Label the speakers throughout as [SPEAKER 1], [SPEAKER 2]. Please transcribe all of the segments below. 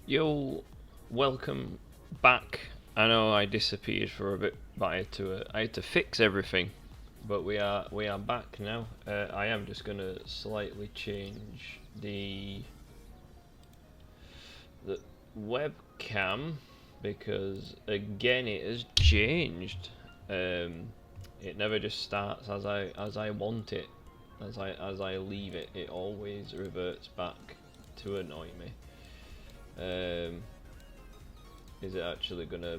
[SPEAKER 1] Yo, welcome back. I know I disappeared for a bit, but I had to fix everything. But we are back now. I am just gonna slightly change the webcam because again it has changed. It never just starts as I want it. As I leave it, it always reverts back to annoy me. Is it actually gonna?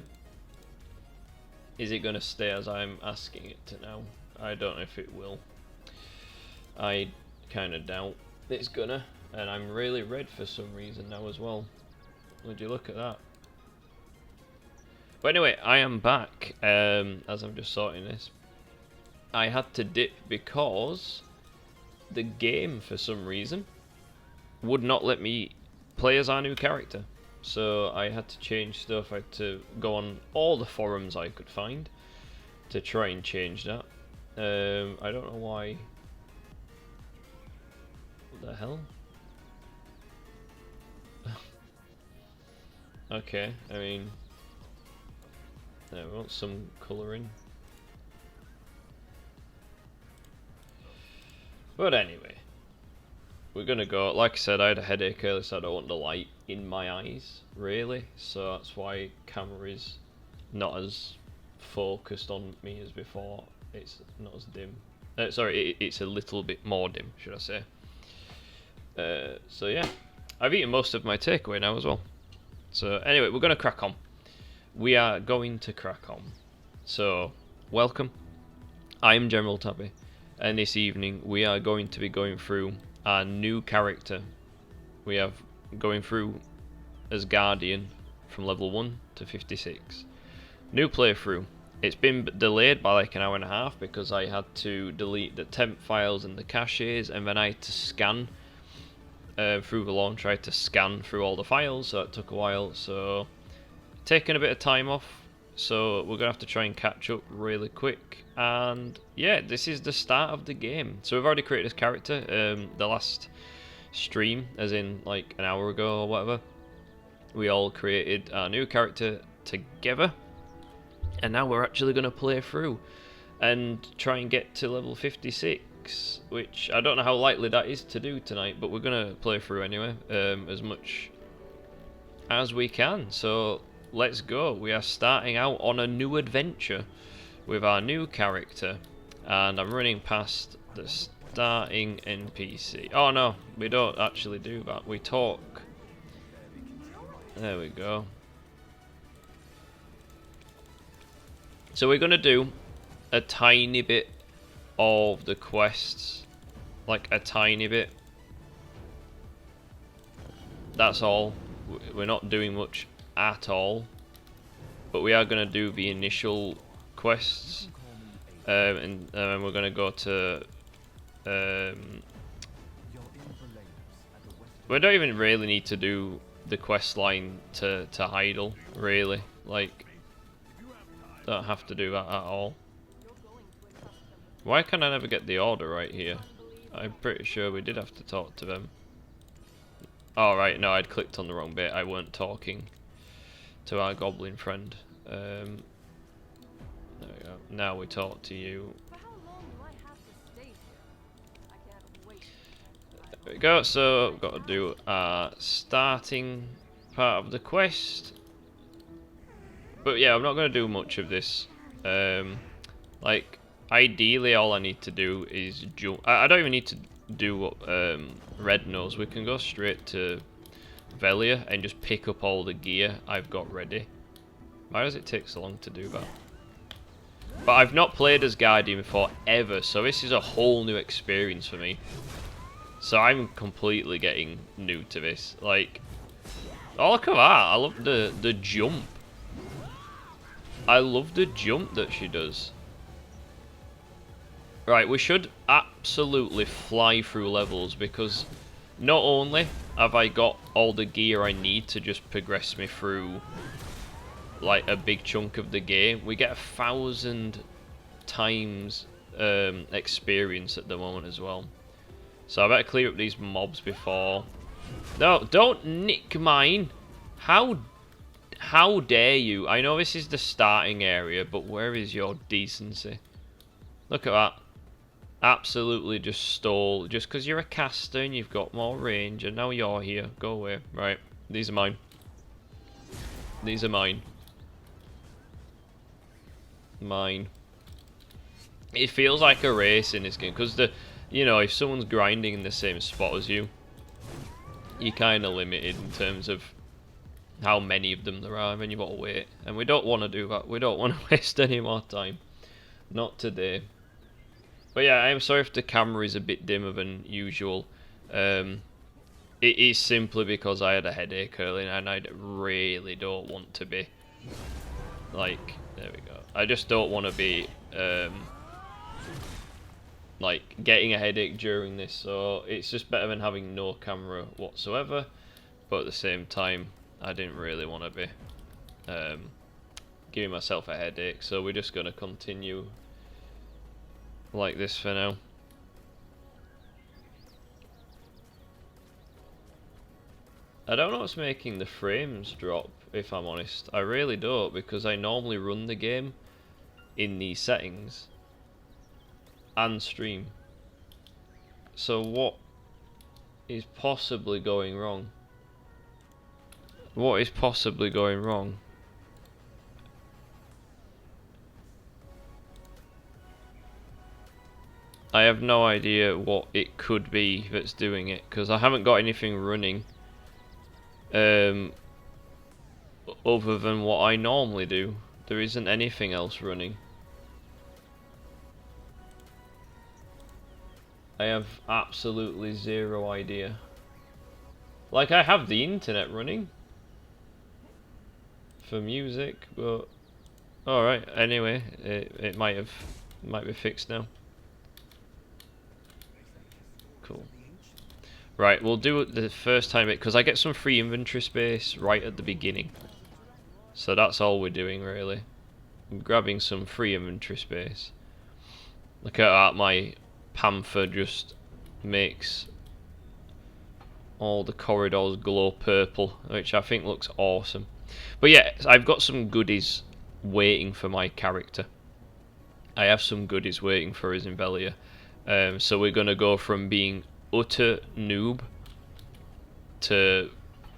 [SPEAKER 1] Is it gonna stay as I'm asking it to now? I don't know if it will. I kind of doubt it's gonna, and I'm really red for some reason now as well. Would you look at that? But anyway, I am back. As I'm just sorting this, I had to dip because the game, for some reason, would not let me play as our new character. So I had to change stuff. I had to go on all the forums I could find to try and change that. I don't know why. What the hell? Okay, I mean, we want some colouring. But anyway, we're gonna go. Like I said, I had a headache earlier, so I don't want the light in my eyes, really. So that's why camera is not as focused on me as before. It's not as dim. Sorry, it's a little bit more dim, should I say. So yeah, I've eaten most of my takeaway now as well. So anyway, we're gonna crack on. We are going to crack on. So, welcome. I am General Tabby, and this evening we are going to be going through our new character. We have going through as Guardian from level 1 to 56. New playthrough. It's been delayed by like an hour and a half because I had to delete the temp files and the caches, and then I had to scan through the launcher. I had to scan through all the files, so it took a while. So, taking a bit of time off. So we're gonna have to try and catch up really quick. And yeah, this is the start of the game. So we've already created this character. The last stream, as in like an hour ago or whatever, we all created our new character together. And now we're actually gonna play through and try and get to level 56, which I don't know how likely that is to do tonight, but we're gonna play through anyway, as much as we can. So let's go. We are starting out on a new adventure with our new character, and I'm running past the starting NPC. Oh no, we don't actually do that. We talk. There we go. So we're gonna do a tiny bit of the quests, like a tiny bit. That's all. We're not doing much at all, but we are going to do the initial quests, and we're going to go to we don't even really need to do the quest line to Heidel, really. Like, don't have to do that at all. Why can I never get the order right here? I'm pretty sure we did have to talk to them. Oh right, no, I'd clicked on the wrong bit. I weren't talking to our goblin friend. There we go. Now we talk to you. There we go. So we've got to do our starting part of the quest. But yeah, I'm not going to do much of this. Like, ideally, all I need to do is jump. I don't even need to do what Red knows. We can go straight to Velia and just pick up all the gear I've got ready. Why does it take so long to do that? But I've not played as Guardian before ever, so this is a whole new experience for me. So I'm completely getting new to this. Like, oh, look at that! I love the jump. I love the jump that she does. Right, we should absolutely fly through levels, because not only have I got all the gear I need to just progress me through like a big chunk of the game, we get 1,000 times experience at the moment as well. So I better clear up these mobs before. No, don't nick mine. How dare you? I know this is the starting area, but where is your decency? Look at that. Absolutely just stole. Just because you're a caster and you've got more range, and now you're here. Go away. Right. These are mine. These are mine. Mine. It feels like a race in this game, because you know, if someone's grinding in the same spot as you, you're kind of limited in terms of how many of them there are, and then you've got to wait. And we don't want to do that. We don't want to waste any more time. Not today. But yeah, I'm sorry if the camera is a bit dimmer than usual. It is simply because I had a headache earlier, and I really don't want to be, like, there we go. I just don't want to be, like, getting a headache during this, so it's just better than having no camera whatsoever. But at the same time, I didn't really want to be giving myself a headache, so we're just going to continue like this for now. I don't know what's making the frames drop, if I'm honest. I really don't, because I normally run the game in these settings and stream. So what is possibly going wrong? What is possibly going wrong? I have no idea what it could be that's doing it, because I haven't got anything running other than what I normally do. There isn't anything else running. I have absolutely zero idea. Like, I have the internet running for music, but alright, anyway, it might be fixed now. Cool. Right, we'll do it the first time because I get some free inventory space right at the beginning. So that's all we're doing, really. I'm grabbing some free inventory space. Look at that, my panther just makes all the corridors glow purple, which I think looks awesome. But yeah, I've got some goodies waiting for my character. I have some goodies waiting for us in Velia. So we're going to go from being utter noob to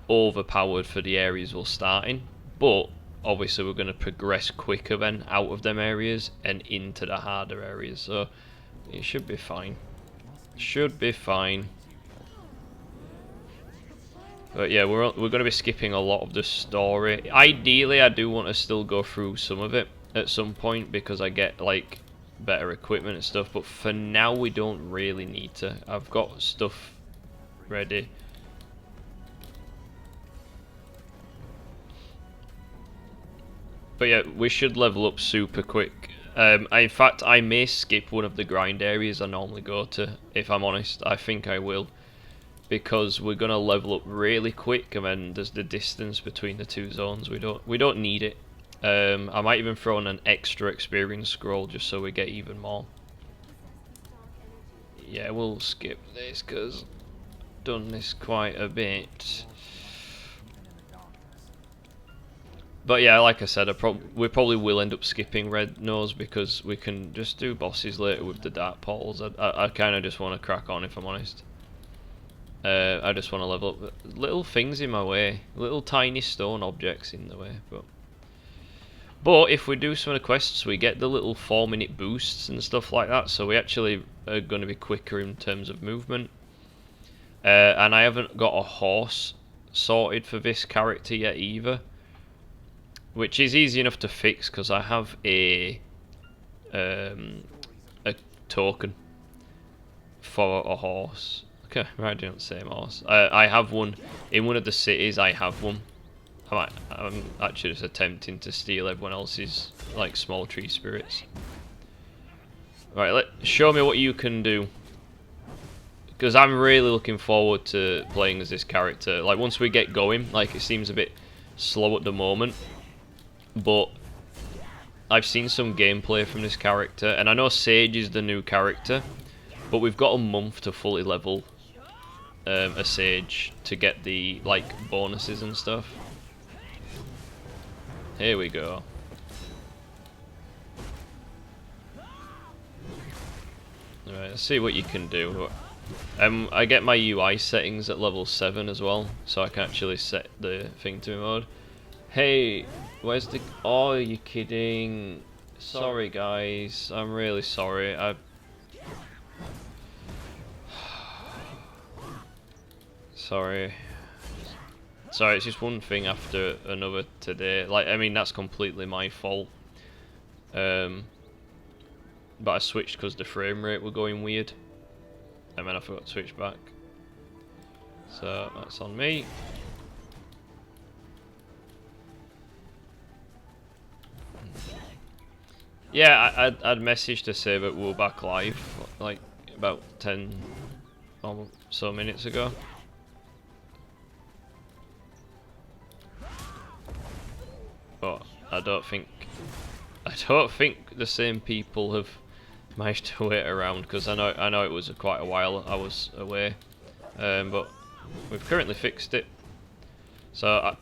[SPEAKER 1] overpowered for the areas we'll start in. But obviously we're going to progress quicker then out of them areas and into the harder areas. So it should be fine. Should be fine. But yeah, we're going to be skipping a lot of the story. Ideally, I do want to still go through some of it at some point because I get like better equipment and stuff. But for now, we don't really need to. I've got stuff ready. But yeah, we should level up super quick. In fact, I may skip one of the grind areas I normally go to, if I'm honest. I think I will. Because we're going to level up really quick, and then there's the distance between the two zones. We don't need it. I might even throw in an extra experience scroll just so we get even more. Yeah, we'll skip this because I've done this quite a bit. But yeah, like I said, we probably will end up skipping Red Nose because we can just do bosses later with the dark portals. I kind of just want to crack on, if I'm honest. I just want to level up. Little things in my way, little tiny stone objects in the way. But if we do some of the quests, we get the little 4-minute boosts and stuff like that. So we actually are going to be quicker in terms of movement. And I haven't got a horse sorted for this character yet either. Which is easy enough to fix because I have a token for a horse. Okay, right, doing the same horse. I have one in one of the cities. I have one. I'm actually just attempting to steal everyone else's like small tree spirits. Right, show me what you can do. Because I'm really looking forward to playing as this character. Like once we get going, like it seems a bit slow at the moment. But I've seen some gameplay from this character, and I know Sage is the new character, but we've got a month to fully level a Sage to get the like bonuses and stuff. Here we go. Alright, let's see what you can do. I get my UI settings at level 7 as well, so I can actually set the thing to mode. Hey, where's the... Oh, are you kidding? Sorry guys, I'm really sorry. Sorry. Sorry, it's just one thing after another today. Like, I mean, that's completely my fault. But I switched because the frame rate were going weird. And then I forgot to switch back. So, that's on me. Yeah, I'd messaged to say that we were back live, like, about 10 or so minutes ago. But I don't think the same people have managed to wait around, because I know it was quite a while I was away, but we've currently fixed it. So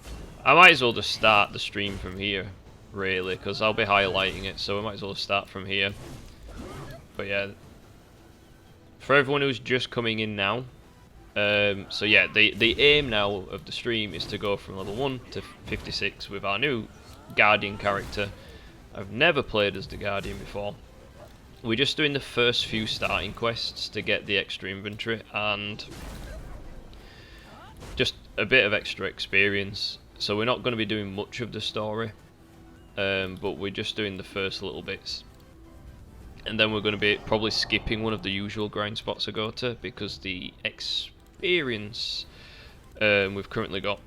[SPEAKER 1] I might as well just start the stream from here, really, because I'll be highlighting it. So we might as well start from here. But yeah, for everyone who's just coming in now, so yeah, the aim now of the stream is to go from level 1 to 56 with our new Guardian character. I've never played as the Guardian before. We're just doing the first few starting quests to get the extra inventory and just a bit of extra experience. So we're not going to be doing much of the story, but we're just doing the first little bits. And then we're going to be probably skipping one of the usual grind spots I go to, because the experience we've currently got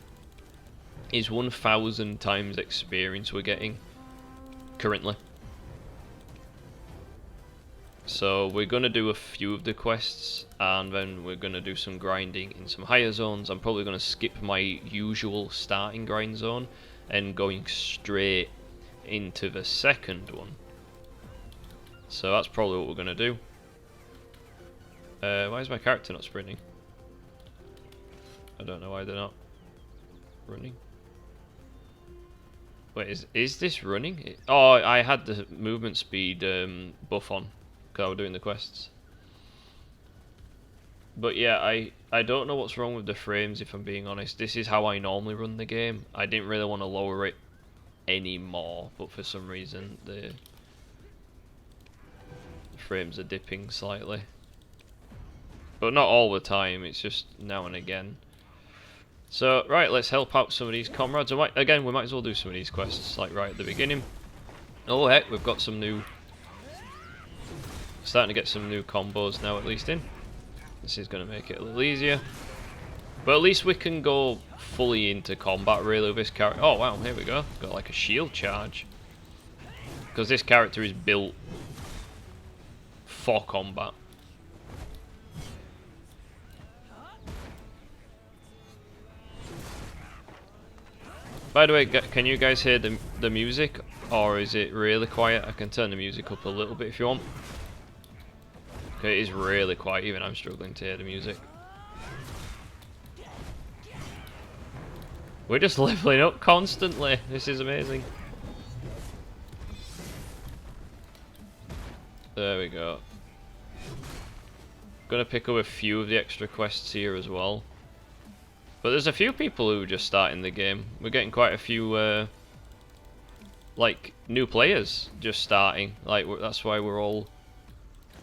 [SPEAKER 1] is 1,000 times experience we're getting currently. So we're going to do a few of the quests, and then we're going to do some grinding in some higher zones. I'm probably going to skip my usual starting grind zone and going straight into the second one. So that's probably what we're going to do. Why is my character not sprinting? I don't know why they're not running. Wait, is this running? Oh, I had the movement speed buff on because I was doing the quests. But yeah, I don't know what's wrong with the frames, if I'm being honest. This is how I normally run the game. I didn't really want to lower it anymore, but for some reason the frames are dipping slightly. But not all the time, it's just now and again. So, right, let's help out some of these comrades. We might as well do some of these quests, like right at the beginning. Oh heck, we've got some new... Starting to get some new combos now, at least in. This is going to make it a little easier. But at least we can go fully into combat, really, with this character. Oh wow, here we go. Got like a shield charge. Because this character is built for combat. By the way, can you guys hear the music, or is it really quiet? I can turn the music up a little bit if you want. Okay, it is really quiet, even I'm struggling to hear the music. We're just leveling up constantly, this is amazing. There we go. Gonna pick up a few of the extra quests here as well. But there's a few people who are just starting the game. We're getting quite a few, like, new players just starting. Like, that's why we're all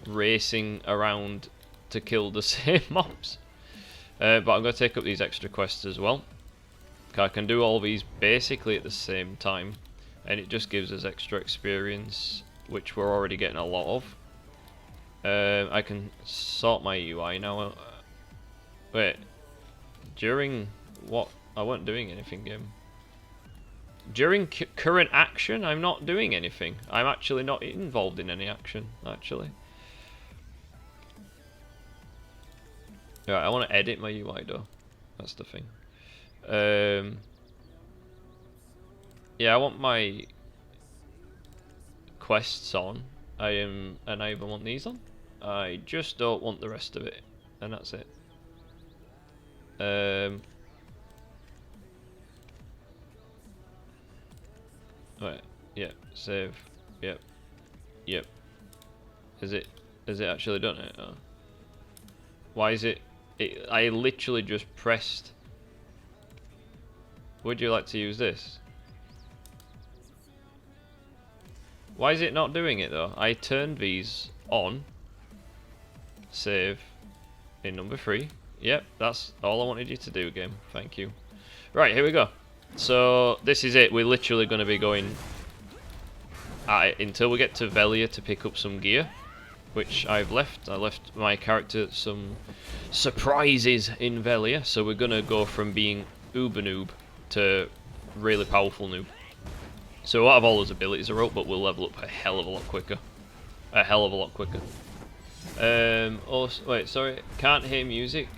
[SPEAKER 1] racing around to kill the same mobs. But I'm going to take up these extra quests as well. I can do all these basically at the same time. And it just gives us extra experience, which we're already getting a lot of. I can sort my UI now. Wait. During what? I wasn't doing anything, game. During current action, I'm not doing anything. I'm actually not involved in any action, actually. Right, I want to edit my UI though. That's the thing. Yeah, I want my quests on. And I even want these on. I just don't want the rest of it, and that's it. Right. Yep. Save. Yep. Yep. Is it actually done it? Or why is it? I literally just pressed. Would you like to use this? Why is it not doing it though? I turned these on. Save in number 3. Yep, that's all I wanted you to do, game. Thank you. Right, here we go. So this is it. We're literally going to be going at it until we get to Velia to pick up some gear, which I've left. I left my character some surprises in Velia, so we're going to go from being uber noob to really powerful noob. So we'll have all those abilities are up, but we'll level up a hell of a lot quicker. A hell of a lot quicker. Also, wait, sorry, can't hear music,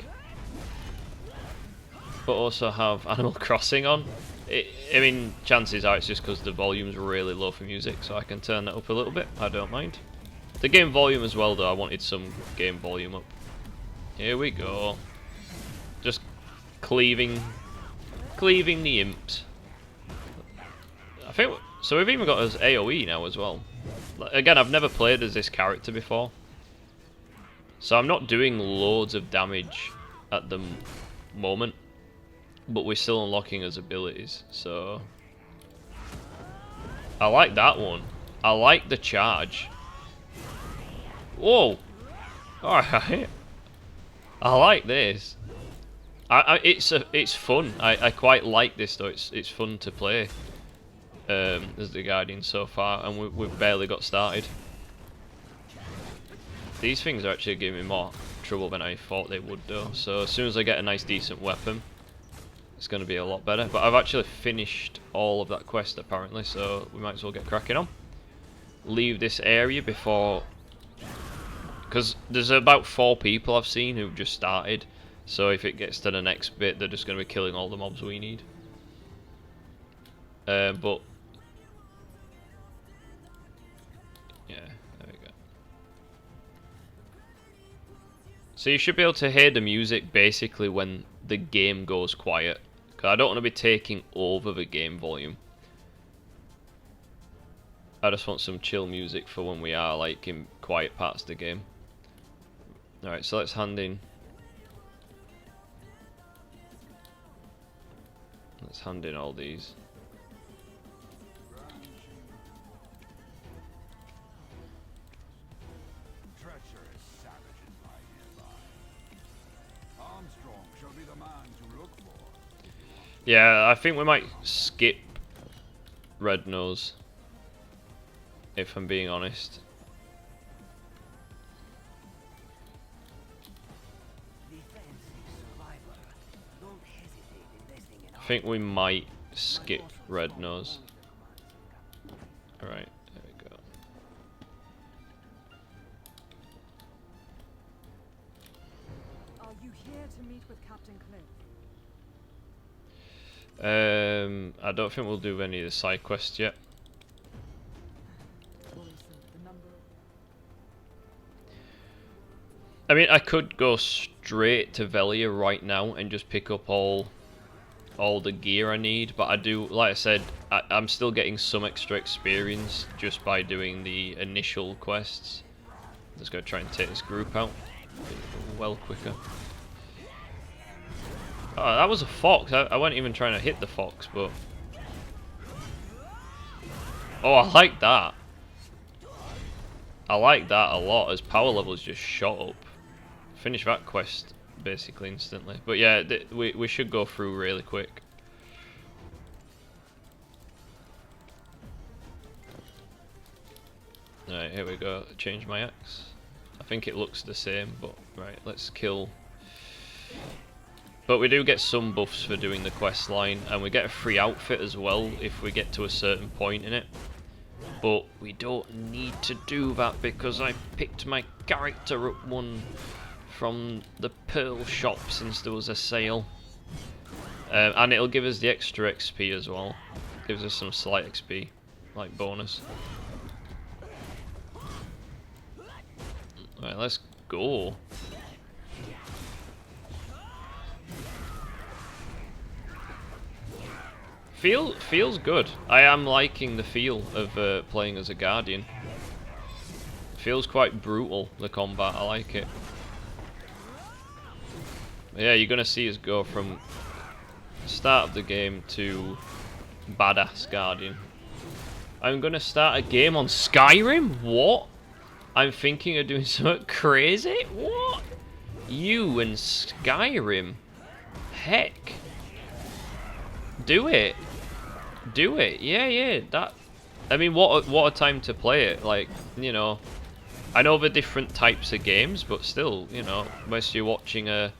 [SPEAKER 1] but also have Animal Crossing on. I mean, chances are it's just because the volume's really low for music, so I can turn that up a little bit. I don't mind. The game volume as well, though. I wanted some game volume up. Here we go. Just cleaving the imps. I think so. We've even got us AOE now as well. Again, I've never played as this character before, so I'm not doing loads of damage at the moment, but we're still unlocking his abilities. So I like that one. I like the charge. Whoa! Alright. I like this. It's fun. I quite like this though. It's fun to play as the Guardian so far, and we've barely got started. These things are actually giving me more trouble than I thought they would though. So as soon as I get a nice decent weapon, it's going to be a lot better. But I've actually finished all of that quest apparently, so we might as well get cracking on. Leave this area before, because there's about 4 people I've seen who've just started. So if it gets to the next bit, they're just going to be killing all the mobs we need. But yeah, there we go. So you should be able to hear the music basically when the game goes quiet, because I don't want to be taking over the game volume. I just want some chill music for when we are like in quiet parts of the game. Alright, so let's hand in. Let's hand in all these. Yeah, I think we might skip Red Nose, if I'm being honest. I think we might skip Red Nose. Alright, there we go.
[SPEAKER 2] Are you here to meet with Captain Cliff?
[SPEAKER 1] I don't think we'll do any of the side quests yet. I mean, I could go straight to Velia right now and just pick up all the gear I need, but I do, like I said, I'm still getting some extra experience just by doing the initial quests. I'm just gonna try and take this group out well quicker. Oh, that was a fox. I wasn't even trying to hit the fox, but oh, I like that. I like that a lot. As power levels just shot up. Finish that quest basically instantly. But yeah, we should go through really quick. Alright, here we go. Change my axe. I think it looks the same, but right, let's kill. But we do get some buffs for doing the quest line, and we get a free outfit as well if we get to a certain point in it. But we don't need to do that because I picked my character up one from the Pearl shop since there was a sale. And it'll give us the extra XP as well. Gives us some slight XP, like bonus. Alright, let's go. feels good. I am liking the feel of playing as a Guardian. Feels quite brutal, the combat. I like it. Yeah, you're gonna see us go from start of the game to badass Guardian. I'm gonna start a game on Skyrim? What? I'm thinking of doing something crazy? What? You and Skyrim? Heck. Do it. Do it. Yeah, yeah. That. I mean, what a time to play it. Like, you know, I know the different types of games, but still, you know, unless you're watching an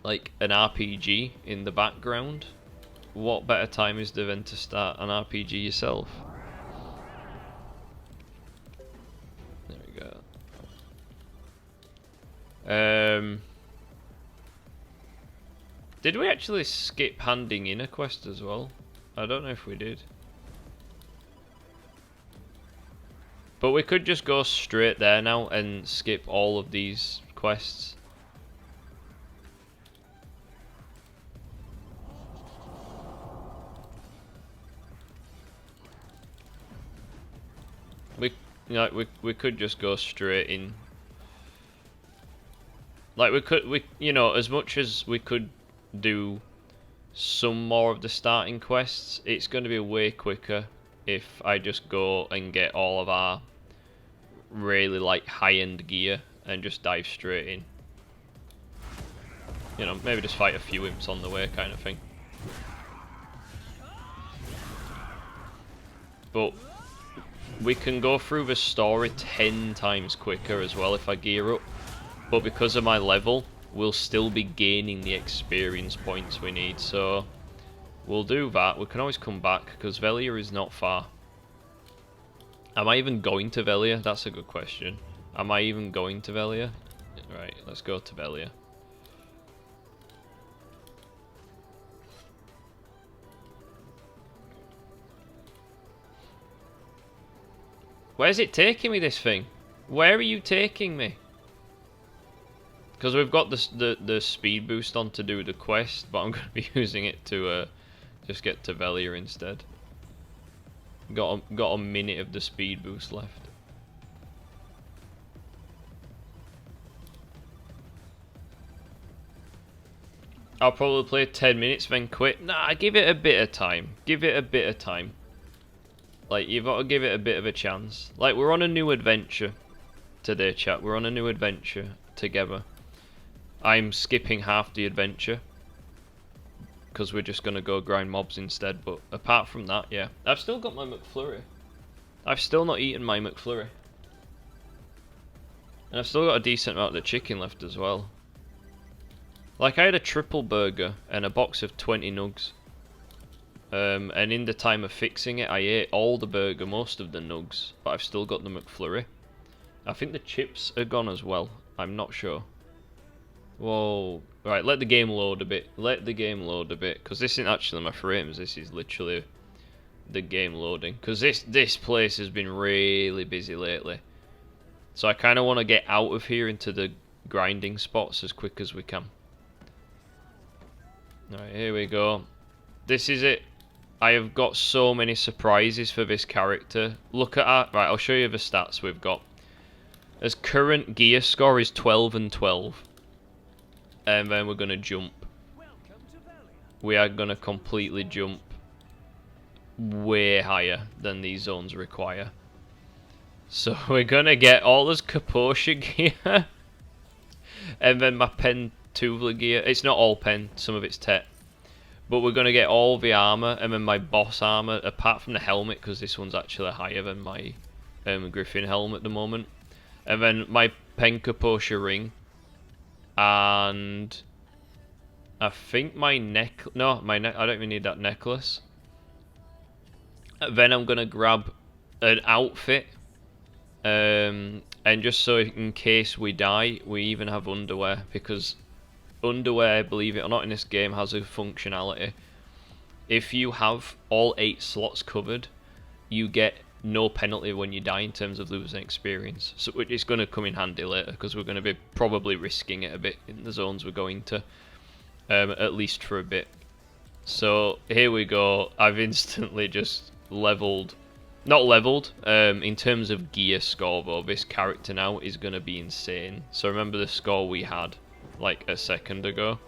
[SPEAKER 1] RPG in the background, what better time is there than to start an RPG yourself? There we go. Did we actually skip handing in a quest as well? I don't know if we did. But we could just go straight there now and skip all of these quests. We could just go straight in. Like we you know, as much as we could do some more of the starting quests, it's going to be way quicker if I just go and get all of our really high-end gear and just dive straight in. You know, maybe just fight a few imps on the way kind of thing. But we can go through the story 10 times quicker as well if I gear up. But because of my level, we'll still be gaining the experience points we need, so we'll do that. We can always come back, because Velia is not far. Am I even going to Velia? That's a good question. Am I even going to Velia? Right, let's go to Velia. Where's it taking me, this thing? Where are you taking me? Because we've got the speed boost on to do the quest, but I'm going to be using it to just get to Velia instead. Got a minute of the speed boost left. I'll probably play 10 minutes then quit. Nah, give it a bit of time. Give it a bit of time. Like, you've got to give it a bit of a chance. Like, we're on a new adventure today, chat. We're on a new adventure together. I'm skipping half the adventure because we're just going to go grind mobs instead. But apart from that, yeah. I've still got my McFlurry. I've still not eaten my McFlurry. And I've still got a decent amount of the chicken left as well. Like, I had a triple burger and a box of 20 nugs. And in the time of fixing it, I ate all the burger, most of the nugs. But I've still got the McFlurry. I think the chips are gone as well. I'm not sure. Whoa. Right, let the game load a bit. Let the game load a bit. Because this isn't actually my frames. This is literally the game loading. Because this place has been really busy lately. So I kind of want to get out of here into the grinding spots as quick as we can. Alright, here we go. This is it. I have got so many surprises for this character. Look at our... Right, I'll show you the stats we've got. As current gear score is 12 and 12. And then we're going to jump. We are going to completely jump way higher than these zones require. So we're going to get all this Kaposha gear. And then my Pentuvla gear. It's not all Pen, some of it's Tet. But we're going to get all the armor and then my boss armor, apart from the helmet, because this one's actually higher than my Griffin helmet at the moment. And then my Penkaposha ring. And I think my neck... No, I don't even need that necklace. Then I'm going to grab an outfit. And just so in case we die, we even have underwear. Because underwear, believe it or not, in this game has a functionality. If you have all 8 slots covered, you get no penalty when you die in terms of losing experience. So it's going to come in handy later, because we're going to be probably risking it a bit in the zones we're going to. At least for a bit. So here we go. I've instantly just leveled. Not leveled. In terms of gear score though, this character now is going to be insane. So remember the score we had like a second ago.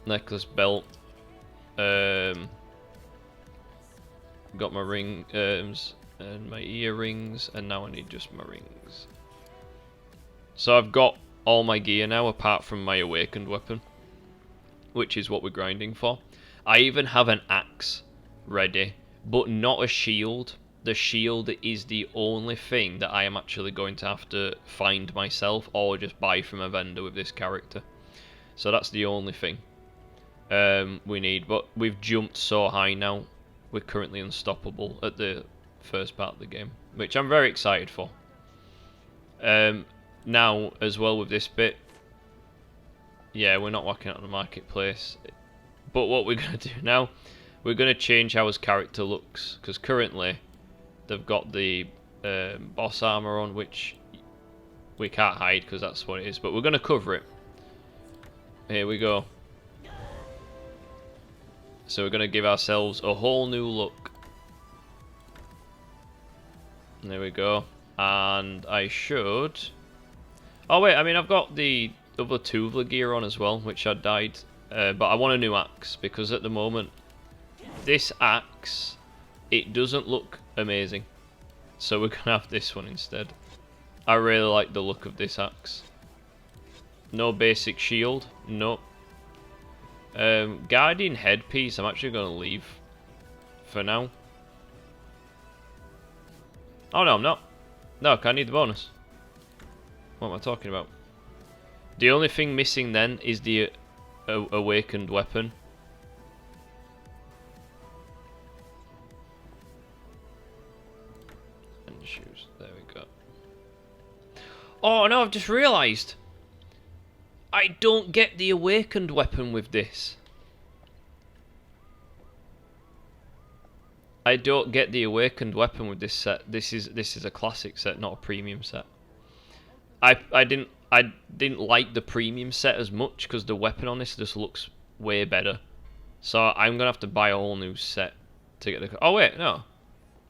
[SPEAKER 1] Necklace, belt. Got my rings and my earrings, and now I need just my rings. So I've got all my gear now apart from my awakened weapon, which is what we're grinding for. I even have an axe ready, but not a shield. The shield is the only thing that I am actually going to have to find myself or just buy from a vendor with this character. So that's the only thing we need. But we've jumped so high now. We're currently unstoppable at the first part of the game, which I'm very excited for. Now, as well with this bit, yeah, we're not working out the marketplace. But what we're going to do now, we're going to change how his character looks. Because currently, they've got the boss armor on, which we can't hide because that's what it is. But we're going to cover it. Here we go. So we're going to give ourselves a whole new look. There we go. And I should... Oh wait, I mean I've got the other Tuvla gear on as well, which I dyed. But I want a new axe, because at the moment, this axe, it doesn't look amazing. So we're going to have this one instead. I really like the look of this axe. No basic shield, no. Guardian headpiece, I'm actually going to leave for now. Oh no, I'm not. No, I need the bonus. What am I talking about? The only thing missing then is the awakened weapon. And shoes, there we go. Oh no, I've just realised. I don't get the awakened weapon with this. I don't get the awakened weapon with this set. This is a classic set, not a premium set. I didn't like the premium set as much because the weapon on this just looks way better. So I'm gonna have to buy a whole new set to get the. Oh wait, no.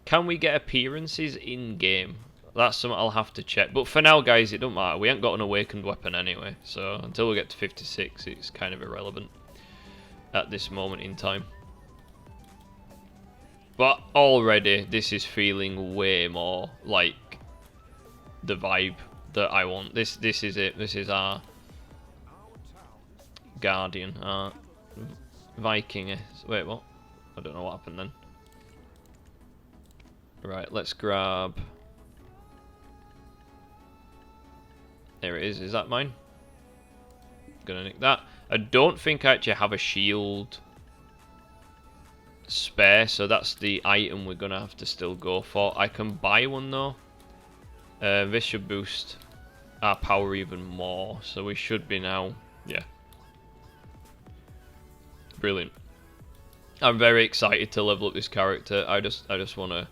[SPEAKER 1] Can we get appearances in game? That's something I'll have to check. But for now, guys, it don't matter. We ain't got an awakened weapon anyway. So until we get to 56, it's kind of irrelevant at this moment in time. But already, this is feeling way more like the vibe that I want. This is it. This is our Guardian, our Viking. Wait, what? I don't know what happened then. Right, let's grab. There it is. Is that mine? Gonna nick that. I don't think I actually have a shield spare, so that's the item we're gonna have to still go for. I can buy one though. This should boost our power even more, so we should be now. Yeah, brilliant. I'm very excited to level up this character. I just want to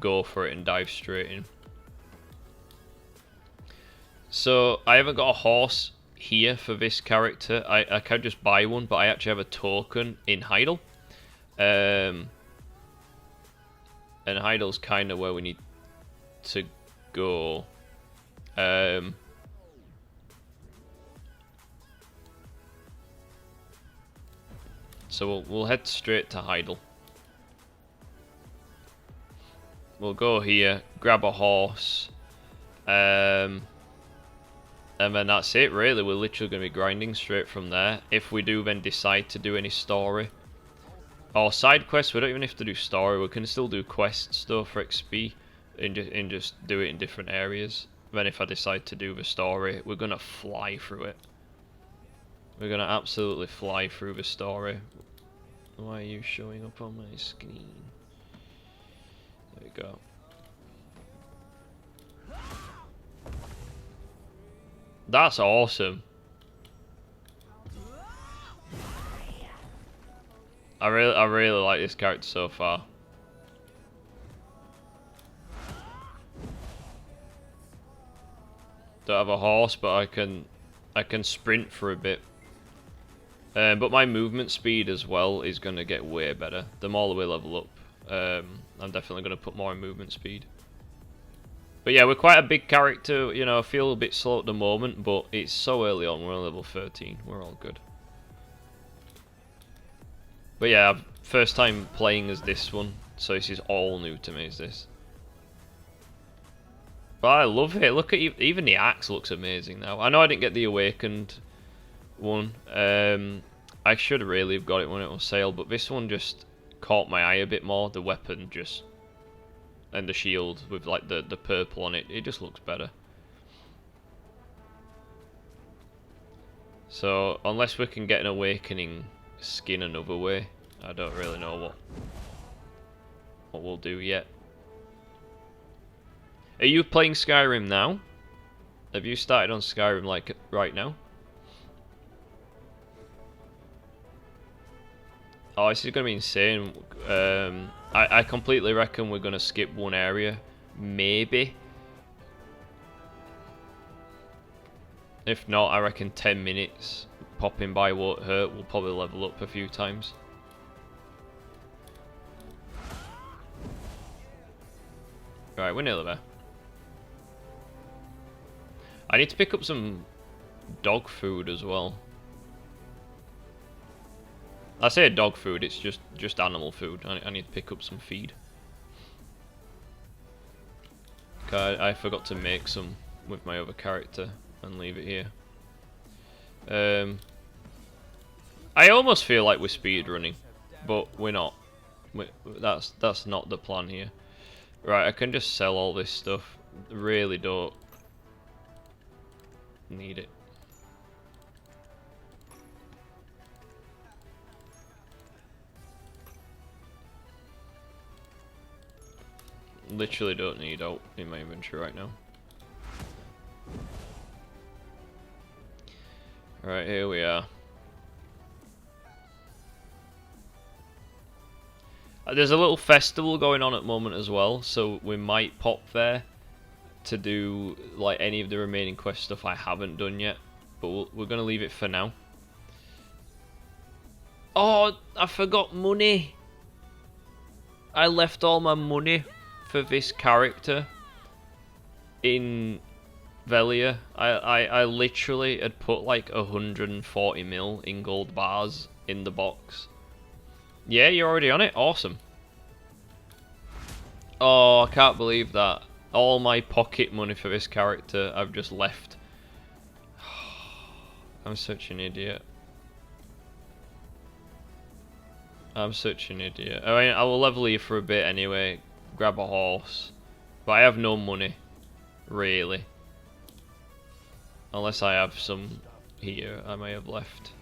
[SPEAKER 1] go for it and dive straight in. So I haven't got a horse here for this character. I can just buy one, but I actually have a token in Heidel. And Heidel's kind of where we need to go. So we'll head straight to Heidel. We'll go here, grab a horse, and then that's it really. We're literally going to be grinding straight from there. If we do then decide to do any story or side quests, we don't even have to do story. We can still do quest stuff for XP and just do it in different areas. Then if I decide to do the story, we're going to fly through it. We're going to absolutely fly through the story. Why are you showing up on my screen? There we go. That's awesome. I really like this character so far. Don't have a horse, but I can I can sprint for a bit. But my movement speed as well is going to get way better. The more we level up, I'm definitely going to put more in movement speed. But yeah, we're quite a big character. You know, I feel a bit slow at the moment, but it's so early on. We're on level 13. We're all good. But yeah, first time playing as this one, so this is all new to me, is this. But I love it. Look at even the axe looks amazing now. I know I didn't get the awakened one. I should really have got it when it was sale, but this one just caught my eye a bit more. The weapon just, and the shield with like the purple on it, it just looks better. So unless we can get an awakening skin another way, I don't really know what we'll do yet. Are you playing Skyrim now? Have you started on Skyrim like right now? Oh, this is going to be insane. I completely reckon we're going to skip one area. Maybe. If not, I reckon 10 minutes popping by won't hurt. We'll probably level up a few times. Right, we're nearly there. I need to pick up some dog food as well. I say dog food, it's just animal food. I need to pick up some feed. Okay, I forgot to make some with my other character and leave it here. I almost feel like we're speed running, but we're not. That's not the plan here. Right, I can just sell all this stuff. Really don't need it. Literally don't need out in my inventory right now. Right, here we are. There's a little festival going on at the moment as well, so we might pop there to do like any of the remaining quest stuff I haven't done yet, but we're gonna leave it for now. Oh, I forgot money. I left all my money for this character in Velia. I literally had put like 140 mil in gold bars in the box. Yeah, you're already on it? Awesome. Oh, I can't believe that. All my pocket money for this character I've just left. I'm such an idiot. I'm such an idiot. I mean, I will level you for a bit anyway. Grab a horse. But I have no money. Really. Unless I have some here I may have left.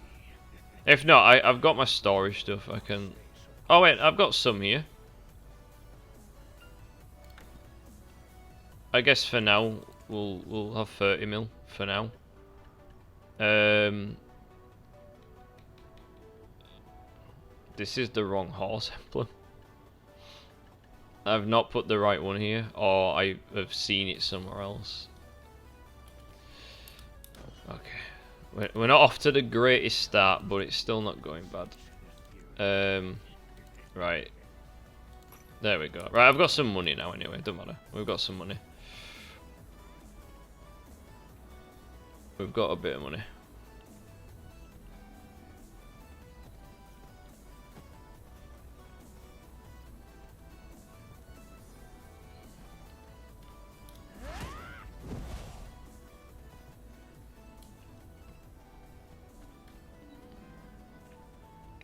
[SPEAKER 1] If not, I've got my storage stuff. I can... Oh wait, I've got some here. I guess for now we'll have 30 mil for now. This is the wrong horse emblem. I've not put the right one here, or I have seen it somewhere else. Okay, we're not off to the greatest start, but it's still not going bad. Right, there we go. Right, I've got some money now anyway, don't matter. We've got some money. We've got a bit of money.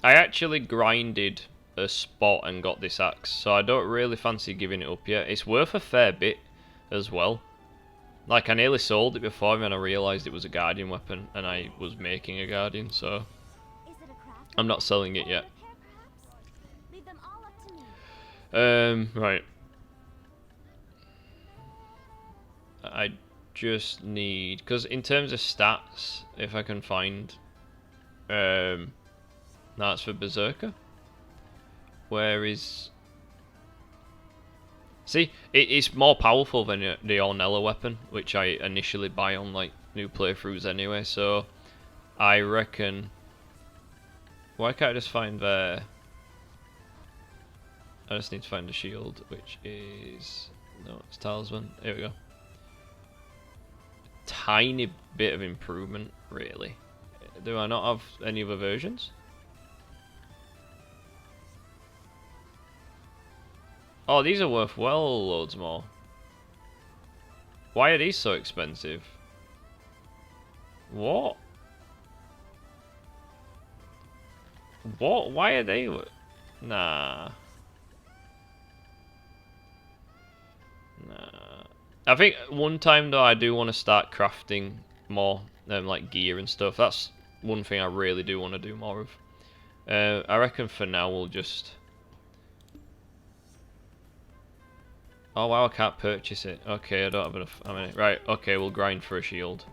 [SPEAKER 1] I actually grinded a spot and got this axe, so I don't really fancy giving it up yet. It's worth a fair bit as well. Like, I nearly sold it before and then I realised it was a guardian weapon and I was making a guardian, so I'm not selling it yet. Right. I just need... Because in terms of stats, if I can find... That's for Berserker. Where is... See, it's more powerful than the Ornella weapon, which I initially buy on like new playthroughs anyway. So I reckon. Why can't I just find the? I just need to find the shield, which is no, it's talisman. Here we go. Tiny bit of improvement, really. Do I not have any other versions? Oh, these are worth well loads more. Why are these so expensive? What? What? Why are they? Nah. Nah. I think one time though I do want to start crafting more like gear and stuff. That's one thing I really do want to do more of. I reckon for now we'll just. Oh wow, I can't purchase it. Okay, I don't have enough. I mean, right. Okay, we'll grind for a shield.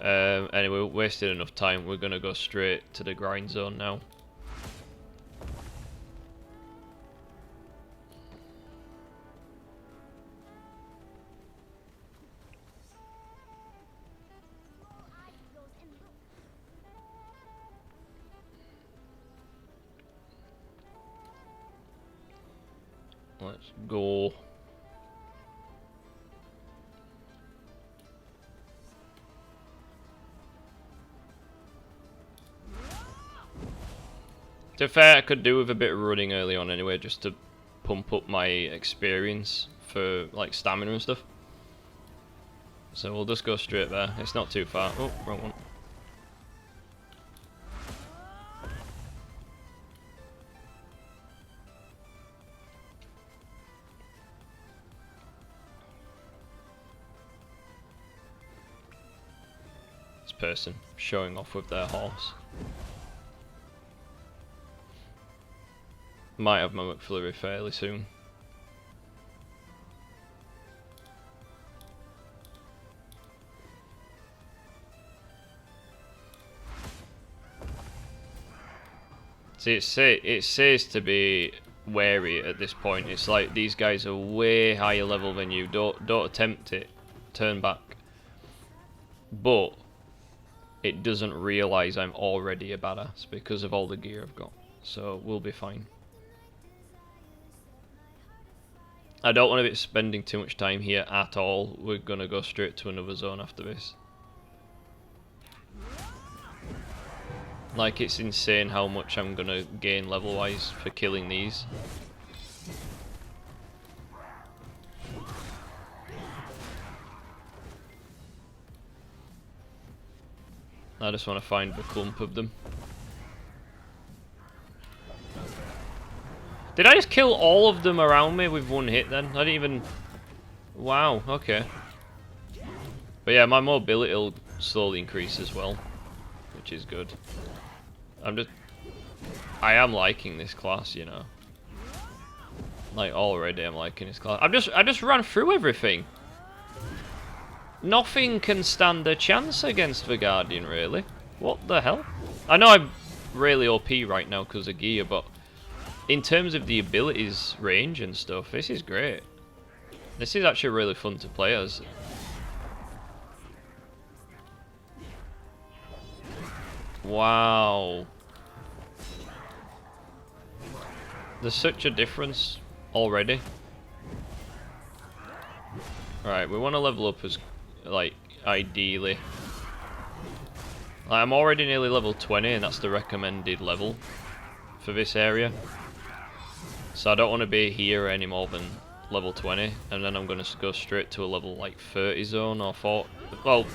[SPEAKER 1] Anyway, we wasted enough time. We're gonna go straight to the grind zone now. Let's go. To be fair, I could do with a bit of running early on anyway, just to pump up my experience for like stamina and stuff. So we'll just go straight there. It's not too far. Oh, wrong one. This person showing off with their horse. Might have my McFlurry fairly soon. See, it says to be wary at this point. It's like these guys are way higher level than you. Don't attempt it. Turn back. But it doesn't realise I'm already a badass because of all the gear I've got. So we'll be fine. I don't want to be spending too much time here at all. We're going to go straight to another zone after this. Like, it's insane how much I'm going to gain level-wise for killing these. I just want to find the clump of them. Did I just kill all of them around me with one hit then? I didn't even... Wow, okay. But yeah, my mobility will slowly increase as well, which is good. I am liking this class, you know. Like, already I'm liking this class. I just ran through everything. Nothing can stand a chance against the Guardian, really. What the hell? I know I'm really OP right now because of gear, but in terms of the abilities range and stuff, this is great. This is actually really fun to play as. Wow. There's such a difference already. Right, we want to level up as, like, ideally. I'm already nearly level 20 and that's the recommended level for this area. So I don't want to be here any more than level 20, and then I'm going to go straight to a level like 30 zone or 40. Well,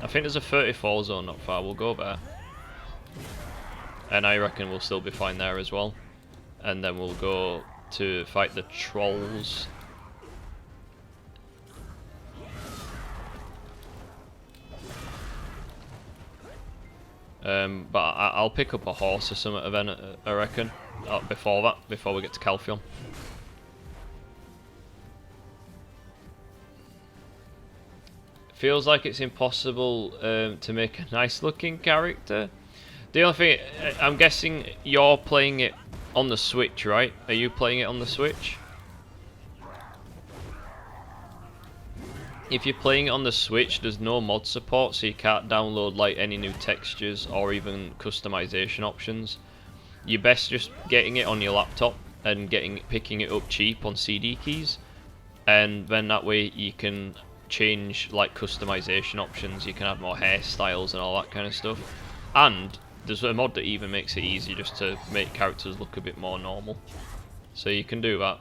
[SPEAKER 1] I think there's a 34 zone not far. We'll go there, and I reckon we'll still be fine there as well. And then we'll go to fight the trolls. But I'll pick up a horse or something then, I reckon. Before we get to Calphion. Feels like it's impossible to make a nice looking character. The only thing, I'm guessing you're playing it on the Switch, right? Are you playing it on the Switch? if you're playing it on the Switch, there's no mod support, so you can't download like any new textures or even customization options. You're best just getting it on your laptop and picking it up cheap on CD keys, and then that way you can change like customization options. You can add more hairstyles and all that kind of stuff. And there's a mod that even makes it easy just to make characters look a bit more normal. So you can do that.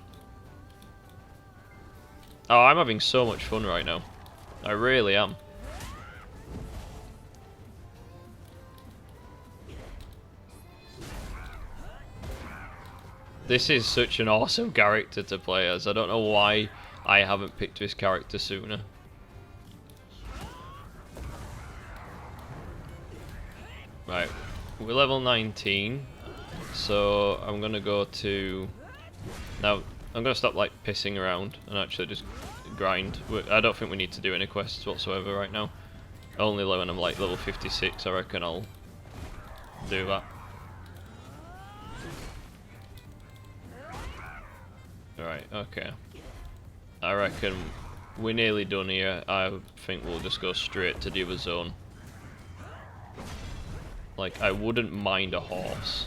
[SPEAKER 1] Oh, I'm having so much fun right now. I really am. This is such an awesome character to play as. I don't know why I haven't picked this character sooner. Right, we're level 19, so I'm gonna go to... Now, I'm gonna stop like pissing around and actually just grind. I don't think we need to do any quests whatsoever right now. Only when I'm like level 56, I reckon I'll do that. Right, okay. I reckon we're nearly done here. I think we'll just go straight to the other zone. Like, I wouldn't mind a horse.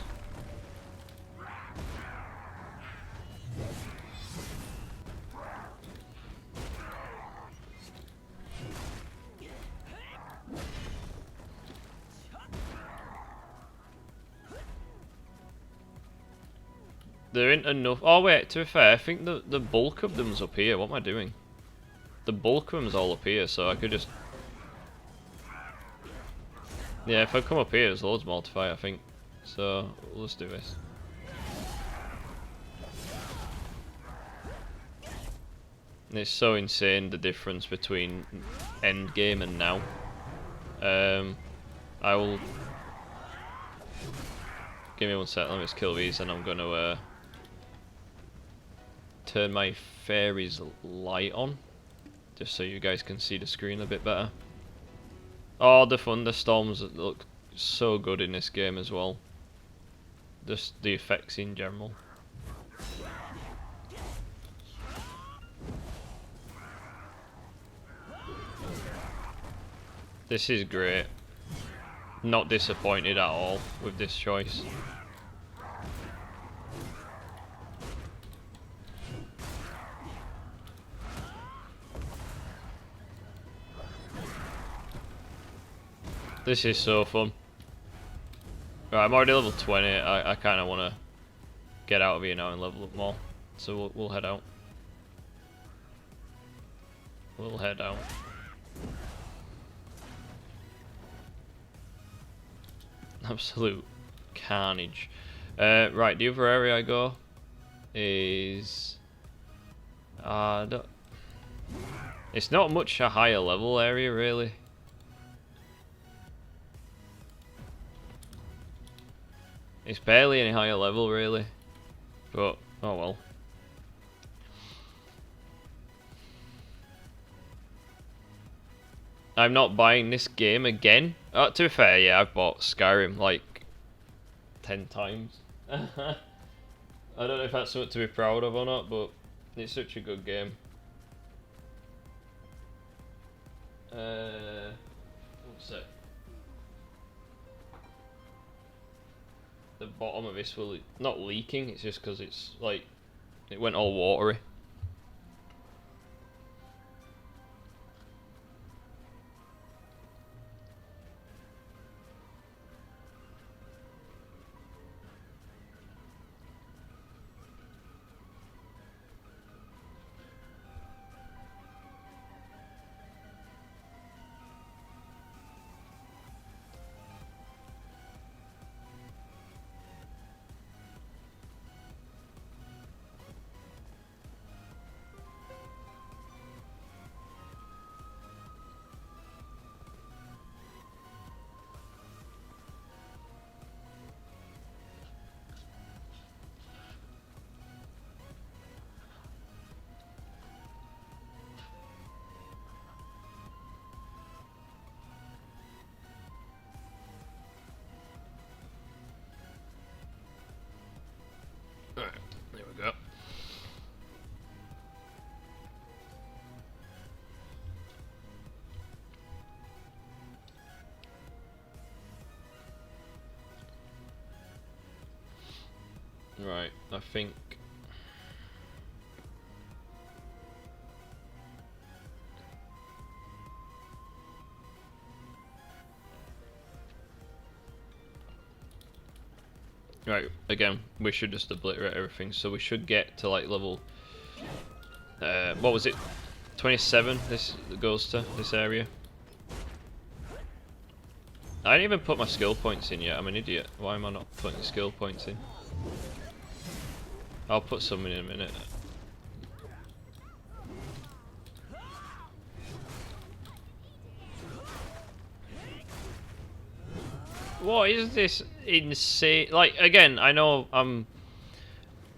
[SPEAKER 1] There ain't enough. Oh wait, to be fair, I think the bulk of them's up here. What am I doing? The bulk of them's all up here, so I could just... Yeah, if I come up here, there's loads more to fight, I think. So, let's do this. It's so insane, the difference between endgame and now. I will... Give me one sec, let me just kill these, and I'm gonna turn my fairy's light on. Just so you guys can see the screen a bit better. Oh, the thunderstorms look so good in this game as well. Just the effects in general. This is great. Not disappointed at all with this choice. This is so fun. Right, I'm already level 20. I kind of want to get out of here now and level up more. So we'll head out. We'll head out. Absolute carnage. Right, the other area I go is... It's not much a higher level area, really. It's barely any higher level, really. But, oh well. I'm not buying this game again. To be fair, yeah, I've bought Skyrim like 10 times. I don't know if that's something to be proud of or not, but it's such a good game. What's it? The bottom of this will not leaking. It's just because it's like it went all watery. think. Right, again, we should just obliterate everything, so we should get to like level, what was it, 27, this goes to, this area. I didn't even put my skill points in yet, I'm an idiot. Why am I not putting skill points in? I'll put some in a minute. What is this insane? Like, again, I know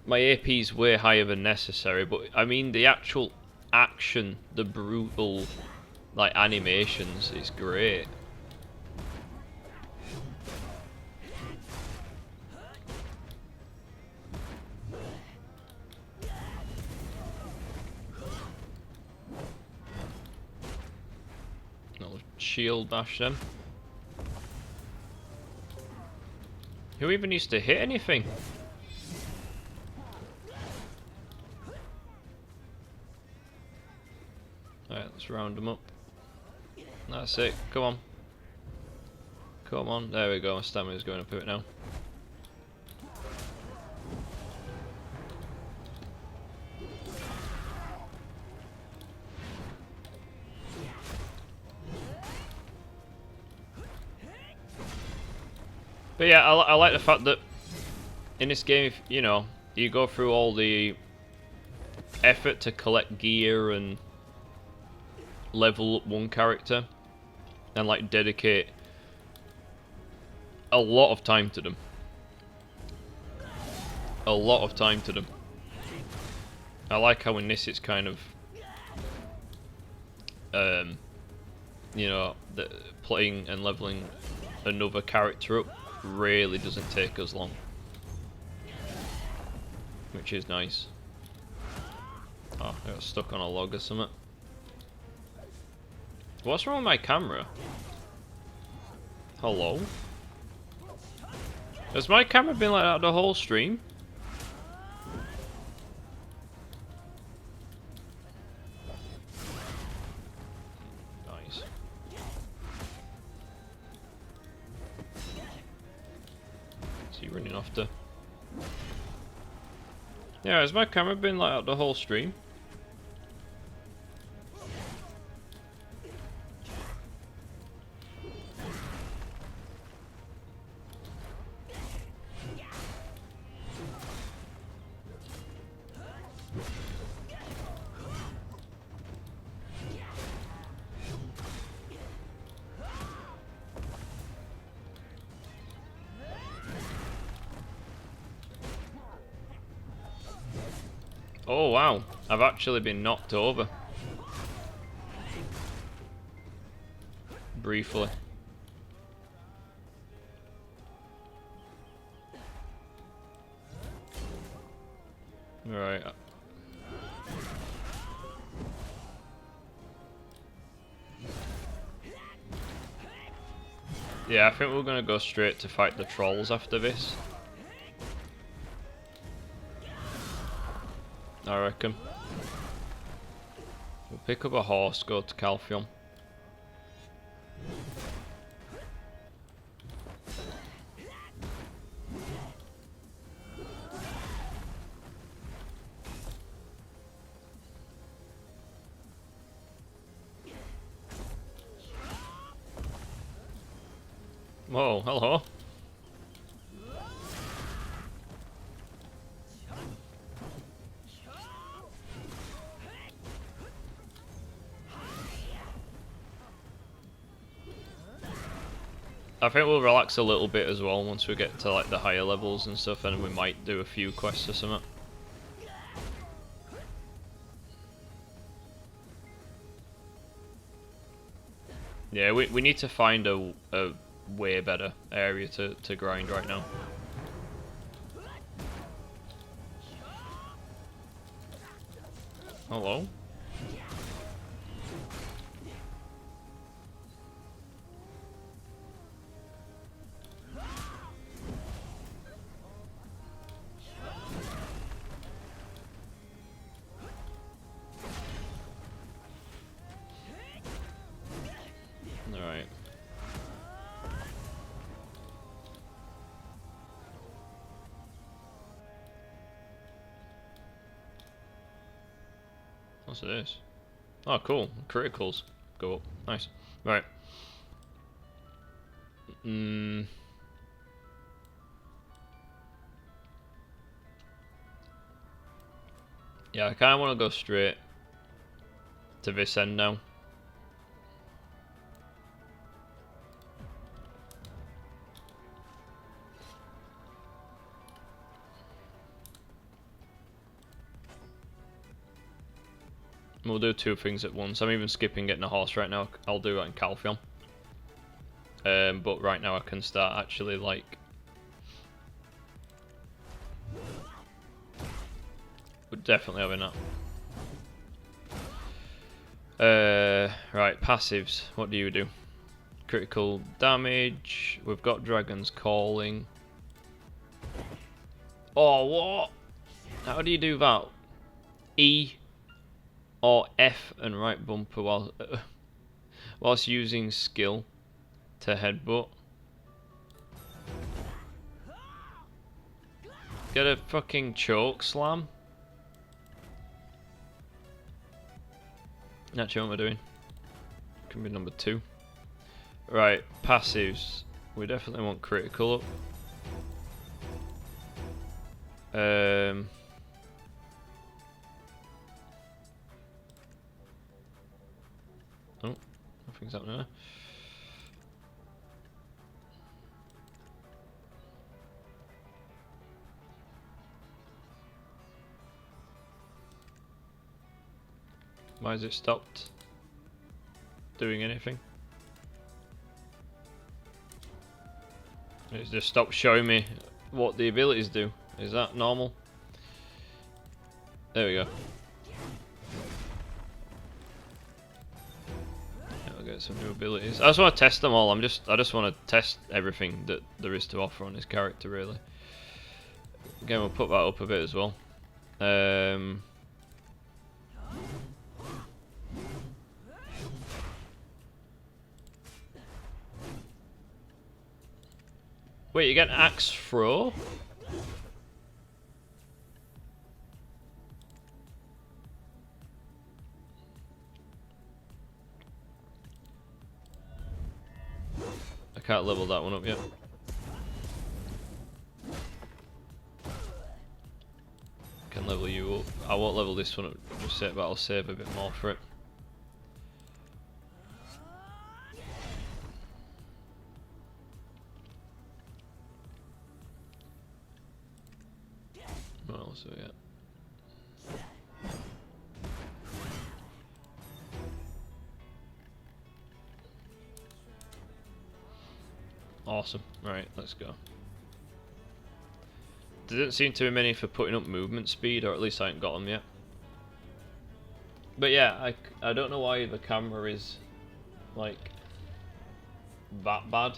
[SPEAKER 1] my AP's way higher than necessary, but I mean the actual action, the brutal, like, animations is great. I'll shield bash them. Who even used to hit anything? Alright, let's round them up. That's it, come on. Come on, there we go, my stamina's going up a bit now. But yeah, I like the fact that in this game, you know, you go through all the effort to collect gear and level up one character and like dedicate a lot of time to them. A lot of time to them. I like how in this it's kind of you know, playing and leveling another character up really doesn't take as long, which is nice. Oh, I got stuck on a log or something. What's wrong with my camera? Hello? Has my camera been like that the whole stream? Nice. Is he running off to... Yeah, has my camera been like that the whole stream? Oh wow, I've actually been knocked over. Briefly. Right. Yeah, I think we're gonna go straight to fight the trolls after this. I reckon. We'll pick up a horse, go to Calphion. Whoa, hello. I think we'll relax a little bit as well once we get to like the higher levels and stuff, and we might do a few quests or something. Yeah, we need to find a way better area to grind right now. Hello? Alright. What's this? Oh, cool. Criticals go up. Nice. Right. Yeah, I kind of want to go straight to this end now. We'll do two things at once. I'm even skipping getting a horse right now. I'll do that in Calphion. But right now I can start actually like... We're definitely having that. Right, passives. What do you do? Critical damage. We've got Dragon's Calling. Oh, what? How do you do that? E or F and right bumper whilst using skill to headbutt. Get a fucking choke slam. Actually, what am I doing? Can be number 2. Right, passives. We definitely want critical up. Oh, nothing's happening there. Why has it stopped doing anything? It's just stopped showing me what the abilities do. Is that normal? There we go. I'll get some new abilities. I just want to test them all. I just want to test everything that there is to offer on this character, really. Again, we'll put that up a bit as well. Wait, you get an axe throw? I can't level that one up yet. Can level you up. I won't level this one up just yet, but I'll save a bit more for it. What else have we got? Awesome. Right, let's go. There didn't seem to be many for putting up movement speed, or at least I haven't got them yet. But yeah, I don't know why the camera is like that bad.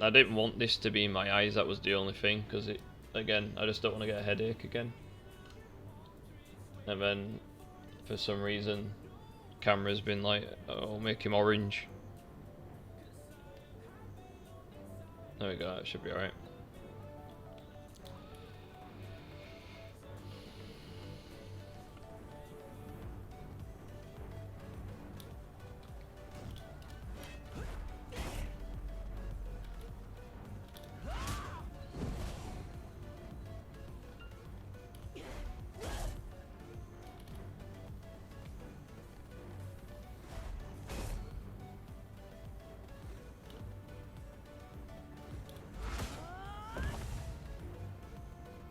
[SPEAKER 1] I didn't want this to be in my eyes, that was the only thing, because it, again, I just don't want to get a headache again. And then, for some reason, camera's been like, oh, make him orange. There we go, that should be alright.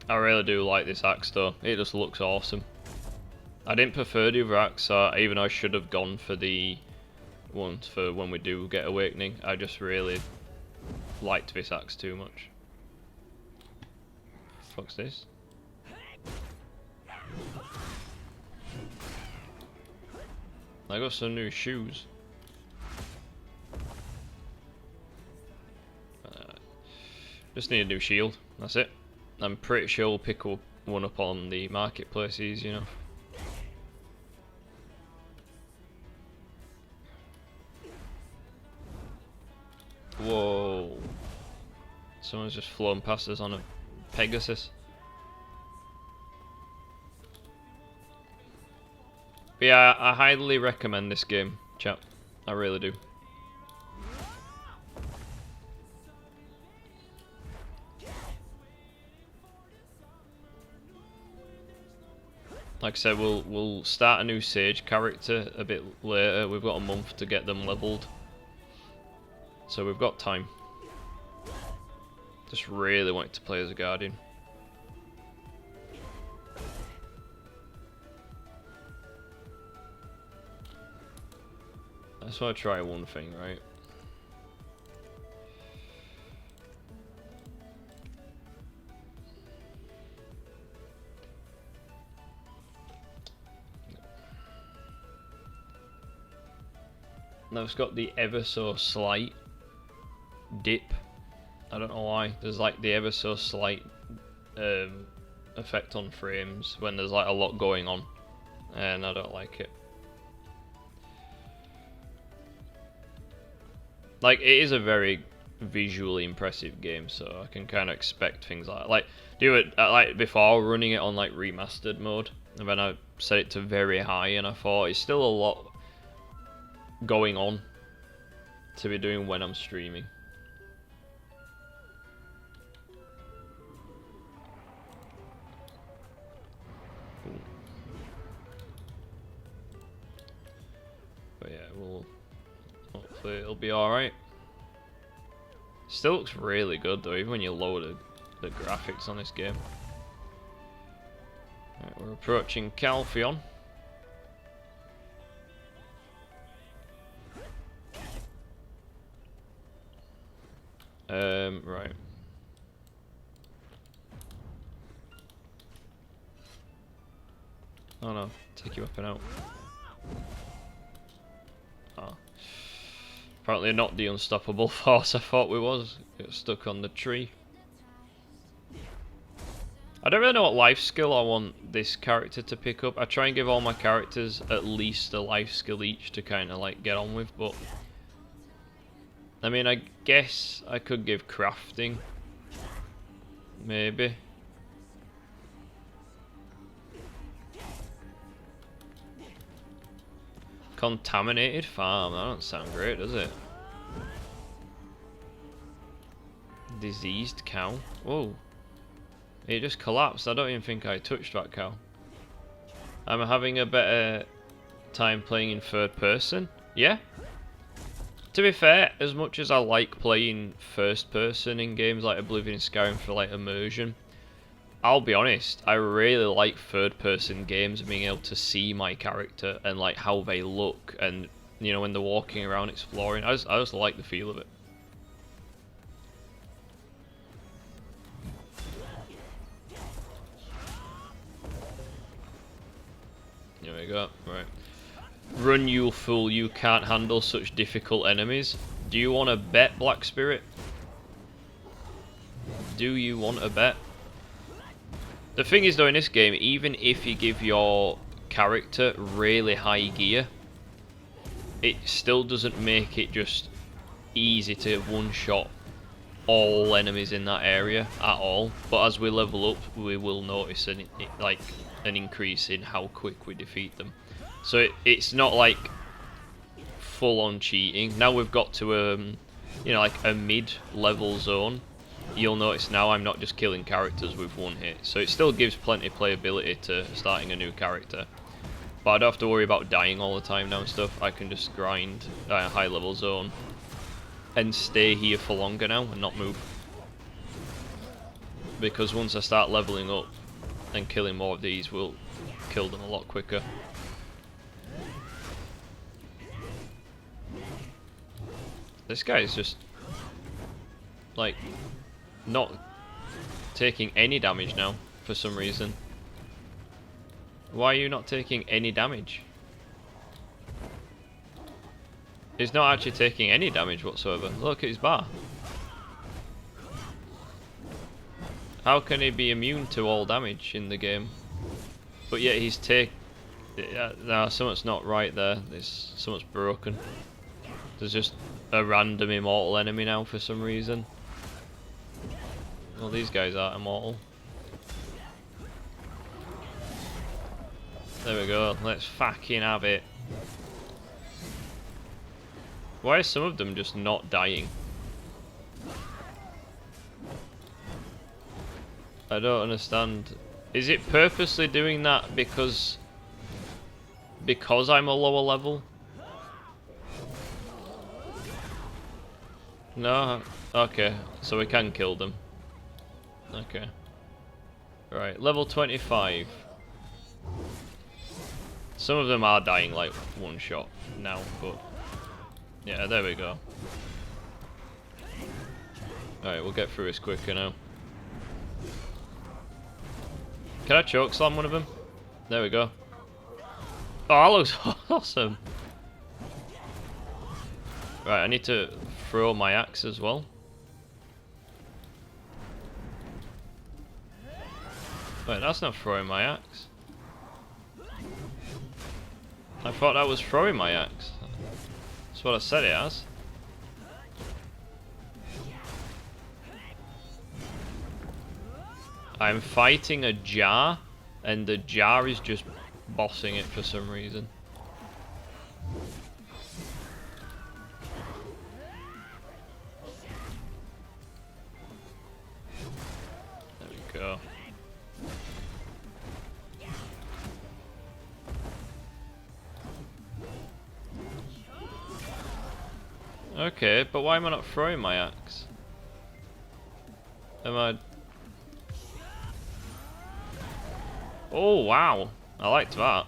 [SPEAKER 1] I really do like this axe though, it just looks awesome. I didn't prefer the other axe, even though I should have gone for the ones for when we do get awakening. I just really liked this axe too much. Fuck's this? I got some new shoes. Just need a new shield, that's it. I'm pretty sure we'll pick one up on the marketplace easy enough. Someone's just flown past us on a Pegasus. But yeah, I highly recommend this game, chat. I really do. Like I said, we'll start a new Sage character a bit later. We've got a month to get them leveled, so we've got time. Just really wanted to play as a Guardian. I just want to try one thing, right? Now it's got the ever so slight dip. I don't know why. There's like the ever so slight effect on frames when there's like a lot going on, and I don't like it. Like, it is a very visually impressive game, so I can kind of expect things like that. Like, do it like before, running it on like remastered mode, and then I set it to very high, and I thought it's still a lot going on to be doing when I'm streaming. But yeah, hopefully it'll be alright. Still looks really good though, even when you lower the graphics on this game. Right, we're approaching Calpheon. Right. Oh no, take your weapon out. Oh. Apparently not the unstoppable force I thought we was. Get stuck on the tree. I don't really know what life skill I want this character to pick up. I try and give all my characters at least a life skill each to kind of like get on with, but I mean, I guess I could give crafting. Maybe. Contaminated farm, that don't sound great, does it? Diseased cow. Oh. It just collapsed. I don't even think I touched that cow. I'm having a better time playing in third person. Yeah. To be fair, as much as I like playing first person in games like Oblivion and Skyrim for like immersion, I'll be honest, I really like third person games and being able to see my character and like how they look, and you know, when they're walking around exploring. I just like the feel of it. There we go. Right. Run, you fool, you can't handle such difficult enemies. Do you want to bet, Black Spirit? Do you want a bet? The thing is though, in this game, even if you give your character really high gear, it still doesn't make it just easy to one-shot all enemies in that area at all. But as we level up, we will notice an increase in how quick we defeat them. So it's not like full-on cheating. Now we've got to you know, like a mid-level zone. You'll notice now I'm not just killing characters with one hit, so it still gives plenty of playability to starting a new character. But I don't have to worry about dying all the time now and stuff. I can just grind a high-level zone and stay here for longer now and not move. Because once I start leveling up and killing more of these, we'll kill them a lot quicker. This guy is just like not taking any damage now for some reason. Why are you not taking any damage? He's not actually taking any damage whatsoever. Look at his bar. How can he be immune to all damage in the game? But yet he's no, something's not right there. Something's broken. There's just a random immortal enemy now for some reason. Well, these guys are immortal. There we go. Let's fucking have it. Why are some of them just not dying? I don't understand. Is it purposely doing that because I'm a lower level? No? Okay, so we can kill them. Okay. Right, level 25. Some of them are dying like one shot now, but yeah, there we go. Alright, we'll get through this quicker now. Can I choke slam one of them? There we go. Oh, that looks awesome. Right, I need to throw my axe as well. Wait, that's not throwing my axe. I thought that was throwing my axe. That's what I said it as. I'm fighting a jar, and the jar is just bossing it for some reason. There we go. Okay, but why am I not throwing my axe? Am I... Oh, wow. I liked that.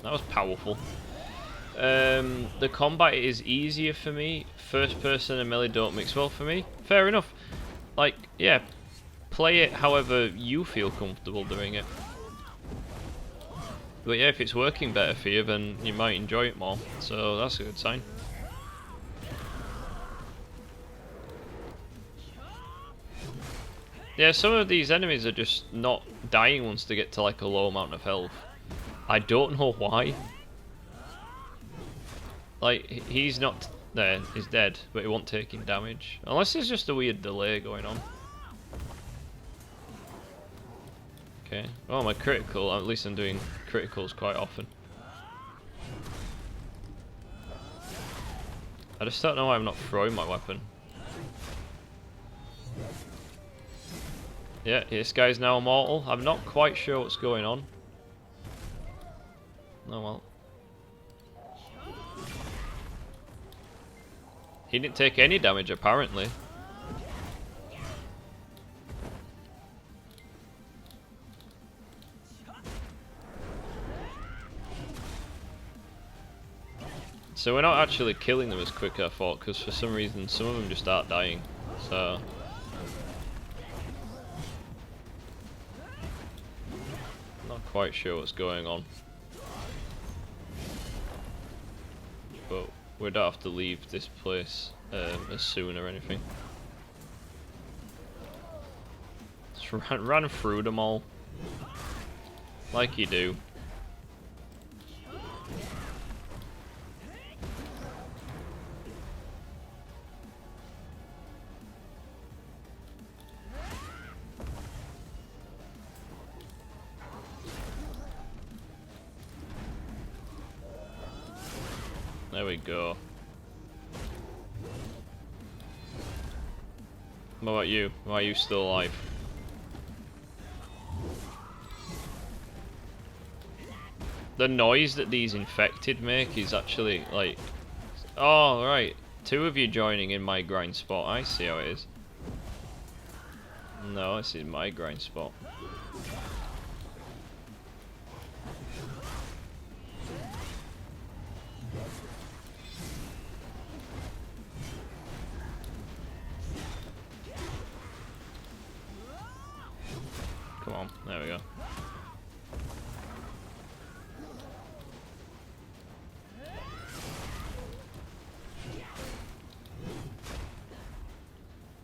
[SPEAKER 1] That was powerful. The combat is easier for me. First person and melee don't mix well for me. Fair enough. Like, yeah. Play it however you feel comfortable doing it. But yeah, if it's working better for you, then you might enjoy it more. So that's a good sign. Yeah, some of these enemies are just not dying once they get to like a low amount of health. I don't know why. Like, he's not there, he's dead, but he won't take any damage. Unless there's just a weird delay going on. Okay. Oh, my critical, at least I'm doing criticals quite often. I just don't know why I'm not throwing my weapon. Yeah, this guy's now immortal. I'm not quite sure what's going on. Oh well. He didn't take any damage apparently. So we're not actually killing them as quick as I thought, because for some reason some of them just start dying. So not quite sure what's going on. But we don't have to leave this place as soon or anything. Just run through them all. Like you do. There we go. What about you? Why are you still alive? The noise that these infected make is actually like... Oh, right. Two of you joining in my grind spot. I see how it is. No, this is my grind spot. Come on, there we go.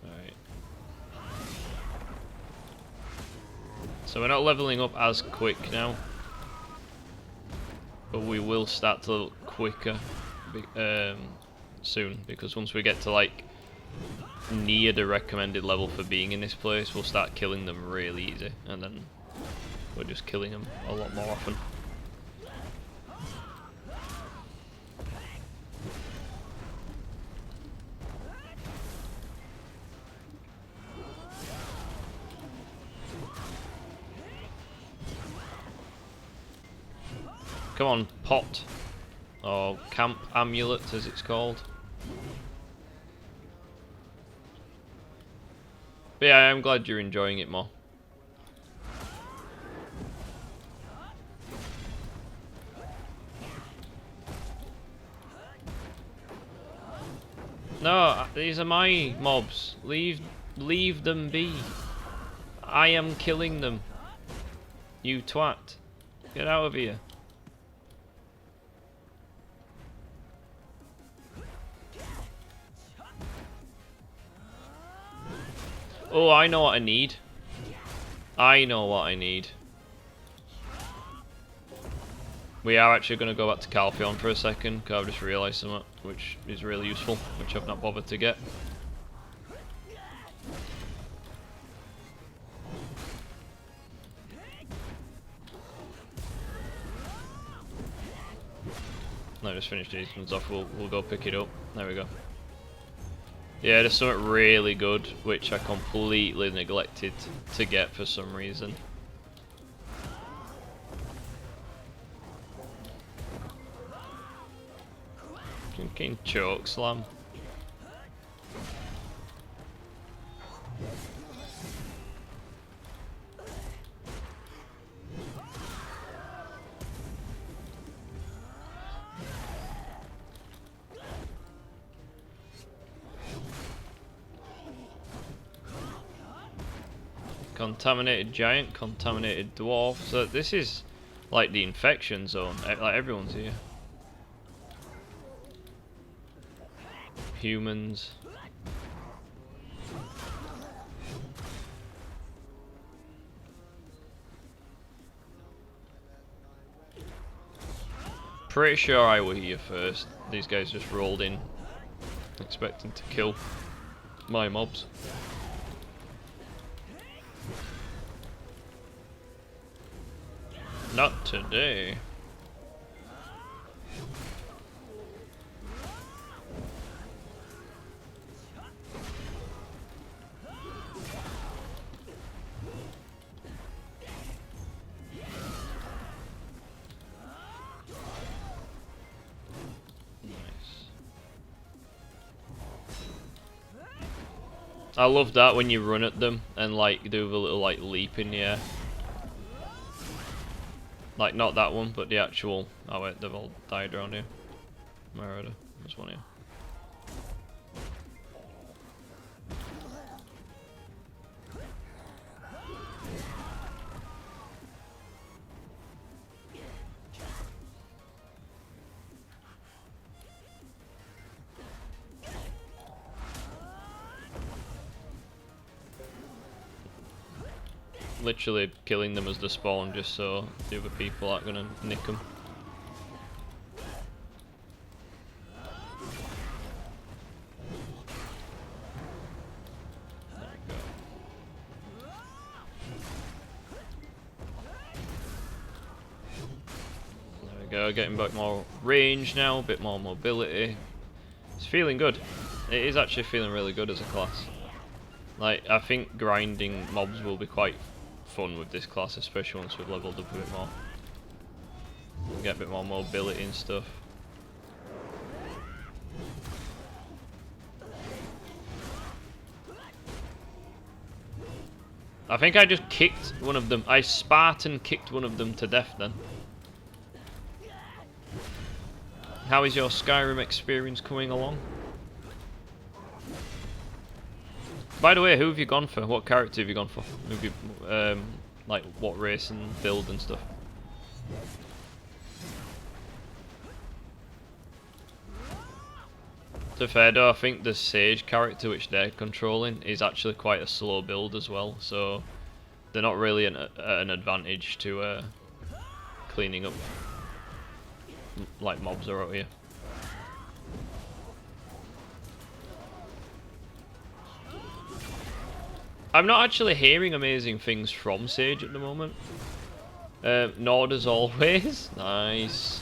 [SPEAKER 1] Alright. So we're not leveling up as quick now. But we will start to look quicker. soon, because once we get to like near the recommended level for being in this place, we'll start killing them really easy, and then we're just killing them a lot more often. Come on, pot. Or camp amulet as it's called. But yeah, I'm glad you're enjoying it more. No, these are my mobs. Leave them be. I am killing them. You twat. Get out of here. Oh, I know what I need. I know what I need. We are actually going to go back to Calpheon for a second, because I've just realised something which is really useful, which I've not bothered to get. No, just finish these ones off, we'll go pick it up. There we go. Yeah, there's something really good, which I completely neglected to get for some reason. Fucking choke slam. Contaminated giant, contaminated dwarf. So this is like the infection zone. Like everyone's here. Humans. Pretty sure I were here first. These guys just rolled in, expecting to kill my mobs. Not today. I love that when you run at them and like do a little like leap in the air. Like not that one, but the actual. Oh wait, they've all died around here. Where are they? There's one here. Literally killing them as they spawn just so the other people aren't gonna nick them. There we go. There we go, getting back more range now, a bit more mobility. It's feeling good. It is actually feeling really good as a class. Like, I think grinding mobs will be quite fun with this class, especially once we've leveled up a bit more. We'll get a bit more mobility and stuff. I think I just kicked one of them. I Spartan kicked one of them to death then. How is your Skyrim experience coming along? By the way, who have you gone for? What character have you gone for? Who have you, like what race and build and stuff? To be fair though, I think the Sage character which they're controlling is actually quite a slow build as well, so they're not really an advantage to cleaning up like mobs are out here. I'm not actually hearing amazing things from Sage at the moment. Nord as always. Nice.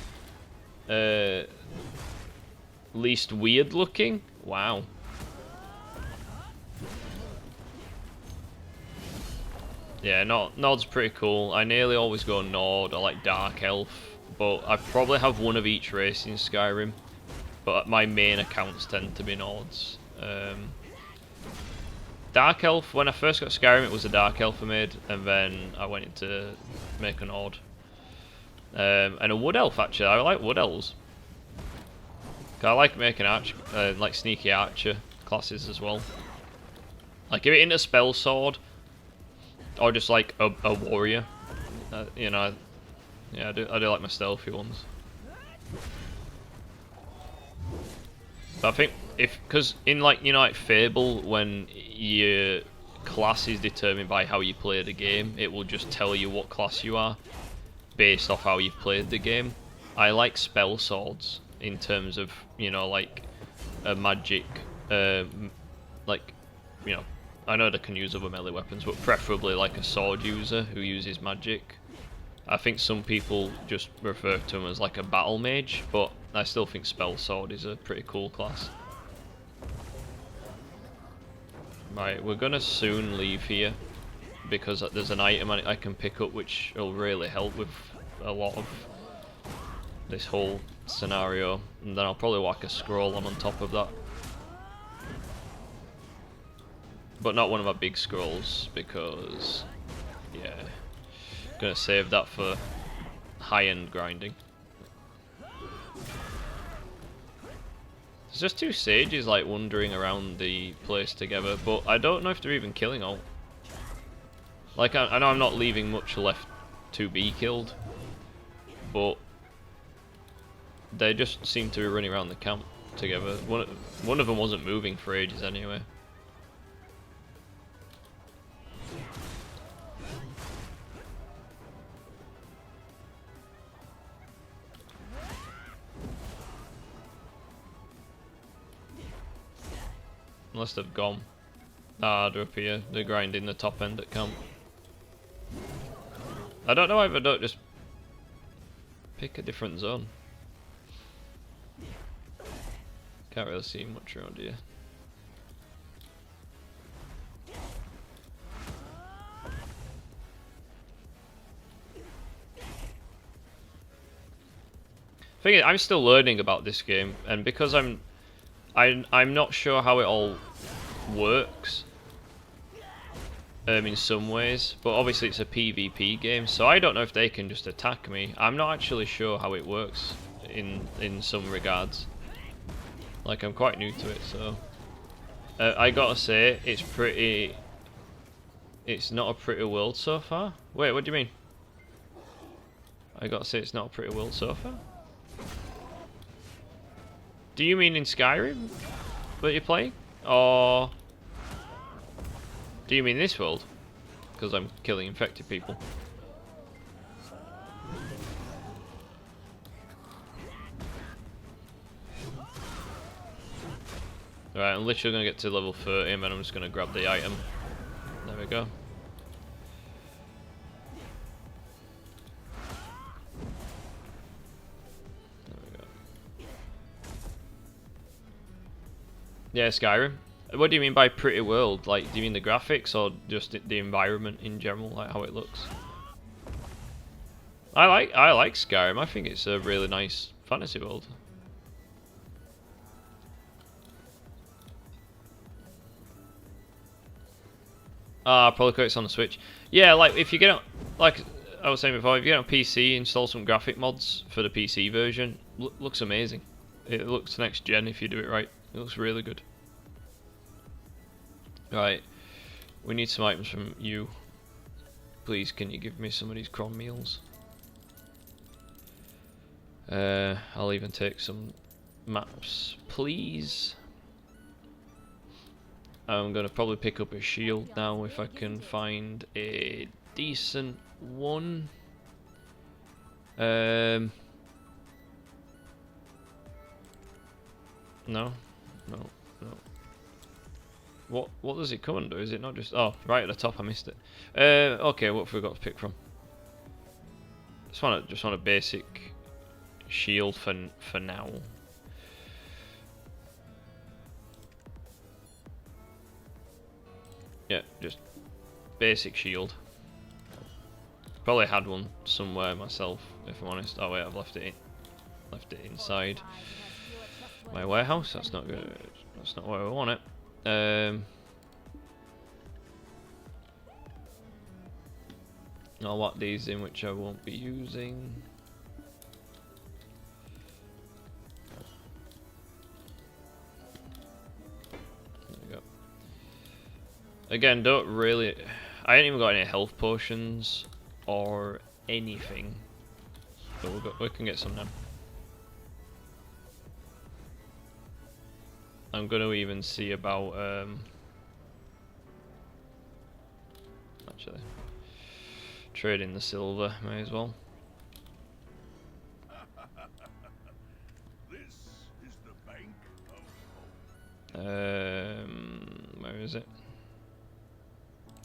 [SPEAKER 1] Least weird looking. Wow. Yeah, Nord's pretty cool. I nearly always go Nord. I like Dark Elf, but I probably have one of each race in Skyrim. But my main accounts tend to be Nords. Dark Elf, when I first got Skyrim, it was a Dark Elf I made, and then I went into make a Nord. And a Wood Elf, actually. I like Wood Elves. I like making like sneaky archer classes as well. Like if it into spell sword, or just like a warrior, you know. Yeah, I do like my stealthy ones. But I think because in like like Fable, when your class is determined by how you play the game, it will just tell you what class you are based off how you've played the game. I like spell swords in terms of like a magic, like I know they can use other melee weapons, but preferably like a sword user who uses magic. I think some people just refer to them as like a battle mage, but I still think spell sword is a pretty cool class. Right, we're gonna soon leave here because there's an item I can pick up which will really help with a lot of this whole scenario, and then I'll probably whack a scroll on top of that. But not one of my big scrolls because, yeah, gonna save that for high-end grinding. There's just two sages like wandering around the place together, but I don't know if they're even killing all. Like I know I'm not leaving much left to be killed, but they just seem to be running around the camp together. One of them wasn't moving for ages anyway. Unless they've gone. Ah, they're up here. They're grinding the top end at camp. I don't know if I don't just pick a different zone. Can't really see much around here. Thing is, I'm still learning about this game, and because I'm not sure how it all works in some ways, but obviously it's a PvP game, so I don't know if they can just attack me. I'm not actually sure how it works in some regards. Like, I'm quite new to it, so I gotta say it's not a pretty world so far. Wait, what do you mean? I gotta say it's not a pretty world so far? Do you mean in Skyrim that you're playing? Or do you mean this world? Because I'm killing infected people. Right, I'm literally going to get to level 30 and then I'm just going to grab the item. There we go. Yeah, Skyrim. What do you mean by pretty world? Like, do you mean the graphics or just the environment in general, like how it looks? I like Skyrim. I think it's a really nice fantasy world. Ah, probably because it's on the Switch. Yeah, like if you get on, like I was saying before, if you get on PC, install some graphic mods for the PC version. Looks amazing. It looks next gen if you do it right. It looks really good. Right, we need some items from you. Please, can you give me some of these cron meals? I'll even take some maps, please. I'm gonna probably pick up a shield now if I can find a decent one. No. What does it come under? Is it not just... Oh, right at the top, I missed it. Okay, what have we got to pick from? Just want a basic shield for now. Yeah, just basic shield. Probably had one somewhere myself, if I'm honest. Oh wait, I've left it inside my warehouse. That's not good. That's not where I want it. I'll whack these in, which I won't be using. There we go. Again, don't really... I ain't even got any health potions or anything. But we can get some now. I'm gonna even see about actually trading the silver, may as well.
[SPEAKER 3] This is the bank of
[SPEAKER 1] Where is it?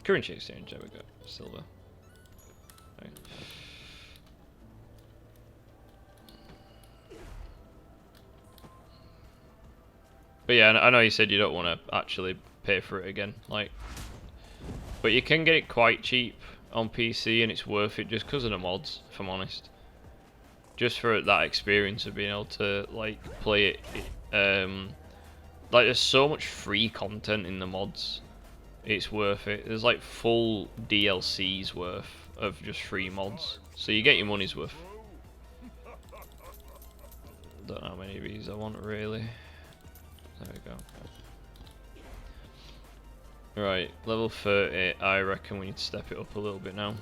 [SPEAKER 1] Currency exchange, there we go. Silver. Right. But yeah, I know you said you don't want to actually pay for it again, like, but you can get it quite cheap on PC, and it's worth it just because of the mods, if I'm honest. Just for that experience of being able to like play it. Like, there's so much free content in the mods. It's worth it. There's like full DLCs worth of just free mods, so you get your money's worth. Don't know how many of these I want really. There we go. Right, level 30, I reckon we need to step it up a little bit now.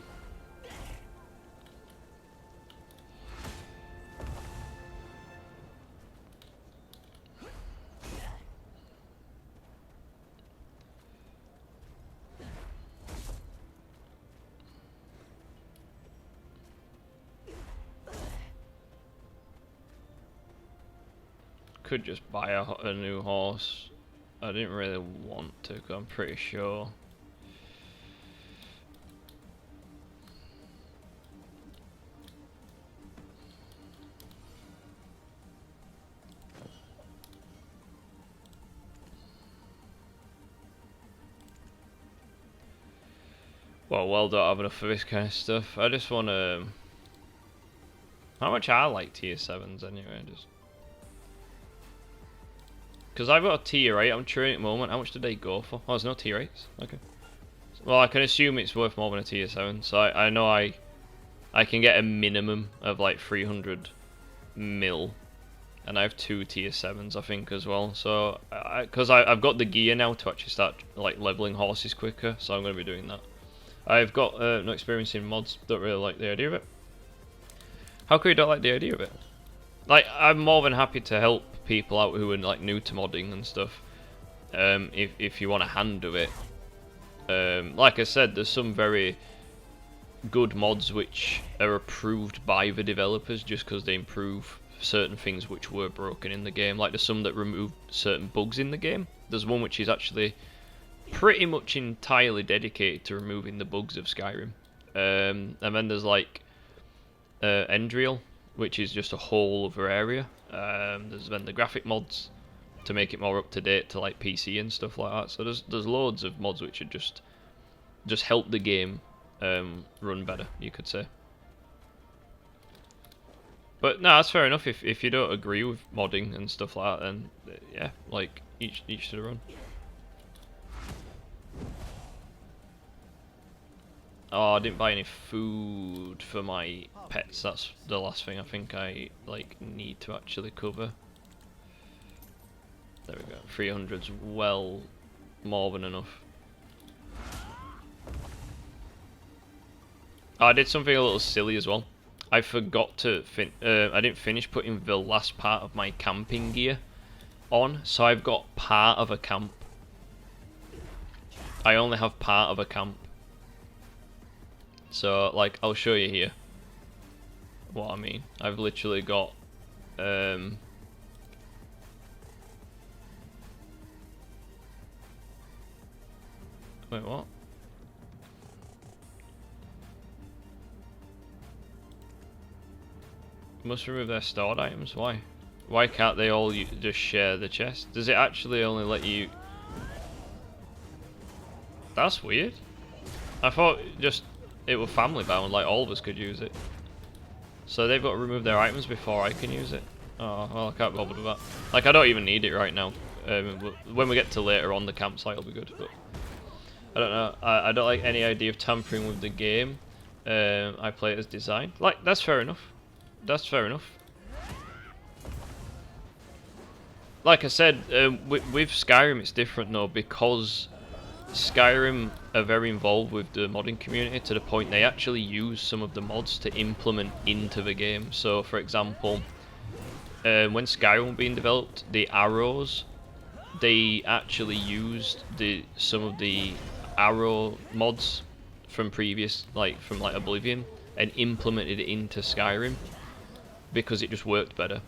[SPEAKER 1] Could just buy a new horse. I didn't really want to, because I'm pretty sure. Well, don't have enough for this kind of stuff. I just want to... How much are like tier 7s anyway? Just... Because I've got a tier 8, I'm trading at the moment. How much did they go for? Oh, there's no tier 8s? Okay. Well, I can assume it's worth more than a tier 7, so I know I can get a minimum of like 300 mil. And I have 2 tier 7s, I think, as well. So, because I've got the gear now to actually start like leveling horses quicker, so I'm going to be doing that. I've got no experience in mods, don't really like the idea of it. How come you don't like the idea of it? Like, I'm more than happy to help people out who are like new to modding and stuff. If you want a hand of it. Like I said, there's some very good mods which are approved by the developers just because they improve certain things which were broken in the game. Like, there's some that remove certain bugs in the game. There's one which is actually pretty much entirely dedicated to removing the bugs of Skyrim. And then there's like Endriel, which is just a whole other area. There's then the graphic mods to make it more up to date to like PC and stuff like that. So there's loads of mods which are just help the game run better, you could say. But no, that's fair enough. If you don't agree with modding and stuff like that, then yeah, like each to their own. Oh, I didn't buy any food for my pets. That's the last thing I think I like need to actually cover. There we go. 300's well more than enough. Oh, I did something a little silly as well. I forgot to I didn't finish putting the last part of my camping gear on, so I've got part of a camp. I only have part of a camp. So, like, I'll show you here what I mean. I've literally got Wait, what? Must remove their stored items. Why? Why can't they all just share the chest? Does it actually only let you... That's weird. I thought just it was family bound, like all of us could use it. So they've got to remove their items before I can use it. Oh, well, I can't bother with that. Like, I don't even need it right now. When we get to later on, the campsite will be good. But I don't know. I don't like any idea of tampering with the game. I play it as design. Like, that's fair enough. That's fair enough. Like I said, with Skyrim it's different though, because Skyrim are very involved with the modding community to the point they actually use some of the mods to implement into the game. So for example, when Skyrim was being developed, the arrows, they actually used some of the arrow mods from previous, from Oblivion, and implemented it into Skyrim because it just worked better.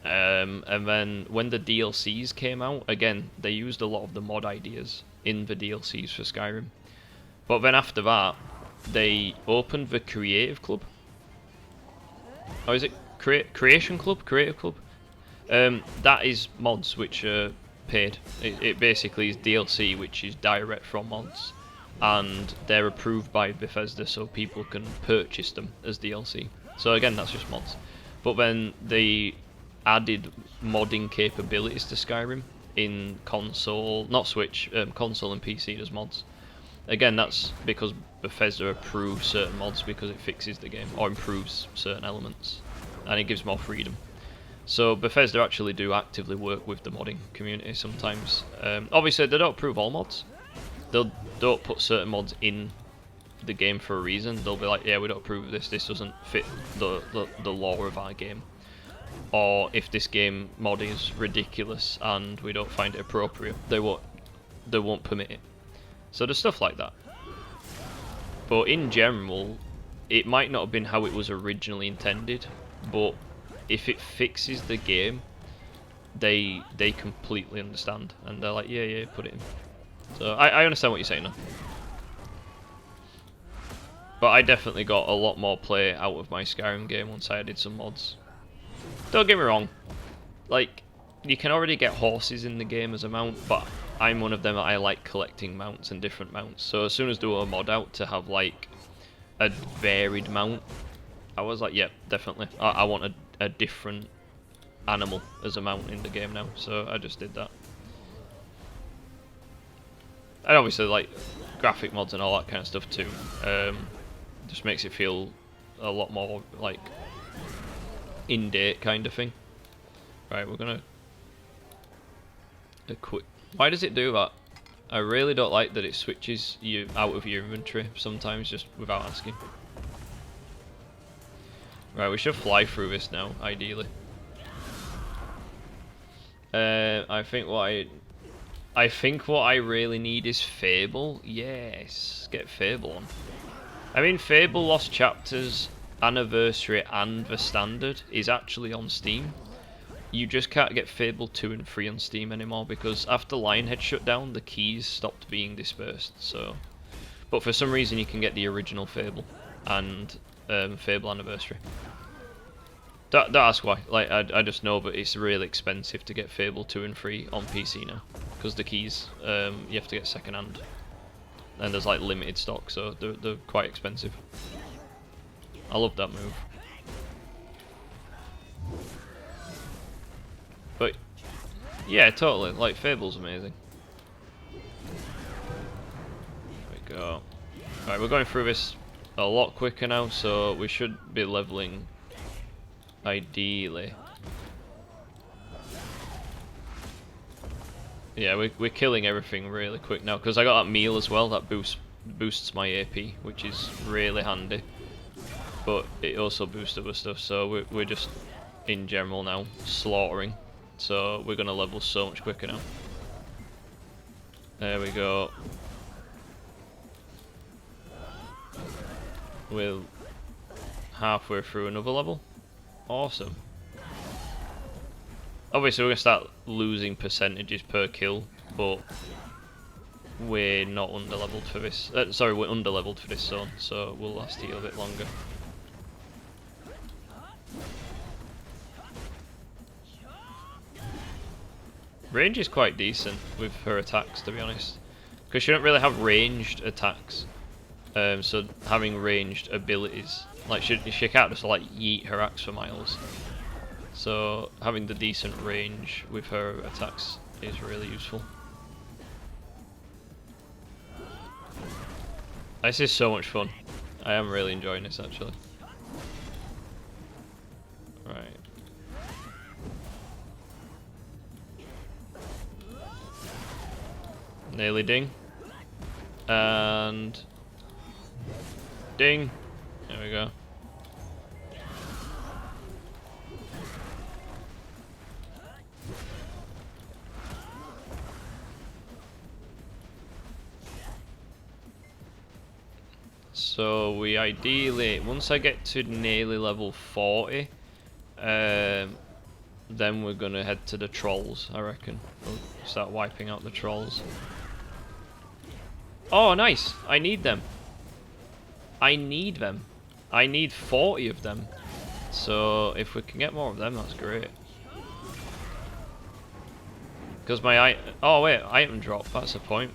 [SPEAKER 1] And then when the DLCs came out, again, they used a lot of the mod ideas in the DLCs for Skyrim. But then after that, they opened the Creative Club. Oh, is it Creation Club? Creative Club? That is mods which are paid. It basically is DLC which is direct from mods. And they're approved by Bethesda so people can purchase them as DLC. So again, that's just mods. But then they added modding capabilities to Skyrim in console, not Switch, console and PC as mods. Again, that's because Bethesda approves certain mods because it fixes the game or improves certain elements and it gives more freedom. So Bethesda actually do actively work with the modding community sometimes. Obviously they don't approve all mods. They don't put certain mods in the game for a reason. They'll be like, yeah, we don't approve of this, this doesn't fit the lore of our game. Or if this game mod is ridiculous and we don't find it appropriate, they won't permit it. So there's stuff like that. But in general, it might not have been how it was originally intended, but if it fixes the game, they completely understand and they're like, yeah, put it in. So I understand what you're saying now. But I definitely got a lot more play out of my Skyrim game once I added some mods. Don't get me wrong, like, you can already get horses in the game as a mount, but I'm one of them that I like collecting mounts and different mounts. So as soon as there was a mod out to have like a varied mount, I was like, yep, definitely. I want a different animal as a mount in the game now, so I just did that. And obviously like graphic mods and all that kind of stuff too. Just makes it feel a lot more like in-date kind of thing. Right, we're gonna quit. Why does it do that? I really don't like that it switches you out of your inventory sometimes just without asking. Right, we should fly through this now, ideally. I think what I really need is Fable. Yes, get Fable on. I mean, Fable Lost Chapters, Anniversary and the Standard is actually on Steam. You just can't get Fable 2 and 3 on Steam anymore because after Lionhead shut down, the keys stopped being dispersed. So, but for some reason you can get the original Fable and Fable Anniversary. Don't ask why. Like I just know, but it's really expensive to get Fable 2 and 3 on PC now because the keys you have to get second hand, and there's like limited stock, so they're quite expensive. I love that move. But yeah, totally. Like Fable's amazing. There we go. Right, we're going through this a lot quicker now, so we should be leveling ideally. Yeah, we're killing everything really quick now because I got that meal as well. That boosts my AP, which is really handy. But it also boosts other stuff, so we're just in general now slaughtering. So we're gonna level so much quicker now. There we go. We're halfway through another level. Awesome. Obviously we're gonna start losing percentages per kill, but we're not underleveled for this. Sorry, we're underleveled for this zone, so we'll last here a bit longer. Range is quite decent with her attacks, to be honest, because she don't really have ranged attacks. So having ranged abilities, like she can't just like yeet her axe for miles. So having the decent range with her attacks is really useful. This is so much fun. I am really enjoying this actually. Right. Nearly ding. And ding. There we go. So we ideally, once I get to nearly level 40, then we're gonna head to the trolls, I reckon. We'll start wiping out the trolls. Oh, nice! I need them. I need them. I need 40 of them. So if we can get more of them, that's great. Because my oh wait, item drop. That's the point.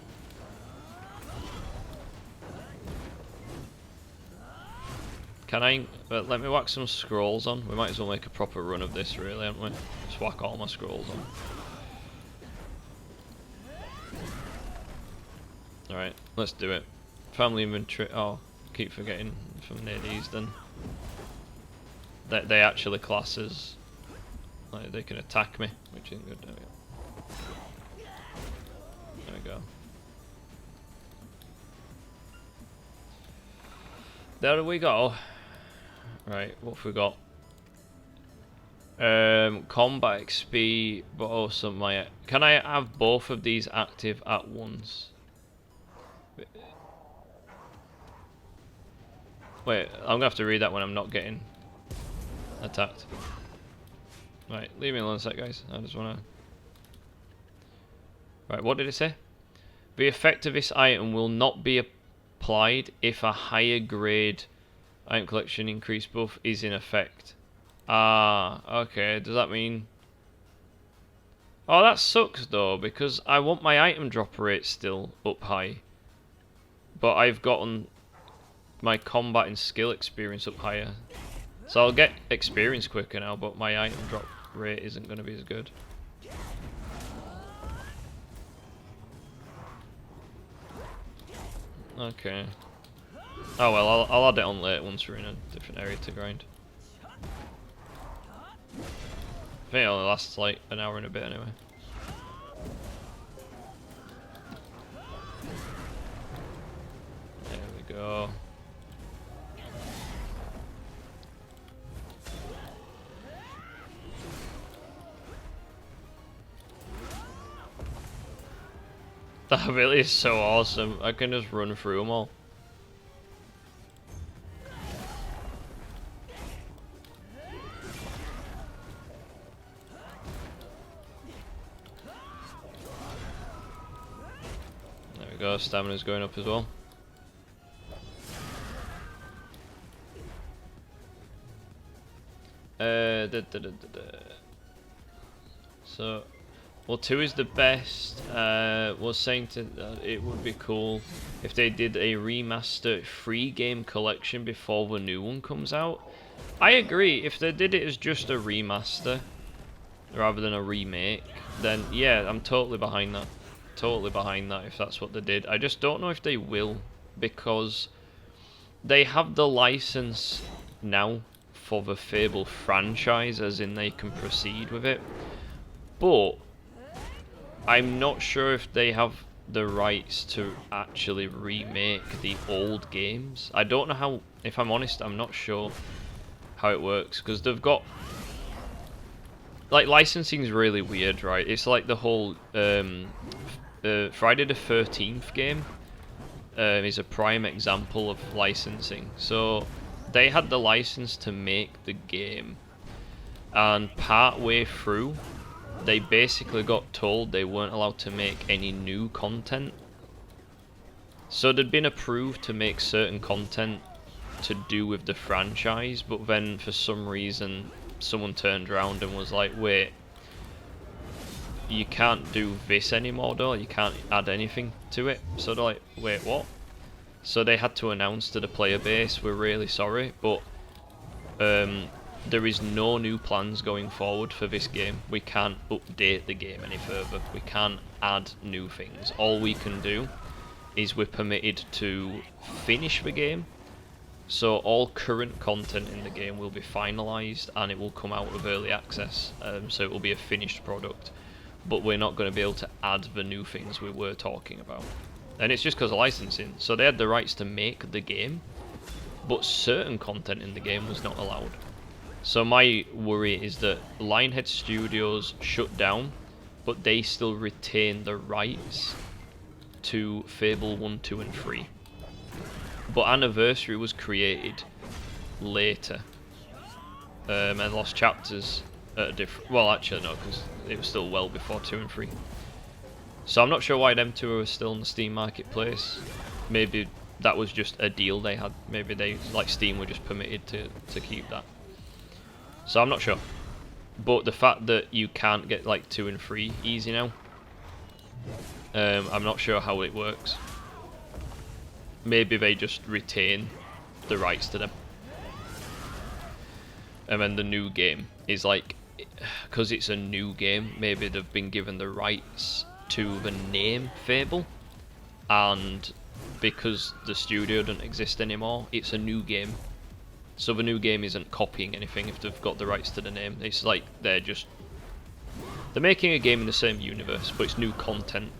[SPEAKER 1] Can I? Let me whack some scrolls on. We might as well make a proper run of this, really, haven't we? Just whack all my scrolls on. Alright, let's do it. Family inventory. Oh, keep forgetting from near these then. They actually class as, like, they can attack me, which isn't good. There we go. There we go. There we go. Right, what have we got? Combat XP, but also my... Can I have both of these active at once? Wait, I'm gonna have to read that when I'm not getting attacked. Right, leave me alone a sec, guys. I just wanna... Right, what did it say? The effect of this item will not be applied if a higher grade item collection increase buff is in effect. Ah, okay. Does that mean... Oh, that sucks though, because I want my item drop rate still up high. But I've gotten my combat and skill experience up higher. So I'll get experience quicker now, but my item drop rate isn't going to be as good. Okay. Oh well, I'll add it on later once we're in a different area to grind. I think it only lasts like an hour and a bit anyway. There we go. That ability is so awesome. I can just run through them all. There we go, stamina's going up as well. So, well, 2 is the best. Was saying it would be cool if they did a remaster free game collection before the new one comes out. I agree. If they did it as just a remaster rather than a remake, then yeah, I'm totally behind that. Totally behind that if that's what they did. I just don't know if they will, because they have the license now for the Fable franchise, as in they can proceed with it. But I'm not sure if they have the rights to actually remake the old games. I don't know how, if I'm honest, I'm not sure how it works, because they've got, like, licensing is really weird, right? It's like the whole Friday the 13th game is a prime example of licensing. So they had the license to make the game, and part way through they basically got told they weren't allowed to make any new content So they'd been approved to make certain content to do with the franchise, but then for some reason someone turned around and was like, wait, you can't do this anymore though, you can't add anything to it. So they're like, wait, what? So they had to announce to the player base, we're really sorry, but there is no new plans going forward for this game. We can't update the game any further. We can't add new things. All we can do is we're permitted to finish the game. So all current content in the game will be finalised and it will come out of early access. So it will be a finished product. But we're not going to be able to add the new things we were talking about. And it's just because of licensing. So they had the rights to make the game, but certain content in the game was not allowed. So my worry is that Lionhead Studios shut down, but they still retain the rights to Fable 1, 2 and 3. But Anniversary was created later. And Lost Chapters at a different... Well, actually no, because it was still well before 2 and 3. So I'm not sure why them two are still in the Steam marketplace. Maybe that was just a deal they had. Maybe they, like Steam, were just permitted to keep that. So I'm not sure. But the fact that you can't get like 2 and 3 easy now, I'm not sure how it works. Maybe they just retain the rights to them. And then the new game is like, because it's a new game, maybe they've been given the rights to the name Fable, and because the studio doesn't exist anymore, it's a new game. So the new game isn't copying anything if they've got the rights to the name. It's like they're making a game in the same universe, but it's new content.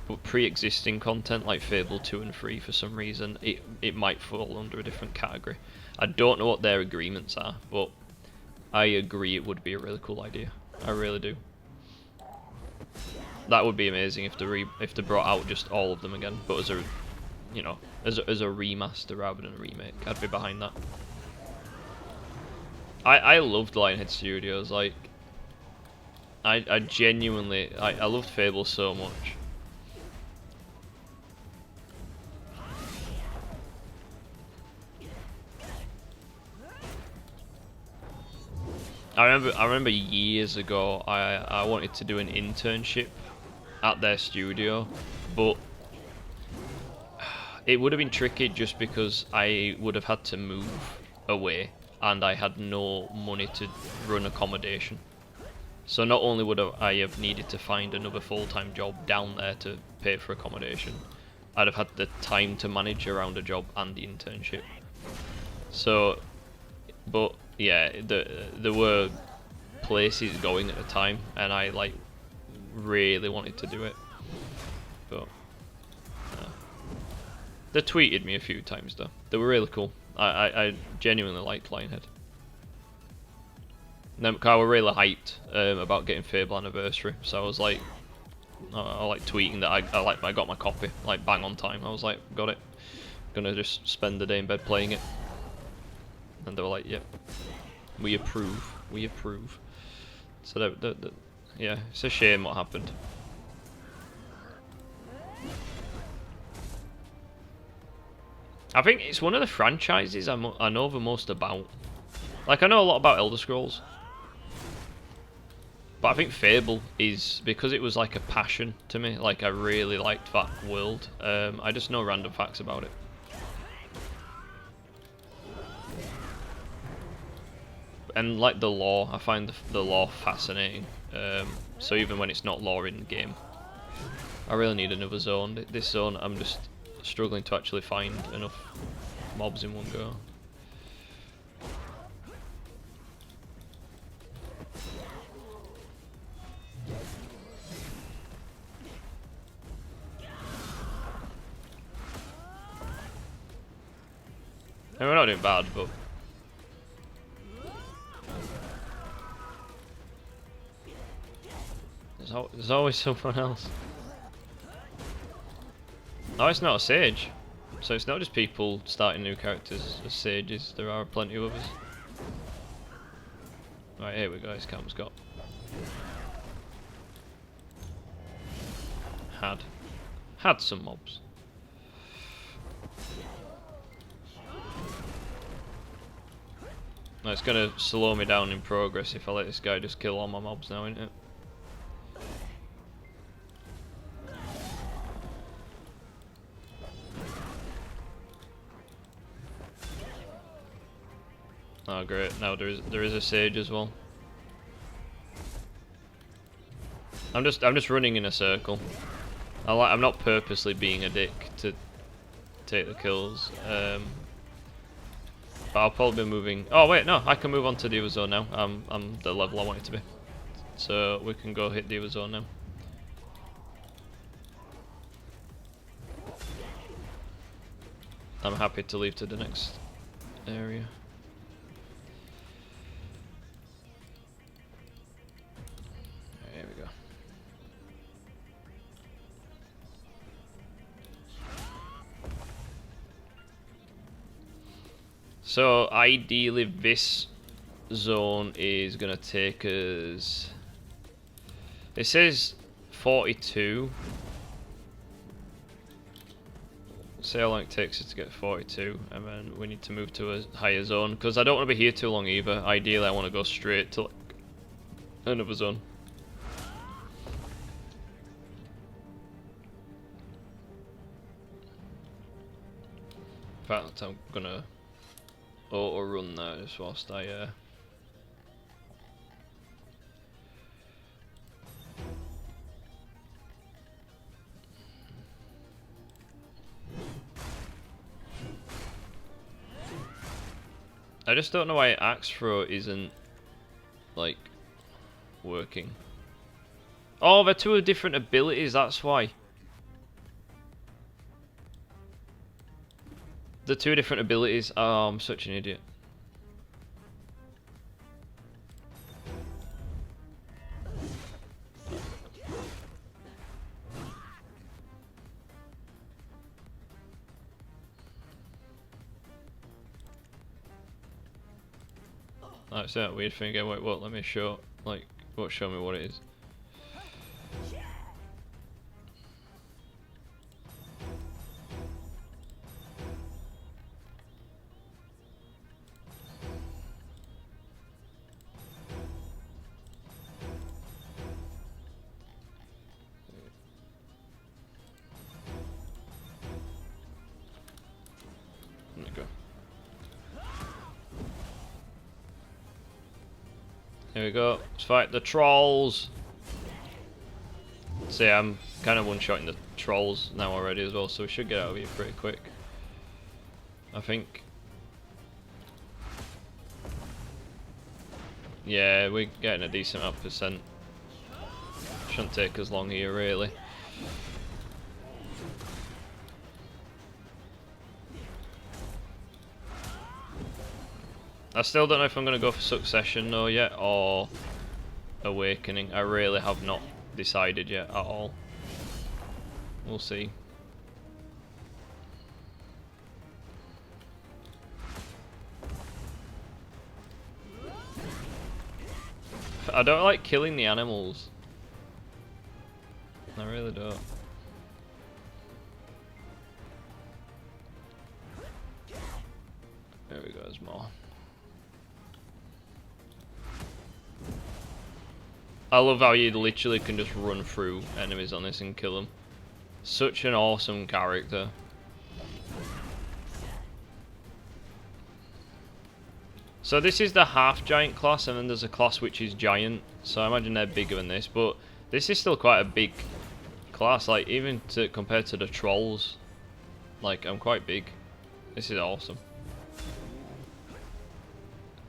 [SPEAKER 1] But pre-existing content like Fable 2 and 3, for some reason, it might fall under a different category. I don't know what their agreements are, but I agree it would be a really cool idea. I really do. That would be amazing if they brought out just all of them again, but as a, you know, as a remaster rather than a remake. I'd be behind that. I loved Lionhead Studios. Like, I genuinely I loved Fable so much. I remember years ago I wanted to do an internship at their studio, but it would have been tricky just because I would have had to move away and I had no money to run accommodation. So not only would I have needed to find another full-time job down there to pay for accommodation, I'd have had the time to manage around a job and the internship. So, but yeah, there were places going at the time, and I like really wanted to do it, but they tweeted me a few times though. They were really cool. I genuinely liked Lionhead. I were really hyped about getting Fable Anniversary, so I was like, I like tweeting that I got my copy like bang on time. I was like, got it. Gonna just spend the day in bed playing it. And they were like, yep, we approve, we approve. So yeah, it's a shame what happened. I think it's one of the franchises I know the most about. Like, I know a lot about Elder Scrolls, but I think Fable is, because it was like a passion to me. Like, I really liked that world. I just know random facts about it. And like the lore, I find the lore fascinating. So even when it's not lore in the game, I really need another zone. This zone, I'm just struggling to actually find enough mobs in one go. And we're not doing bad, but there's always someone else. No, it's not a sage. So it's not just people starting new characters as sages, there are plenty of others. Right, here we go, his cam's got. Had some mobs. It's gonna slow me down in progress if I let this guy just kill all my mobs now, isn't it? Oh great, now there is a sage as well. I'm just running in a circle. I'm not purposely being a dick to take the kills. But I'll probably be moving. Oh wait, no, I can move on to the other zone now. I'm the level I want it to be, so we can go hit the other zone now. I'm happy to leave to the next area. There we go. So ideally this zone is gonna take us, it says 42. See how long it takes us to get 42, and then we need to move to a higher zone, because I don't want to be here too long either. Ideally I want to go straight to like another zone. In fact, I'm gonna auto run that just whilst I just don't know why axe throw isn't like working. Oh, they're two different abilities, that's why. The two different abilities. Oh, I'm such an idiot. That's that weird thing again. Wait, what? Let me show. Like, what? Show me what it is. There we go. Here we go. Let's fight the trolls. See, I'm kind of one-shotting the trolls now already as well, so we should get out of here pretty quick, I think. Yeah, we're getting a decent amount of percent. Shouldn't take us long here, really. I still don't know if I'm going to go for Succession though yet, or Awakening. I really have not decided yet at all. We'll see. I don't like killing the animals. I really don't. There we go, there's more. I love how you literally can just run through enemies on this and kill them. Such an awesome character. So this is the half giant class, and then there's a class which is giant. So I imagine they're bigger than this, but this is still quite a big class. Like even compared to the trolls, like I'm quite big. This is awesome.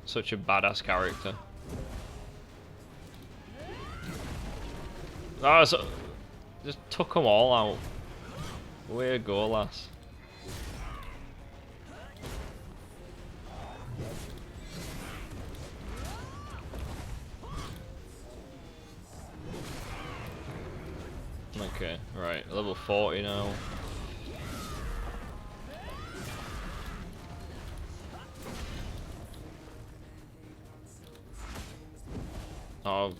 [SPEAKER 1] Such a badass character. Oh, so just took them all out. Way to go, lass. Okay, right, level 40 now. Oh,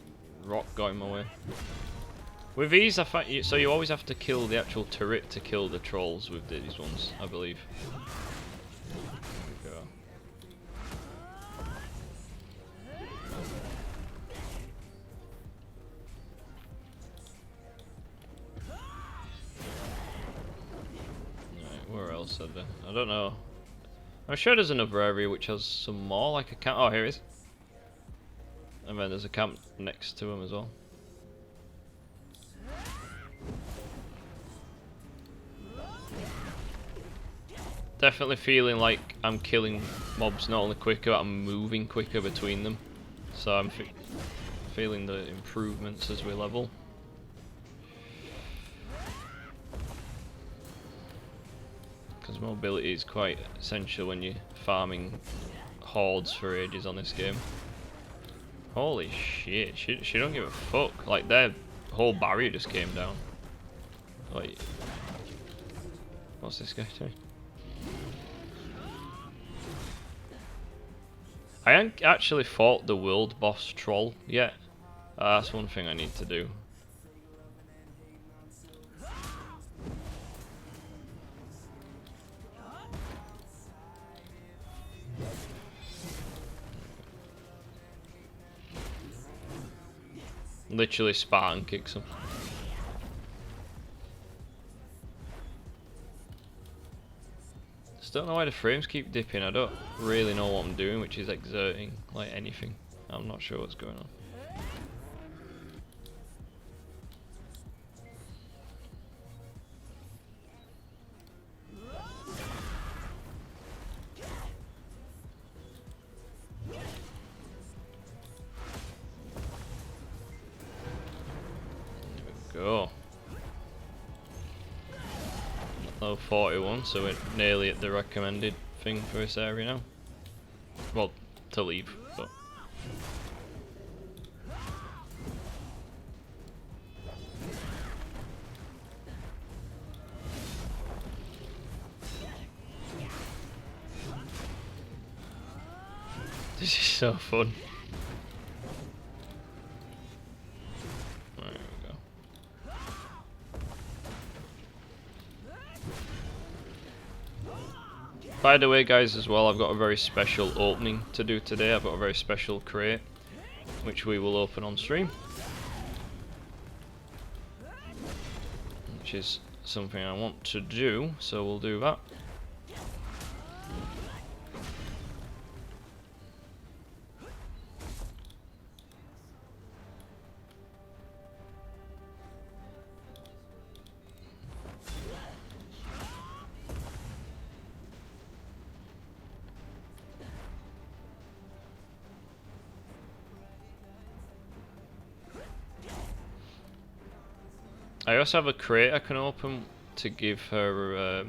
[SPEAKER 1] rock got in my way. With these, I find so you always have to kill the actual turret to kill the trolls with these ones, I believe. There we go. there? I don't know. I'm sure there's another area which has some more, like a camp. Oh, here it is. And then there's a camp next to him as well. Definitely feeling like I'm killing mobs not only quicker, but I'm moving quicker between them. So I'm feeling the improvements as we level. Because mobility is quite essential when you're farming hordes for ages on this game. Holy shit, she don't give a fuck. Like, their whole barrier just came down. Like, what's this guy doing? I haven't actually fought the world boss troll yet. That's one thing I need to do. Literally Spartan kicks him. Just don't know why the frames keep dipping. I don't really know what I'm doing, which is exerting like anything. I'm not sure what's going on. Go. Level 41, so we're nearly at the recommended thing for this area now. Well, to leave, but. This is so fun. By the way, guys, as well, I've got a very special opening to do today. I've got a very special crate, which we will open on stream. Which is something I want to do, so we'll do that. I also have a crate I can open to give her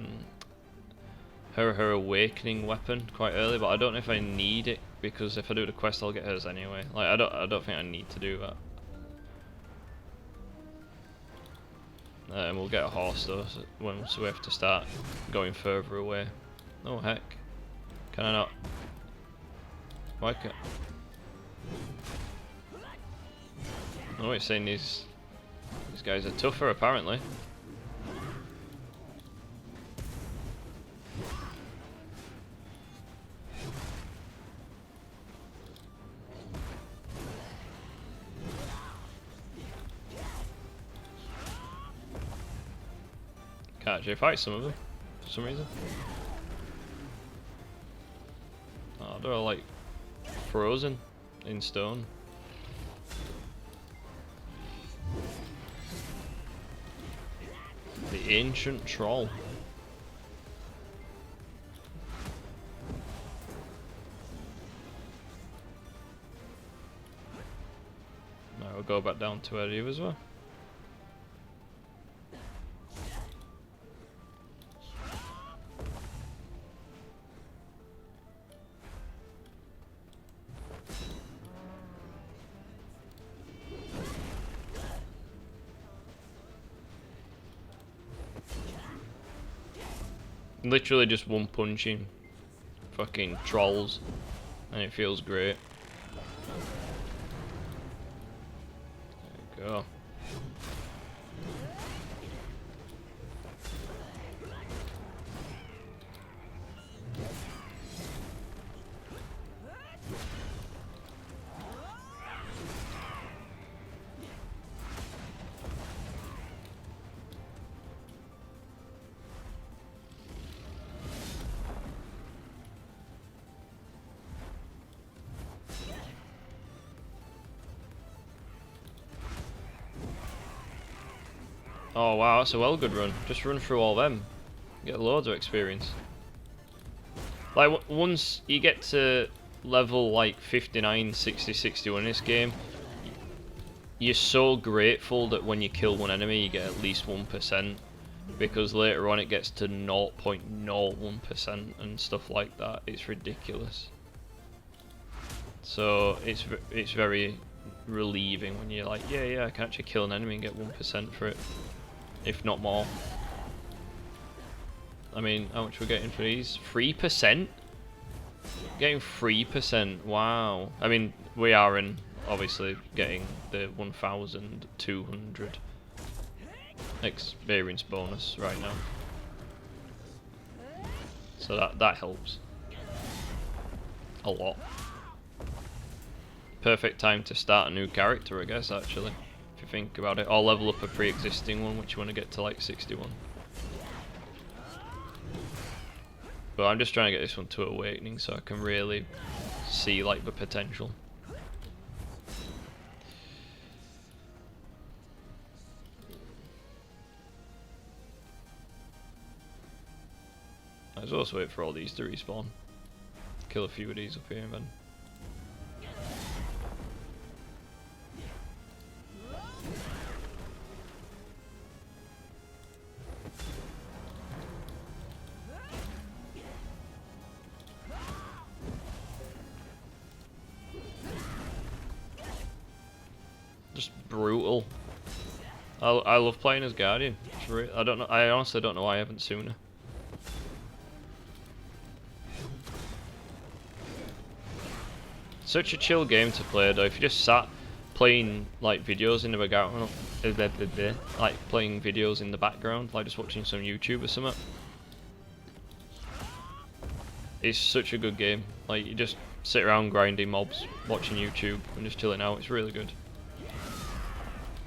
[SPEAKER 1] her awakening weapon quite early, but I don't know if I need it because if I do the quest, I'll get hers anyway. Like I don't think I need to do that. And we'll get a horse though, so we have to start going further away. Oh heck! Can I not? Why can't? Oh, it's saying these guys are tougher apparently. Can't actually fight some of them for some reason. Oh, they're all like frozen in stone. The ancient troll. Now we'll go back down to where the others were. Literally just one punching fucking trolls and it feels great. There we go. Oh wow, that's a well good run. Just run through all them. Get loads of experience. Like once you get to level like 59, 60, 61 in this game, you're so grateful that when you kill one enemy you get at least 1%, because later on it gets to 0.01% and stuff like that. It's ridiculous. So it's very relieving when you're like, yeah, I can actually kill an enemy and get 1% for it, if not more. I mean, how much we're getting for these? 3%? Getting 3%, wow. I mean, we are in, obviously, getting the 1,200 experience bonus right now. So that helps. A lot. Perfect time to start a new character, I guess, actually. If you think about it. Or level up a pre-existing one, which you want to get to like 61. But I'm just trying to get this one to awakening so I can really see like the potential. Let's also wait for all these to respawn. Kill a few of these up here and then. Just brutal. I love playing as Guardian. I don't know. I honestly don't know why I haven't sooner. Such a chill game to play though. If you just sat playing like videos in the background, like playing videos in the background, like just watching some YouTube or something. It's such a good game. Like you just sit around grinding mobs, watching YouTube, and just chilling out. It's really good.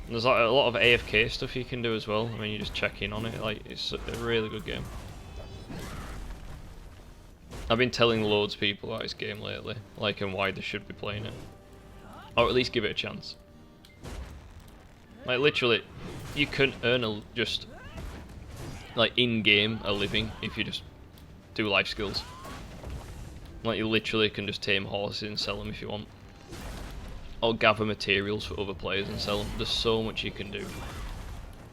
[SPEAKER 1] And there's like a lot of AFK stuff you can do as well. I mean, you just check in on it. Like it's a really good game. I've been telling loads of people about this game lately, like, and why they should be playing it, or at least give it a chance. Like literally, you can earn just like in-game a living if you just do life skills. Like you literally can just tame horses and sell them if you want, or gather materials for other players and sell them. There's so much you can do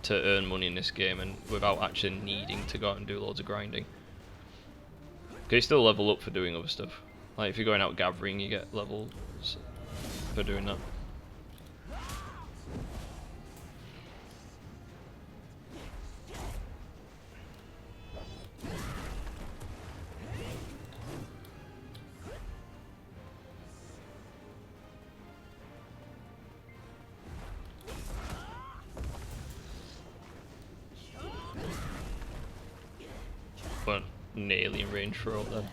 [SPEAKER 1] to earn money in this game, and without actually needing to go out and do loads of grinding. Because you still level up for doing other stuff. Like if you're going out gathering, you get levels for doing that. But nearly in range for all them.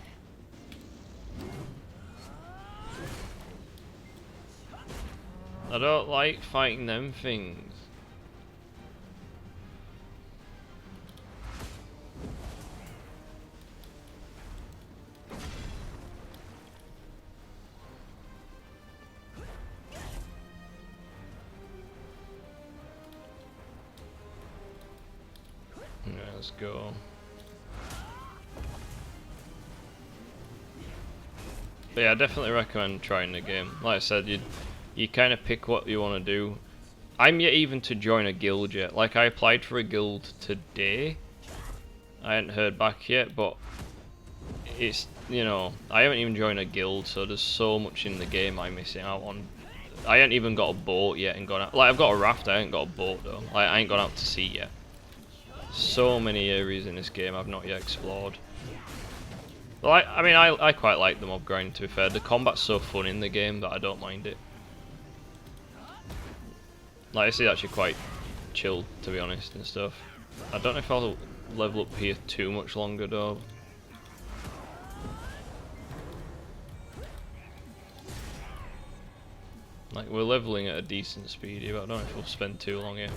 [SPEAKER 1] I don't like fighting them things. Yeah, let's go. But yeah, I definitely recommend trying the game. Like I said, you kind of pick what you want to do. I'm yet even to join a guild yet. Like I applied for a guild today. I hadn't heard back yet, but it's, you know, I haven't even joined a guild, so there's so much in the game I'm missing out on. I ain't even got a boat yet and gone out. Like I've got a raft, I ain't got a boat though. Like I ain't gone out to sea yet. So many areas in this game I've not yet explored. Well, I mean, I quite like the mob grind, to be fair. The combat's so fun in the game that I don't mind it. Like, this is actually quite chill, to be honest, and stuff. I don't know if I'll level up here too much longer, though. Like, we're leveling at a decent speed here, but I don't know if we'll spend too long here.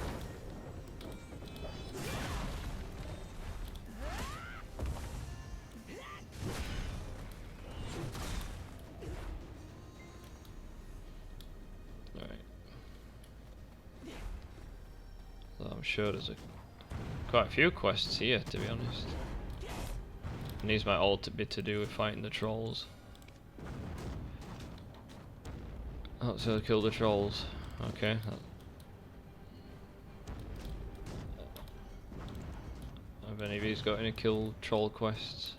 [SPEAKER 1] sure there's quite a few quests here, to be honest. And these might all be to do with fighting the trolls. Oh, so kill the trolls. Okay. Have any of these got any kill troll quests?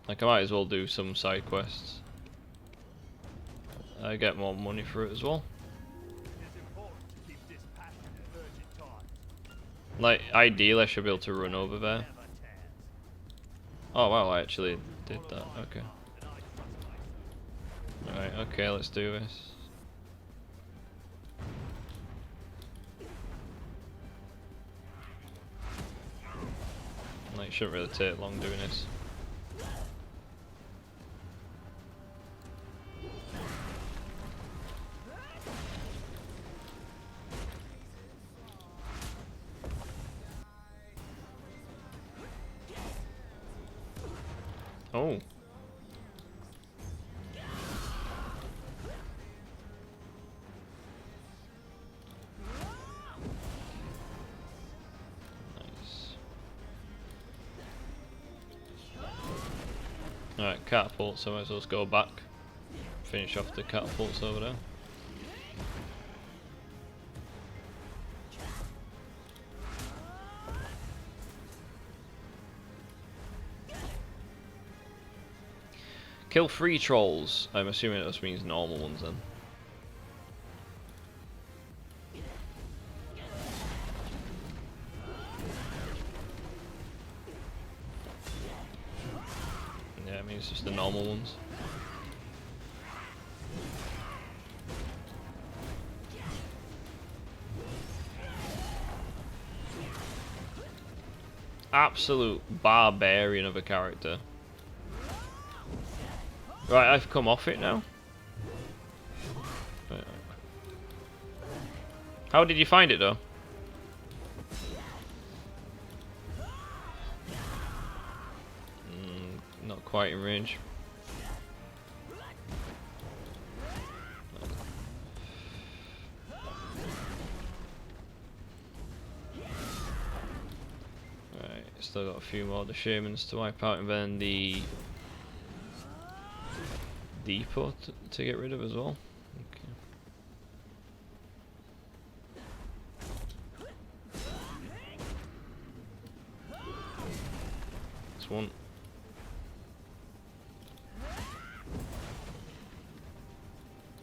[SPEAKER 1] Like, I might as well do some side quests. I get more money for it as well. Like, ideally I should be able to run over there. Oh wow, I actually did that, okay. Alright, okay, let's do this. Like, it shouldn't really take long doing this. Oh. Nice. Alright, catapult, so I might as well go back. Finish off the catapults over there. Kill 3 trolls. I'm assuming it just means normal ones then. Yeah, it means just the normal ones. Absolute barbarian of a character. Right, I've come off it now. How did you find it though? Not quite in range. Right, still got a few more of the shamans to wipe out, and then the depot to get rid of as well. Okay. This one.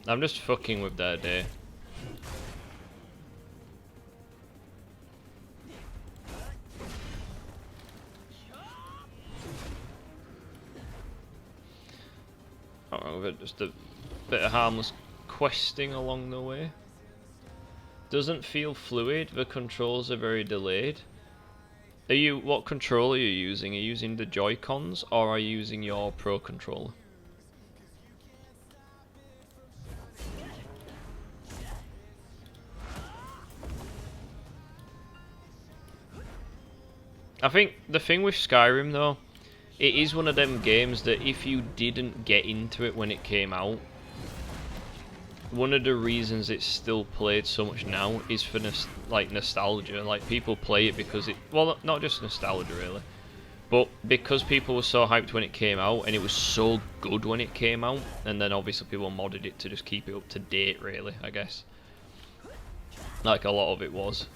[SPEAKER 1] I'm just fucking with their day. Just a bit of harmless questing along the way. Doesn't feel fluid. The controls are very delayed. What controller are you using? Are you using the Joy-Cons or are you using your Pro controller? I think the thing with Skyrim though, it is one of them games that if you didn't get into it when it came out, one of the reasons it's still played so much now is for nostalgia. Like, people play it because it, well, not just nostalgia really, but because people were so hyped when it came out and it was so good when it came out, and then obviously people modded it to just keep it up to date really, I guess. Like a lot of it was.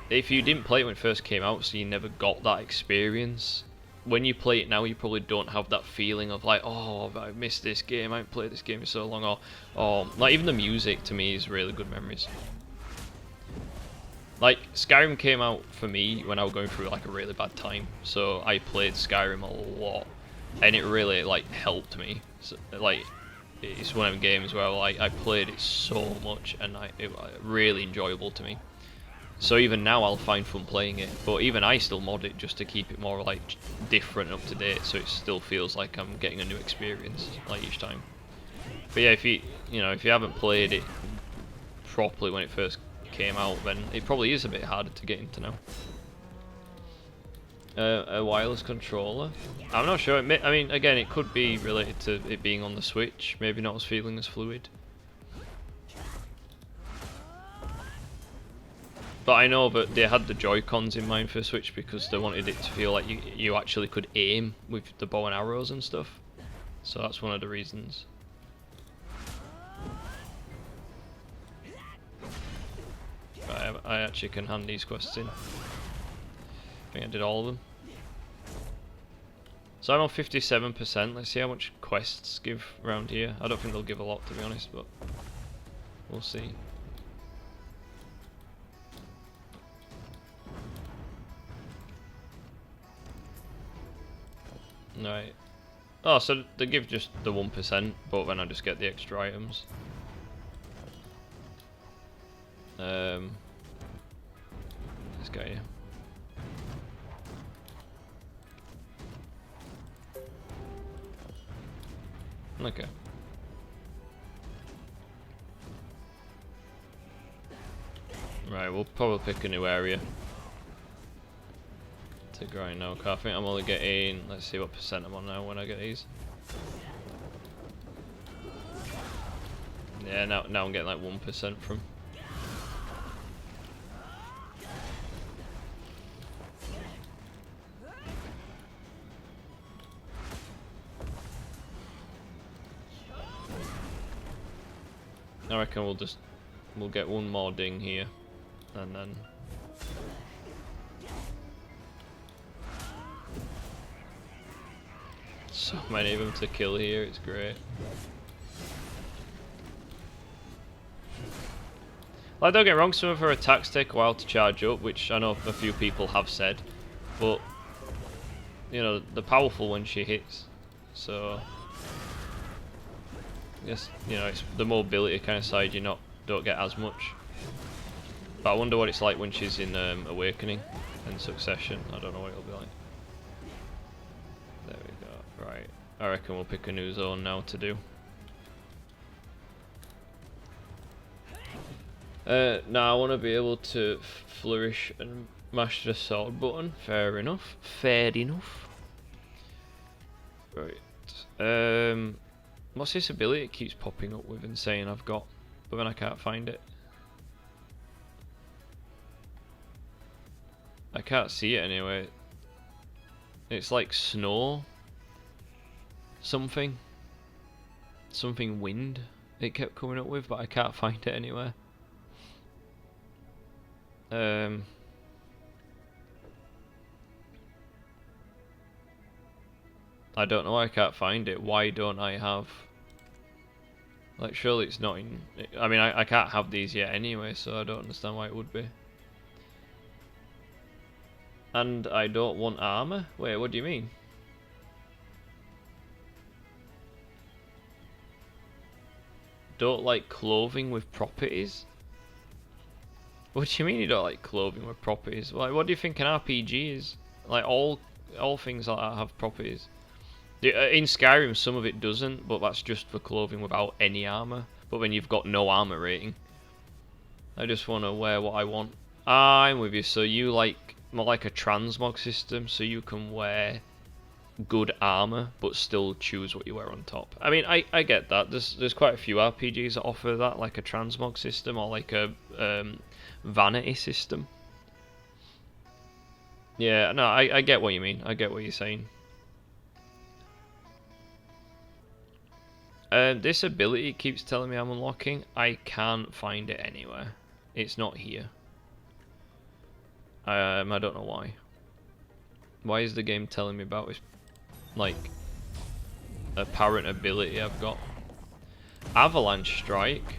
[SPEAKER 1] If you didn't play it when it first came out, so you never got that experience, when you play it now, you probably don't have that feeling of like, oh, I missed this game, I haven't played this game in so long, or like even the music to me is really good memories. Like, Skyrim came out for me when I was going through like a really bad time, so I played Skyrim a lot, and it really like helped me. So, like, it's one of them games where like I played it so much, and it was really enjoyable to me. So even now I'll find fun playing it, but even I still mod it just to keep it more like different and up to date, so it still feels like I'm getting a new experience like each time. But yeah, if you haven't played it properly when it first came out, then it probably is a bit harder to get into now. A wireless controller. I'm not sure. I mean, again, it could be related to it being on the Switch. Maybe not as feeling as fluid. But I know that they had the Joy-Cons in mind for Switch because they wanted it to feel like you actually could aim with the bow and arrows and stuff. So that's one of the reasons. Right, I actually can hand these quests in. I think I did all of them. So I'm on 57%. Let's see how much quests give around here. I don't think they'll give a lot, to be honest, but we'll see. Right. Oh, so they give just the 1%, but then I just get the extra items. This guy here. Okay. Right, we'll probably pick a new area to grind now. I think I'm only getting, let's see what percent I'm on now when I get these. Yeah, now I'm getting like 1% from. I reckon we'll get one more ding here, and then so many of them to kill here. It's great. Like, don't get me wrong, some of her attacks take a while to charge up, which I know a few people have said, but you know they're powerful when she hits. So yes, you know, it's the mobility kind of side you don't get as much. But I wonder what it's like when she's in Awakening and Succession. I don't know what it'll be like. There we go. Right. I reckon we'll pick a new zone now to do. Now I want to be able to flourish and mash the sword button. Fair enough. Fair enough. Right. What's this ability it keeps popping up with and saying I've got, but then I can't find it? I can't see it anyway. It's like snow. Something wind it kept coming up with, but I can't find it anywhere. I don't know why I can't find it. Why don't I have... Like, surely it's not in... I mean, I can't have these yet anyway, so I don't understand why it would be. And I don't want armor? Wait, what do you mean? Don't like clothing with properties? What do you mean you don't like clothing with properties? Like, what do you think an RPG is? Like, all things like that have properties. In Skyrim, some of it doesn't, but that's just for clothing without any armor. But when you've got no armor rating, I just want to wear what I want. I'm with you. So you like more like a transmog system, so you can wear good armor but still choose what you wear on top. I mean, I get that. There's quite a few RPGs that offer that, like a transmog system or like a vanity system. Yeah, no, I get what you mean. I get what you're saying. This ability keeps telling me I'm unlocking. I can't find it anywhere. It's not here. I don't know why. Why is the game telling me about this, like, apparent ability I've got? Avalanche Strike.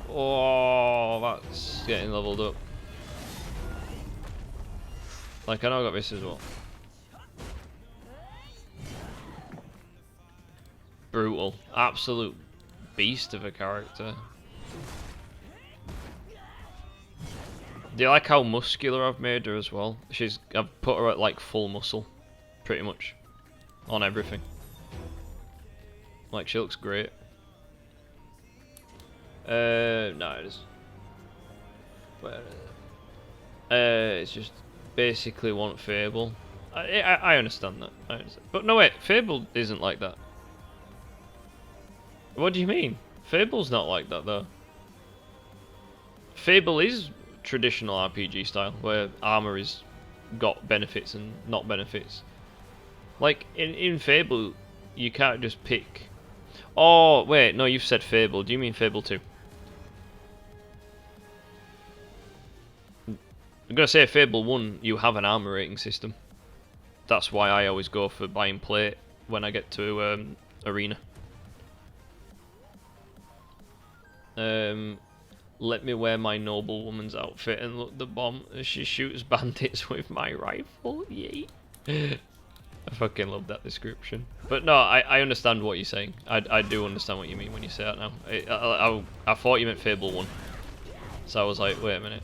[SPEAKER 1] Oh, that's getting leveled up. Like, I know I got this as well. Brutal. Absolute beast of a character. Do you like how muscular I've made her as well? I've put her at like full muscle, pretty much, on everything. Like, she looks great. No, it is. It's just basically want Fable. I understand that. I understand. But no, wait, Fable isn't like that. What do you mean? Fable's not like that, though. Fable is traditional RPG style, where armor is got benefits and not benefits. Like, in Fable, you can't just pick... Oh, wait, no, you've said Fable. Do you mean Fable 2? I'm gonna say Fable 1, you have an armor rating system. That's why I always go for buying plate when I get to arena. Let me wear my noblewoman's outfit and look the bomb as she shoots bandits with my rifle. Yay! I fucking love that description. But no, I understand what you're saying. I do understand what you mean when you say that now. I thought you meant Fable 1. So I was like, wait a minute.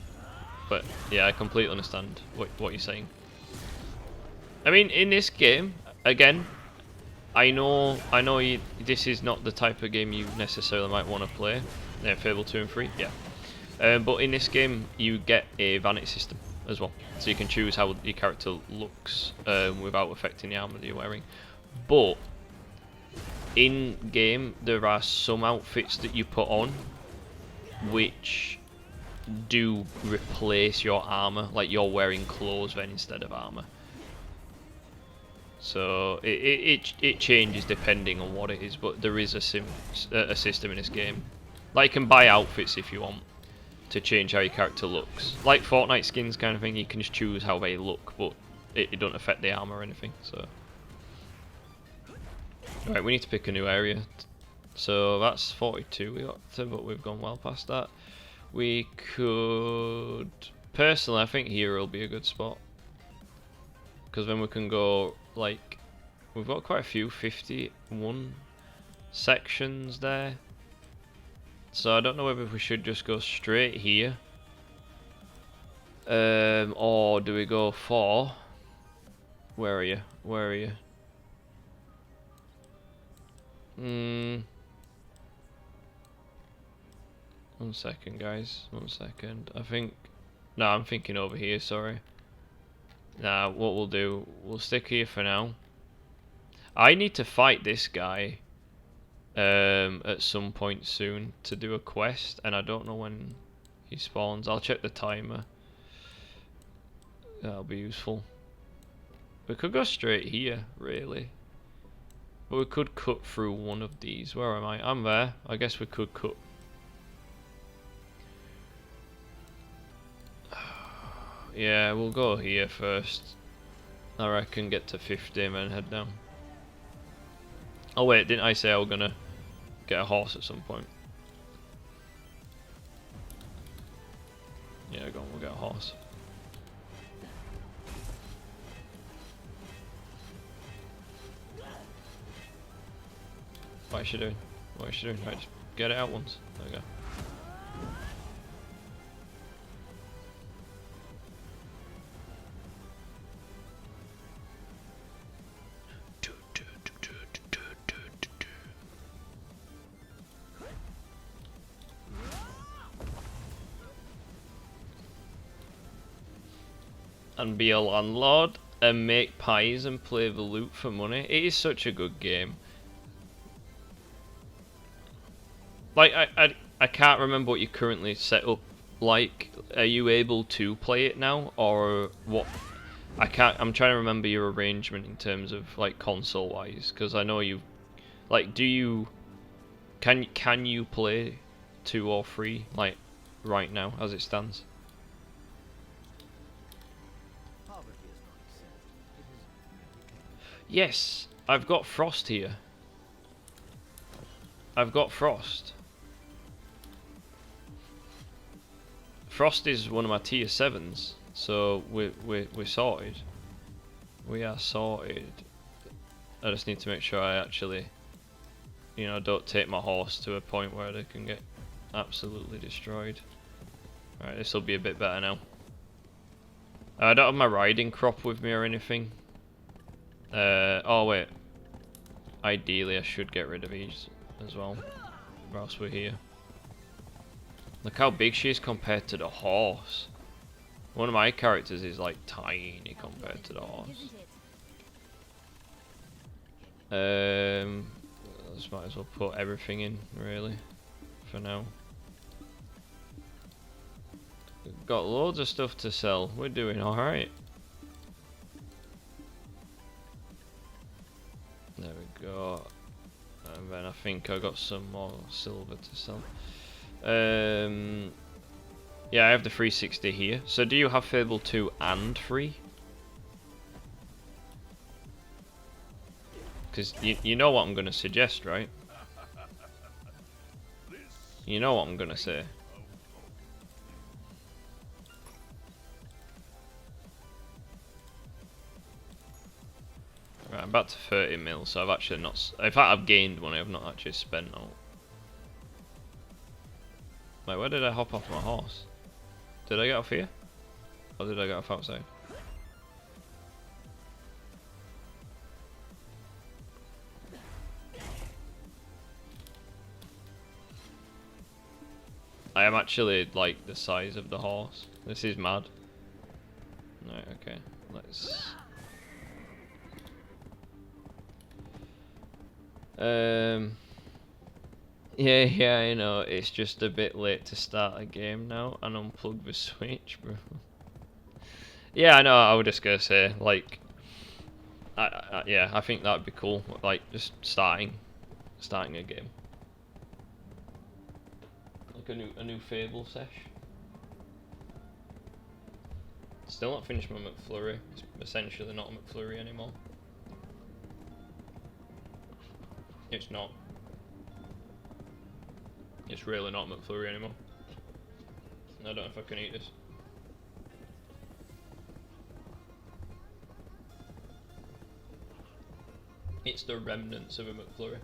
[SPEAKER 1] But yeah, I completely understand what you're saying. I mean, in this game, again, I know this is not the type of game you necessarily might want to play. Yeah, Fable 2 and 3, yeah. But in this game, you get a vanity system as well. So you can choose how your character looks without affecting the armor that you're wearing. But in game, there are some outfits that you put on which do replace your armor, like you're wearing clothes then instead of armor. So it changes depending on what it is, but there is a system in this game. Like, you can buy outfits if you want to change how your character looks. Like Fortnite skins kind of thing, you can just choose how they look, but it don't affect the armor or anything. So, right, we need to pick a new area. So that's 42 we got to, but we've gone well past that. We could... Personally, I think here will be a good spot. Because then we can go, like... We've got quite a few, 51 sections there. So I don't know whether we should just go straight here. Or do we go for... Where are you? Where are you? 1 second, guys. 1 second. I think... No, I'm thinking over here, sorry. Nah, what we'll do... We'll stick here for now. I need to fight this guy at some point soon to do a quest, and I don't know when he spawns. I'll check the timer. That'll be useful. We could go straight here, really. But we could cut through one of these. Where am I? I'm there. I guess we could cut. Yeah, we'll go here first. I reckon get to 50 and then head down. Oh wait, didn't I say I was gonna get a horse at some point? Yeah, go on, we'll get a horse. What is she doing? What is she doing? Right, just get it out once. There we go. And be a landlord and make pies and play the loot for money. It is such a good game. Like, I can't remember what you currently set up like. Are you able to play it now, or what? I'm trying to remember your arrangement in terms of like console wise, because I know you, like, do you, can you play 2 or 3 like right now as it stands? Yes, I've got Frost here. I've got Frost. Frost is one of my tier 7s, so we're sorted. We are sorted. I just need to make sure I actually, you know, don't take my horse to a point where they can get absolutely destroyed. Alright, this will be a bit better now. I don't have my riding crop with me or anything. Oh wait. Ideally I should get rid of these as well, whilst we're here. Look how big she is compared to the horse. One of my characters is like tiny compared to the horse. Just might as well put everything in, really, for now. We've got loads of stuff to sell. We're doing alright. There we go. And then I think I got some more silver to sell. Yeah, I have the 360 here. So do you have Fable 2 and 3? Because you know what I'm going to suggest, right? You know what I'm going to say. Right, I'm back to 30 mil, so I've actually not... In fact, I've gained money, I've not actually spent all. Wait, where did I hop off my horse? Did I get off here? Or did I get off outside? I am actually like the size of the horse. This is mad. Right, okay. Let's... Yeah, I know. It's just a bit late to start a game now and unplug the Switch, bro. Yeah, I know. I was just gonna say, like, yeah, I think that'd be cool. Like, just starting a game, like a new Fable sesh. Still not finished my McFlurry. It's essentially not a McFlurry anymore. It's not. It's really not McFlurry anymore. I don't know if I can eat this. It's the remnants of a McFlurry.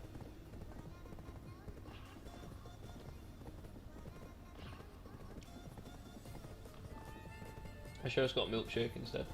[SPEAKER 1] I should have got milkshake instead.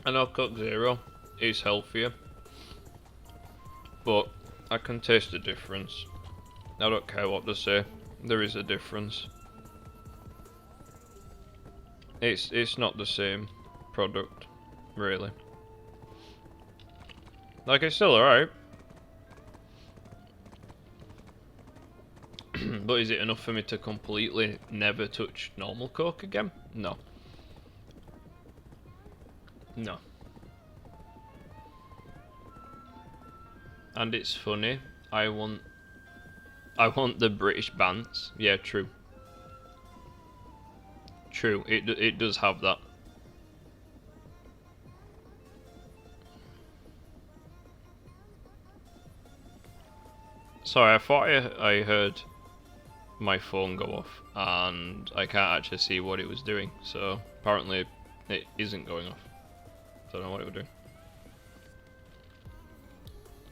[SPEAKER 1] I know Coke Zero is healthier, but I can taste the difference. I don't care what they say, there is a difference. It's not the same product, really. Like, it's still alright. But is it enough for me to completely never touch normal Coke again? No. No. And it's funny, I want the British Bants. Yeah, true. True, it does have that. Sorry, I thought I heard my phone go off, and I can't actually see what it was doing, so apparently it isn't going off. Don't know what it was doing.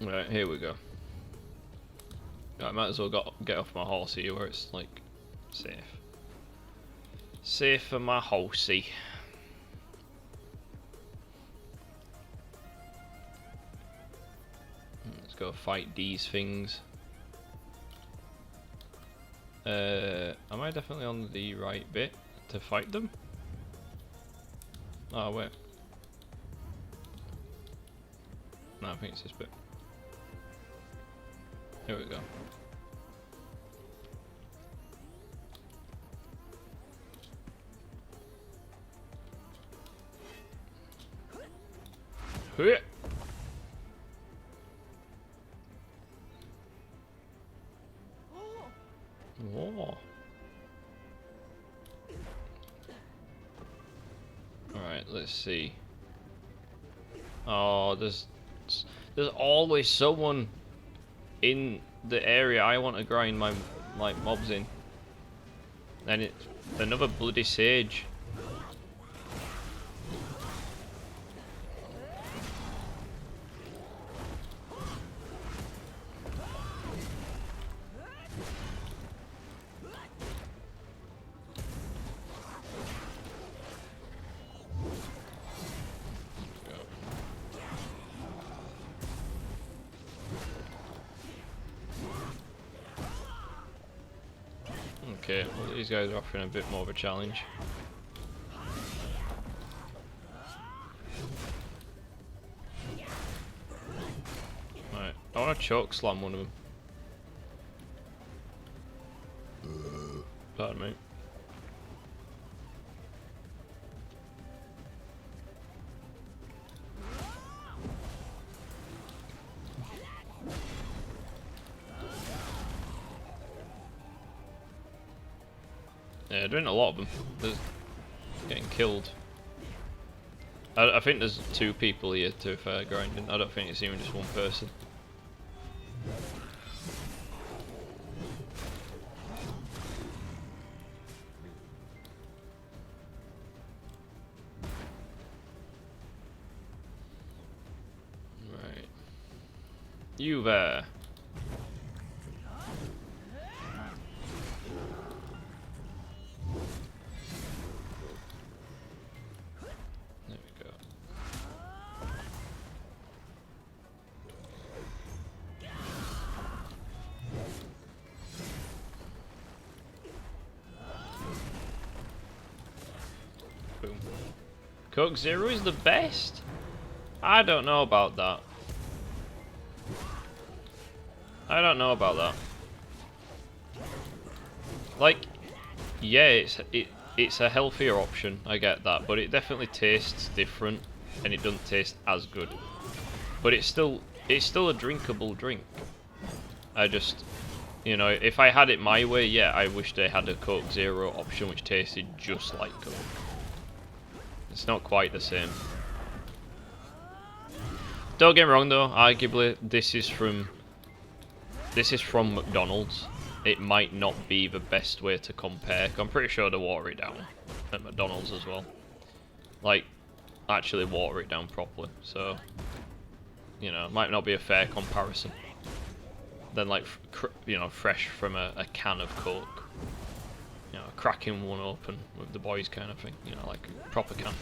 [SPEAKER 1] Right, here we go. I might as well get off my horse here where it's like safe. Safe for my horsey. Let's go fight these things. Am I definitely on the right bit to fight them? Oh wait. No, I think it's this bit. Here we go. Whoa. let's see. Oh, there's always someone in the area I want to grind my mobs in. And it's another bloody sage. Okay, well these guys are offering a bit more of a challenge. Right, I want to choke slam one of them. Pardon me. Yeah, doing a lot of them. There's getting killed. I think there's 2 people here to grinding. I don't think it's even just one person. Right. You there. Boom. Coke Zero is the best? I don't know about that. I don't know about that. Like, yeah, it's a healthier option, I get that, but it definitely tastes different and it doesn't taste as good. But it's still a drinkable drink. I just, you know, if I had it my way, yeah, I wish they had a Coke Zero option which tasted just like Coke. It's not quite the same. Don't get me wrong though, arguably this is from McDonald's. It might not be the best way to compare. I'm pretty sure they water it down at McDonald's as well. Like, actually water it down properly. So, you know, it might not be a fair comparison. Then like, you know, fresh from a can of Coke. You know, cracking one open with the boys kind of thing. You know, like a proper can.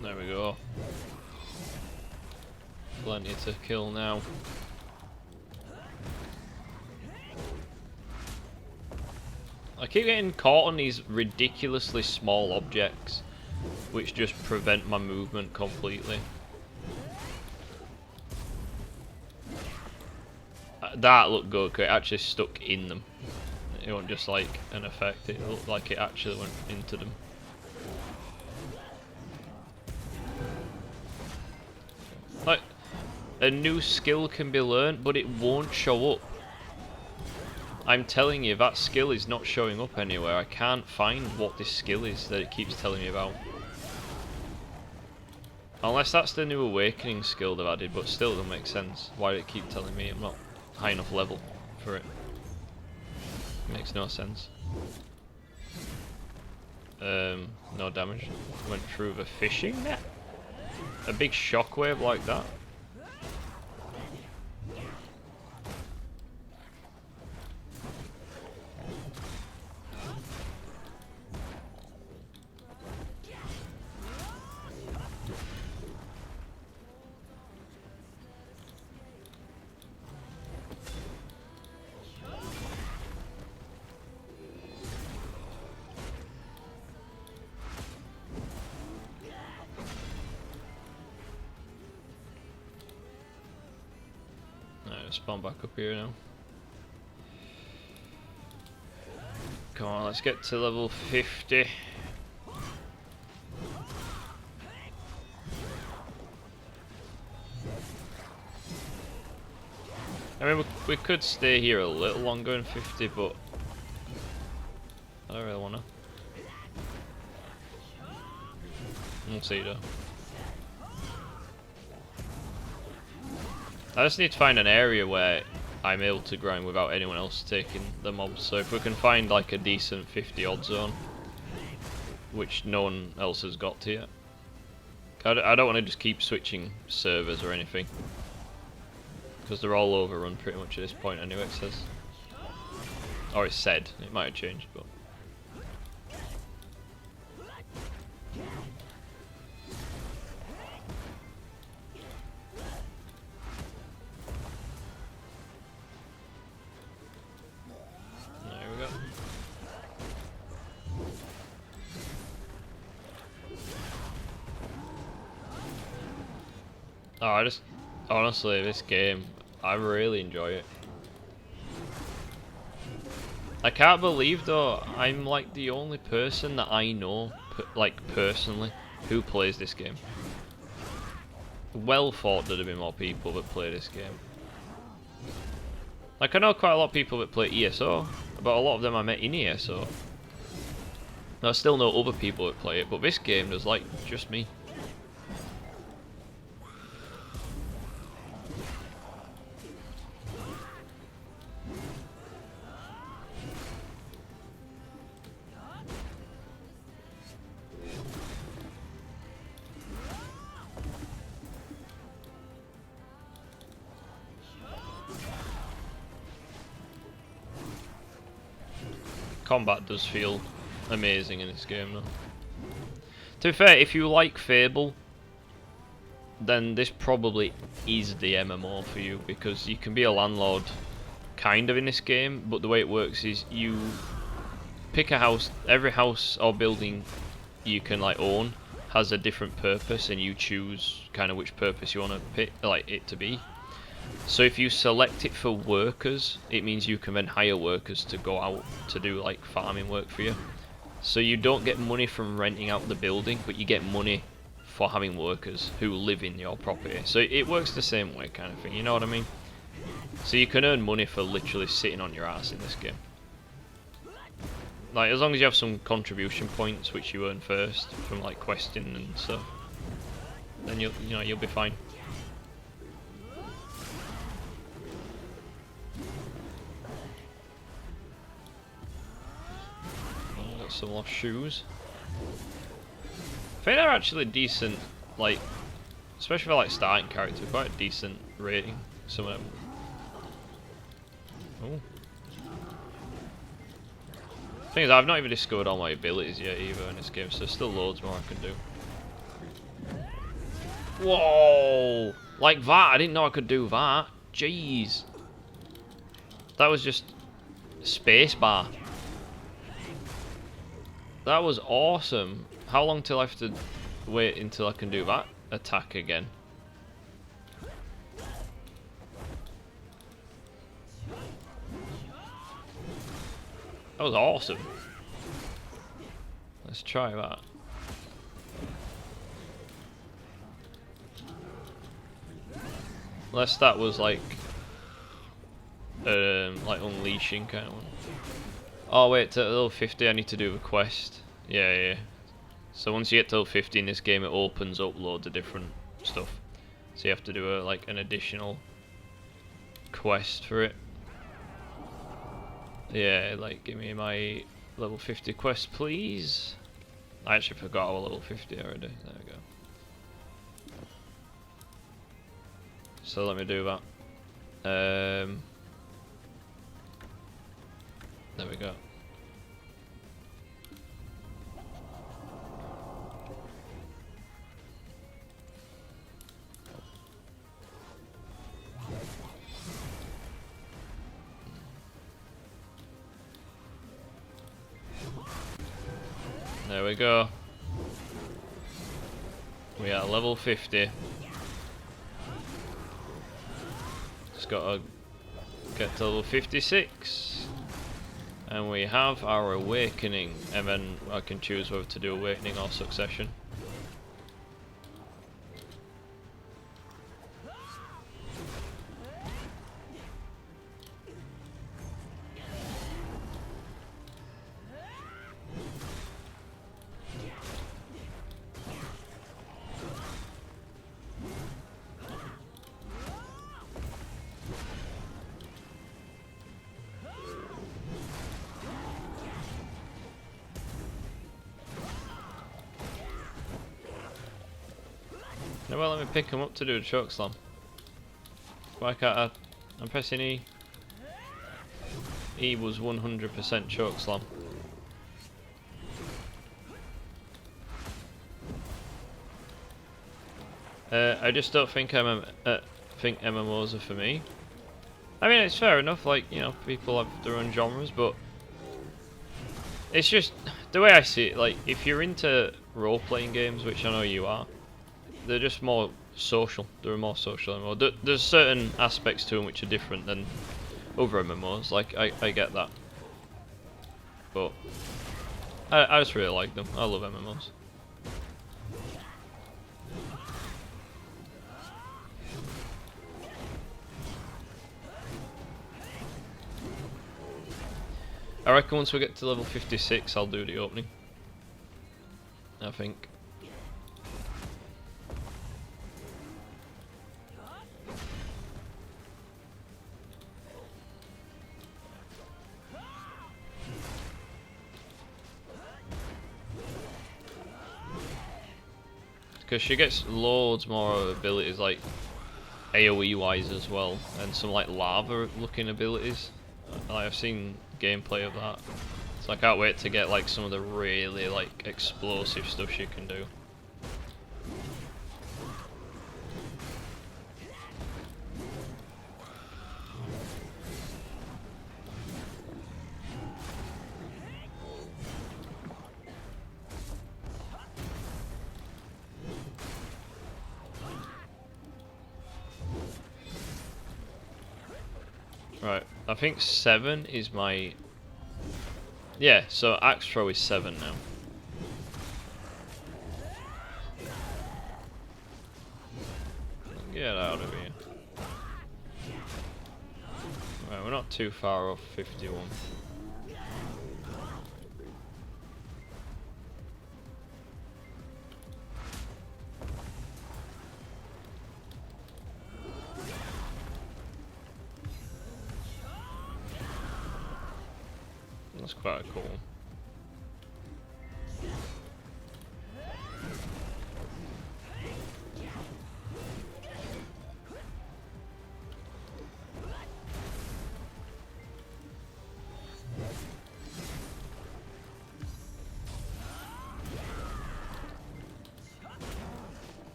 [SPEAKER 1] There we go. Plenty to kill now. I keep getting caught on these ridiculously small objects, which just prevent my movement completely. That looked good, because it actually stuck in them. It wasn't just like an effect, it looked like it actually went into them. Like, a new skill can be learnt, but it won't show up. I'm telling you, that skill is not showing up anywhere. I can't find what this skill is that it keeps telling me about. Unless that's the new awakening skill they've added, but still it doesn't make sense. Why did it keep telling me I'm not high enough level for it? Makes no sense. No damage. Went through the fishing net? A big shockwave like that? Alright, spawn back up here now. Come on, let's get to level 50. I mean, we could stay here a little longer than 50, but I don't really want to. We'll see though. I just need to find an area where I'm able to grind without anyone else taking the mobs. So if we can find like a decent 50 odd zone, which no one else has got to yet. I don't want to just keep switching servers or anything, because they're all overrun pretty much at this point anyway, it says. Or it's said, it might have changed, but... There we go. Oh, honestly, this game, I really enjoy it. I can't believe though, I'm like the only person that I know, like personally, who plays this game. Well thought there'd have been more people that play this game. Like I know quite a lot of people that play ESO, but a lot of them I met in ESO. I still know other people that play it, but this game there's like just me. Combat does feel amazing in this game though. To be fair, if you like Fable, then this probably is the MMO for you, because you can be a landlord kind of in this game, but the way it works is you pick a house, every house or building you can like own has a different purpose, and you choose kind of which purpose you want to pick like it to be. So if you select it for workers, it means you can then hire workers to go out to do like farming work for you. So you don't get money from renting out the building, but you get money for having workers who live in your property. So it works the same way kind of thing, you know what I mean? So you can earn money for literally sitting on your ass in this game. Like as long as you have some contribution points which you earn first from like questing and stuff, then you'll be fine. Some lost shoes. I think they're actually decent, like, especially for like starting character, quite a decent rating. Some of them. Oh. Thing is, I've not even discovered all my abilities yet either in this game, so there's still loads more I can do. Whoa! Like that, I didn't know I could do that. Jeez. That was just space bar. That was awesome. How long till I have to wait until I can do that attack again? That was awesome. Let's try that. Unless that was like unleashing kind of one. Oh wait, to level 50 I need to do a quest. Yeah. So once you get to level 50 in this game, it opens up loads of different stuff. So you have to do like an additional quest for it. Yeah, like give me my level 50 quest please. I actually forgot I was level 50 already. There we go. So let me do that. There we go. There we go. We are level 50. Just gotta get to level 56. And we have our awakening, and then I can choose whether to do awakening or succession. No, well, let me pick him up to do the choke slam. Why can't I? I'm pressing E. E was 100% choke slam. I just don't think think MMOs are for me. I mean, it's fair enough. Like, you know, people have their own genres, but it's just the way I see it. Like, if you're into role-playing games, which I know you are, they're just more social. They're more social MMO. There's certain aspects to them which are different than other MMOs. Like, I get that, but I just really like them. I love MMOs. I reckon once we get to level 56, I'll do the opening. I think. Because she gets loads more abilities, like AoE wise as well, and some like lava looking abilities. Like, I've seen gameplay of that, so I can't wait to get like some of the really like explosive stuff she can do. Right, I think 7 is my... Yeah, so axe throw is 7 now. Get out of here. Right, we're not too far off 51. That's quite cool.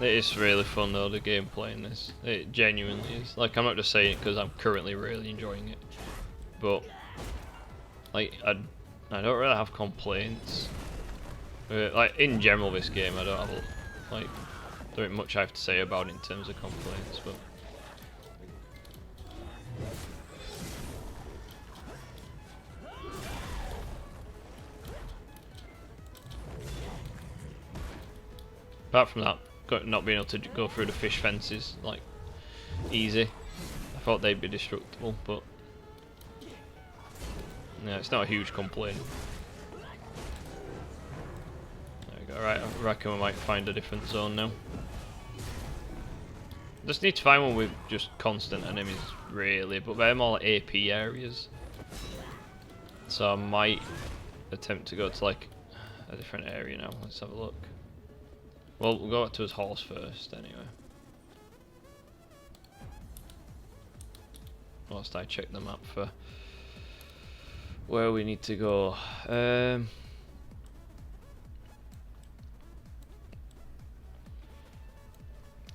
[SPEAKER 1] It is really fun though, the gameplay in this. It genuinely is. Like, I'm not just saying it because I'm currently really enjoying it, but like I don't really have complaints. Like in general, this game I don't have like there ain't much I have to say about it in terms of complaints, but. Apart from that, not being able to go through the fish fences, like, easy. I thought they'd be destructible, but yeah, it's not a huge complaint. There we go. Right, I reckon we might find a different zone now. Just need to find one with just constant enemies, really, but they're more like AP areas. So I might attempt to go to like a different area now. Let's have a look. Well, we'll go up to his horse first, anyway. Whilst I check the map for where we need to go. Because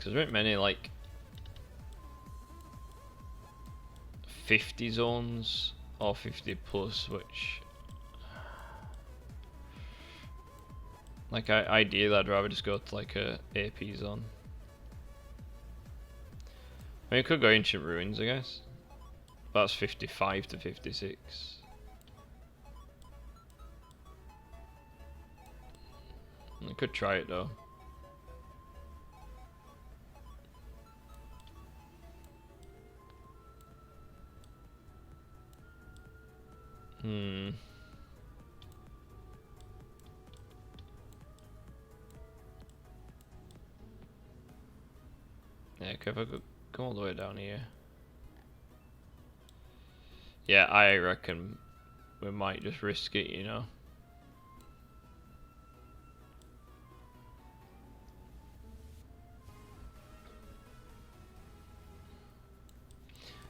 [SPEAKER 1] there aren't many, like, 50 zones or 50 plus, which... Like, ideally, I'd rather just go to like a AP zone. I mean, we could go Ancient Ruins, I guess. That's 55 to 56. I could try it though. Yeah, if I could go all the way down here. Yeah, I reckon we might just risk it, you know.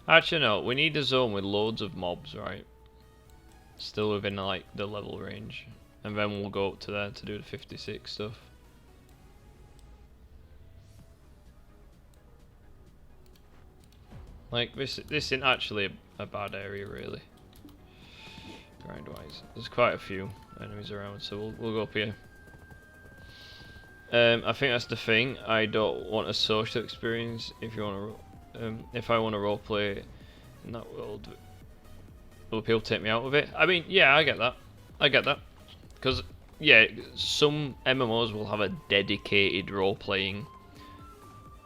[SPEAKER 1] Actually, no, we need a zone with loads of mobs, right? Still within like the level range. And then we'll go up to there to do the 56 stuff. Like, this isn't actually a bad area, really. Grind-wise. There's quite a few enemies around, so we'll go up here. I think that's the thing. I don't want a social experience. If you want to, if I want to roleplay in that world, will people take me out of it? I mean, yeah, I get that. I get that. Because, yeah, some MMOs will have a dedicated role-playing,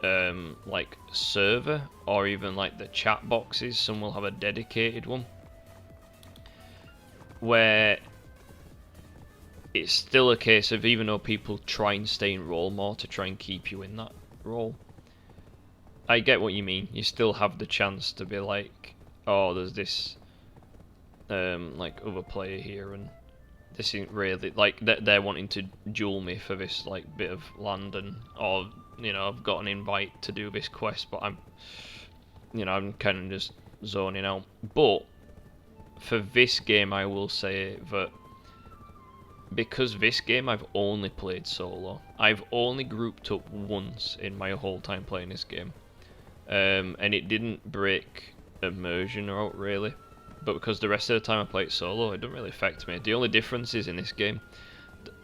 [SPEAKER 1] like, server, or even, like, the chat boxes. Some will have a dedicated one. Where it's still a case of, even though people try and stay in role more to try and keep you in that role, I get what you mean. You still have the chance to be like, oh, there's this like other player here, and this isn't really like they're wanting to duel me for this like bit of land, and or you know, I've got an invite to do this quest, but I'm kind of just zoning out. But for this game, I will say that because this game I've only played solo. I've only grouped up once in my whole time playing this game. And it didn't break immersion out really. But because the rest of the time I play it solo, it doesn't really affect me. The only difference is in this game,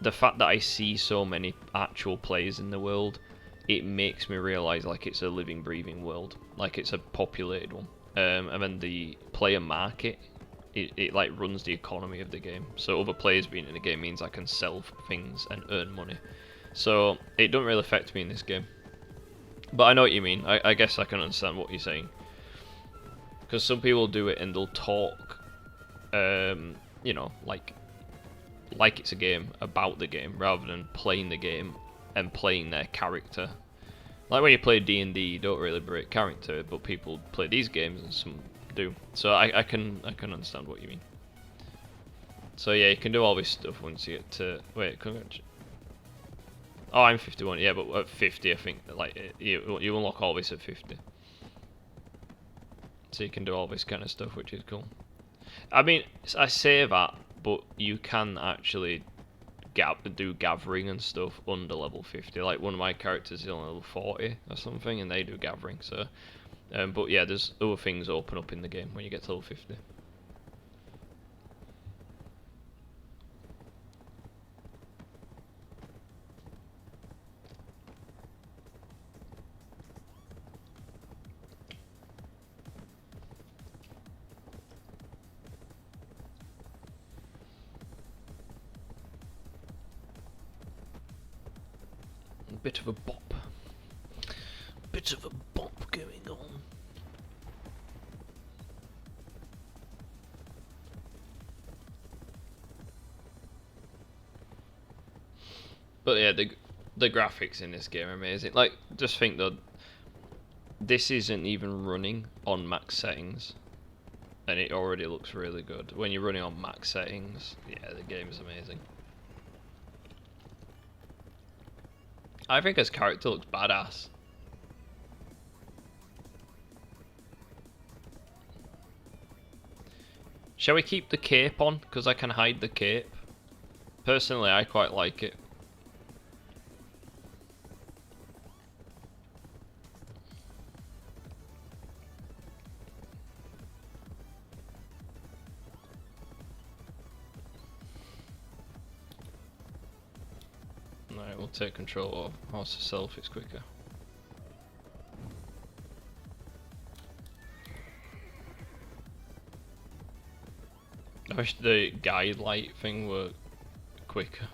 [SPEAKER 1] the fact that I see so many actual players in the world, it makes me realise like it's a living, breathing world. Like it's a populated one. And then the player market, it like runs the economy of the game. So other players being in the game means I can sell things and earn money. So it don't really affect me in this game. But I know what you mean. I guess I can understand what you're saying. Because some people do it and they'll talk, you know, like it's a game, about the game, rather than playing the game and playing their character. Like when you play D&D, you don't really break character, but people play these games and some do. So I can understand what you mean. So yeah, you can do all this stuff once you get to oh, I'm 51. Yeah, but at 50, I think like you unlock all this at 50. So you can do all this kind of stuff, which is cool. I mean, I say that, but you can actually do gathering and stuff under level 50. Like one of my characters is on level 40 or something, and they do gathering. So, but yeah, there's other things open up in the game when you get to level 50. Bit of a bop. Bit of a bop going on. But yeah, the graphics in this game are amazing. Like, just think that this isn't even running on max settings, and it already looks really good. When you're running on max settings, yeah, the game is amazing. I think his character looks badass. Shall we keep the cape on? Because I can hide the cape. Personally, I quite like it. Right, we'll take control of horse itself, it's quicker. I wish the guide light thing were quicker.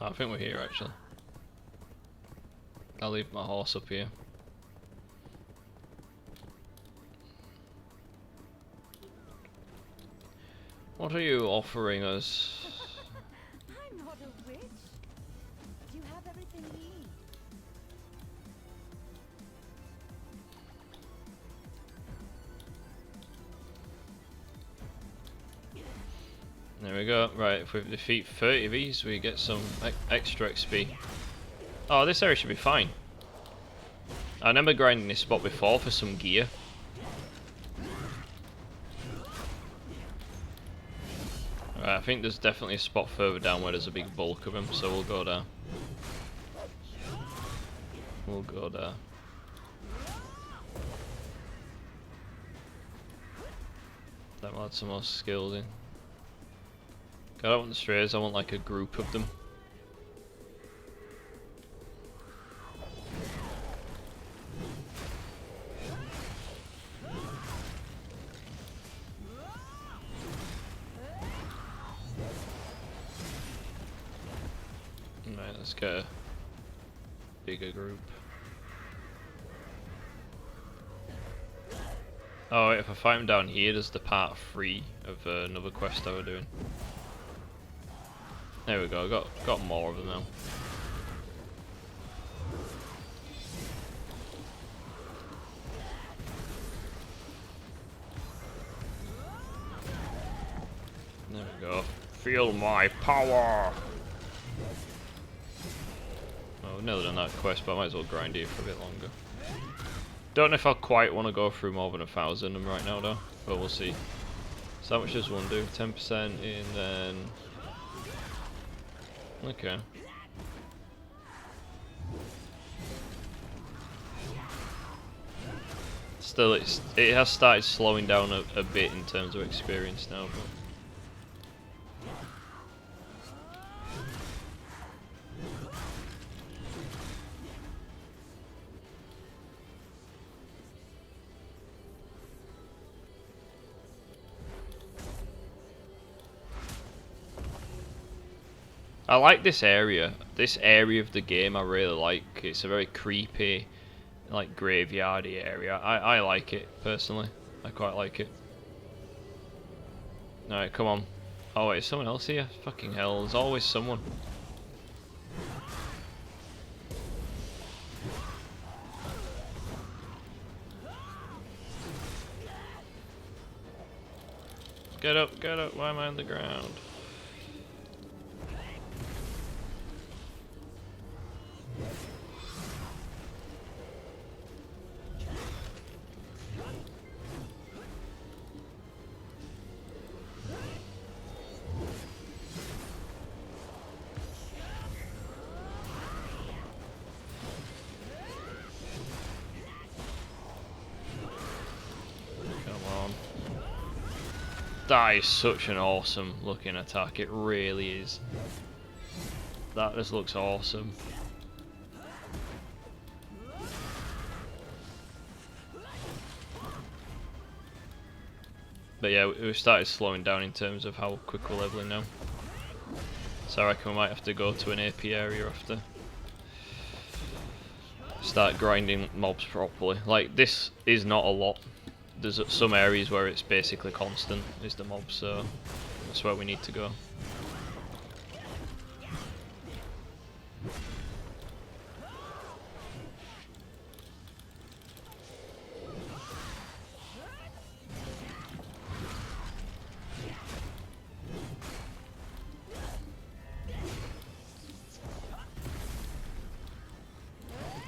[SPEAKER 1] I think we're here actually. I'll leave my horse up here. What are you offering us?
[SPEAKER 2] I'm not a witch. You have everything you need.
[SPEAKER 1] There we go. Right, if we defeat 30 of these, we get some extra XP. Oh, this area should be fine. I remember grinding this spot before for some gear. Right, I think there's definitely a spot further down where there's a big bulk of them, so we'll go there. We'll go there. That will add some more skills in. I don't want the strays, I want like a group of them. Right, let's get a bigger group. Oh wait, if I fight them down here, there's the part 3 of another quest I was doing. There we go, got more of them now. There we go. Feel my power! Oh, we've nearly done that quest, but I might as well grind here for a bit longer. Don't know if I quite want to go through more than 1,000 of them right now though, but we'll see. So how much does one do? 10% in, then... Okay. Still, it has started slowing down a bit in terms of experience now. I like this area. This area of the game I really like. It's a very creepy, like graveyardy area. I like it personally. I quite like it. Alright, come on. Oh wait, is someone else here? Fucking hell, there's always someone. Get up, why am I on the ground? That is such an awesome looking attack, it really is. That just looks awesome. But yeah, we've started slowing down in terms of how quick we're leveling now. So I reckon we might have to go to an AP area after. Start grinding mobs properly. Like, this is not a lot. There's some areas where it's basically constant, is the mob, so that's where we need to go.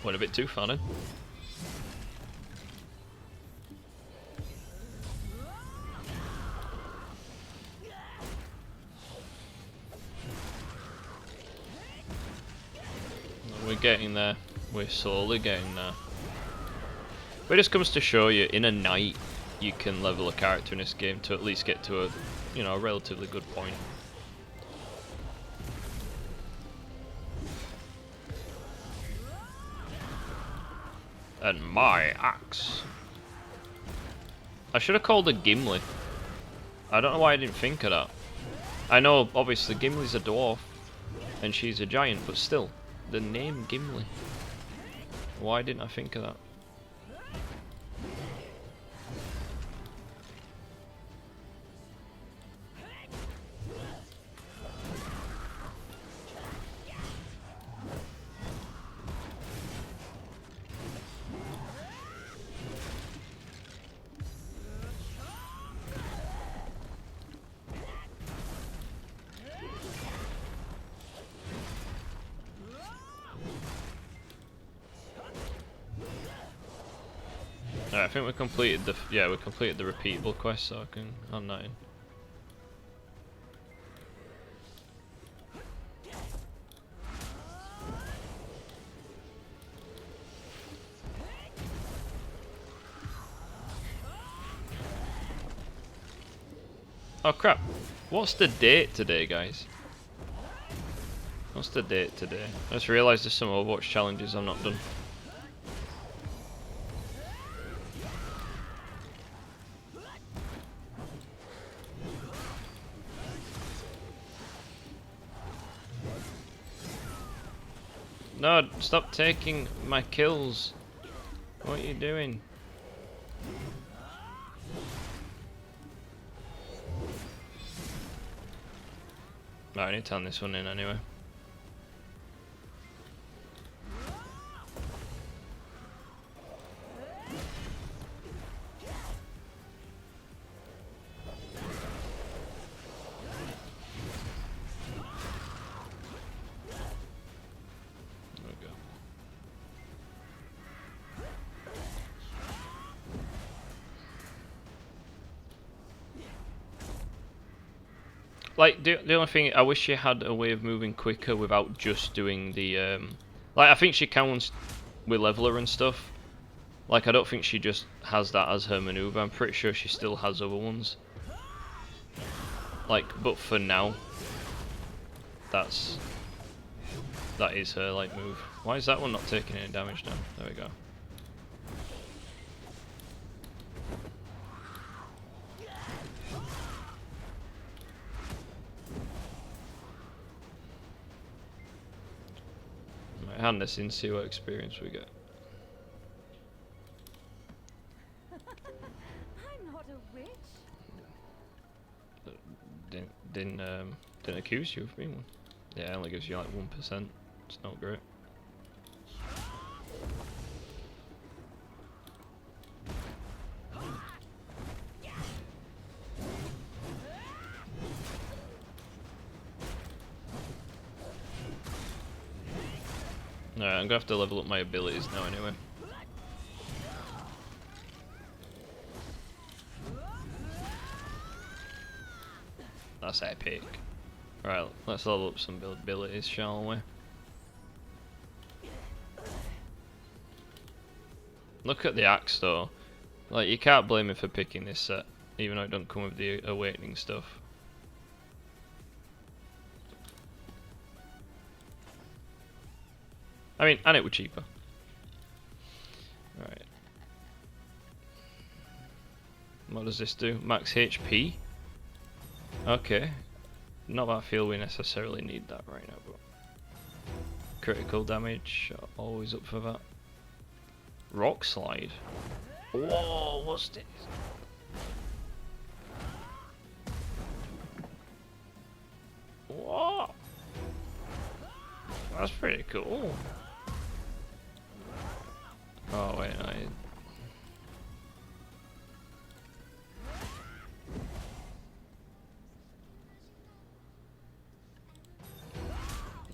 [SPEAKER 1] Went a bit too far then. We're getting there. We're slowly getting there. But it just comes to show you, in a night, you can level a character in this game to at least get to a, you know, a relatively good point. And my axe. I should have called her Gimli. I don't know why I didn't think of that. I know, obviously, Gimli's a dwarf, and she's a giant, but still, the name Gimli. Why didn't I think of that? Alright, I think we completed the we completed the repeatable quest, so I can hand that in. Oh crap! What's the date today, guys? What's the date today? I just realised there's some Overwatch challenges I've not done. No, stop taking my kills. What are you doing? Right, I need to turn this one in anyway. Like, the only thing, I wish she had a way of moving quicker without just doing the, like, I think she can with leveler and stuff. Like, I don't think she just has that as her maneuver. I'm pretty sure she still has other ones. Like, but for now, that is her, like, move. Why is that one not taking any damage now? There we go. Hand this in, see what experience we get.
[SPEAKER 2] I'm not a witch.
[SPEAKER 1] Didn't accuse you of being one. Yeah, it only gives you like 1%. It's not great. Alright, I'm gonna have to level up my abilities now anyway. That's epic. Alright, let's level up some abilities, shall we? Look at the axe though. Like, you can't blame me for picking this set, even though it doesn't come with the awakening stuff. I mean, and it was cheaper. Right. What does this do? Max HP? Okay. Not that I feel we necessarily need that right now, but... Critical damage, always up for that. Rock slide? Whoa, what's this? What? That's pretty cool. Oh wait,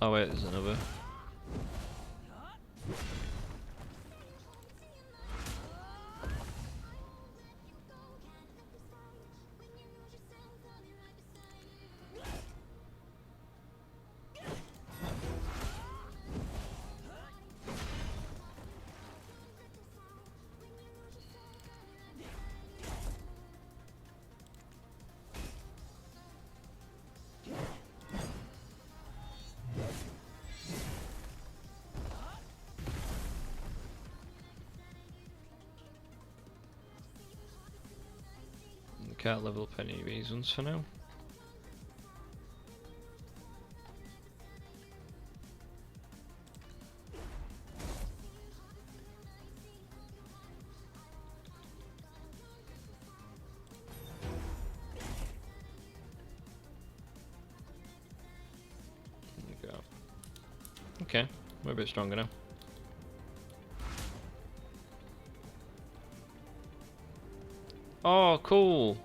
[SPEAKER 1] oh wait, there's another. Can't level up any reasons for now. There we go. Okay, we're a bit stronger now. Oh, cool.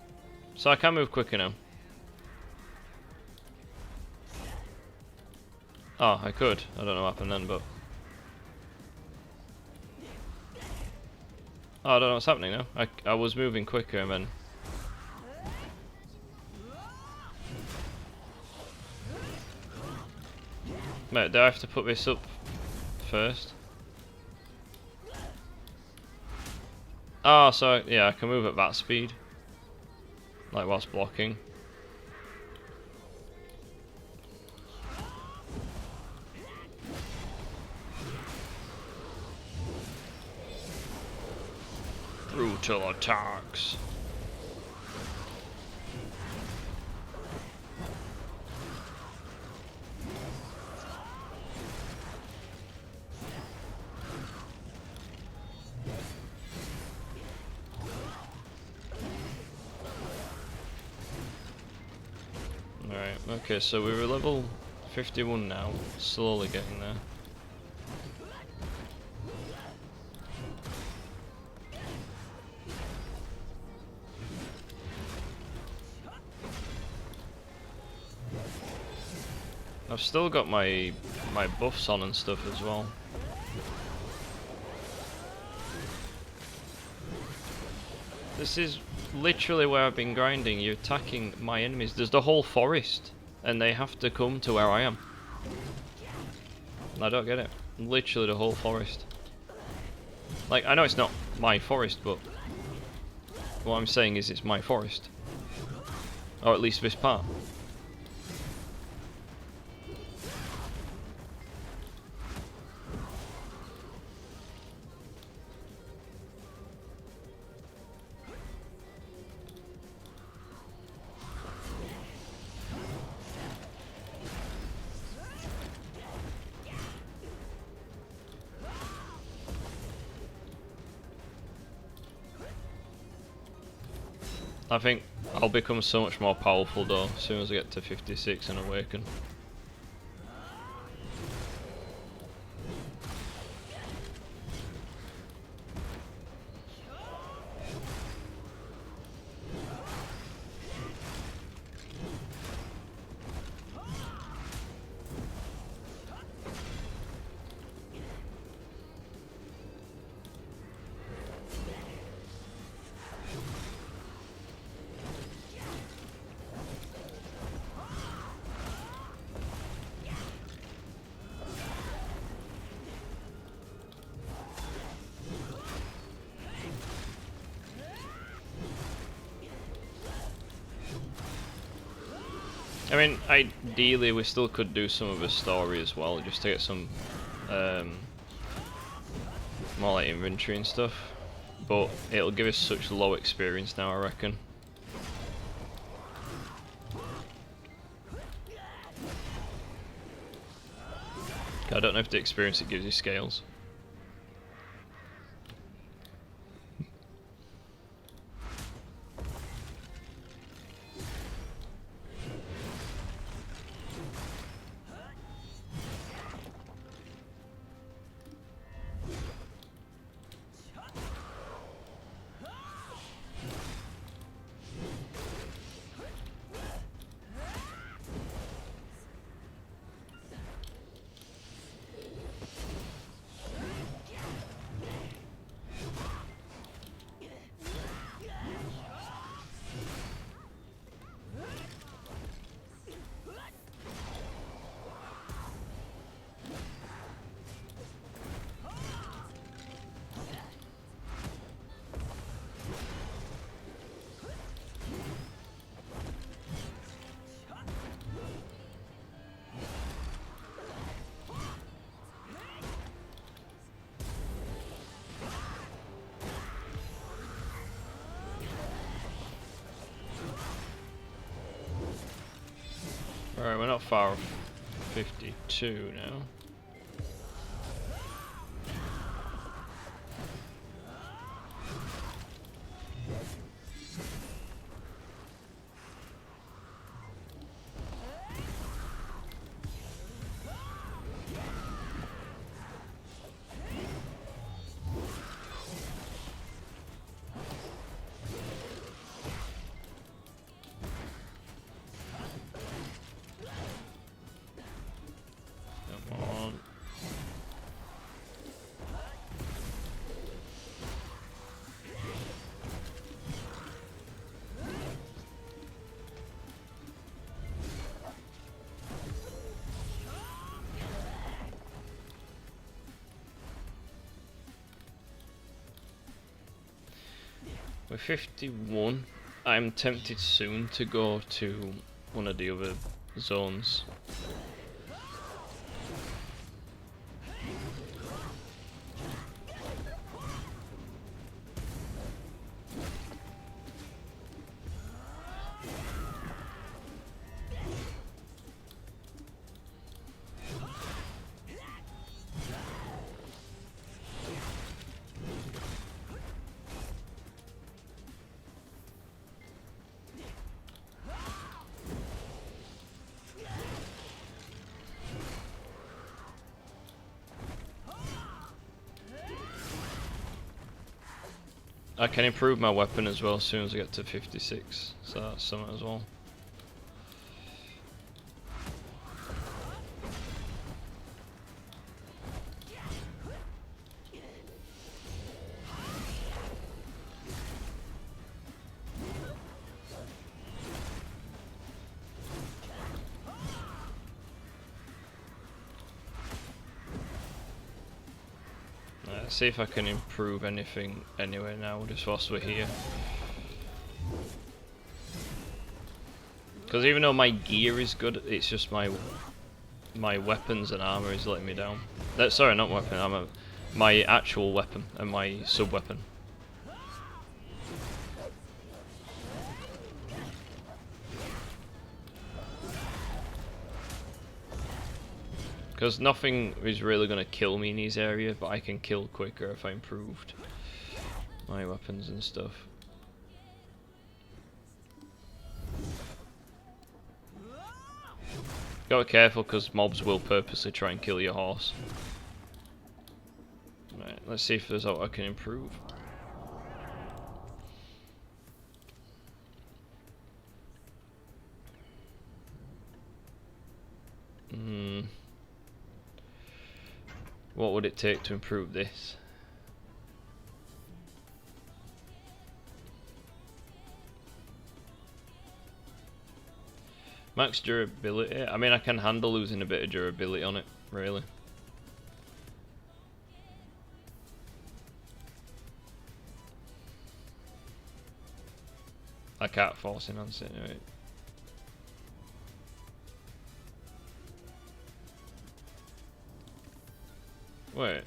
[SPEAKER 1] So I can move quicker now. Oh, I could. I don't know what happened then, but... Oh, I don't know what's happening now. I was moving quicker and then... Wait, do I have to put this up first? Oh, so yeah, I can move at that speed. Like whilst blocking. Brutal attacks. Alright, okay, so we were level 51 now, slowly getting there. I've still got my buffs on and stuff as well. This is literally where I've been grinding. You're attacking my enemies. There's the whole forest, and they have to come to where I am. I don't get it. Literally the whole forest. Like, I know it's not my forest, but what I'm saying is it's my forest. Or at least this part. I think I'll become so much more powerful though, as soon as I get to 56 and awaken. I mean, ideally we still could do some of the story as well, just to get some more like inventory and stuff, but it'll give us such low experience now, I reckon. I don't know if the experience it gives you scales. not far off 52 now. Come on. We're 51. I'm tempted soon to go to one of the other zones. I can improve my weapon as well as soon as I get to 56, so that's something as well. Let's see if I can improve anything anyway now, just whilst we're here. Because even though my gear is good, it's just my weapons and armor is letting me down. Sorry, not weapon armor. My actual weapon and my sub weapon. Because nothing is really going to kill me in this area, but I can kill quicker if I improved my weapons and stuff. Gotta be careful because mobs will purposely try and kill your horse. Right, let's see if there's what I can improve. What would it take to improve this? Max durability. I mean, I can handle losing a bit of durability on it, really. I can't force enhance it anyway. Wait.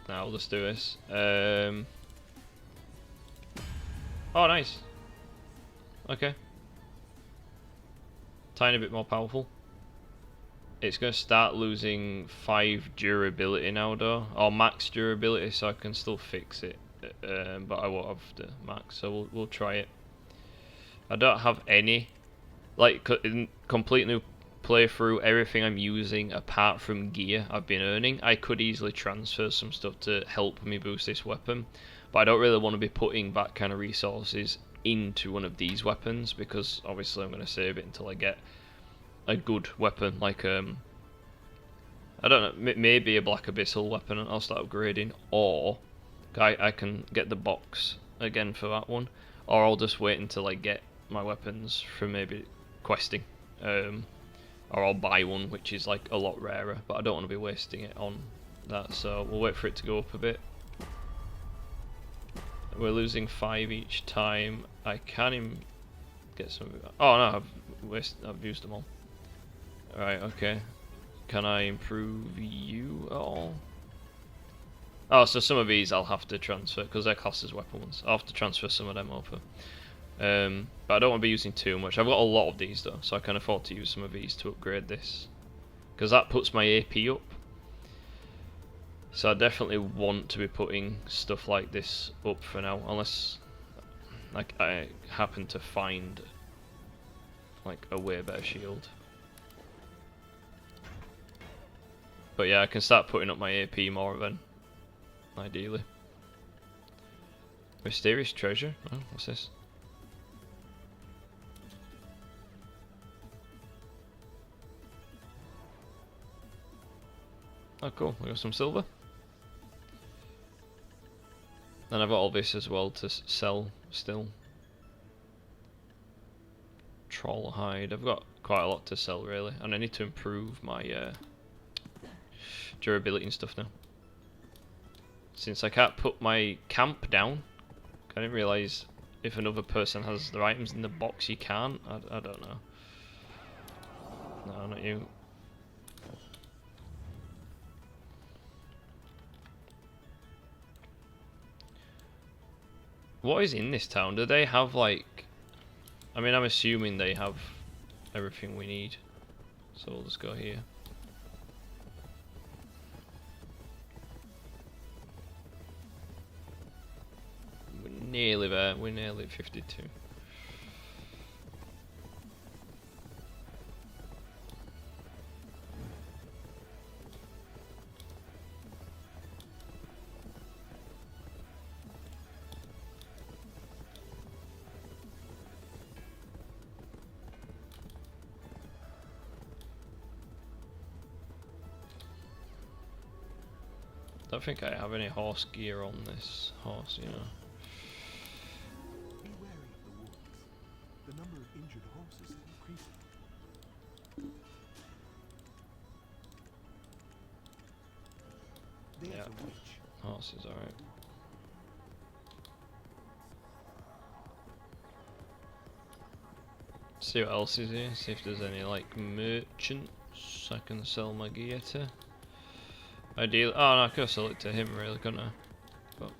[SPEAKER 1] Now we'll just do this. Oh, nice. Okay. Tiny bit more powerful. It's going to start losing 5 durability now though, or max durability, so I can still fix it, but I won't have the max, so we'll try it. I don't have any, like, in complete new playthrough, everything I'm using apart from gear I've been earning. I could easily transfer some stuff to help me boost this weapon, but I don't really want to be putting that kind of resources into one of these weapons, because obviously I'm going to save it until I get a good weapon, like I don't know, maybe a Black Abyssal weapon, and I'll start upgrading, or I can get the box again for that one, or I'll just wait until I get my weapons from maybe questing, or I'll buy one which is like a lot rarer, but I don't want to be wasting it on that, so we'll wait for it to go up a bit. We're losing 5 each time. I can get some. Oh no, I've used them all. Right, okay. Can I improve you at all? Oh, so some of these I'll have to transfer because they're classed as weapon ones. I'll have to transfer some of them over. But I don't want to be using too much. I've got a lot of these though, so I can afford to use some of these to upgrade this. Because that puts my AP up. So I definitely want to be putting stuff like this up for now, unless like I happen to find like a way better shield. But yeah, I can start putting up my AP more then, ideally. Mysterious treasure? Oh, what's this? Oh cool, we got some silver. And I've got all this as well to sell still. Troll hide, I've got quite a lot to sell really, and I need to improve my durability and stuff now. Since I can't put my camp down, I didn't realise if another person has their items in the box you can't. I don't know. No, not you. What is in this town? Do they have like... I mean, I'm assuming they have everything we need. So we'll just go here. We're nearly there. We're nearly at 52. Don't think I have any horse gear on this horse, you know.
[SPEAKER 3] Be wary of the wolves. The number of injured horses is increasing. There's
[SPEAKER 1] Yeah.
[SPEAKER 3] a witch.
[SPEAKER 1] Horse is alright. See what else is here, see if there's any like merchants I can sell my gear to. Ideally, oh no, I could sell it to him really, couldn't I? But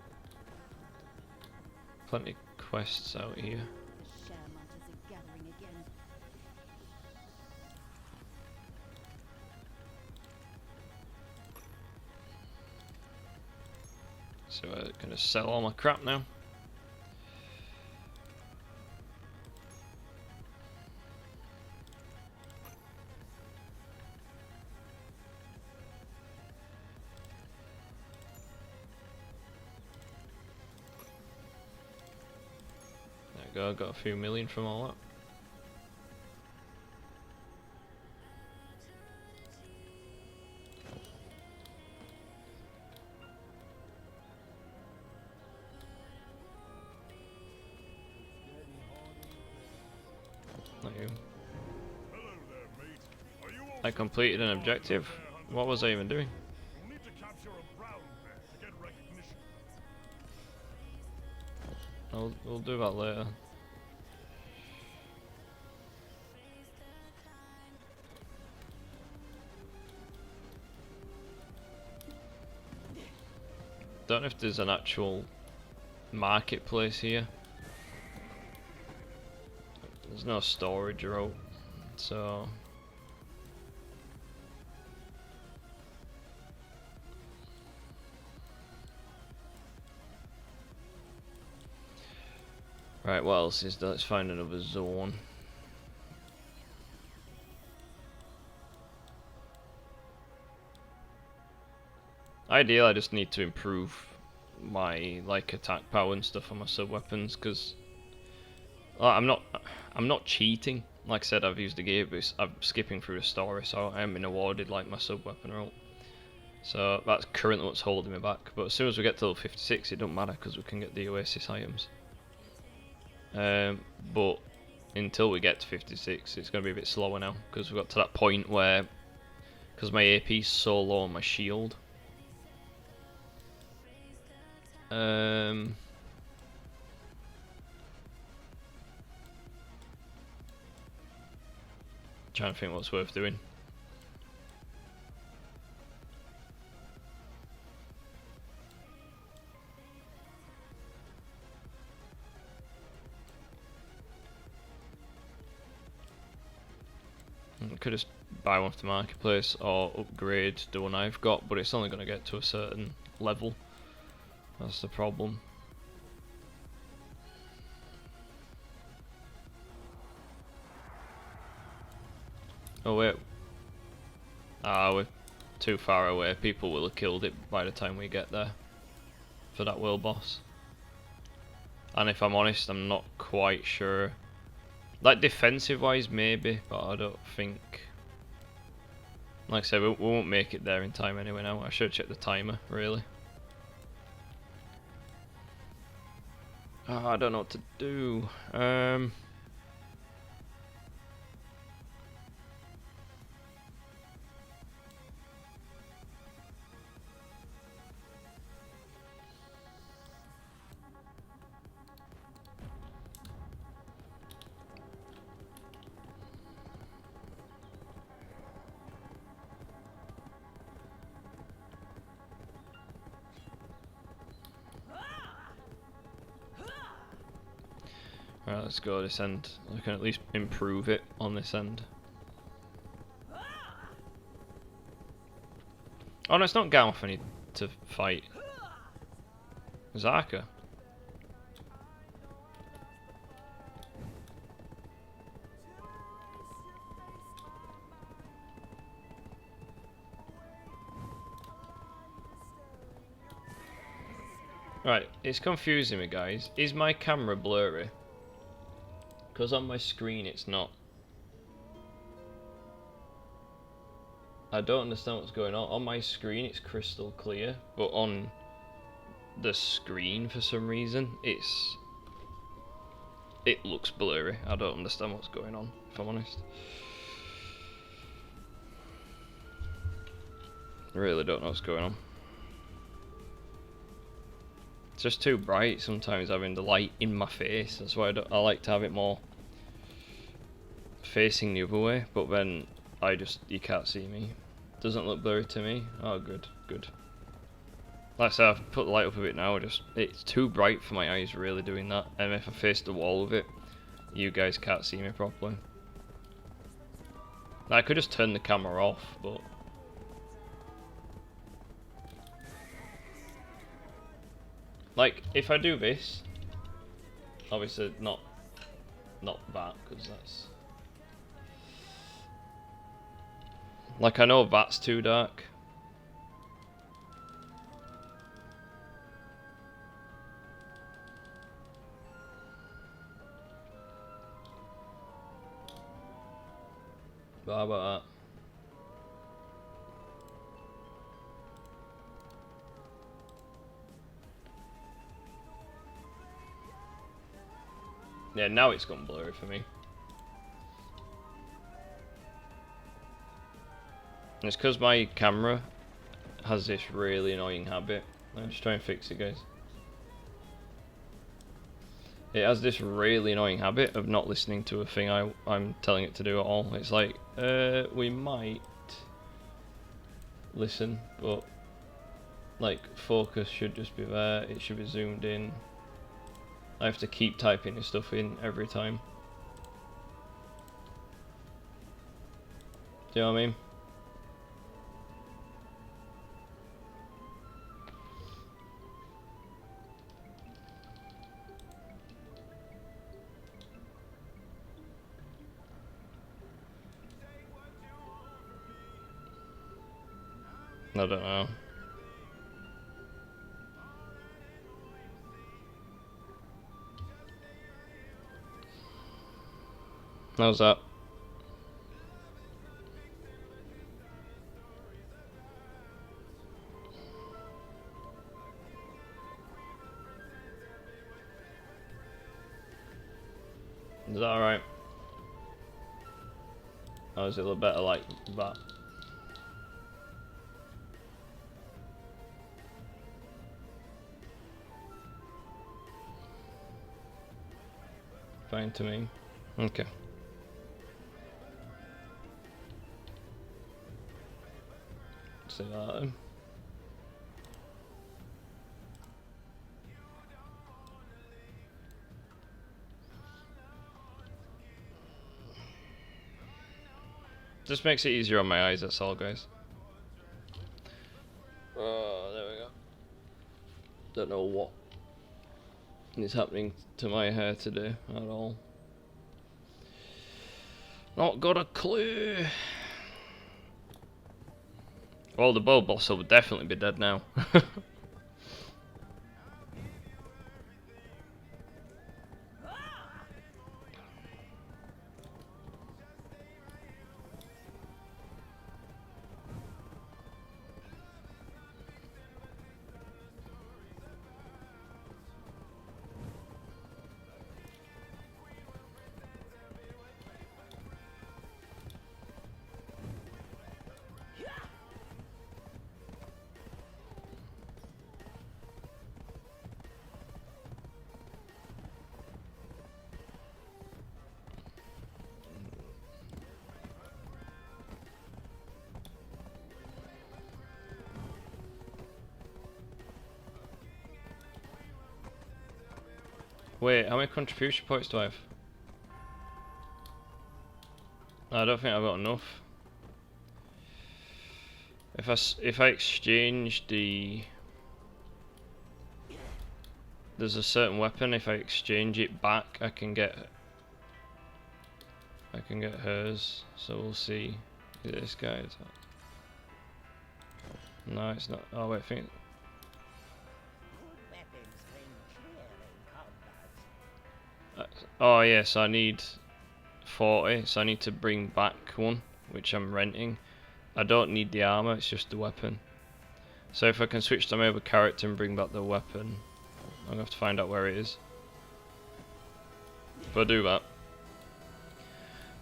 [SPEAKER 1] plenty of quests out here.
[SPEAKER 2] The sharemonters are gathering again.
[SPEAKER 1] So I'm gonna sell all my crap now. There we go, got a few million from all that. Not you.
[SPEAKER 3] Hello there, mate. Are you all
[SPEAKER 1] I completed an objective. What was I even doing?
[SPEAKER 3] You'll need to capture a brown bear to get recognition.
[SPEAKER 1] We'll do that later. Don't know if there's an actual marketplace here. There's no storage route, so right, what else is there? Let's find another zone. Ideally, I just need to improve my like attack power and stuff on my sub weapons because I'm not cheating. Like I said, I've used the gear, but I'm skipping through the story, so I haven't been awarded like my sub weapon route. So that's currently what's holding me back. But as soon as we get to level 56, it don't matter because we can get the Oasis items. But until we get to 56, it's going to be a bit slower now because we've got to that point where, because my AP is so low on my shield. Trying to think what's worth doing. I could just buy one off the marketplace or upgrade the one I've got, but it's only going to get to a certain level. That's the problem. Oh wait. Ah, we're too far away. People will have killed it by the time we get there for that world boss. And if I'm honest, I'm not quite sure. Like defensive wise maybe, but I don't think, like I said, we won't make it there in time anyway now. I should check the timer really. Oh, I don't know what to do. Alright, let's go this end. I can at least improve it on this end. Oh no, it's not Garth I need to fight. Zaka. Right, it's confusing me guys. Is my camera blurry? Because on my screen it's not. I don't understand what's going on. On my screen it's crystal clear, but on the screen for some reason it looks blurry. I don't understand what's going on, if I'm honest. I really don't know what's going on. It's just too bright sometimes having the light in my face. That's why I like to have it more facing the other way, but then you can't see me. Doesn't look blurry to me. Oh good, good. Like I said, I've put the light up a bit now, it's too bright for my eyes really doing that, and if I face the wall with it, you guys can't see me properly. Now, I could just turn the camera off, but like if I do this, obviously not that, because that's like, I know that's too dark. But how about that? Yeah, now it's gone blurry for me. And it's because my camera has this really annoying habit. I'm just trying to fix it, guys. It has this really annoying habit of not listening to a thing I'm telling it to do at all. It's like, we might listen, but like focus should just be there. It should be zoomed in. I have to keep typing this stuff in every time. Do you know what I mean? I don't know. How's that? Is that alright? Or is it a little better like that? Fine to me. Okay. See that then. Just makes it easier on my eyes, that's all, guys. Oh, there we go. Don't know what is happening to my hair today at all. Not got a clue. Well, the bow boss will definitely be dead now. Wait, how many contribution points do I have? I don't think I've got enough. If I exchange the... There's a certain weapon, if I exchange it back I can get hers, so we'll see. Is it this guy? No, it's not. Oh wait, I think... Oh yes, I need 40, so I need to bring back one, which I'm renting. I don't need the armor, it's just the weapon. So if I can switch to my other character and bring back the weapon, I'm gonna have to find out where it is. If I do that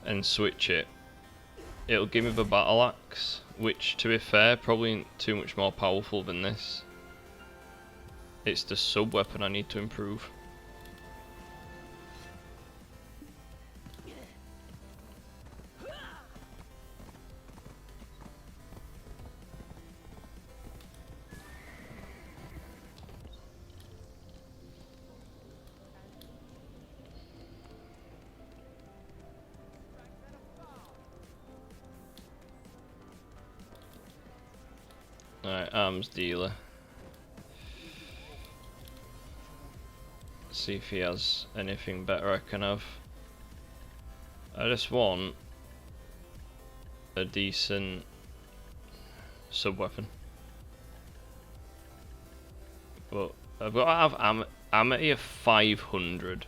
[SPEAKER 1] and switch it, it'll give me the battle axe, which to be fair probably ain't too much more powerful than this. It's the sub weapon I need to improve. Alright, arms dealer. See if he has anything better I can have. I just want a decent sub weapon. But I've got to have amity of 500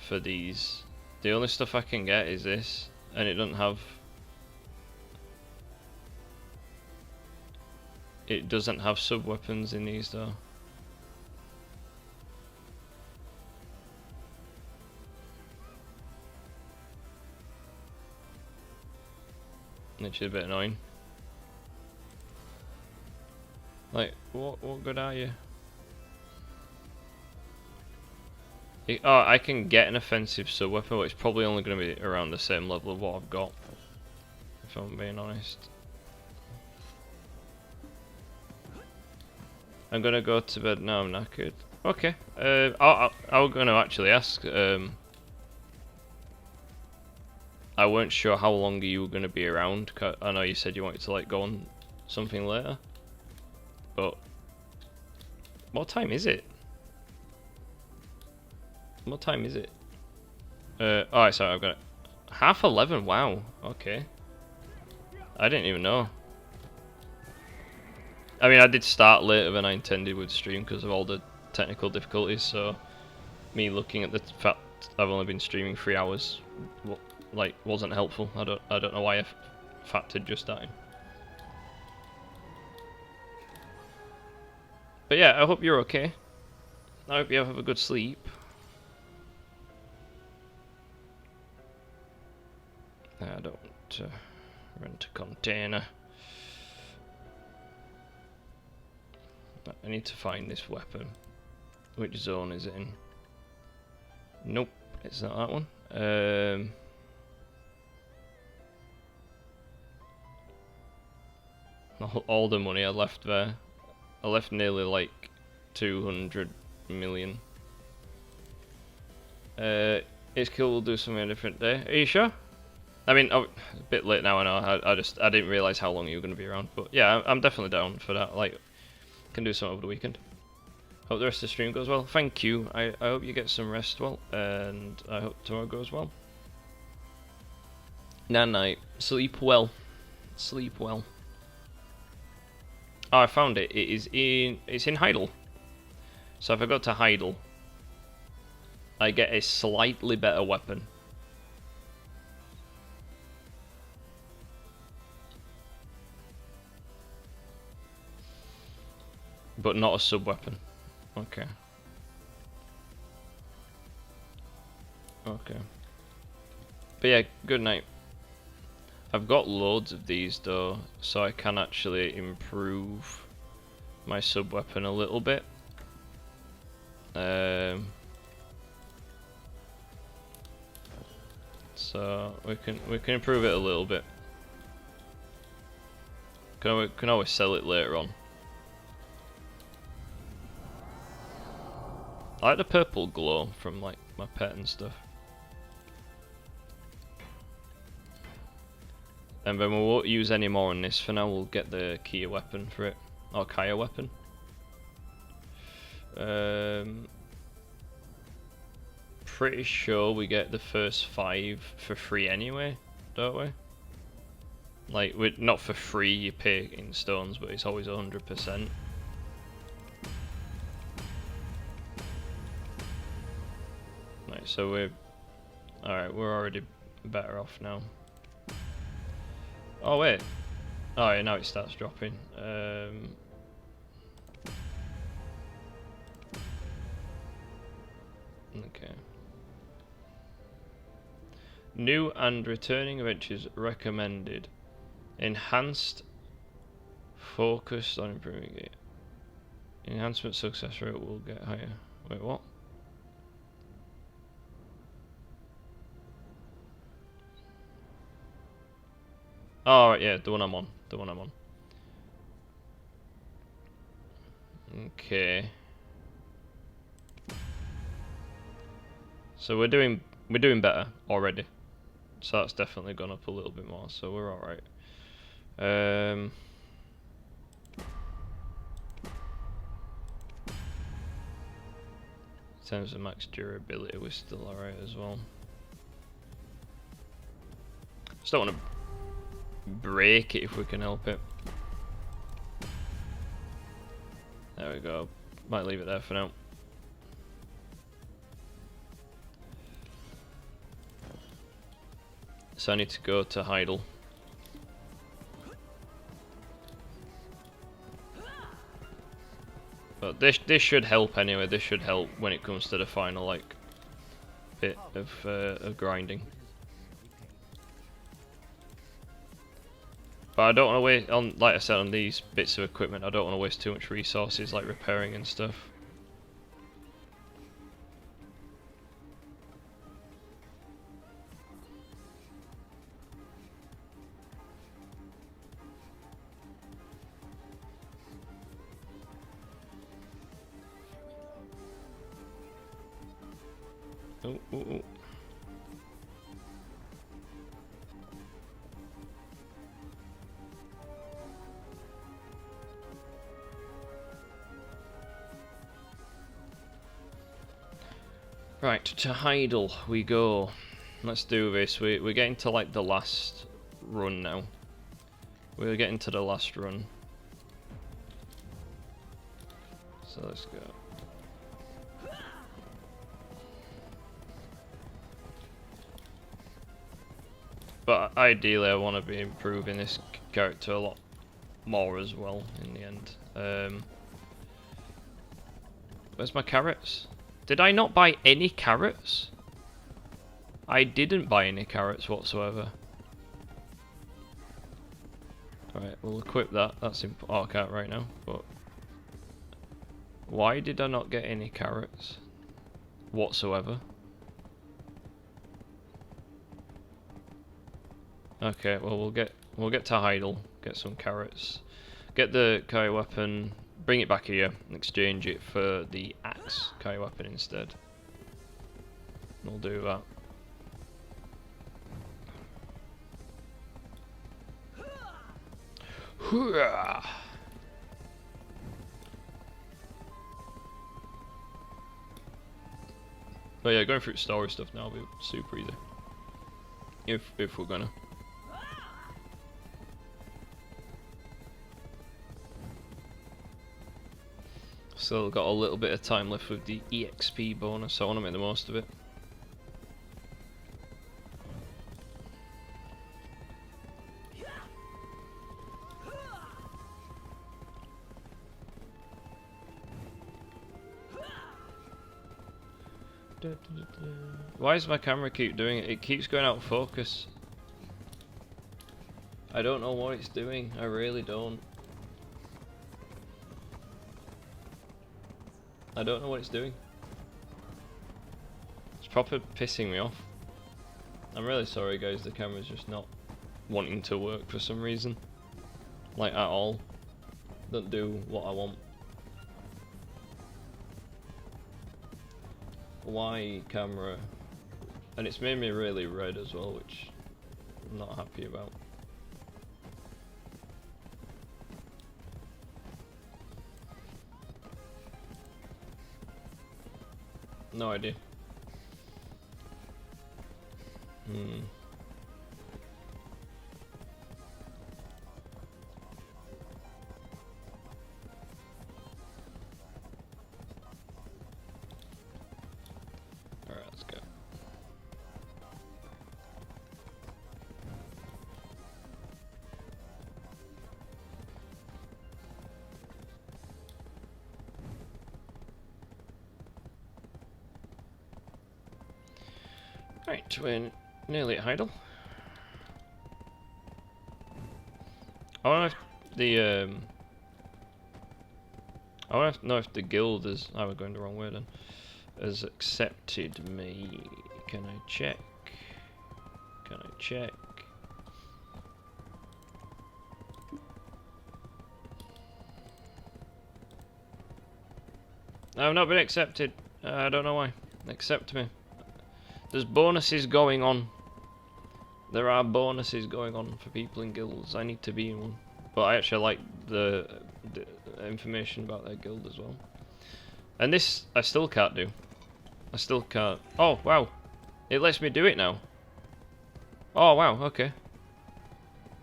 [SPEAKER 1] for these. The only stuff I can get is this, and it doesn't have... It doesn't have sub weapons in these though. Which is a bit annoying. Like, what good are you? Oh, I can get an offensive sub weapon, but it's probably only going to be around the same level of what I've got, if I'm being honest. I'm gonna go to bed now. I'm knackered. Okay. I'm gonna actually ask. I weren't sure how long you were gonna be around. 'Cause I know you said you wanted to like go on something later, but what time is it? What time is it? Alright, sorry, I've got it. 11:30. Wow. Okay. I didn't even know. I mean, I did start later than I intended with stream because of all the technical difficulties, so me looking at the fact I've only been streaming 3 hours, like, wasn't helpful. I don't know why I factored just that in. But yeah, I hope you're okay. I hope you have a good sleep. I don't want to rent a container. I need to find this weapon. Which zone is it in? Nope, it's not that one. All the money I left there. I left nearly like 200 million. It's cool, we'll do something a different day. Are you sure? I mean, oh, a bit late now. I know. I didn't realize how long you were going to be around. But yeah, I'm definitely down for that. Like, can do something over the weekend. Hope the rest of the stream goes well. Thank you. I hope you get some rest well, and I hope tomorrow goes well. Night. Sleep well. Sleep well. Oh, I found it. It's in Heidel. So if I go to Heidel, I get a slightly better weapon. But not a sub-weapon. Okay. Okay. But yeah, good night. I've got loads of these though, so I can actually improve my sub-weapon a little bit. So we can improve it a little bit. Can always sell it later on. I like the purple glow from like my pet and stuff. And then we won't use any more on this for now. We'll get the Kia weapon for it, or Kaya weapon. Pretty sure we get the first 5 for free anyway, don't we? Like, not for free, you pay in stones, but it's always 100%. Right, so we're alright. We're already better off now. Oh wait. Oh yeah, now it starts dropping. Okay. New and returning adventures recommended. Enhanced, focused on improving it. Enhancement success rate will get higher. Wait, what? Oh right, yeah, the one I'm on. The one I'm on. Okay. So we're doing better already. So that's definitely gone up a little bit more. So we're all right. In terms of max durability, we're still alright as well. Just don't want to break it if we can help it. There we go. Might leave it there for now. So I need to go to Heidel. But this should help anyway. This should help when it comes to the final like bit of grinding. But I don't want to waste on, like I said, on these bits of equipment. I don't want to waste too much resources like repairing and stuff. Oh, oh, oh. Right, to Heidel we go. Let's do this. We're getting to like the last run now. We're getting to the last run. So let's go. But ideally I want to be improving this character a lot more as well in the end. Where's my carrots? Did I not buy any carrots? I didn't buy any carrots whatsoever. Alright, we'll equip that. That's important. Oh, I can't right now, but why did I not get any carrots whatsoever? Okay, well we'll get to Heidel, get some carrots, get the Kai weapon, bring it back here, and exchange it for the axe Kai weapon instead. We'll do that. Hooah! But yeah, going through story stuff now will be super easy. If we're gonna. Still got a little bit of time left with the EXP bonus, so I want to make the most of it. Why does my camera keep doing it? It keeps going out of focus. I don't know what it's doing. I really don't. I don't know what it's doing. It's proper pissing me off. I'm really sorry guys, the camera's just not wanting to work for some reason. Like at all. Don't do what I want. Why camera? And it's made me really red as well, which I'm not happy about. No idea. Alright, let's go. Right, we're nearly at Heidel. I wonder if the I wonder if, know if the guild is. Oh, we're going the wrong way then. Has accepted me. Can I check? Can I check? I've not been accepted. I don't know why. Accept me. There's bonuses going on. There are bonuses going on for people in guilds. I need to be in one. But I actually like the information about their guild as well. And this, I still can't do. I still can't. Oh, wow. It lets me do it now. Oh, wow. Okay.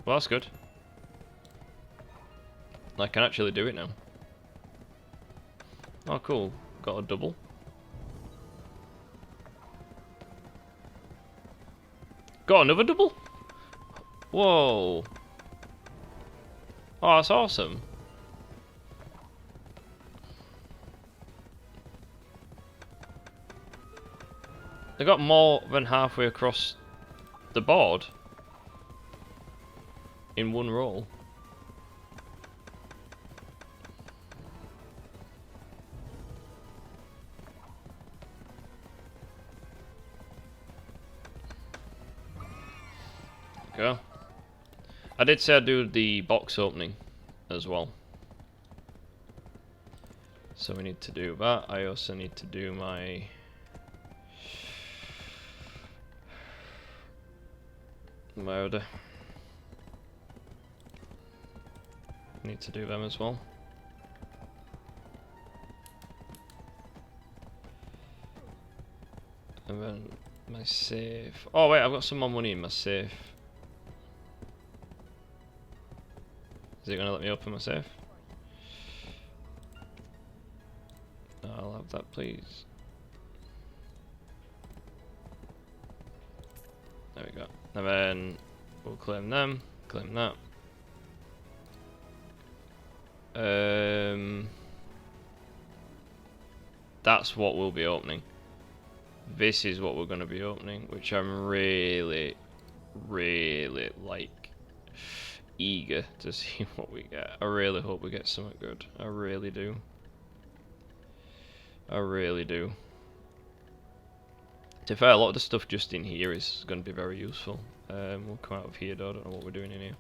[SPEAKER 1] Well, that's good. I can actually do it now. Oh, cool. Got a double. Got another double? Whoa. Oh, that's awesome. They got more than halfway across the board in one roll. Go. I did say I'd do the box opening as well. So we need to do that. I also need to do my order. Need to do them as well. And then my safe. Oh wait, I've got some more money in my safe. Is it gonna let me open my safe? I'll have that, please. There we go. And then we'll claim them, claim that. That's what we'll be opening. This is what we're going to be opening, which I'm really, really like eager to see what we get. I really hope we get something good. I really do. I really do. To be fair, a lot of the stuff just in here is going to be very useful. We'll come out of here though, I don't know what we're doing in here.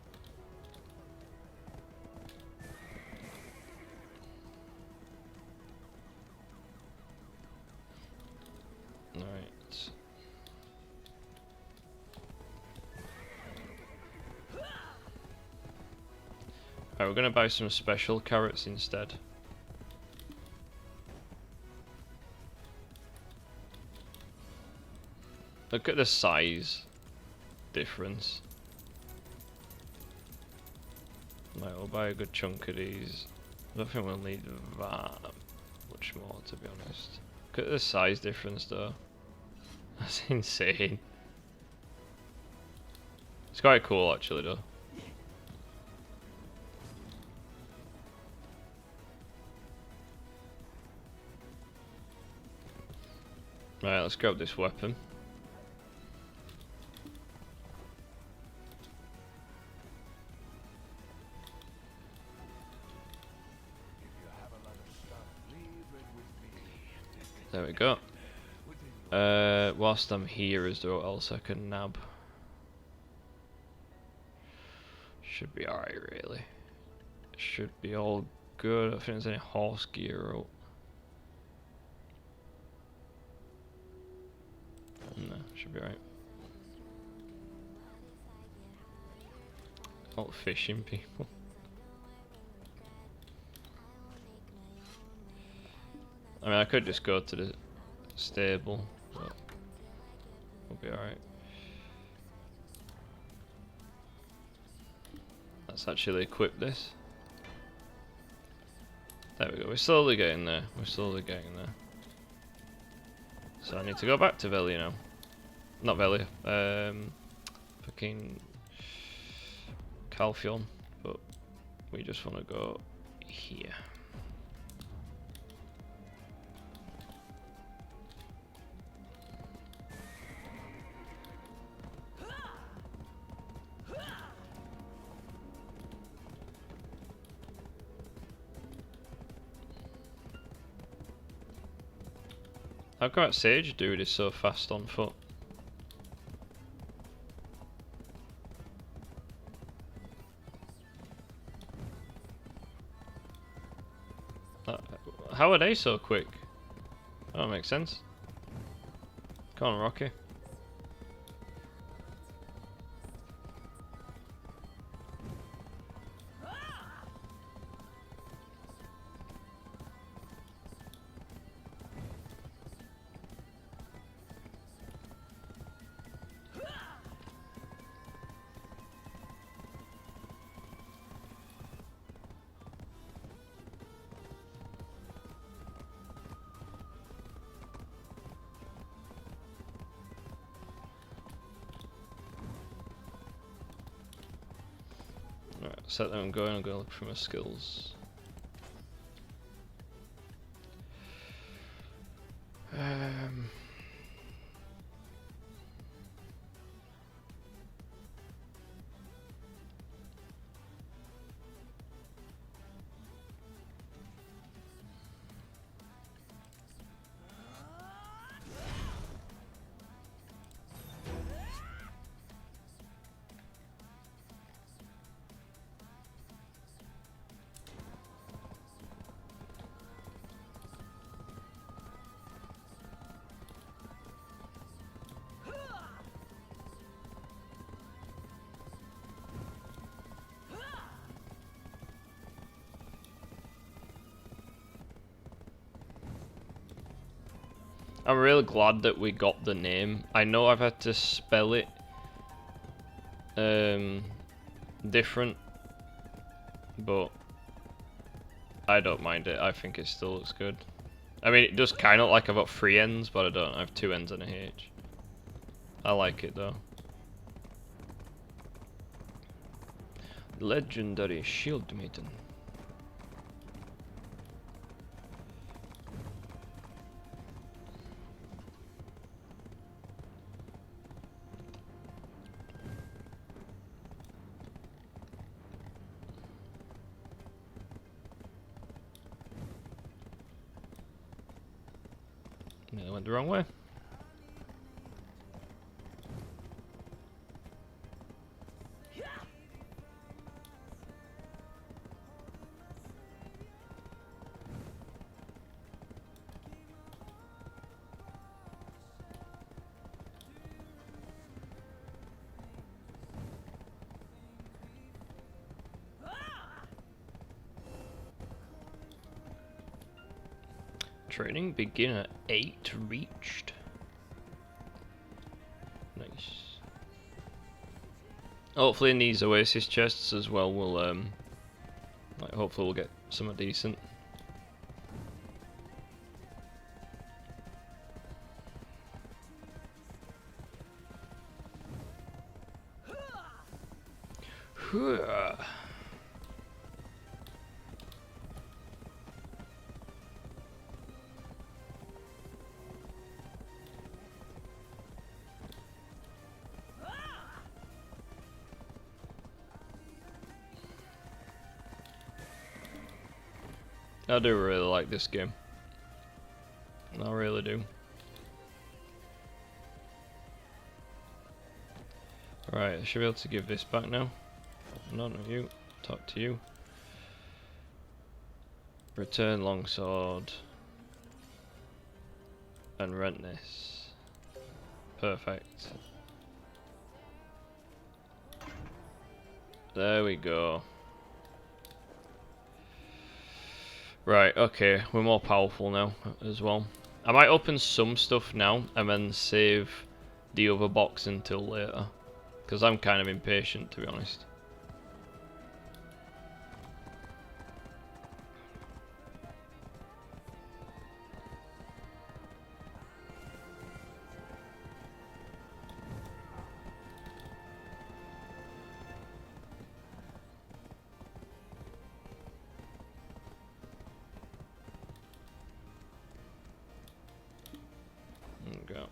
[SPEAKER 1] Alright. Alright, Alright, we're gonna buy some special carrots instead. Look at the size difference. Right, we'll buy a good chunk of these. I don't think we'll need that much more, to be honest. Look at the size difference though. That's insane. It's quite cool actually though. Right, let's grab this weapon. There we go. Whilst I'm here, is there what else I can nab? Should be alright, really. Should be all good. I don't think there's any horse gear out. No, should be alright. All fishing people. I mean, I could just go to the stable, but we'll be alright. Let's actually equip this. There we go, we're slowly getting there. We're slowly getting there. So I need to go back to Velia now. Not Velia, fucking Calphion, but we just want to go here. How come that Sage dude is so fast on foot? How are they so quick? That don't make sense. Come on, Rocky. Alright, set them going. I'm going to look for my skills. I'm really glad that we got the name. I know I've had to spell it different, but I don't mind it. I think it still looks good. I mean, it does kind of like I've got 3 N's, but I don't. I have 2 N's and a H. I like it though. Legendary Shield Maiden. Yeah, I went the wrong way. Training beginner 8 reached. Nice. Hopefully in these oasis chests as well we'll like hopefully we'll get something decent. I do really like this game. I really do. Right, I should be able to give this back now. No, not you. Talk to you. Return longsword. And rent this. Perfect. There we go. Right, okay, we're more powerful now as well. I might open some stuff now and then save the other box until later. Because I'm kind of impatient, to be honest. There we go.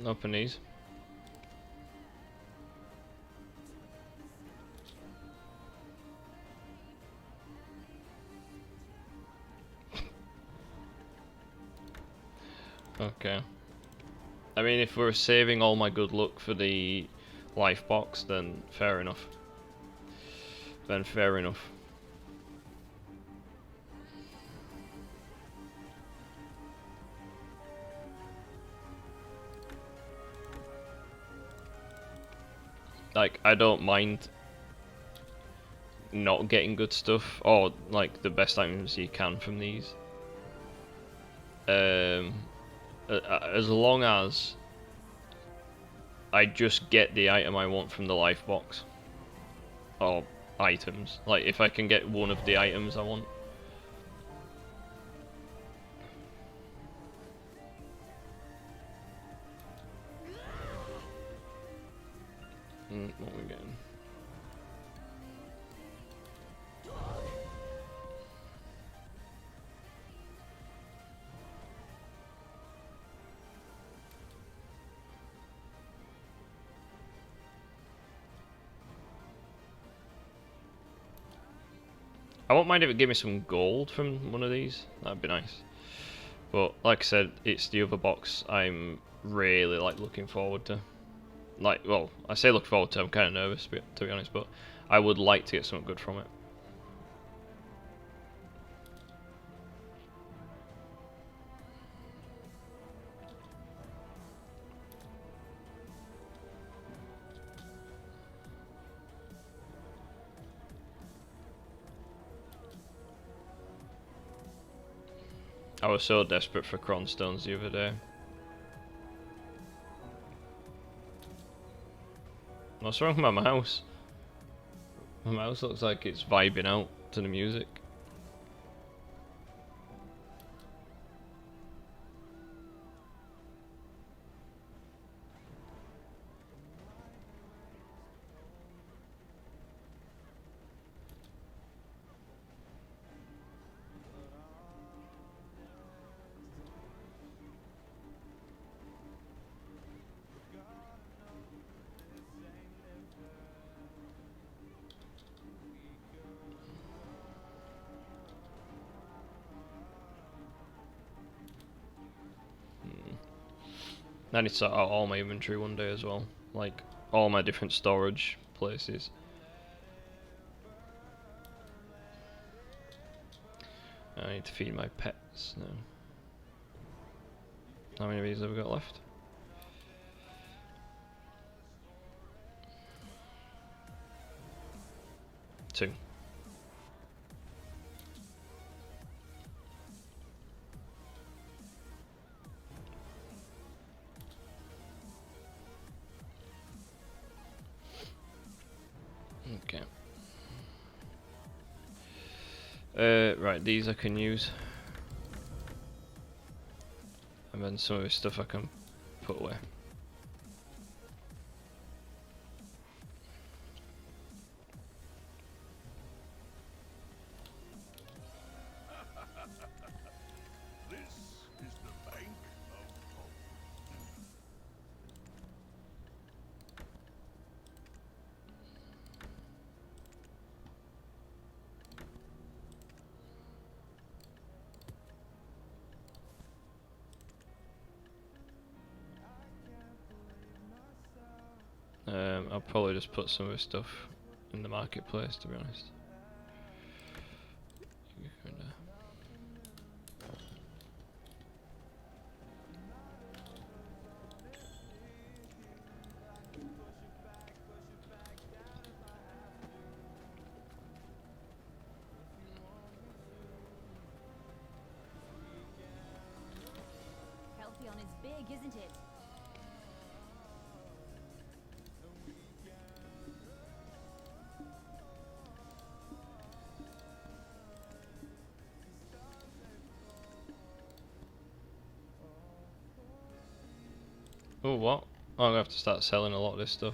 [SPEAKER 1] Open these. Okay. I mean, if we're saving all my good luck for the life box, then fair enough. Then fair enough. Like, I don't mind not getting good stuff, or like the best items you can from these. As long as I just get the item I want from the life box. Or items. Like, if I can get one of the items I want. What are we getting? I won't mind if it gave me some gold from one of these. That'd be nice. But like I said, it's the other box I'm really like looking forward to. Like, well, I say look forward to, I'm kind of nervous to be honest, but I would like to get something good from it. I was so desperate for cronstones the other day. What's wrong with my mouse? My mouse looks like it's vibing out to the music. I need to sort out all my inventory one day as well. Like, all my different storage places. I need to feed my pets now. How many of these have we got left? 2. Okay. Right, these I can use. And then some of this stuff I can put away.
[SPEAKER 3] This is the bank of hope.
[SPEAKER 1] I'll probably just put some of this stuff in the marketplace, to be honest.
[SPEAKER 2] Halcyon is big, isn't it?
[SPEAKER 1] Oh, what? Oh, I'm gonna have to start selling a lot of this stuff.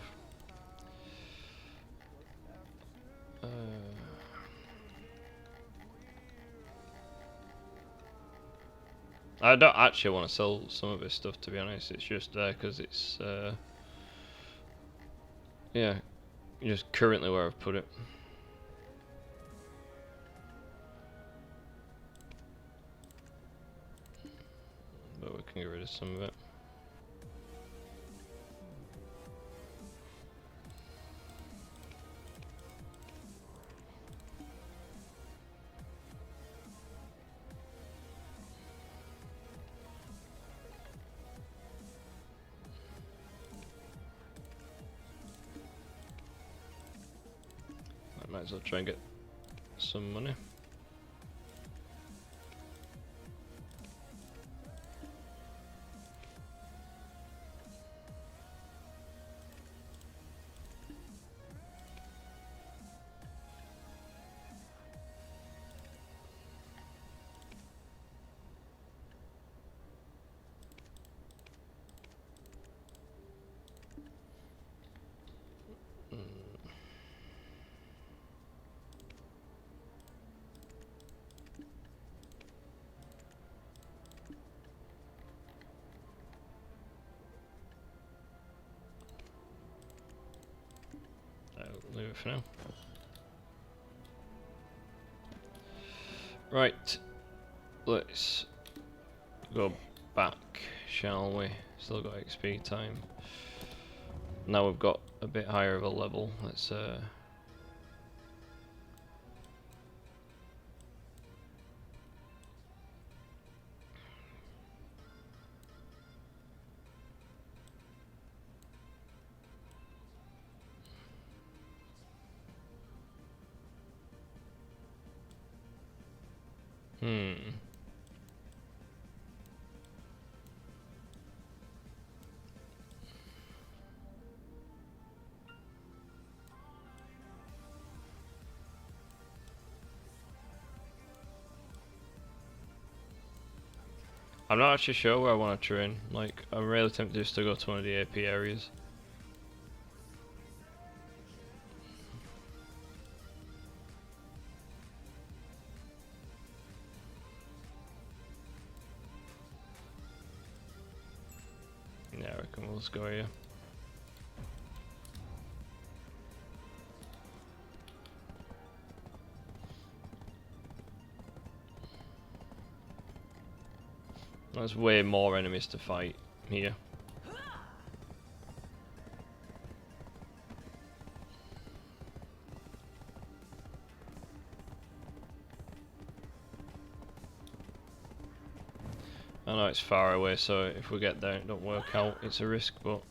[SPEAKER 1] I don't actually want to sell some of this stuff, to be honest. It's just there because it's yeah, just currently where I've put it. But we can get rid of some of it. I might as well try and get some money. I'll leave it for now. Right, let's go back, shall we? Still got XP time. Now we've got a bit higher of a level. Let's I'm not actually sure where I want to train. Like, I'm really tempted just to go to one of the AP areas. Yeah, I reckon we'll just go here. There's way more enemies to fight here. I know it's far away, so if we get there and it don't work out, it's a risk, but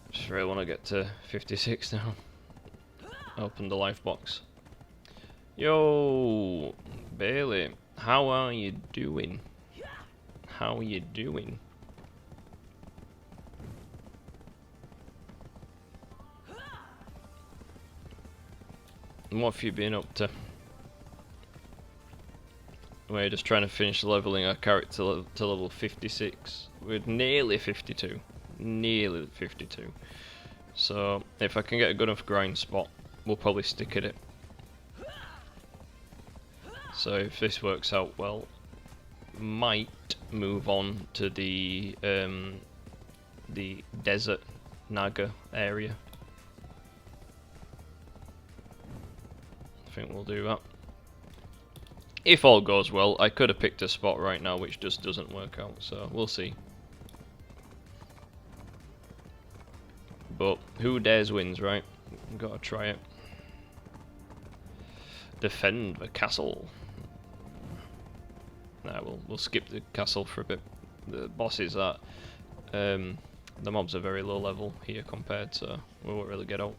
[SPEAKER 1] I just really want to get to 56 now. Open the life box. Yo, Bailey, how are you doing? How are you doing? And what have you been up to? We're just trying to finish leveling our character to level 56. We're nearly 52. Nearly 52. So, if I can get a good enough grind spot, we'll probably stick at it. So if this works out well, might move on to the desert Naga area. I think we'll do that. If all goes well, I could have picked a spot right now which just doesn't work out, so we'll see. But who dares wins, right? Gotta try it. Defend the castle. Nah, we'll skip the castle for a bit. The bosses are the mobs are very low level here compared, so we won't really get out.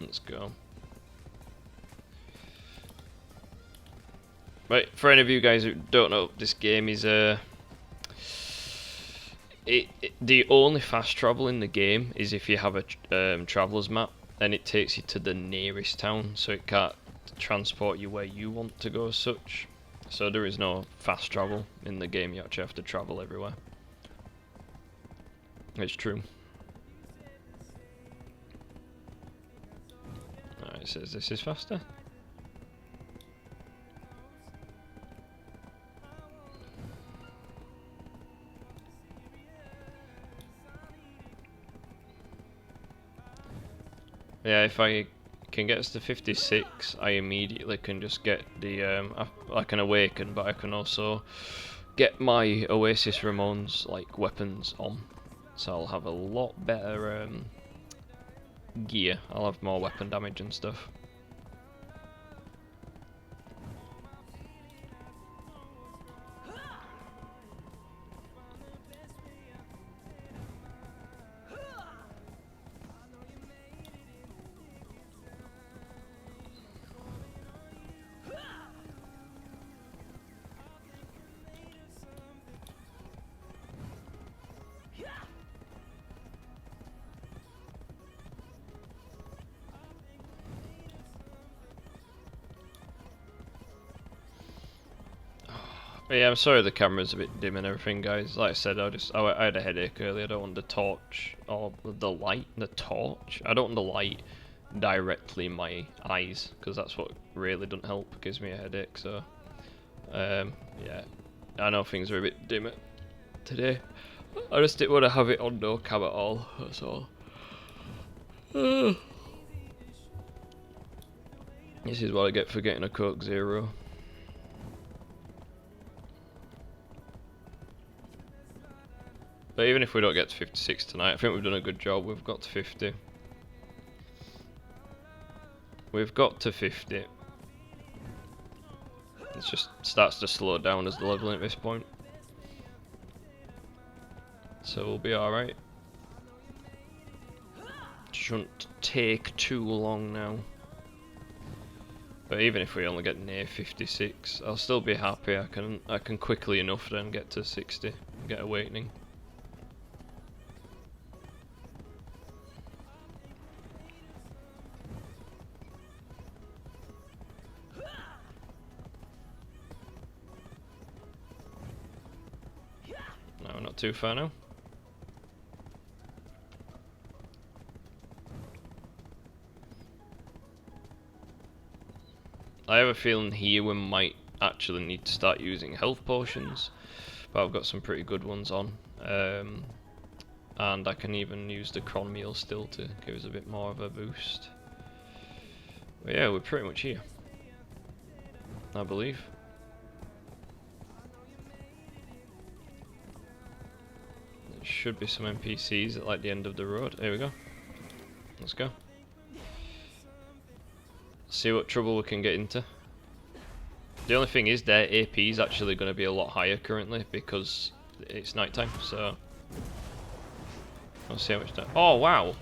[SPEAKER 1] Let's go. Right, for any of you guys who don't know, this game is the only fast travel in the game is if you have a traveler's map, and it takes you to the nearest town, so it can't transport you where you want to go as such. So there is no fast travel in the game, you actually have to travel everywhere. It's true. Alright, it says this is faster. Yeah, if I can get us to 56, I immediately can just get the I can awaken, but I can also get my Oasis Ramones like weapons on, so I'll have a lot better gear. I'll have more weapon damage and stuff. But yeah, I'm sorry the camera's a bit dim and everything, guys. Like I said, I had a headache earlier. I don't want the torch or the light, the torch. I don't want the light directly in my eyes, because that's what really doesn't help. It gives me a headache. So, yeah, I know things are a bit dim today. I just didn't want to have it on no cam at all. That's all. This is what I get for getting a Coke Zero. But even if we don't get to 56 tonight, I think we've done a good job. We've got to 50. We've got to 50. It just starts to slow down as the leveling at this point. So we'll be alright. Shouldn't take too long now. But even if we only get near 56, I'll still be happy. I can quickly enough then get to 60 and get awakening. No, not too far now. I have a feeling here we might actually need to start using health potions, but I've got some pretty good ones on, and I can even use the cron meal still to give us a bit more of a boost. But yeah, we're pretty much here, I believe. There should be some NPCs at like the end of the road. Here we go. Let's go. See what trouble we can get into. The only thing is their AP is actually going to be a lot higher currently because it's nighttime, so Let's see how much damage. Oh wow!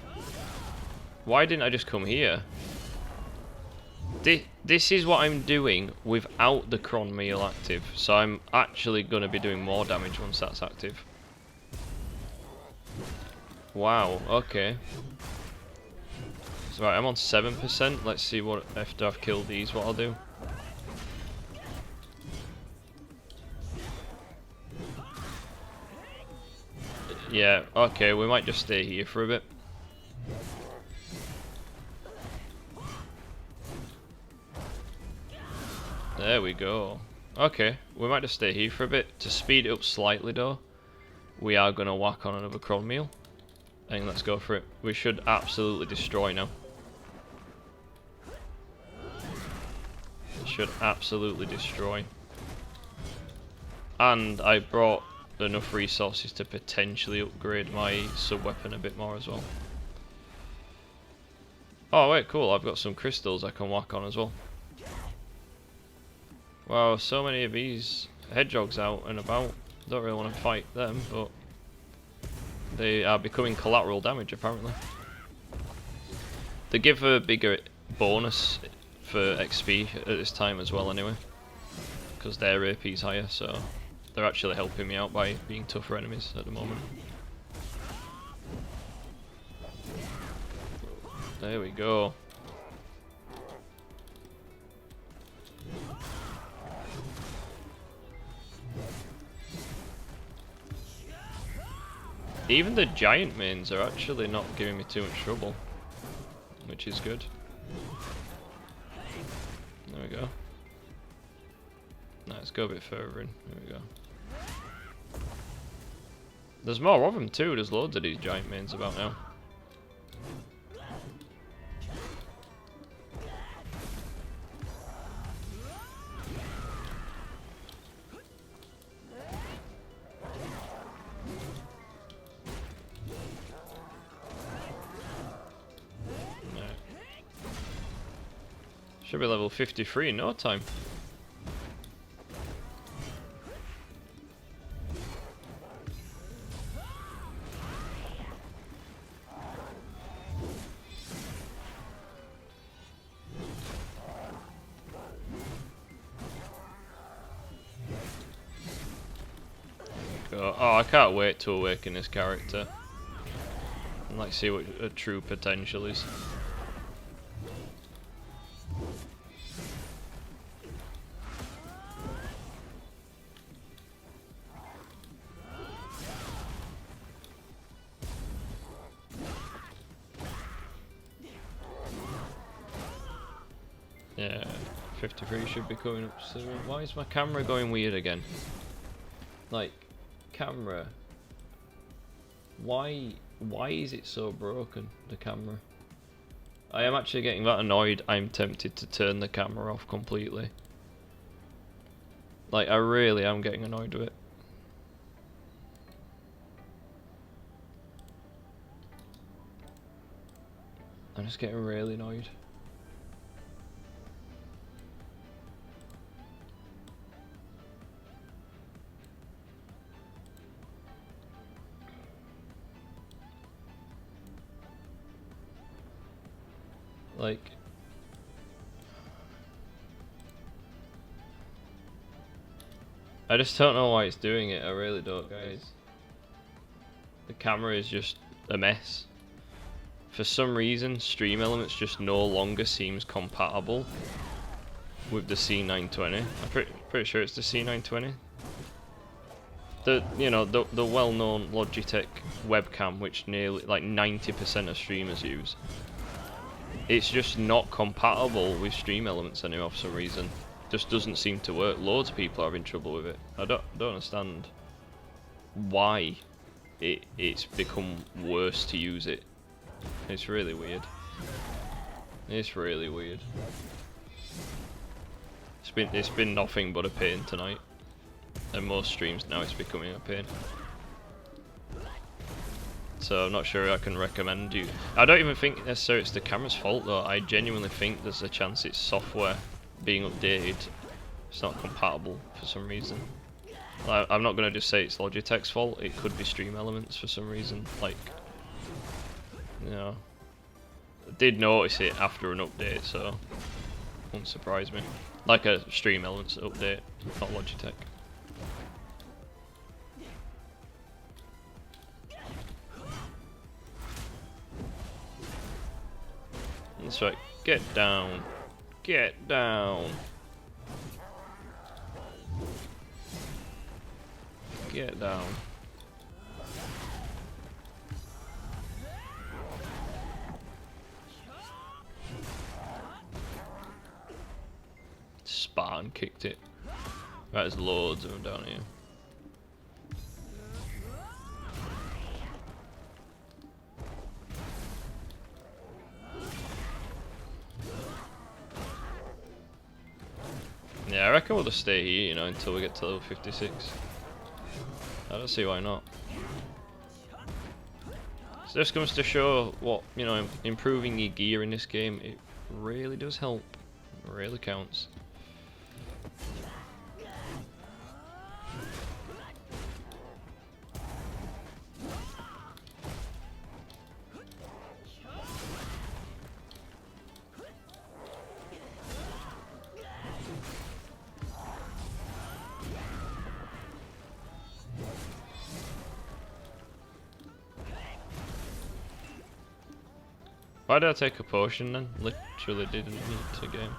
[SPEAKER 1] Why didn't I just come here? This is what I'm doing without the cron meal active, so I'm actually going to be doing more damage once that's active. Wow, okay. So right, I'm on 7%. Let's see what after I've killed these, what I'll do. Yeah, okay, we might just stay here for a bit. There we go. Okay, we might just stay here for a bit. To speed it up slightly though, we are going to whack on another cron meal. And let's go for it. We should absolutely destroy now. Should absolutely destroy. And I brought enough resources to potentially upgrade my sub-weapon a bit more as well. Oh wait, cool, I've got some crystals I can whack on as well. Wow, so many of these hedgehogs out and about. Don't really want to fight them, but they are becoming collateral damage apparently. They give a bigger bonus for XP at this time as well anyway, because their AP is higher, so they're actually helping me out by being tougher enemies at the moment. There we go. Even the giant mains are actually not giving me too much trouble, which is good. There we go. Let's go a bit further in. There we go. There's more of them too. There's loads of these giant mains about now. Should be level 53 in no time. Go. Oh, I can't wait to awaken this character and like see what a true potential is. Yeah, 53 should be coming up soon. Why is my camera going weird again? Like, camera. Why is it so broken, the camera? I am actually getting that annoyed, I'm tempted to turn the camera off completely. Like, I really am getting annoyed with it. I'm just getting really annoyed. Like, I just don't know why it's doing it. I really don't, guys. The camera is just a mess. For some reason, Stream Elements just no longer seems compatible with the C920. I'm pretty sure it's the C920. The well-known Logitech webcam, which nearly like 90% of streamers use. It's just not compatible with Stream Elements anymore for some reason. Just doesn't seem to work. Loads of people are having trouble with it. I don't understand why it's become worse to use it. It's really weird. It's really weird. It's been nothing but a pain tonight. And most streams now it's becoming a pain. So I'm not sure I can recommend you. I don't even think necessarily it's the camera's fault though. I genuinely think there's a chance it's software being updated. It's not compatible for some reason. I'm not going to just say it's Logitech's fault. It could be Stream Elements for some reason. Like, you know, I did notice it after an update, so won't surprise me. Like a Stream Elements update, not Logitech. That's right. Get down. Get down. Get down. Spartan kicked it. Right, there's loads of them down here. Yeah, I reckon we'll just stay here, you know, until we get to level 56. I don't see why not. So this comes to show what, you know, improving your gear in this game, it really does help. It really counts. Why did I take a potion then? Literally didn't need to game.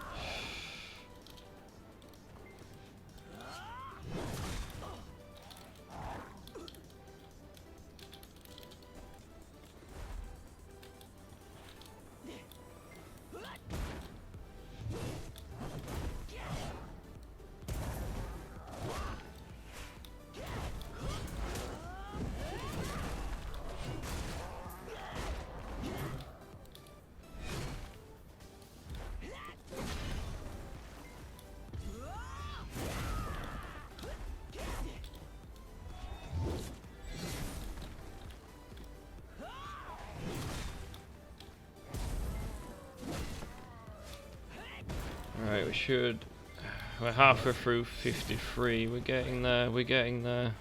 [SPEAKER 1] Alright, we should... We're halfway through 53, we're getting there, we're getting there.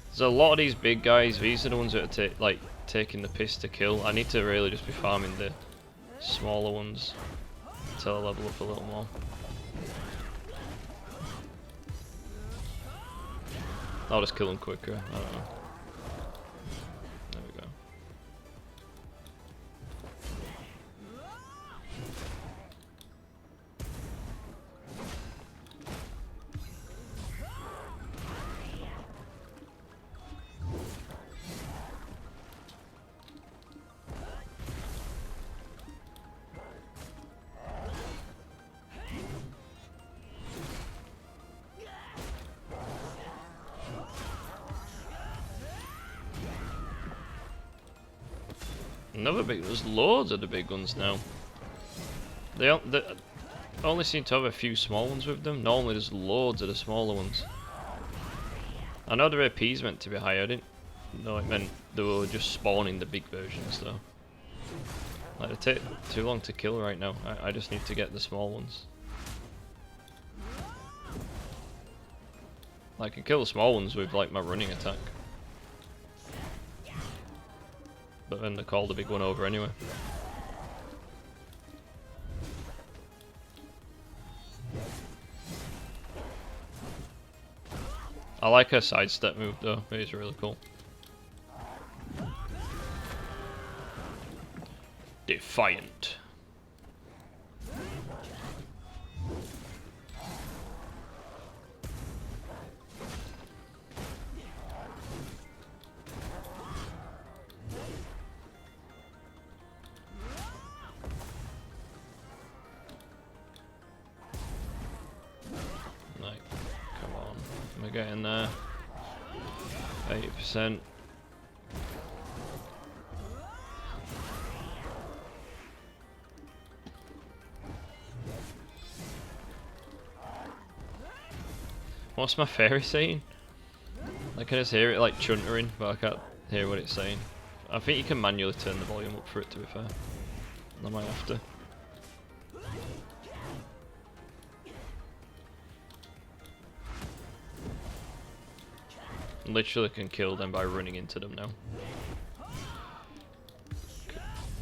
[SPEAKER 1] There's a lot of these big guys, these are the ones that are taking the piss to kill. I need to really just be farming the smaller ones until I level up a little more. I'll just kill them quicker, I don't know. There we go. Another big, there's loads of the big ones now. They only seem to have a few small ones with them. Normally there's loads of the smaller ones. I know their AP's meant to be higher, I didn't know it meant they were just spawning the big versions though. Like they take too long to kill right now, I just need to get the small ones. I can kill the small ones with like my running attack. But then they call the big one over anyway. I like her sidestep move though, it is really cool. Defiant. We're getting there. 80%. What's my fairy saying? I can just hear it like chuntering, but I can't hear what it's saying. I think you can manually turn the volume up for it, to be fair. I might have to. Literally can kill them by running into them now.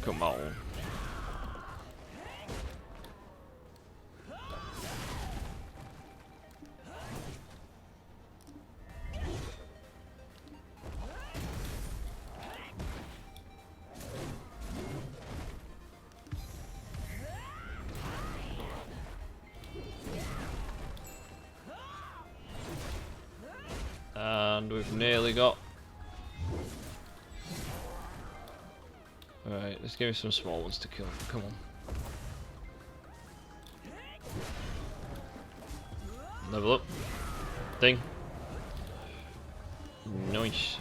[SPEAKER 1] Come on. And we've nearly got... Alright, let's give me some small ones to kill. Come on. Level up. Thing. Nice.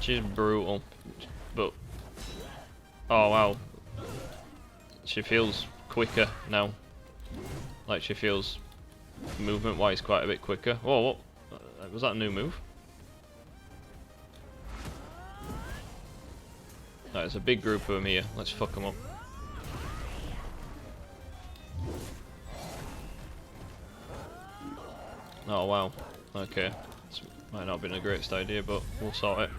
[SPEAKER 1] She's brutal, but oh wow, she feels quicker now. Like she feels movement-wise quite a bit quicker. Whoa, what? Was that a new move? Right, there's a big group of them here. Let's fuck them up. Oh wow. Okay. This might not have been the greatest idea, but we'll sort it.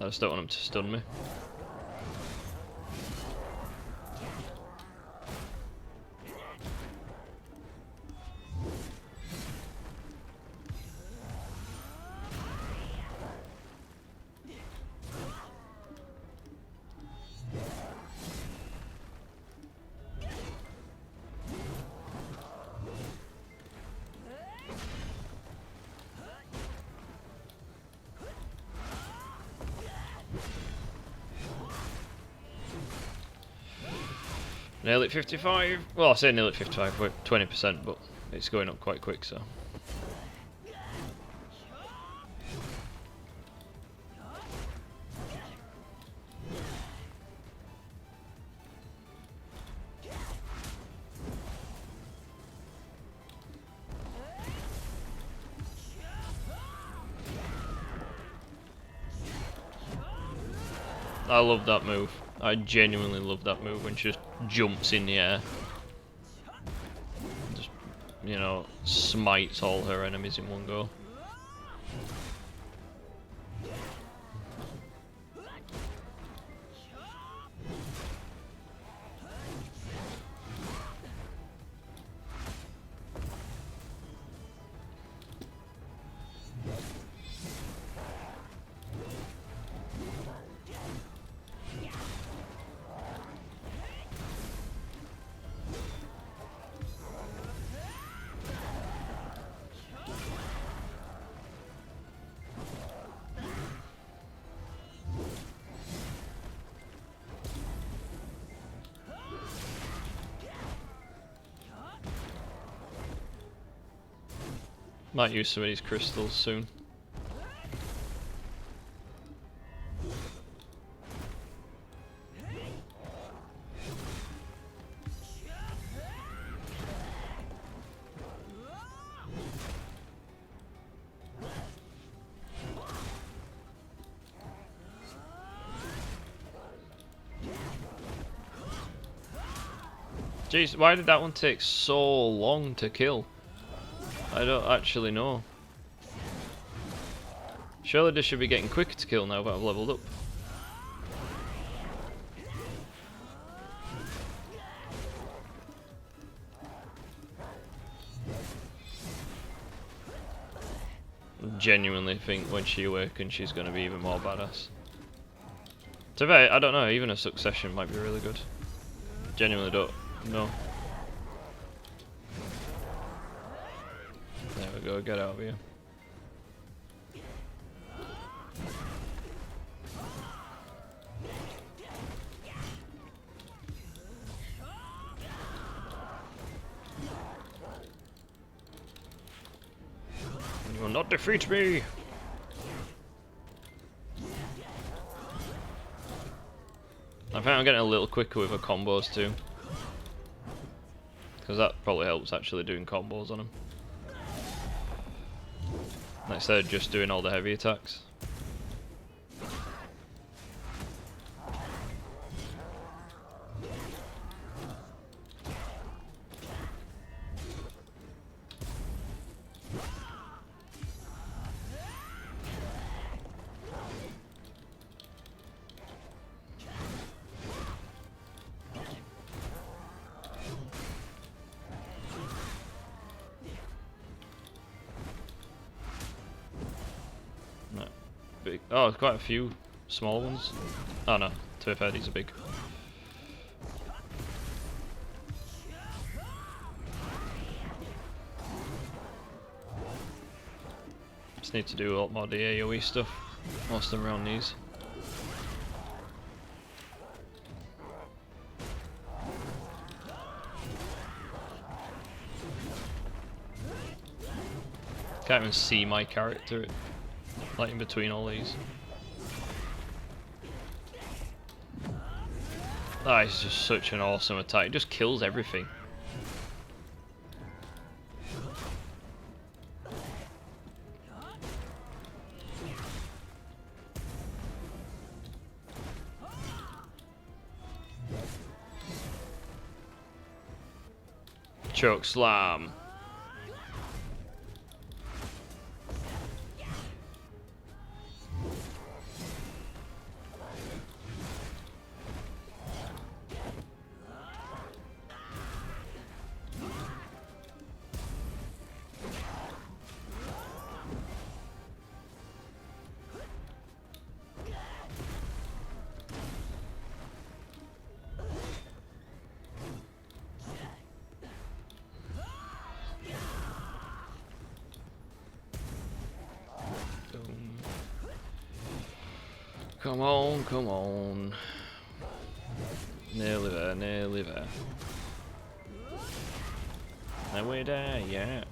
[SPEAKER 1] I just don't want him to stun me. Nearly at 55. Well, I say nearly at 55, we're at 20%, but it's going up quite quick, so. I love that move. I genuinely love that move when she just jumps in the air. Just, you know, smites all her enemies in one go. Might use some of these crystals soon. Jeez, why did that one take so long to kill? I don't actually know. Surely this should be getting quicker to kill now that I've leveled up. Genuinely think when she awakens she's going to be even more badass. To be fair, I don't know, even a succession might be really good. Genuinely don't know. There we go, get out of here. You will not defeat me! I think I'm getting a little quicker with her combos too. Because that probably helps actually doing combos on him. instead of just doing all the heavy attacks. Big. Oh, there's quite a few small ones. Oh no, to be fair, these are big. Just need to do a lot more of the AoE stuff. Most of them around these. Can't even see my character, like in between all these. That is just such an awesome attack. It just kills everything. Choke slam. Come on, come on. Nearly there, nearly there. And we're there, yeah.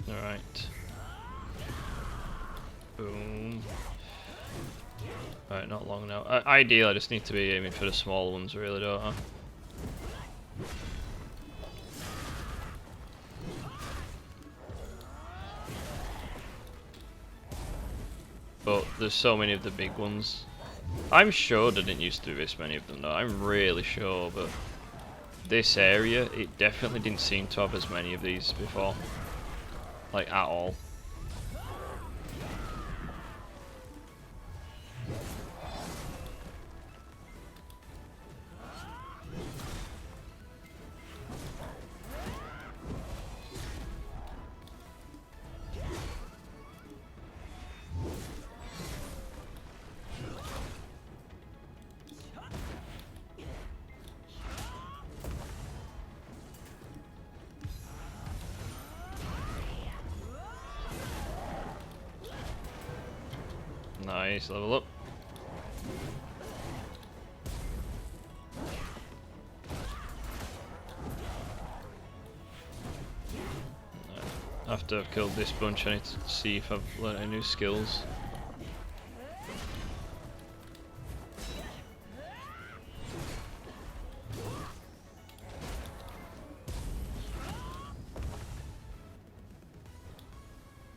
[SPEAKER 1] Alright. Boom. Alright, not long now. Ideally, I just need to be aiming for the small ones, really, don't I? But there's so many of the big ones. I'm sure there didn't used to be this many of them, though. I'm really sure, but this area, it definitely didn't seem to have as many of these before. Like, at all. Nice, level up. After I've killed this bunch, I need to see if I've learned any new skills.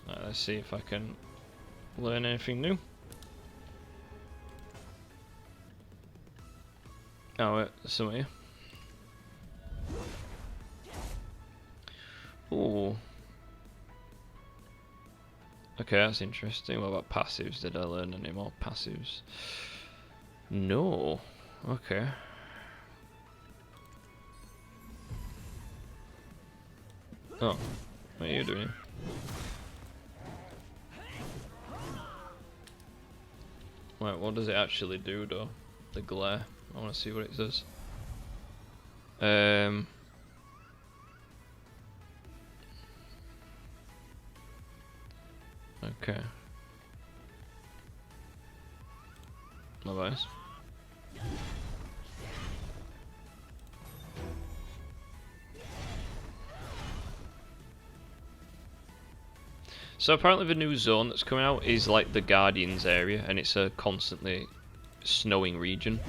[SPEAKER 1] Right, let's see if I can learn anything new. Oh wait, there's some here. Ooh. Okay, that's interesting. What about passives? Did I learn any more passives? No. Okay. Oh, what are you doing here? Right, what does it actually do though? The glare. I want to see what it does. Okay. No bias. So apparently the new zone that's coming out is like the Guardians area, and it's a constantly snowing region,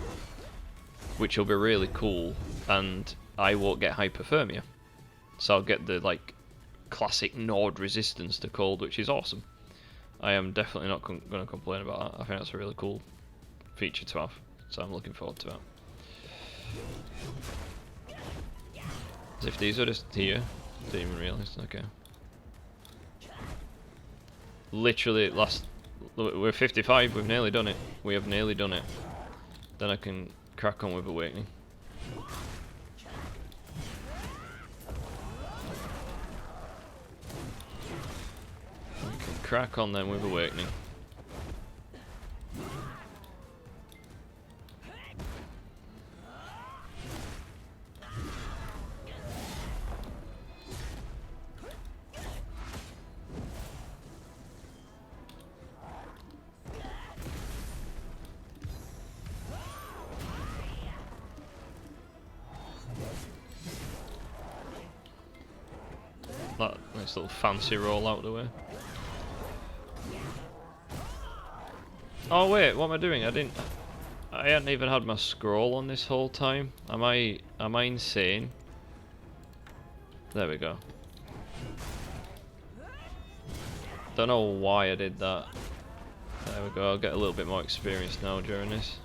[SPEAKER 1] which will be really cool, and I won't get hypothermia. So I'll get the like classic Nord resistance to cold, which is awesome. I am definitely not going to complain about that. I think that's a really cool feature to have, so I'm looking forward to that. As if these are just here, didn't even realise. Okay. Literally we're 55, we've nearly done it. We have nearly done it. Then I can crack on with awakening. We can crack on then with awakening. That nice little fancy roll out of the way. Oh wait, what am I doing? I hadn't even had my scroll on this whole time. Am I insane? There we go. Don't know why I did that. There we go, I'll get a little bit more experience now during this.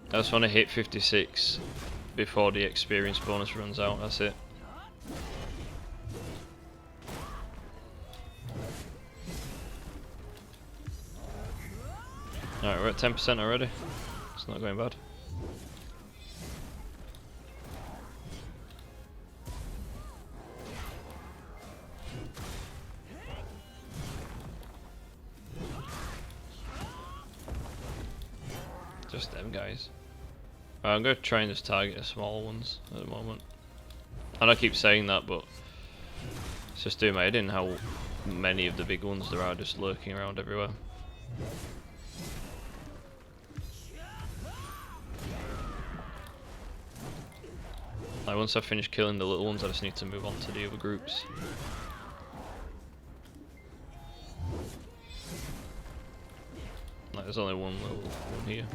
[SPEAKER 1] I just want to hit 56 before the experience bonus runs out, that's it. Alright, we're at 10% already. It's not going bad. Just them guys. I'm going to try and just target the small ones at the moment. And I keep saying that, but it's just doing my head in how many of the big ones there are just lurking around everywhere. Like once I finish killing the little ones, I just need to move on to the other groups. Like there's only one little one here.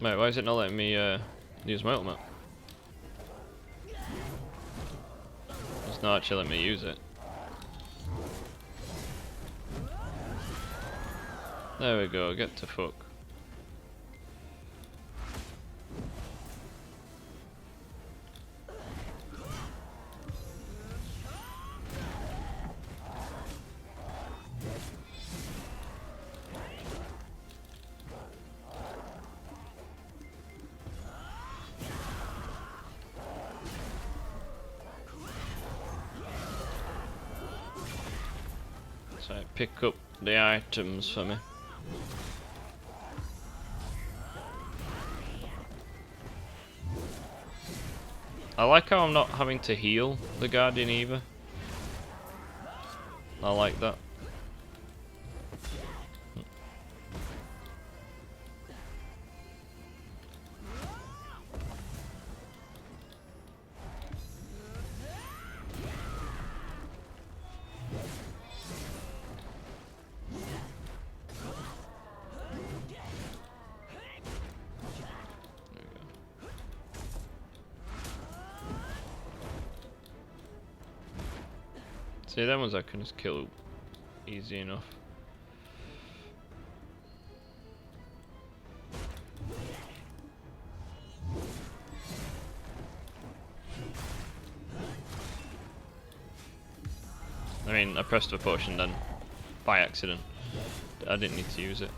[SPEAKER 1] Mate, why is it not letting me use my ultimate? It's not actually letting me use it. There we go, get to fuck. So pick up the items for me. I like how I'm not having to heal the Guardian either. I like that. See, them ones I can just kill easy enough. I mean, I pressed the potion then by accident. I didn't need to use it.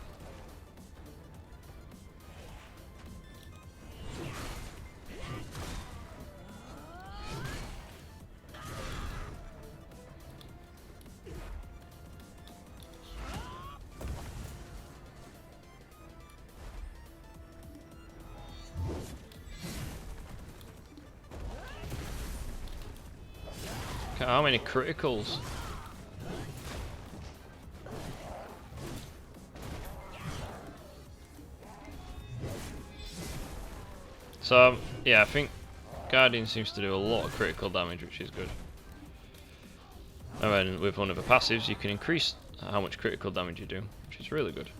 [SPEAKER 1] Look at how many criticals. So, yeah, I think Guardian seems to do a lot of critical damage, which is good. And then with one of the passives, you can increase how much critical damage you do, which is really good.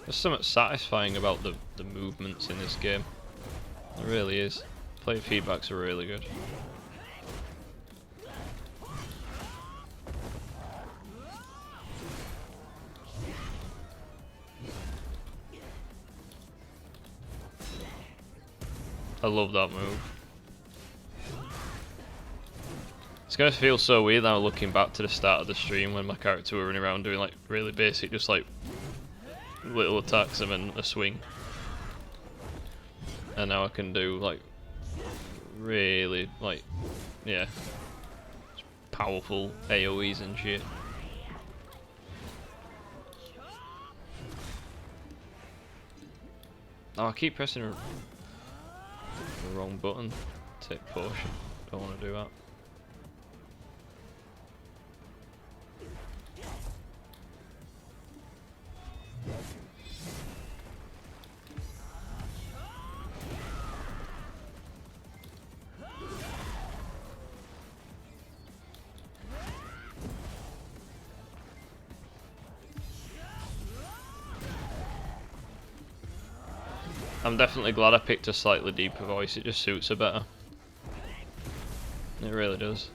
[SPEAKER 1] There's something satisfying about the movements in this game. It really is. Player feedbacks are really good. I love that move. It's gonna feel so weird now looking back to the start of the stream when my character were running around doing like really basic, just like little attacks and then a swing. And now I can do like really like, yeah, powerful AoEs and shit. Oh, I keep pressing the wrong button. Take potion. Don't want to do that. I'm definitely glad I picked a slightly deeper voice, it just suits her better. It really does.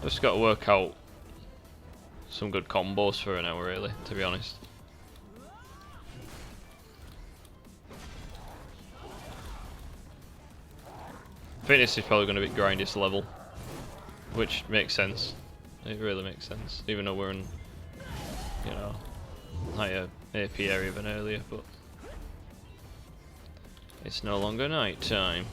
[SPEAKER 1] Just got to work out some good combos for her now, really, to be honest. I think this is probably going to be grindiest level, which makes sense. It really makes sense, even though we're in, you know, higher AP area than earlier, but it's no longer night time.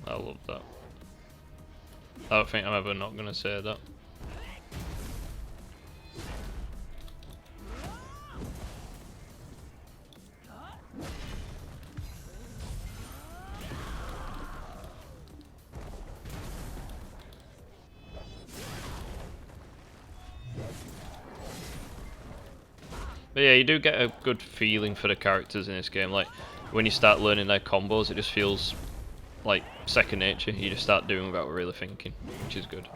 [SPEAKER 1] I love that. I don't think I'm ever not going to say that. But yeah, you do get a good feeling for the characters in this game. Like, when you start learning their combos, it just feels like second nature. You just start doing without really thinking, which is good.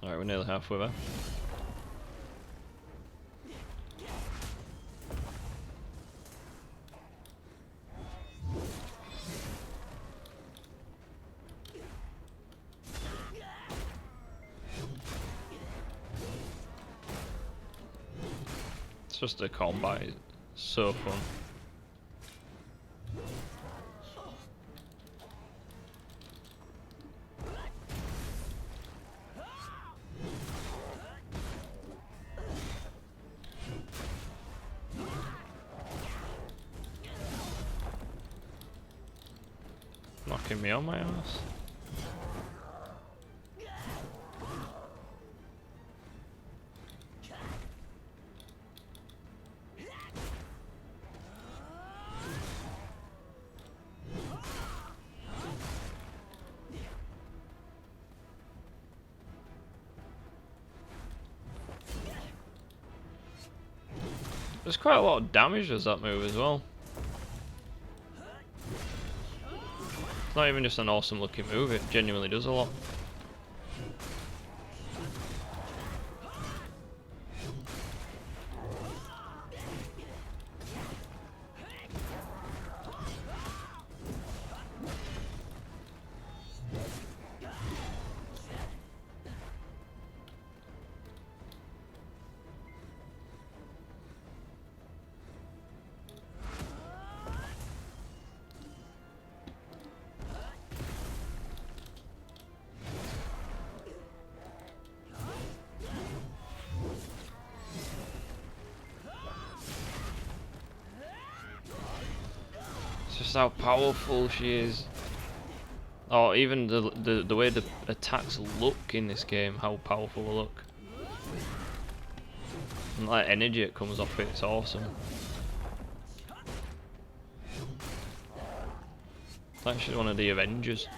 [SPEAKER 1] Alright, we're nearly halfway there. It's just the combat is so fun. knocking me on my ass. There's quite a lot of damage does that move as well. It's not even just an awesome looking move, it genuinely does a lot. Just how powerful she is. Oh, even the way the attacks look in this game, how powerful they look. And like energy that comes off it, it's awesome. It's like she's one of the Avengers.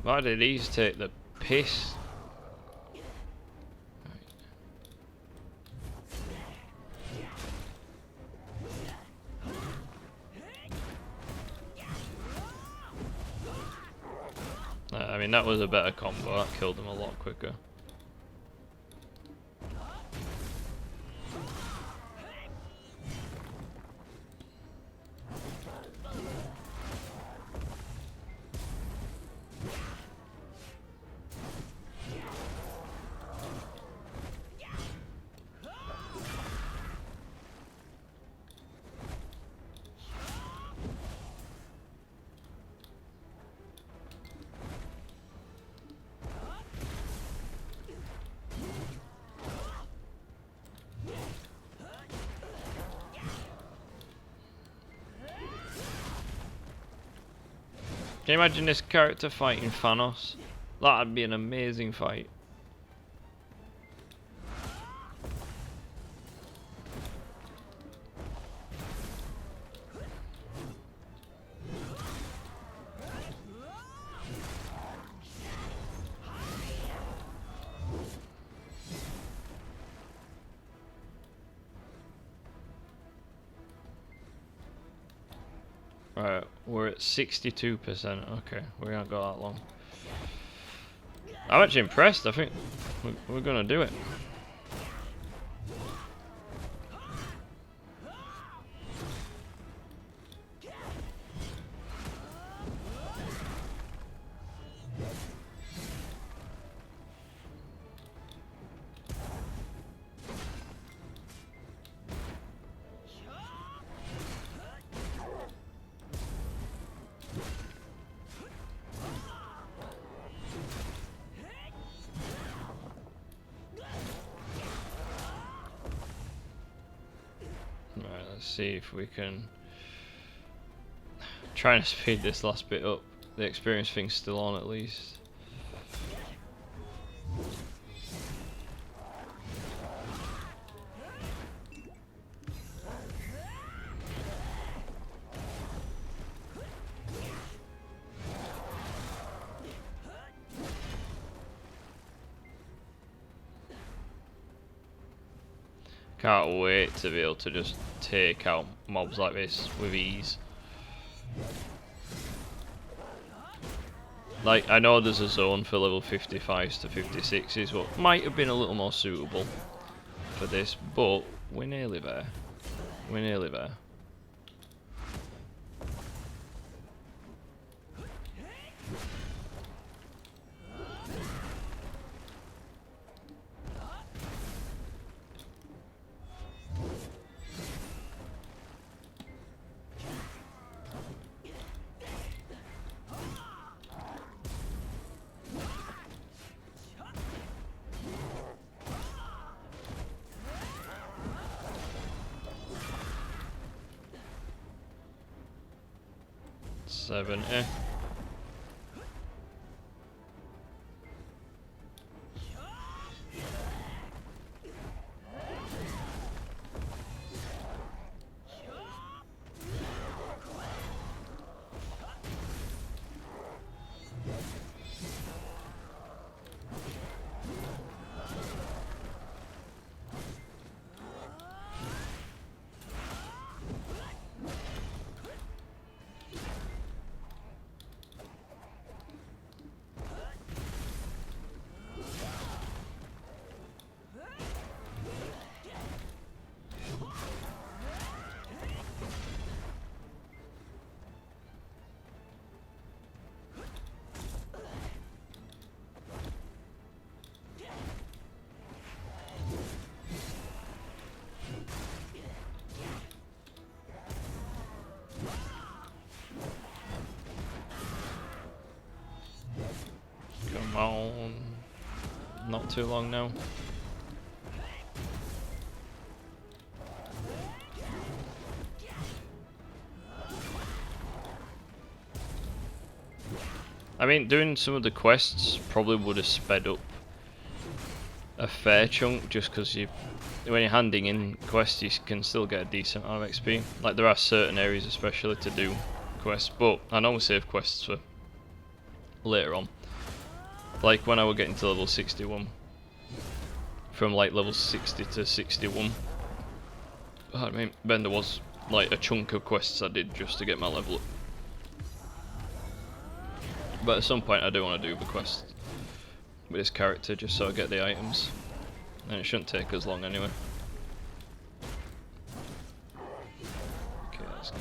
[SPEAKER 1] Why did these take the piss? I mean, that was a better combo. That killed them a lot quicker. Can you imagine this character fighting Thanos? That'd be an amazing fight. Right, we're at 62%. Okay, we haven't got that long. I'm actually impressed. I think we're gonna do it. Right, let's see if we can try and speed this last bit up. The experience thing's still on at least. Can't wait to be able to just take out mobs like this with ease. Like, I know there's a zone for level 55s to 56s, what might have been a little more suitable for this, but we're nearly there. We're nearly there. 70. Come on. Not too long now. I mean, doing some of the quests probably would have sped up a fair chunk, just because when you're handing in quests, you can still get a decent amount of XP. Like, there are certain areas especially to do quests, but I normally save quests for later on. Like when I was getting to level 61, from like level 60 to 61, I mean, then there was like a chunk of quests I did just to get my level up. But at some point I do want to do the quest with this character just so I get the items, and it shouldn't take as long anyway. Okay, let's go.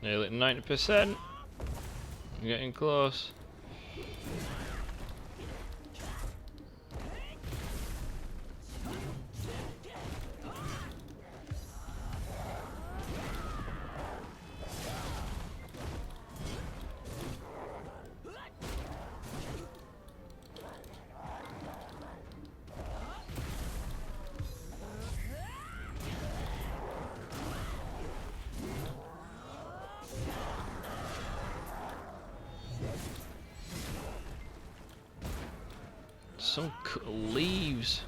[SPEAKER 1] Nearly 90%. I'm getting close. Some leaves.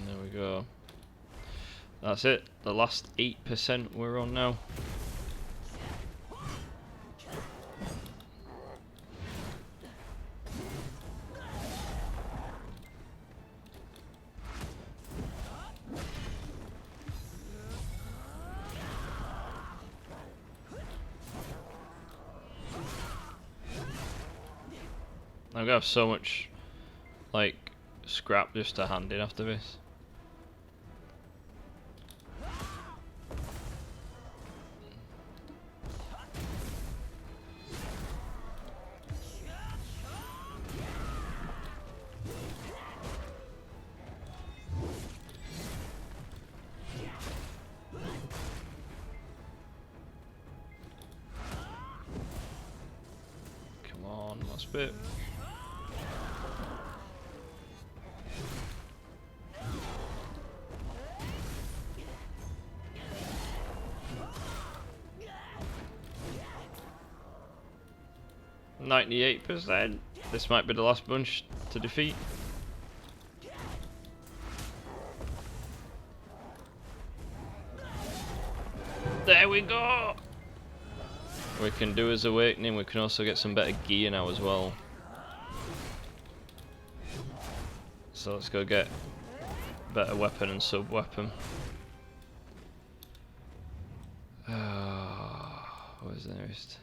[SPEAKER 1] There we go. That's it. The last 8% we're on now. I'm gonna have so much, like, scrap just to hand in after this. Come on, last bit. %. This might be the last bunch to defeat. There we go! We can do his awakening, we can also get some better gear now as well. So let's go get better weapon and sub weapon. Where's the nearest?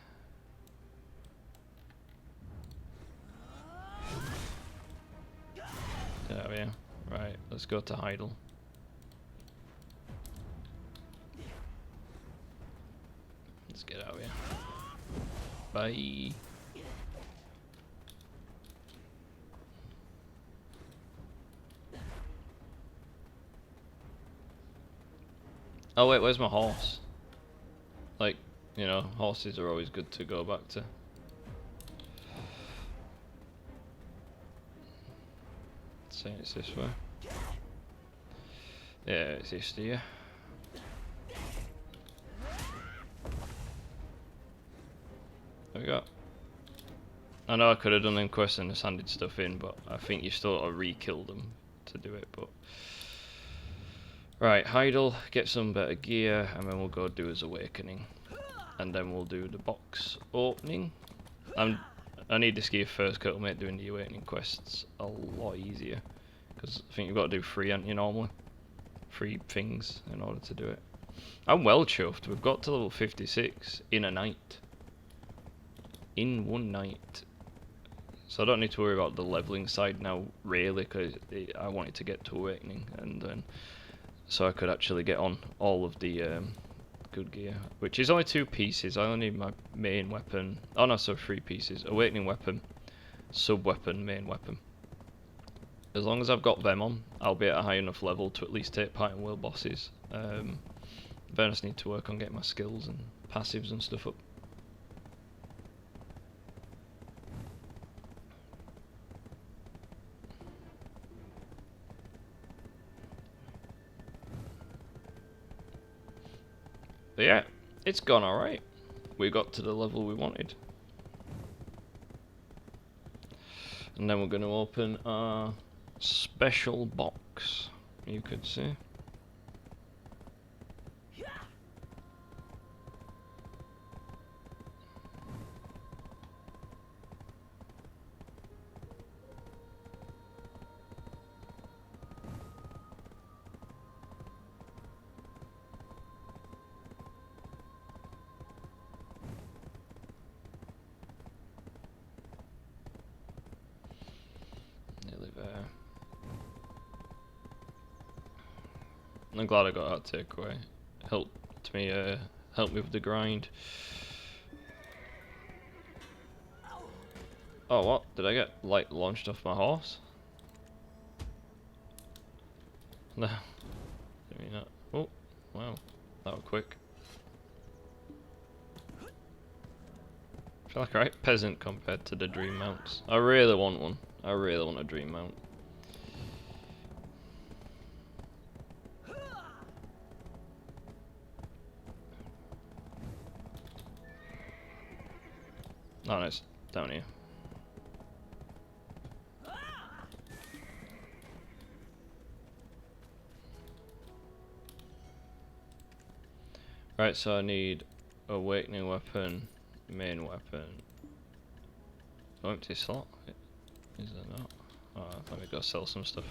[SPEAKER 1] Get out of here. Right, let's go to Heidel. Let's get out of here. Bye. Oh wait, where's my horse? Like, you know, horses are always good to go back to. Say it's this way. Yeah, it's this here. There we go. I know I could have done them quests and just handed stuff in, but I think you still got to re-kill them to do it. But right, Heidel, get some better gear, and then we'll go do his awakening, and then we'll do the box opening. I need this gear first, because it'll make doing the awakening quests a lot easier. Because I think you've got to do 3, haven't you, normally? 3 things in order to do it. I'm well chuffed. We've got to level 56 in a night. In one night. So I don't need to worry about the leveling side now, really, because I wanted to get to awakening, and then so I could actually get on all of the good gear, which is only 2 pieces. I only need my main weapon. Oh no, so 3 pieces: awakening weapon, sub weapon, main weapon. As long as I've got them on, I'll be at a high enough level to at least take part in world bosses. Then I just need to work on getting my skills and passives and stuff up. But yeah, it's gone alright. We got to the level we wanted. And then we're going to open our special box, you could say. I'm glad I got that takeaway. Helped me with the grind. Oh, what? Did I get light launched off my horse? No. Didn't mean that. Oh, wow. That was quick. I feel like a right peasant compared to the dream mounts. I really want one. I really want a dream mount. Oh, no, it's down here. Right, so I need awakening weapon, main weapon. Empty slot? Is there not? Oh, let me go sell some stuff.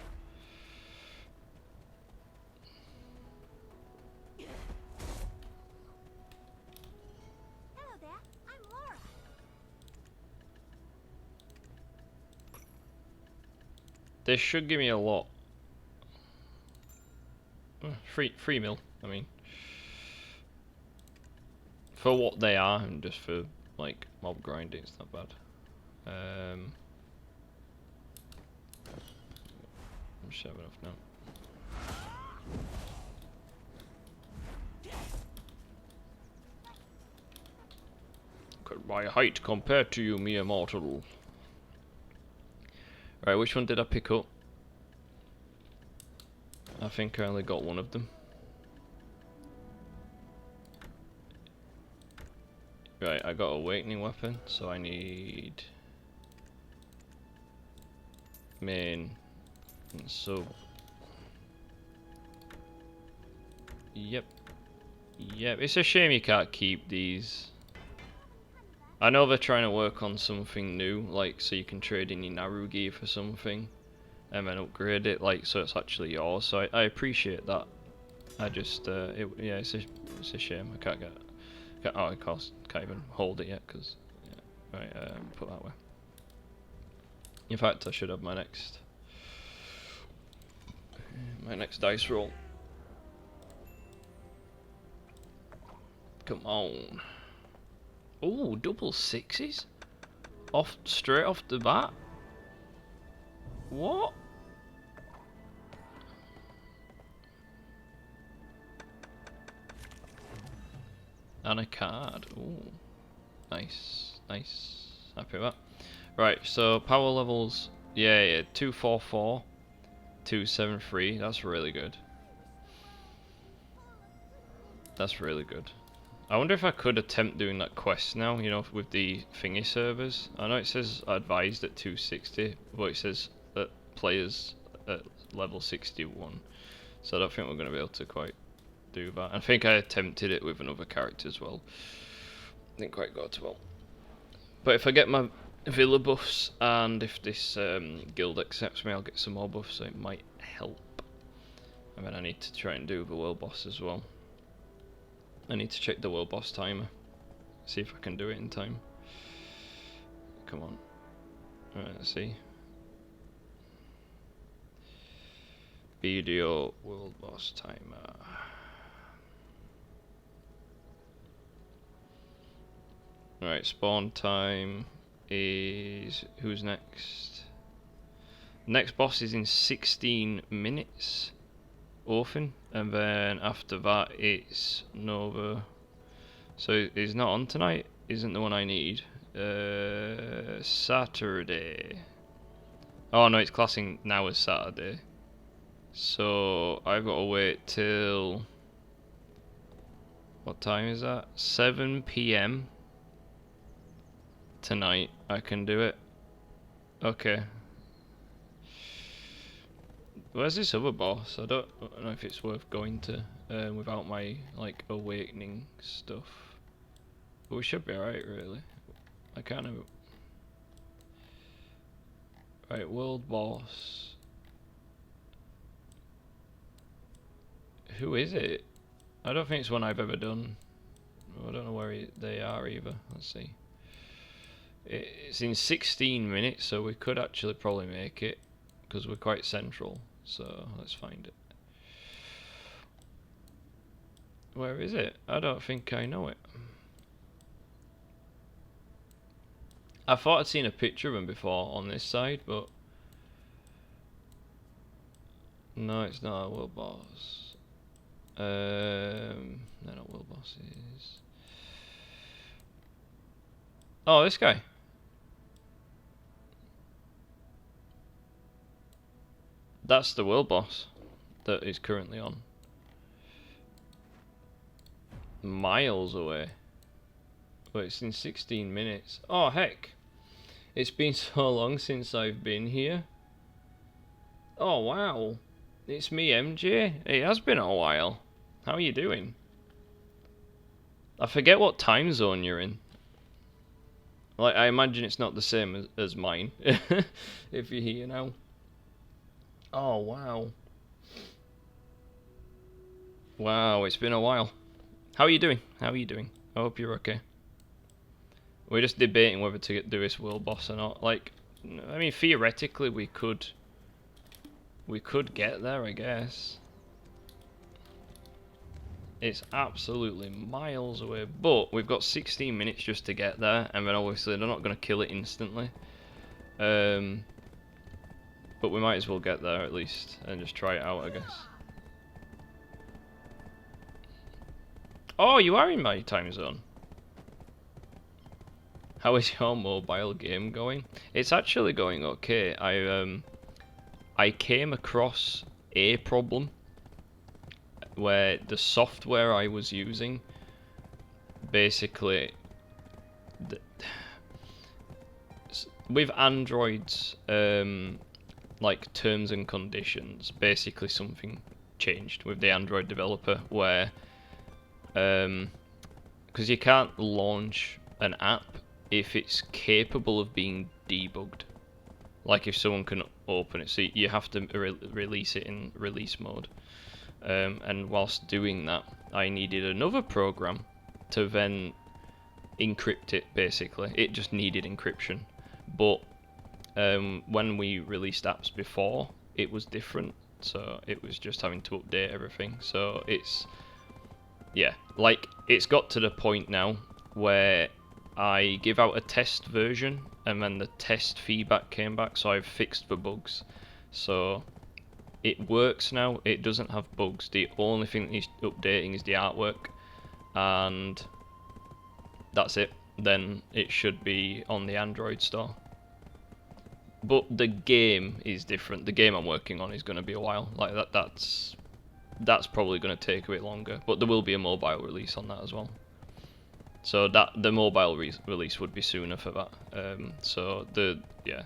[SPEAKER 2] Hello there, I'm Laura.
[SPEAKER 1] This should give me a lot. Free meal, I mean. For what they are, and just for like mob grinding, it's not bad. I'm sure enough now. Look at my height compared to you, mere mortal. Right, which one did I pick up? I think I only got one of them. Right, I got awakening weapon, so I need main and sub. Yep. It's a shame you can't keep these. I know they're trying to work on something new, like so you can trade in your Naru gear for something. and then upgrade it, like, so it's actually yours. So I appreciate that. I just yeah, it's a shame I can't get. Oh, of course, can't even hold it yet because yeah. Right, put that way. In fact, I should have my next dice roll. Come on. Oh, double sixes? Straight off the bat? What? And a card. Ooh. Nice. Nice. Happy with that. Right, so power levels. Yeah, 244. 273. That's really good. That's really good. I wonder if I could attempt doing that quest now, you know, with the thingy servers. I know it says advised at 260, but it says that players at level 61. So I don't think we're going to be able to quite do that. I think I attempted it with another character as well. Didn't quite go too well. But if I get my villa buffs and if this guild accepts me, I'll get some more buffs, so it might help. And then I need to try and do the world boss as well. I need to check the world boss timer. See if I can do it in time. Come on. Alright, let's see. Video world boss timer. Alright, spawn time is... Who's next? Next boss is in 16 minutes. Orphan. And then after that it's Nova. So it's not on tonight. Isn't the one I need. Saturday. Oh no, it's classing now as Saturday. So I've got to wait till... What time is that? 7 PM tonight. I can do it. Okay. Where's this other boss? I don't know if it's worth going to without my like awakening stuff. But we should be alright, really. I kind of... Right, world boss. Who is it? I don't think it's one I've ever done. I don't know where they are either. Let's see. It's in 16 minutes, so we could actually probably make it because we're quite central. So let's find it. Where is it? I don't think I know it. I thought I'd seen a picture of him before on this side, but no, it's not a world boss. They're not world bosses. Oh, this guy. That's the world boss that is currently on. Miles away. But it's in 16 minutes. Oh, heck. It's been so long since I've been here. Oh, wow. It's me, MJ. It has been a while. How are you doing? I forget what time zone you're in. Like, I imagine it's not the same as mine. If you're here now. Oh, wow. Wow, it's been a while. How are you doing? How are you doing? I hope you're okay. We're just debating whether to do this world boss or not. Like, I mean, theoretically we could get there, I guess. It's absolutely miles away, but we've got 16 minutes just to get there, and then obviously they're not going to kill it instantly. But we might as well get there at least and just try it out, I guess. Oh, you are in my time zone. How is your mobile game going? It's actually going okay. I came across a problem where the software I was using basically with Android's like terms and conditions, basically something changed with the Android developer where because you can't launch an app if it's capable of being debugged. Like if someone can open it, so you have to release it in release mode. And whilst doing that, I needed another program to then encrypt it. Basically, it just needed encryption. But when we released apps before, it was different. So it was just having to update everything. So it's, yeah, like it's got to the point now where I give out a test version and then the test feedback came back, so I've fixed the bugs. So it works now, it doesn't have bugs. The only thing that needs updating is the artwork, and that's it. Then it should be on the Android store. But the game is different. The game I'm working on is going to be a while. Like that's probably going to take a bit longer. But there will be a mobile release on that as well. So that the mobile release would be sooner for that. Yeah.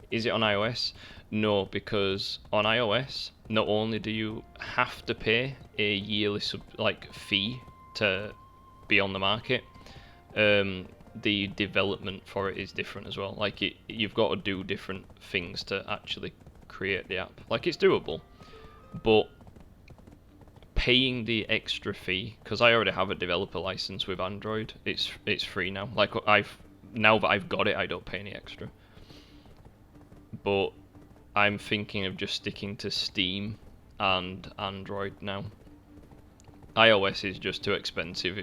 [SPEAKER 1] Is it on iOS? No, because on iOS, not only do you have to pay a yearly fee to be on the market, the development for it is different as well. Like you've got to do different things to actually create the app. Like it's doable, but paying the extra fee, because I already have a developer license with Android, it's free now. Like now that I've got it, I don't pay any extra. But I'm thinking of just sticking to Steam and Android now. iOS is just too expensive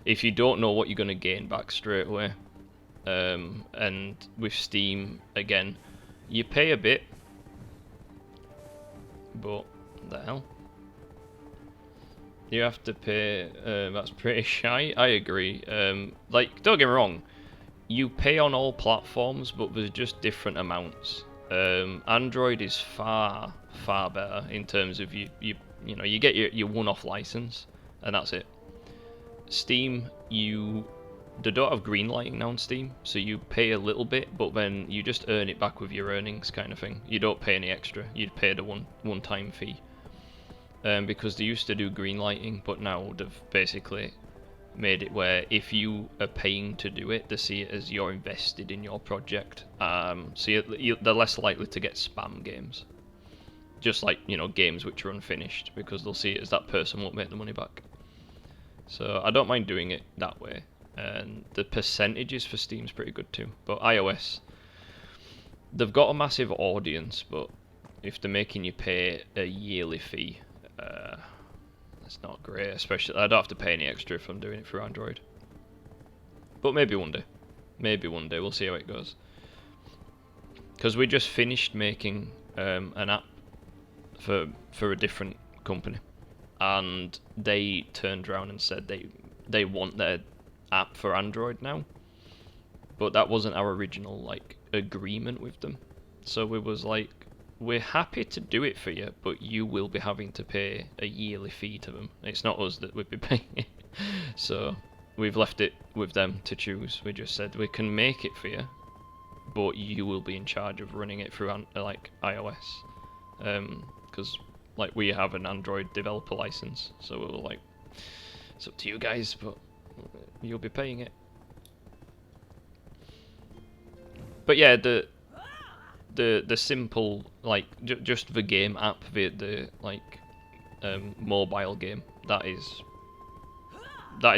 [SPEAKER 1] if you don't know what you're going to gain back straight away. And with Steam, again, you pay a bit, but the hell? You have to pay, that's pretty shy, I agree. Like, don't get me wrong, you pay on all platforms, but there's just different amounts. Android is far better in terms of you get your one-off license, and that's it. Steam, they don't have green lighting now on Steam, so you pay a little bit, but then you just earn it back with your earnings, kind of thing. You don't pay any extra. You'd pay the one-time fee. Because they used to do green lighting, but now they've basically made it where if you are paying to do it, they see it as you're invested in your project. So they're less likely to get spam games. Just like, games which are unfinished, because they'll see it as that person won't make the money back. So I don't mind doing it that way. And the percentages for Steam's pretty good too. But iOS, they've got a massive audience, but if they're making you pay a yearly fee, that's not great. Especially, I don't have to pay any extra if I'm doing it through Android. But maybe one day. Maybe one day. We'll see how it goes. Because we just finished making an app for a different company, and they turned around and said they want their app for Android now, but that wasn't our original agreement with them. So we was like, we're happy to do it for you, but you will be having to pay a yearly fee to them. It's not us that would be paying it. So we've left it with them to choose. We just said we can make it for you, but you will be in charge of running it through iOS. Because we have an Android developer license, so we were like, it's up to you guys, but you'll be paying it. But yeah, the simple just the game app, the mobile game, that is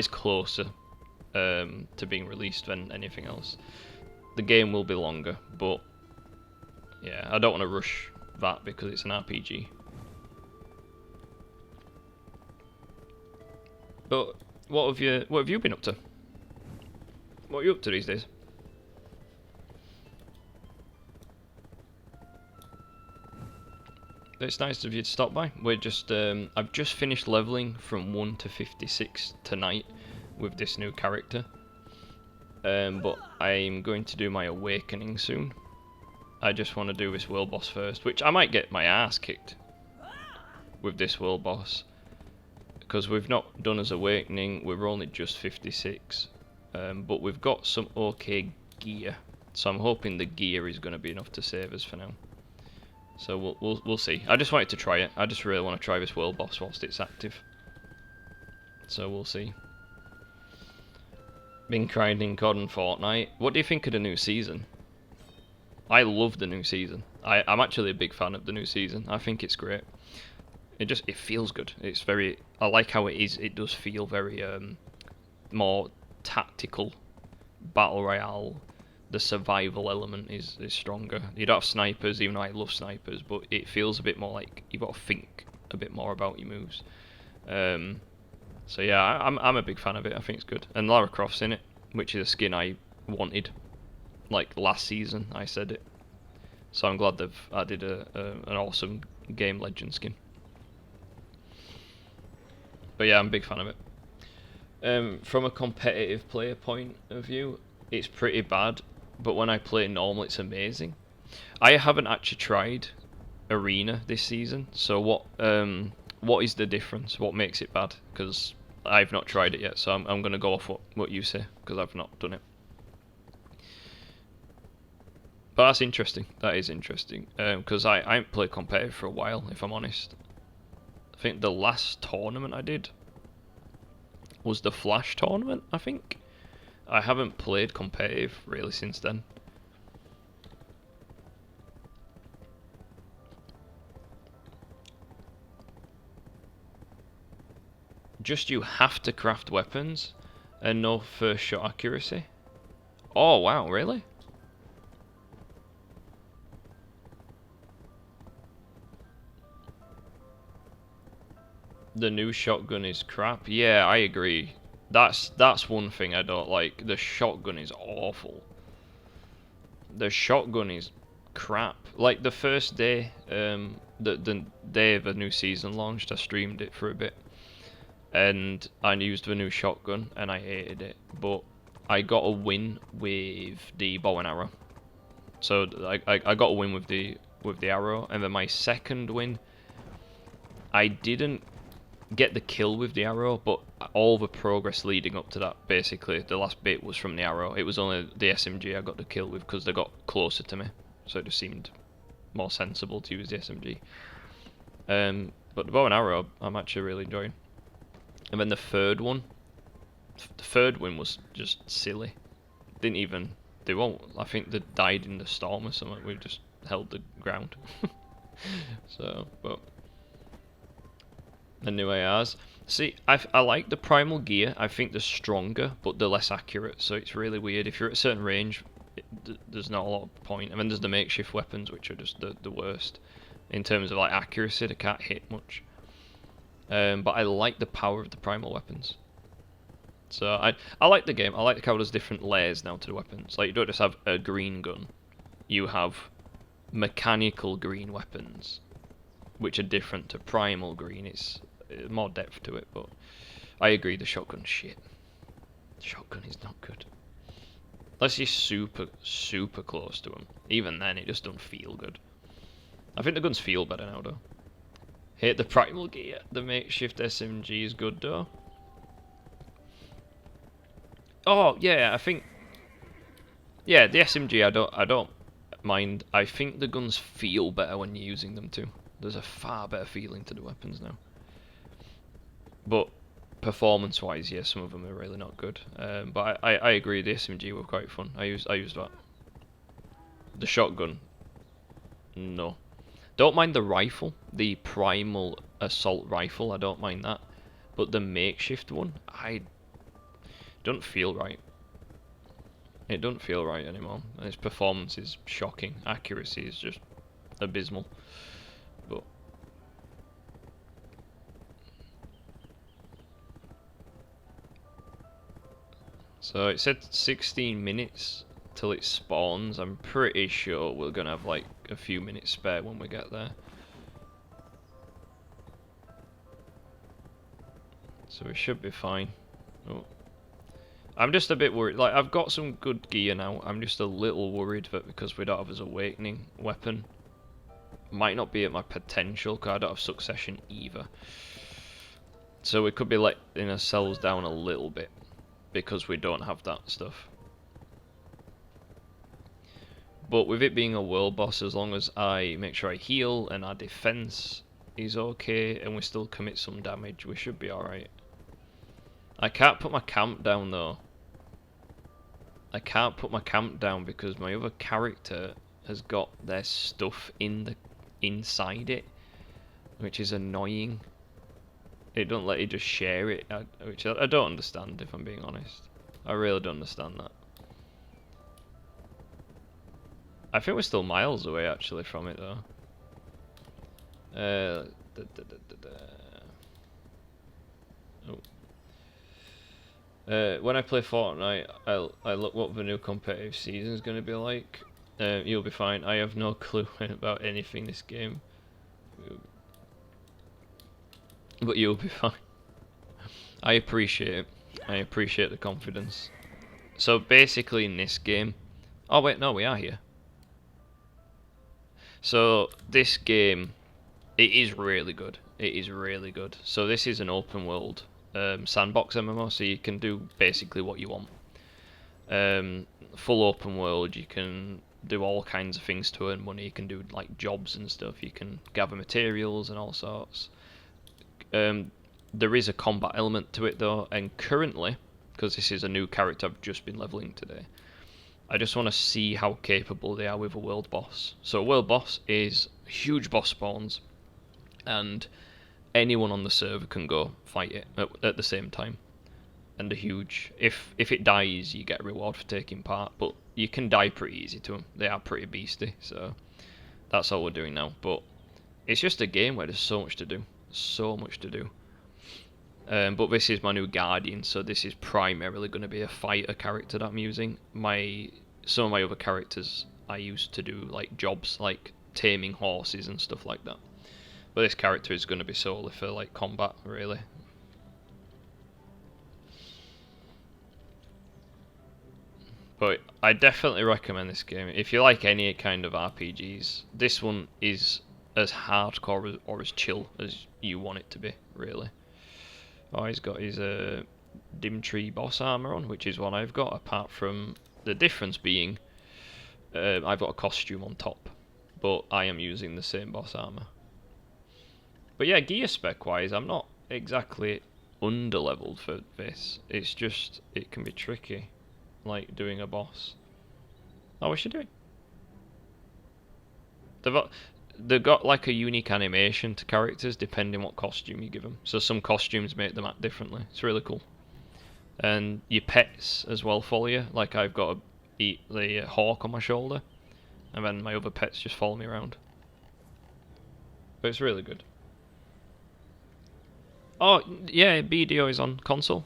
[SPEAKER 1] closer to being released than anything else. The game will be longer, but yeah, I don't want to rush that because it's an RPG. But what have you been up to? What are you up to these days? It's nice of you to stop by. We're just I've just finished leveling from 1 to 56 tonight with this new character. But I'm going to do my awakening soon. I just want to do this world boss first, which I might get my ass kicked with this world boss, because we've not done his awakening. We're only just 56, but we've got some okay gear, so I'm hoping the gear is going to be enough to save us for now. So we'll see. I just wanted to try it. I just really want to try this world boss whilst it's active. So we'll see. Been grinding COD and Fortnite. What do you think of the new season? I love the new season. I'm actually a big fan of the new season. I think it's great. It feels good. It's very. I like how it is. It does feel very more tactical, battle royale. The survival element is stronger. You don't have snipers, even though I love snipers, but it feels a bit more like you've got to think a bit more about your moves. So yeah, I'm a big fan of it. I think it's good. And Lara Croft's in it, which is a skin I wanted. Like last season, I said it. So I'm glad they've added an awesome game legend skin. But yeah, I'm a big fan of it. From a competitive player point of view, it's pretty bad. But when I play normal, it's amazing. I haven't actually tried Arena this season. So what is the difference? What makes it bad? Because I've not tried it yet. So I'm going to go off what you say, because I've not done it. But that's interesting. That is interesting. Because I haven't played competitive for a while, if I'm honest. I think the last tournament I did was the Flash tournament, I think. I haven't played competitive really since then. Just you have to craft weapons and no first shot accuracy. Oh wow, really? The new shotgun is crap. Yeah, I agree. That's one thing I don't like. The shotgun is awful. The shotgun is crap. Like the first day, the day the new season launched, I streamed it for a bit, and I used the new shotgun, and I hated it. But I got a win with the bow and arrow. So I got a win with the arrow, and then my second win, I didn't get the kill with the arrow, but all the progress leading up to that, basically the last bit, was from the arrow. It was only the SMG I got the kill with because they got closer to me, so it just seemed more sensible to use the SMG. But the bow and arrow I'm actually really enjoying. And then the third win was just silly. Didn't even, they won't, I think they died in the storm or something. We just held the ground. So, but the new ARs. See, I like the primal gear. I think they're stronger, but they're less accurate. So it's really weird. If you're at a certain range, there's not a lot of point. And then there's the makeshift weapons, which are just the worst in terms of like accuracy. They can't hit much. But I like the power of the primal weapons. So I like the game. I like how there's different layers now to the weapons. Like you don't just have a green gun. You have mechanical green weapons, which are different to primal green. It's more depth to it, but I agree the shotgun's shit. The shotgun is not good. Unless you're super close to them. Even then, it just don't feel good. I think the guns feel better now, though. Hate the primal gear. The makeshift SMG is good, though. Oh yeah, I think. Yeah, the SMG I don't mind. I think the guns feel better when you're using them too. There's a far better feeling to the weapons now. But performance-wise, yeah, some of them are really not good. But I agree, the SMG were quite fun. I used that. The shotgun, no. Don't mind the rifle, the primal assault rifle. I don't mind that. But the makeshift one, I don't feel right. It doesn't feel right anymore. And its performance is shocking. Accuracy is just abysmal. But so it said 16 minutes till it spawns. I'm pretty sure we're gonna have like a few minutes spare when we get there. So we should be fine. Oh. I'm just a bit worried. Like, I've got some good gear now. I'm just a little worried that because we don't have his awakening weapon, might not be at my potential, because I don't have succession either. So we could be letting ourselves down a little bit because we don't have that stuff. But with it being a world boss, as long as I make sure I heal and our defense is okay and we still commit some damage, we should be alright. I can't put my camp down though. I can't put my camp down because my other character has got their stuff inside it, which is annoying. It don't let you just share it, which I don't understand, if I'm being honest. I really don't understand that. I think we're still miles away actually from it though. When I play Fortnite, I look what the new competitive season is going to be like. You'll be fine. I have no clue about anything this game, but you'll be fine. I appreciate it. I appreciate the confidence. So basically in this game... Oh wait, no, we are here. So this game, it is really good. It is really good. So this is an open world sandbox MMO, so you can do basically what you want. Full open world, you can do all kinds of things to earn money. You can do like jobs and stuff. You can gather materials and all sorts. There is a combat element to it though, and currently, because this is a new character I've just been leveling today, I just want to see how capable they are with a world boss. So a world boss is huge boss spawns, and anyone on the server can go fight it at the same time. And a huge, if it dies, you get a reward for taking part, but you can die pretty easy to them. They are pretty beasty, so that's all we're doing now. But it's just a game where there's so much to do, so much to do. But this is my new Guardian, so this is primarily going to be a fighter character that I'm using. Some of my other characters I used to do like jobs like taming horses and stuff like that. But this character is going to be solely for like combat, really. But I definitely recommend this game. If you like any kind of RPGs, this one is as hardcore or as chill as you want it to be, really. Oh, he's got his dim tree boss armor on, which is what I've got, apart from the difference being I've got a costume on top, but I am using the same boss armor. But yeah, gear spec wise, I'm not exactly under-leveled for this. It's just, it can be tricky, like doing a boss. Oh, what's she doing? They've got like a unique animation to characters depending what costume you give them. So some costumes make them act differently. It's really cool. And your pets as well follow you. Like I've got the hawk on my shoulder, and then my other pets just follow me around. But it's really good. Oh yeah, BDO is on console.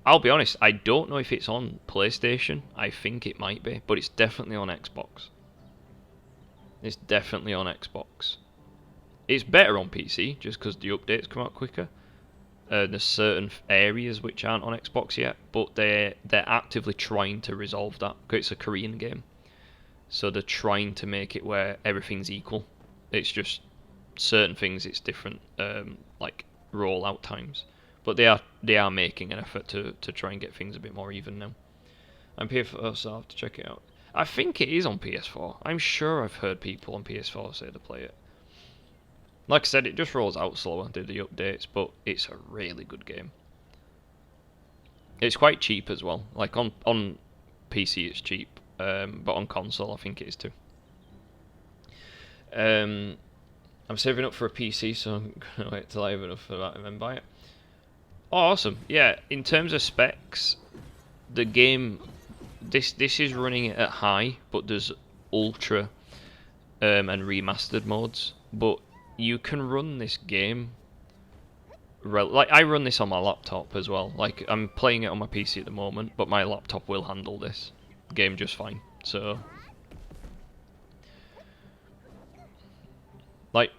[SPEAKER 1] I'll be honest, I don't know if it's on PlayStation. I think it might be, but it's definitely on Xbox. It's definitely on Xbox. It's better on PC, just because the updates come out quicker. There's certain areas which aren't on Xbox yet, but they're actively trying to resolve that, because it's a Korean game. So they're trying to make it where everything's equal. It's just certain things, it's different, like rollout times. But they are making an effort to try and get things a bit more even now. I'm PS4, so I'll have to check it out. I think it is on PS4. I'm sure I've heard people on PS4 say to play it. Like I said, it just rolls out slower due to the updates, but it's a really good game. It's quite cheap as well. Like on PC it's cheap, but on console I think it is too. I'm saving up for a PC, so I'm going to wait till I have enough for that and then buy it. Oh, awesome. Yeah, in terms of specs, the game... This is running it at high, but there's ultra and remastered modes. But you can run this game... Like, I run this on my laptop as well. Like, I'm playing it on my PC at the moment, but my laptop will handle this game just fine. So... Like,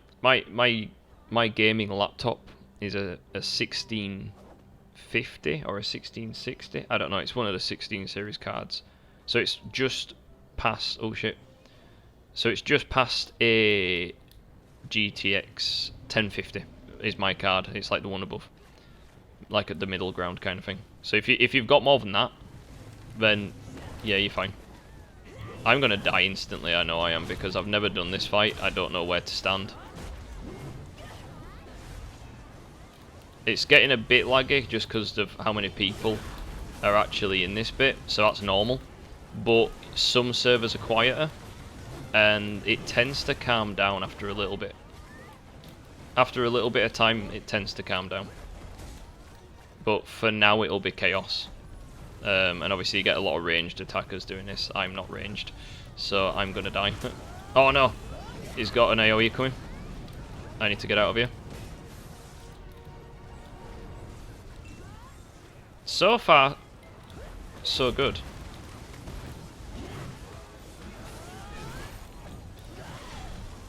[SPEAKER 1] my gaming laptop is a 1650 or a 1660. I don't know, it's one of the 16 series cards. So it's just past, oh shit. So it's just past a GTX 1050 is my card. It's like the one above. Like at the middle ground kind of thing. So if you've got more than that, then yeah, you're fine. I'm gonna die instantly, I know I am, because I've never done this fight. I don't know where to stand. It's getting a bit laggy just because of how many people are actually in this bit, so that's normal. But some servers are quieter, and it tends to calm down after a little bit. After a little bit of time, it tends to calm down. But for now, it'll be chaos. And obviously you get a lot of ranged attackers doing this. I'm not ranged, so I'm gonna die. Oh no! He's got an AoE coming. I need to get out of here. So far, so good.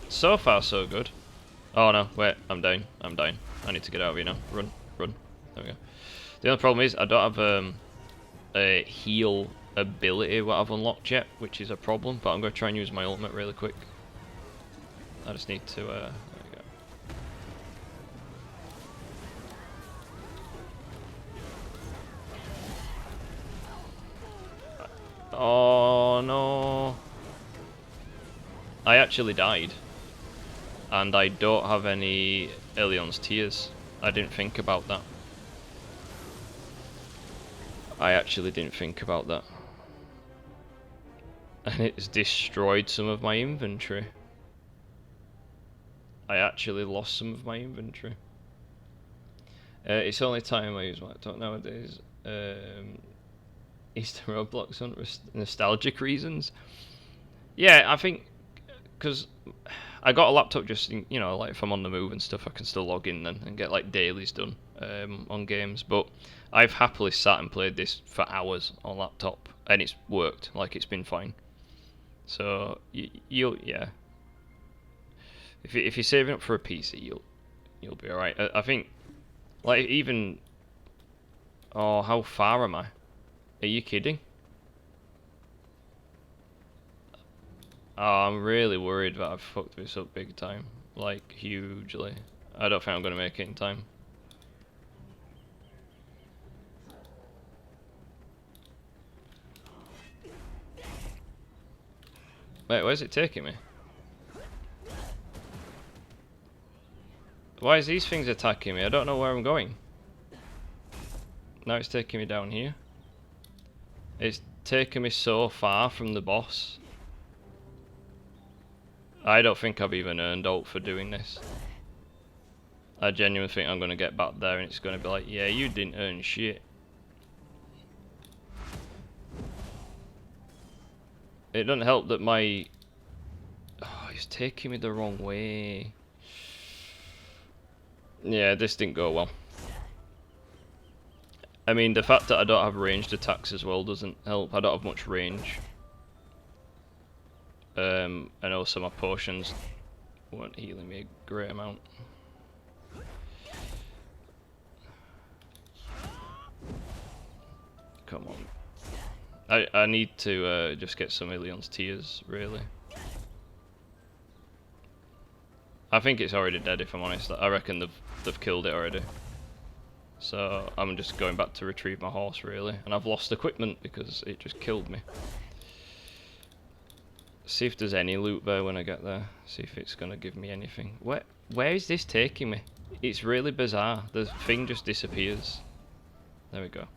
[SPEAKER 1] So far, so good. Oh no, wait, I'm down. I'm dying. I need to get out of here now. Run, run. There we go. The only problem is I don't have a heal ability what I've unlocked yet, which is a problem, but I'm going to try and use my ultimate really quick. I just need to, there we go. Oh no. I actually died. And I don't have any Elion's Tears. I didn't think about that. I actually didn't think about that. And it's destroyed some of my inventory. I actually lost some of my inventory. It's the only time I use my laptop nowadays. Eastern Roblox on nostalgic reasons. Yeah, I think because I got a laptop just, you know, like if I'm on the move and stuff, I can still log in then and get like dailies done on games. But I've happily sat and played this for hours on laptop, and it's worked. Like it's been fine. So you'll yeah. If you're saving up for a PC, you'll be alright. I think like even. Oh, how far am I? Are you kidding? Oh, I'm really worried that I've fucked this up big time. Like, hugely. I don't think I'm going to make it in time. Wait, where's it taking me? Why is these things attacking me? I don't know where I'm going. Now it's taking me down here. It's taken me so far from the boss. I don't think I've even earned ult for doing this. I genuinely think I'm going to get back there and it's going to be like, yeah, you didn't earn shit. It doesn't help that my... Oh, it's taking me the wrong way. Yeah, this didn't go well. I mean, the fact that I don't have ranged attacks as well doesn't help. I don't have much range. And also my potions weren't healing me a great amount. Come on. I need to just get some Ilion's Tears, really. I think it's already dead, if I'm honest. I reckon they've killed it already. So I'm just going back to retrieve my horse, really. And I've lost equipment because it just killed me. See if there's any loot there when I get there. See if it's going to give me anything. Where is this taking me? It's really bizarre. The thing just disappears. There we go.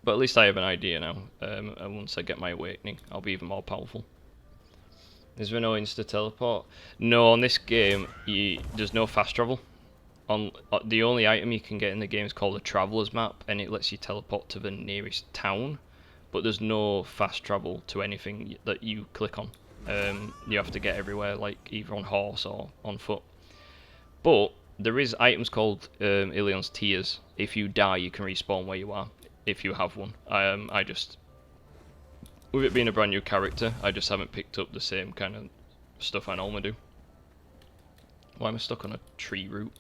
[SPEAKER 1] But at least I have an idea now. And once I get my awakening, I'll be even more powerful. Is there no insta teleport? No, on this game, there's no fast travel. The only item you can get in the game is called a traveler's map, and it lets you teleport to the nearest town. But there's no fast travel to anything that you click on. You have to get everywhere, like either on horse or on foot. But there is items called Ilion's Tears. If you die, you can respawn where you are, if you have one. I just, with it being a brand new character, I just haven't picked up the same kind of stuff I normally do. Why am I stuck on a tree root?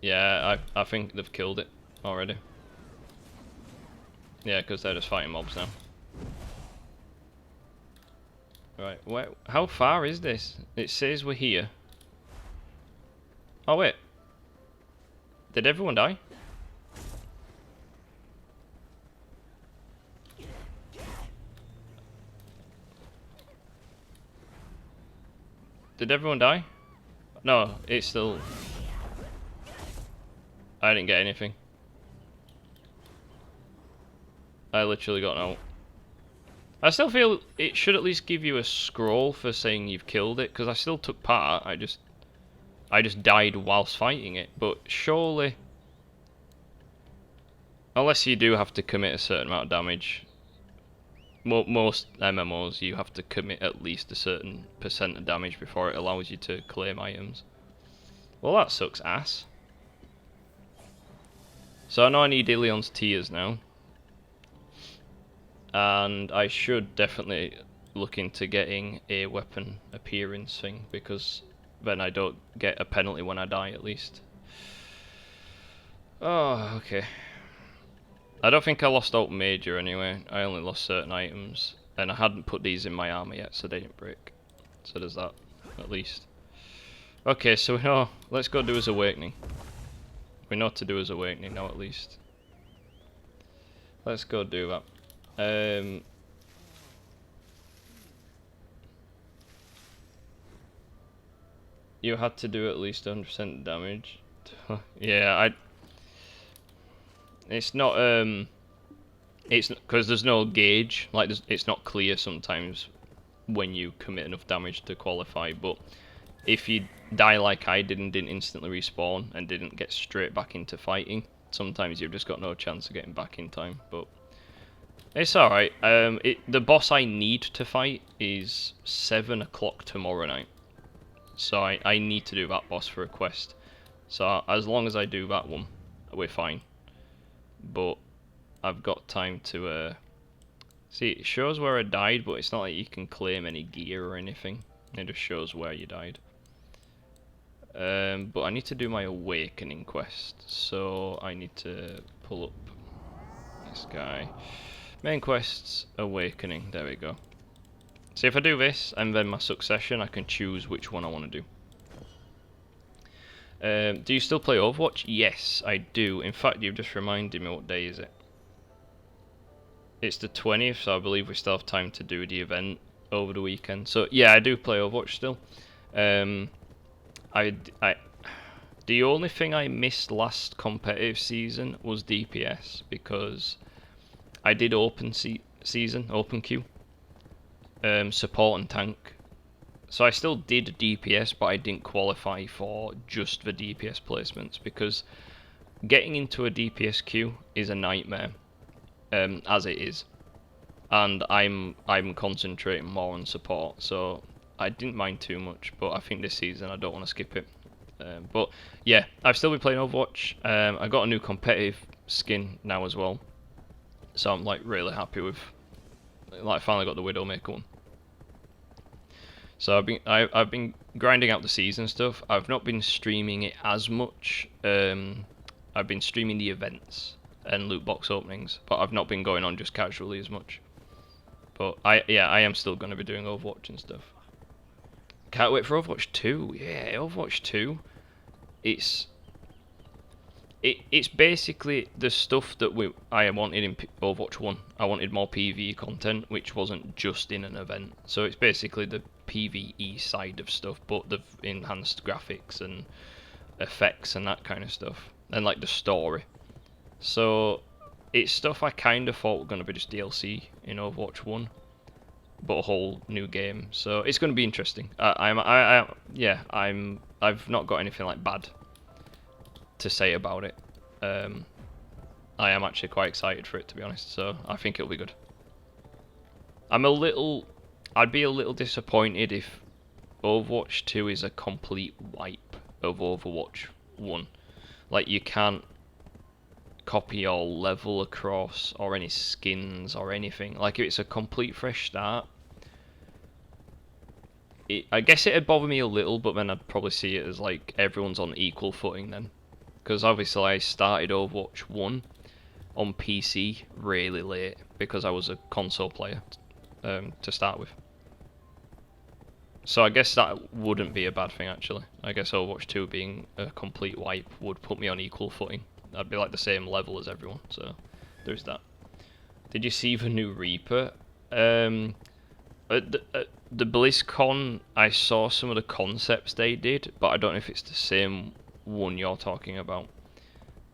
[SPEAKER 1] Yeah, I think they've killed it already. Yeah, because they're just fighting mobs now. Right, how far is this? It says we're here. Oh wait. Did everyone die? Did everyone die? No, it's still... I didn't get anything. I literally got no... I still feel it should at least give you a scroll for saying you've killed it, because I still took part. I just died whilst fighting it. But surely, unless you do have to commit a certain amount of damage, most MMOs you have to commit at least a certain percent of damage before it allows you to claim items. Well, that sucks ass. So I know I need Ilion's tears now. And I should definitely look into getting a weapon appearance thing, because then I don't get a penalty when I die, at least. Oh, okay. I don't think I lost Alt Major anyway. I only lost certain items. And I hadn't put these in my armor yet, so they didn't break. So there's that, at least. Okay, so we know. Let's go do his awakening. We know what to do his awakening now, at least. Let's go do that. You had to do at least 100% damage. Yeah, it's not it's because there's no gauge. Like it's not clear sometimes when you commit enough damage to qualify. But if you die like I did and didn't instantly respawn and didn't get straight back into fighting, sometimes you've just got no chance of getting back in time. But it's alright. The boss I need to fight is 7 o'clock tomorrow night. So I need to do that boss for a quest. So as long as I do that one, we're fine. But I've got time to... see, it shows where I died, but it's not like you can claim any gear or anything. It just shows where you died. But I need to do my awakening quest. So I need to pull up this guy. Main quests, awakening, there we go. So if I do this, and then my succession, I can choose which one I want to do. Do you still play Overwatch? Yes, I do. In fact, you've just reminded me, what day is it? It's the 20th, so I believe we still have time to do the event over the weekend. So yeah, I do play Overwatch still. The only thing I missed last competitive season was DPS, because I did open season, open queue, support and tank. So I still did DPS, but I didn't qualify for just the DPS placements, because getting into a DPS queue is a nightmare, as it is. And I'm concentrating more on support, so I didn't mind too much. But I think this season I don't want to skip it. But yeah, I've still been playing Overwatch. I got a new competitive skin now as well, so I'm like really happy with. Like, finally got the Widowmaker one. So I've been grinding out the season stuff. I've not been streaming it as much. I've been streaming the events and loot box openings, but I've not been going on just casually as much. But I am still going to be doing Overwatch and stuff. Can't wait for Overwatch 2. Yeah, Overwatch 2. It's basically the stuff that I wanted in Overwatch 1. I wanted more PvE content, which wasn't just in an event. So it's basically the PvE side of stuff, but the enhanced graphics and effects and that kind of stuff. And like the story. So it's stuff I kind of thought were going to be just DLC in Overwatch 1, but a whole new game. So it's going to be interesting. I've not got anything like bad to say about it. I am actually quite excited for it, to be honest, so I think it'll be good. I'd be a little disappointed if Overwatch 2 is a complete wipe of Overwatch 1. Like, you can't copy or level across or any skins or anything. Like, if it's a complete fresh start, I guess it'd bother me a little, but then I'd probably see it as like everyone's on equal footing then. Because obviously I started Overwatch 1 on PC really late, because I was a console player to start with. So I guess that wouldn't be a bad thing, actually. I guess Overwatch 2 being a complete wipe would put me on equal footing. I'd be like the same level as everyone, so there's that. Did you see the new Reaper? At the BlizzCon, I saw some of the concepts they did, but I don't know if it's the same one you're talking about.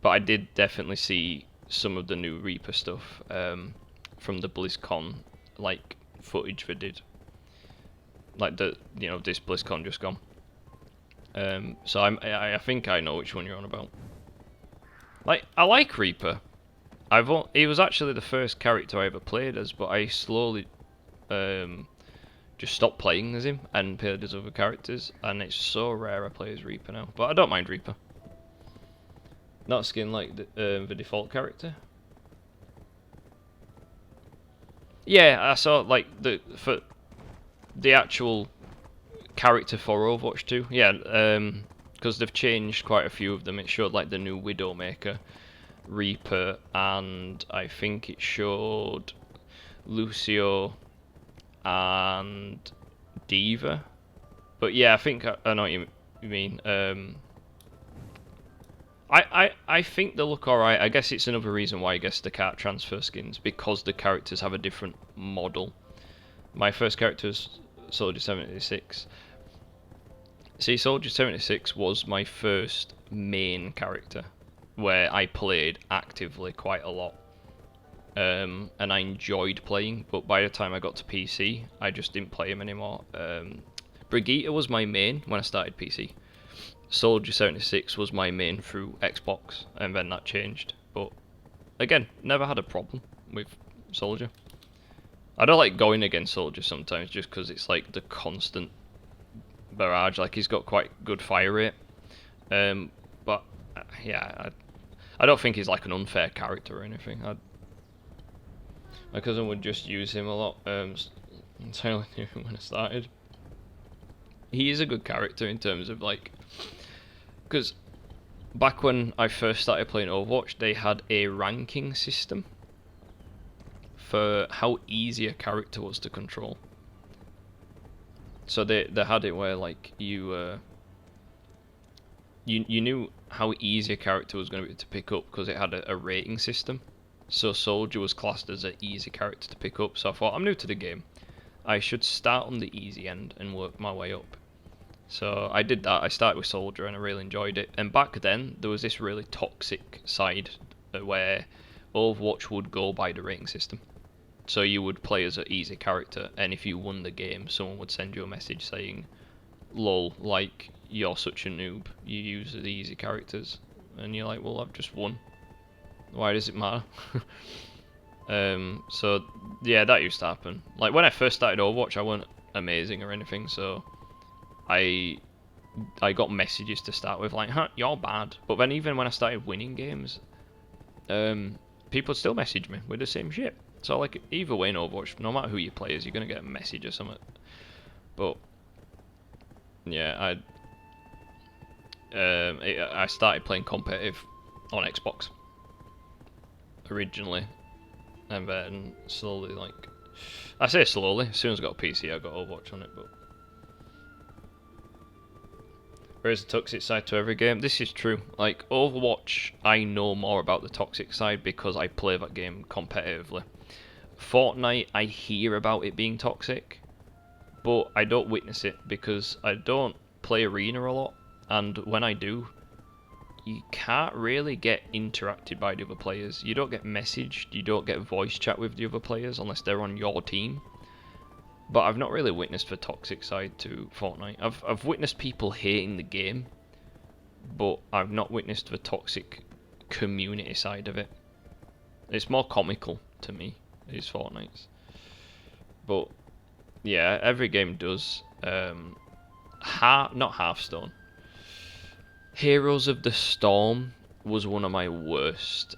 [SPEAKER 1] But I did definitely see some of the new Reaper stuff from the BlizzCon like footage they did, like this BlizzCon just gone. So I think I know which one you're on about. Like, I like Reaper. He was actually the first character I ever played as, but I slowly just stopped playing as him and played as other characters, and it's so rare I play as Reaper now. But I don't mind Reaper. Not skin like the default character. Yeah, I saw like for the actual character for Overwatch 2. Yeah, because they've changed quite a few of them. It showed like the new Widowmaker, Reaper, and I think it showed Lucio and Diva. But yeah, I think I know what you mean. I think they look alright. I guess it's another reason why I guess they can't transfer skins, because the characters have a different model. My first character is Soldier 76. See, Soldier 76 was my first main character, where I played actively quite a lot. And I enjoyed playing, but by the time I got to PC, I just didn't play him anymore. Brigitte was my main when I started PC. Soldier 76 was my main through Xbox, and then that changed. But again, never had a problem with Soldier. I don't like going against Soldier sometimes, just because it's like the constant barrage. Like, he's got quite good fire rate. But yeah, I don't think he's like an unfair character or anything. My cousin would just use him a lot. Entirely knew him when I started. He is a good character in terms of like, because back when I first started playing Overwatch, they had a ranking system for how easy a character was to control. So they had it where like you knew how easy a character was going to be to pick up because it had a rating system. So Soldier was classed as an easy character to pick up. So I thought, I'm new to the game, I should start on the easy end and work my way up. So I did that. I started with Soldier and I really enjoyed it. And back then there was this really toxic side where Overwatch would go by the rating system. So you would play as an easy character, and if you won the game, someone would send you a message saying, "Lol, like, you're such a noob. You use the easy characters." And you're like, "Well, I've just won. Why does it matter?" So yeah, that used to happen. Like when I first started Overwatch, I wasn't amazing or anything, so I got messages to start with like, "Huh, you're bad." But then even when I started winning games, people still message me with the same shit. So like either way in Overwatch, no matter who you play as, you're gonna get a message or something. But yeah, I started playing competitive on Xbox originally, and then slowly, like, I say slowly, as soon as I got a PC I got Overwatch on it. But there is a toxic side to every game. This is true. Like Overwatch, I know more about the toxic side because I play that game competitively. Fortnite, I hear about it being toxic, but I don't witness it because I don't play arena a lot, and when I do, you can't really get interacted by the other players. You don't get messaged, you don't get voice chat with the other players unless they're on your team. But I've not really witnessed the toxic side to Fortnite. I've witnessed people hating the game, but I've not witnessed the toxic community side of it. It's more comical to me, is Fortnite's. But yeah, every game does. Not Hearthstone. Heroes of the Storm was one of my worst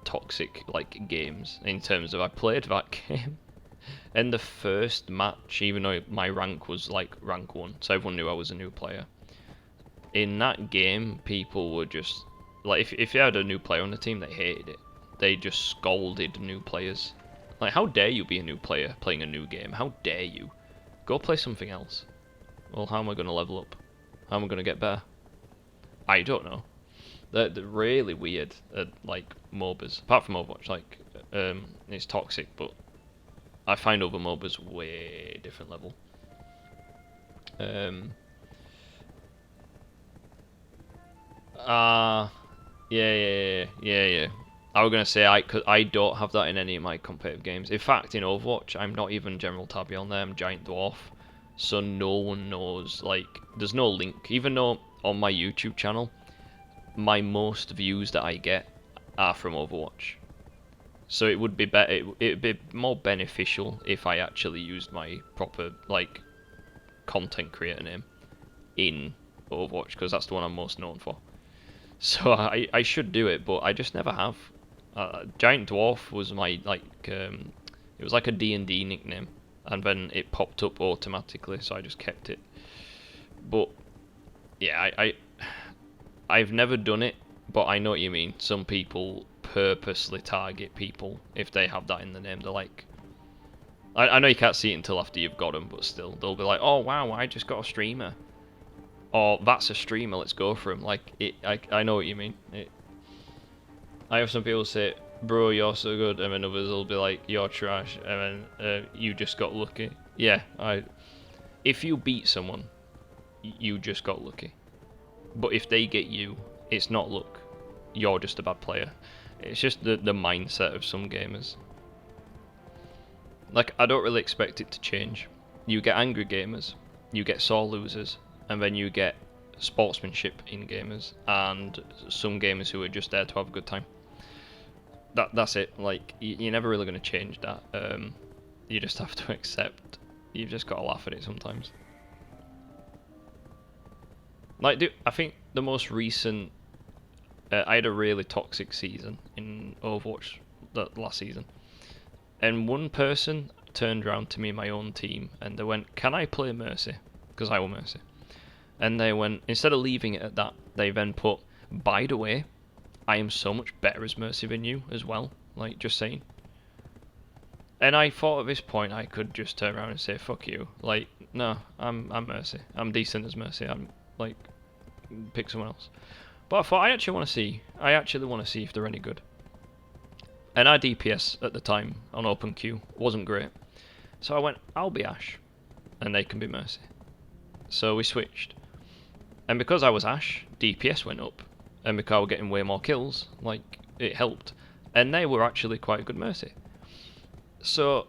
[SPEAKER 1] toxic like games in terms of I played that game. In the first match, even though my rank was like rank 1, so everyone knew I was a new player. In that game, people were just like, if you had a new player on the team, they hated it. They just scolded new players. Like, how dare you be a new player playing a new game? How dare you? Go play something else. Well, how am I going to level up? How am I going to get better? I don't know. They're really weird at, like, MOBAs. Apart from Overwatch, like, it's toxic, but I find other MOBAs way different level. Yeah. I was gonna say cause I don't have that in any of my competitive games. In fact, in Overwatch, I'm not even General Tabby on there. I'm Giant Dwarf, so no one knows. Like, there's no link. Even though on my YouTube channel, my most views that I get are from Overwatch. So it would be better. It'd be more beneficial if I actually used my proper like content creator name in Overwatch, because that's the one I'm most known for. So I should do it, but I just never have. Giant Dwarf was my it was like a D&D nickname, and then it popped up automatically, so I just kept it. But yeah, I've never done it, but I know what you mean. Some people purposely target people if they have that in the name. They're like, I know you can't see it until after you've got them, but still, they'll be like, oh wow, I just got a streamer. Or that's a streamer, let's go for him. Like, I know what you mean. I have some people say, bro, you're so good, and then others will be like, you're trash, and then you just got lucky. Yeah, if you beat someone, you just got lucky. But if they get you, it's not luck. You're just a bad player. It's just the mindset of some gamers. Like, I don't really expect it to change. You get angry gamers, you get sore losers, and then you get sportsmanship in gamers, and some gamers who are just there to have a good time. That's it. Like, you're never really going to change that. You just have to accept. You've just got to laugh at it sometimes. Like, I think the most recent, I had a really toxic season in Overwatch last season, and one person turned around to me, my own team, and they went, "Can I play Mercy?" Because I were Mercy. And they went, instead of leaving it at that, they then put, "By the way, I am so much better as Mercy than you as well." Like, just saying. And I thought at this point I could just turn around and say, "Fuck you." Like, no, I'm Mercy. I'm decent as Mercy. I'm like, pick someone else. But I thought I actually want to see if they're any good. And our DPS at the time on open queue wasn't great. So I went, I'll be Ash, and they can be Mercy. So we switched. And because I was Ash, DPS went up. And because I was getting way more kills, like, it helped. And they were actually quite a good Mercy. So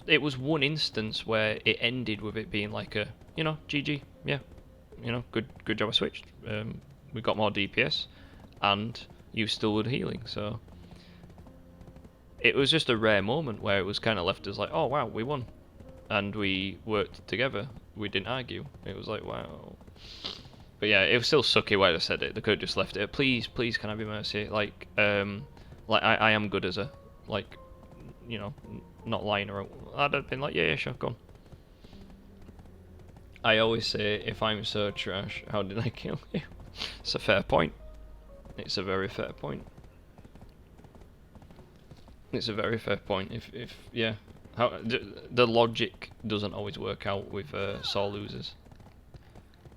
[SPEAKER 1] it was one instance where it ended with it being like a, GG, yeah. Good job I switched. We got more DPS, and you still were healing, so it was just a rare moment where it was kind of left as like, oh wow, we won, and we worked together. We didn't argue. It was like, wow. But yeah, it was still sucky where I said it. They could have just left it. Please, can I be Mercy? Like I am good as a, like, not lying around. I'd have been like, yeah, sure, go on. I always say, if I'm so trash, how did I kill you? It's a fair point. It's a very fair point. It's a very fair point. If yeah, the logic doesn't always work out with sore losers.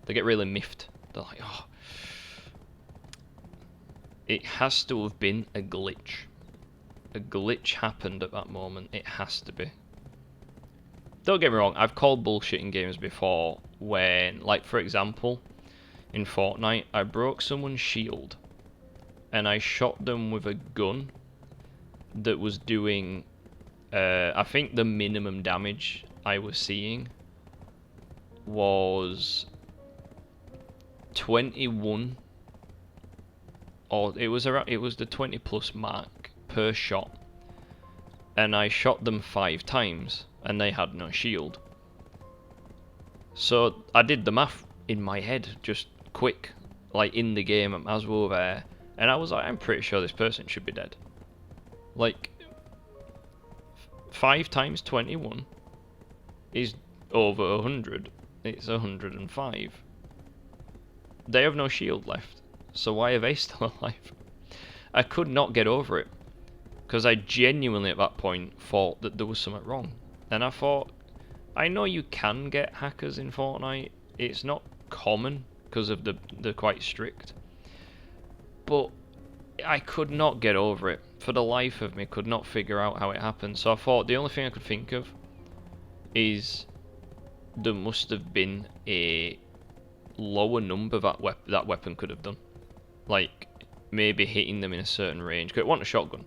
[SPEAKER 1] They get really miffed. They're like, oh, it has to have been a glitch. A glitch happened at that moment. It has to be. Don't get me wrong, I've called bullshit in games before when, like, for example, in Fortnite, I broke someone's shield and I shot them with a gun that was doing, I think the minimum damage I was seeing was 21, or it was the 20 plus mark per shot, and I shot them 5 times and they had no shield. So I did the math in my head just quick, like in the game as we were there, and I was like, I'm pretty sure this person should be dead. Like, 5 times 21 is over 100. It's 105. They have no shield left, so why are they still alive? I could not get over it, because I genuinely at that point thought that there was something wrong. And I thought, I know you can get hackers in Fortnite, it's not common because of they're quite strict, but I could not get over it. For the life of me, could not figure out how it happened. So I thought the only thing I could think of is there must have been a lower number that weapon could have done. Like, maybe hitting them in a certain range. 'Cause it wasn't a shotgun,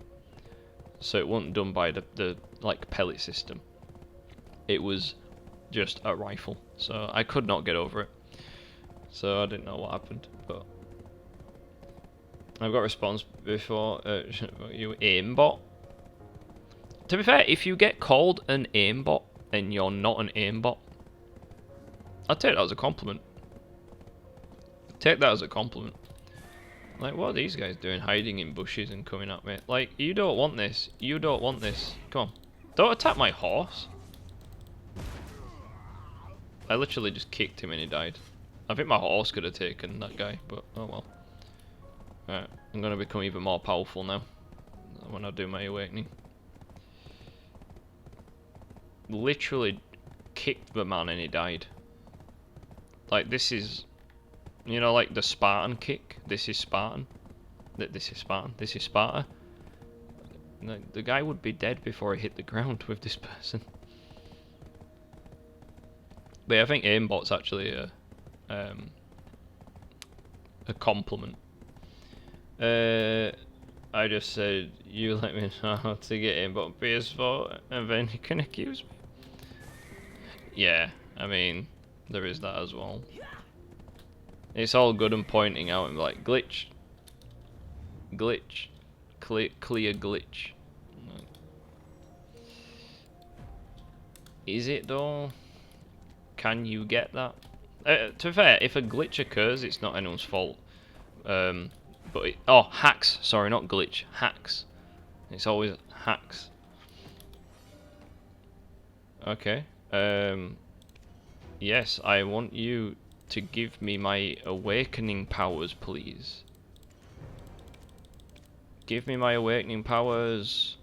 [SPEAKER 1] so it wasn't done by the like pellet system. It was just a rifle, so I could not get over it. So I didn't know what happened, but I've got a response before. You aimbot. To be fair, if you get called an aimbot and you're not an aimbot, I'd take that as a compliment. Take that as a compliment. Like, what are these guys doing? Hiding in bushes and coming at me. Like, you don't want this. You don't want this. Come on. Don't attack my horse. I literally just kicked him and he died. I think my horse could have taken that guy, but oh well. Alright, I'm going to become even more powerful now when I do my awakening. Literally kicked the man and he died. Like, this is, you know, like the Spartan kick. This is Spartan. This is Spartan. This is Sparta. The guy would be dead before he hit the ground with this person. But yeah, I think aimbot's actually a compliment. I just said, you let me know how to get aimbot on PS4 and then you can accuse me. Yeah, I mean, there is that as well. It's all good and pointing out and like, glitch. Glitch. Clear glitch. Is it though? Can you get that? To be fair, if a glitch occurs, it's not anyone's fault. But oh, hacks. Sorry, not glitch. Hacks. It's always hacks. Okay. Yes, I want you to give me my awakening powers, please. Give me my awakening powers.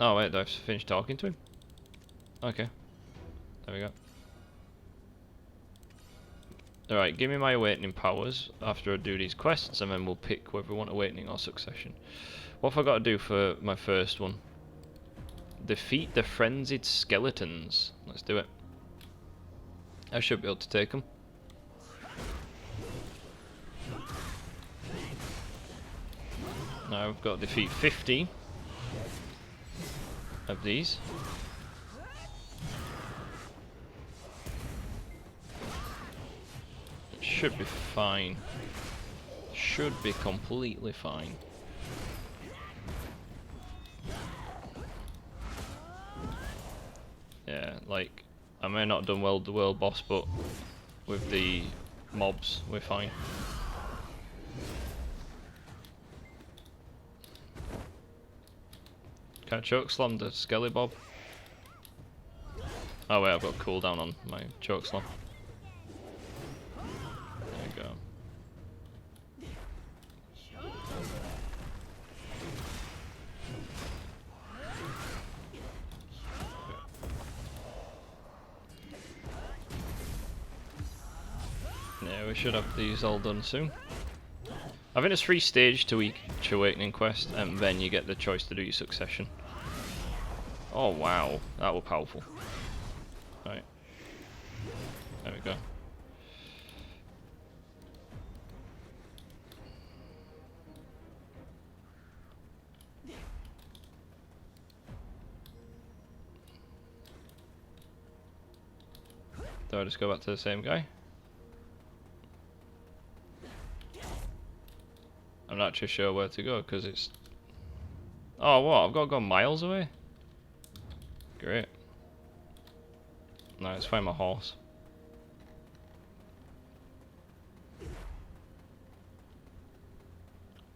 [SPEAKER 1] Oh wait, I've finished talking to him. Okay. There we go. Alright, give me my awakening powers after I do these quests, and then we'll pick whether we want awakening or succession. What have I got to do for my first one? Defeat the frenzied skeletons. Let's do it. I should be able to take them. Now I've got to defeat 50 of these. Should be fine. Should be completely fine. Yeah, like, I may not have done well with the world boss, but with the mobs, we're fine. Can I choke slam the Skelly Bob? Oh wait, I've got cooldown on my choke slam. There you go. Yeah, we should have these all done soon. I think there's 3 stages to each awakening quest, and then you get the choice to do your succession. Oh wow, that was powerful. Right. There we go. Do I just go back to the same guy? I'm not too sure where to go because it's... Oh, what? I've got to go miles away? Great. No, let's find my horse.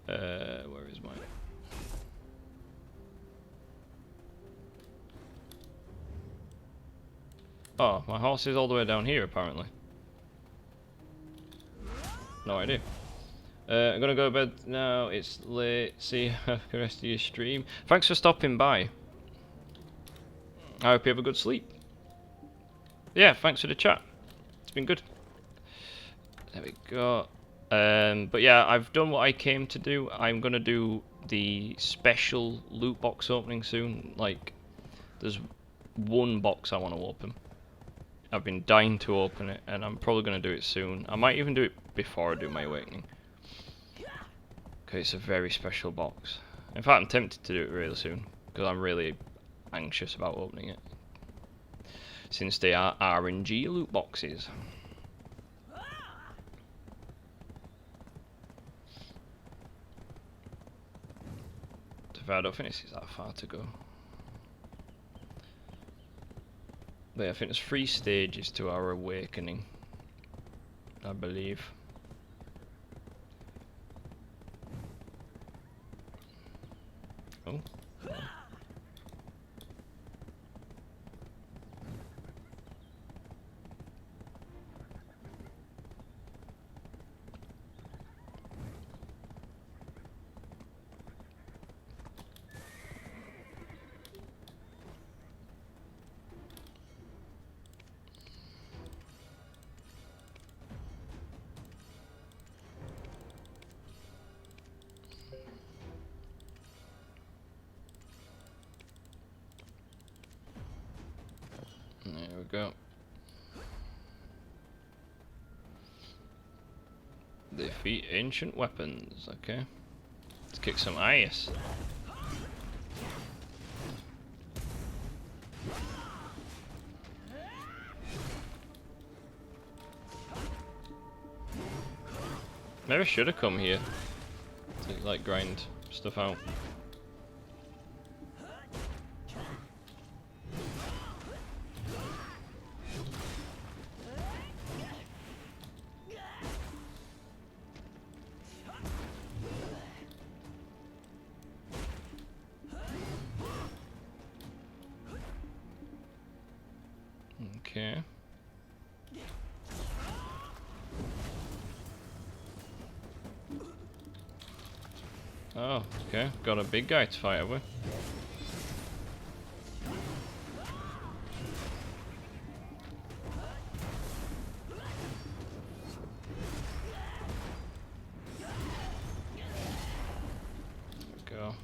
[SPEAKER 1] Where is mine? Oh, my horse is all the way down here apparently. No idea. I'm gonna go to bed now, it's late. See you have the rest of your stream. Thanks for stopping by. I hope you have a good sleep. Yeah, thanks for the chat. It's been good. There we go. But yeah, I've done what I came to do. I'm gonna do the special loot box opening soon. Like, there's one box I want to open. I've been dying to open it, and I'm probably gonna do it soon. I might even do it before I do my awakening. Okay, it's a very special box. In fact, I'm tempted to do it really soon because I'm really anxious about opening it. Since they are RNG loot boxes. I don't think this is that far to go. But yeah, I think there's 3 stages to our awakening, I believe. Oh. There we go. Defeat ancient weapons. Okay. Let's kick some ass. Maybe I should have come here to like grind stuff out. Okay. Oh, okay. Got a big guy to fight, have we? Go.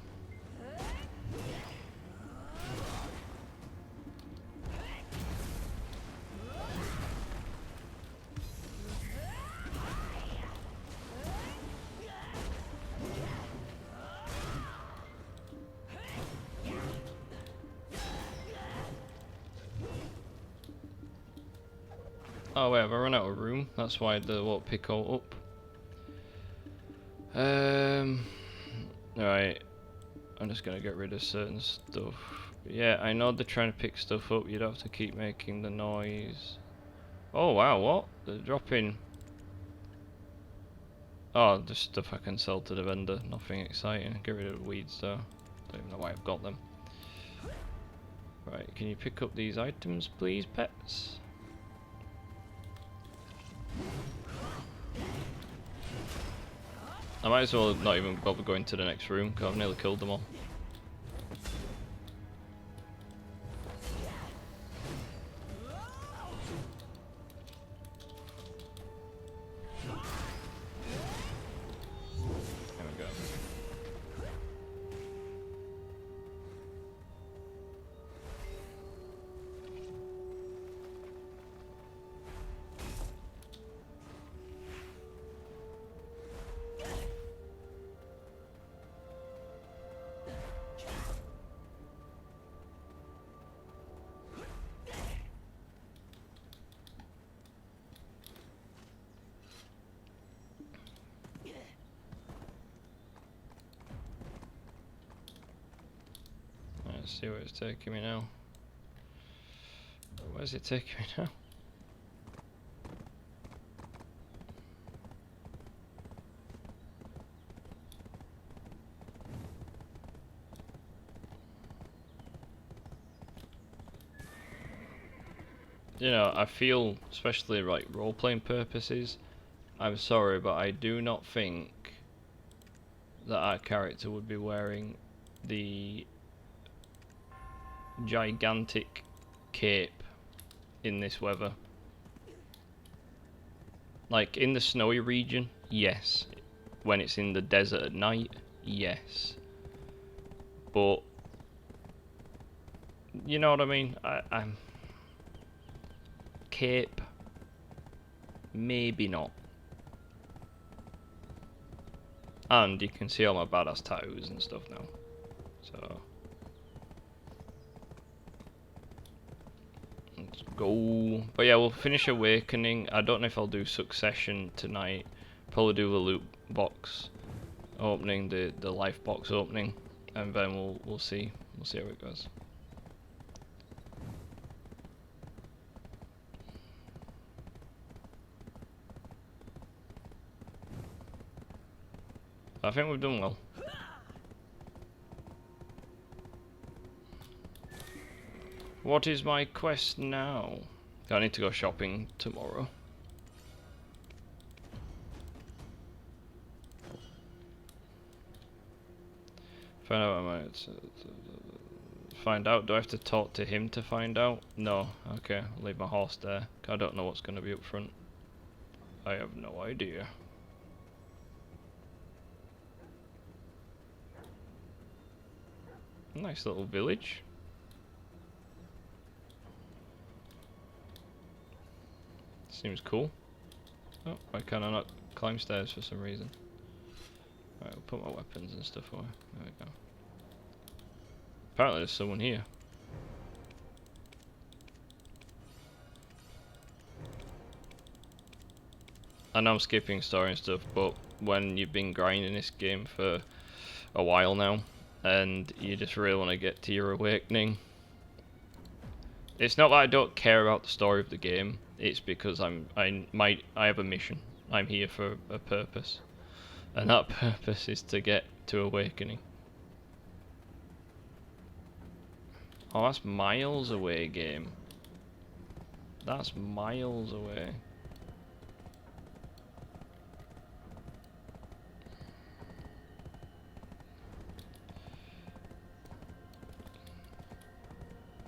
[SPEAKER 1] Oh wait, have I run out of room? That's why they won't pick all up. Right. I'm just gonna get rid of certain stuff. Yeah, I know they're trying to pick stuff up. You'd have to keep making the noise. Oh wow, what? They're dropping. Oh, just stuff I can sell to the vendor. Nothing exciting. Get rid of the weeds though. Don't even know why I've got them. Right, can you pick up these items, please, pets? I might as well not even bother going to the next room because I've nearly killed them all. There we go. Let's see where it's taking me now. Where's it taking me now? You know, I feel, especially like role-playing purposes, I'm sorry, but I do not think that our character would be wearing the gigantic cape in this weather. Like in the snowy region, yes. When it's in the desert at night, yes. But you know what I mean? I'm cape, maybe not. And you can see all my badass tattoos and stuff now. So let's go. But yeah, we'll finish Awakening. I don't know if I'll do Succession tonight. Probably do the loot box opening, the life box opening, and then we'll see how it goes. I think we've done well. What is my quest now? I need to go shopping tomorrow. Find out. Find out. Do I have to talk to him to find out? No. Okay, I'll leave my horse there. I don't know what's going to be up front. I have no idea. Nice little village. Seems cool. Oh, why can I not climb stairs for some reason? Right, I'll put my weapons and stuff away. There we go. Apparently there's someone here. I know I'm skipping story and stuff, but when you've been grinding this game for a while now, and you just really want to get to your awakening, it's not that I don't care about the story of the game. It's because I have a mission. I'm here for a purpose, and that purpose is to get to awakening. Oh, that's miles away, game. That's miles away.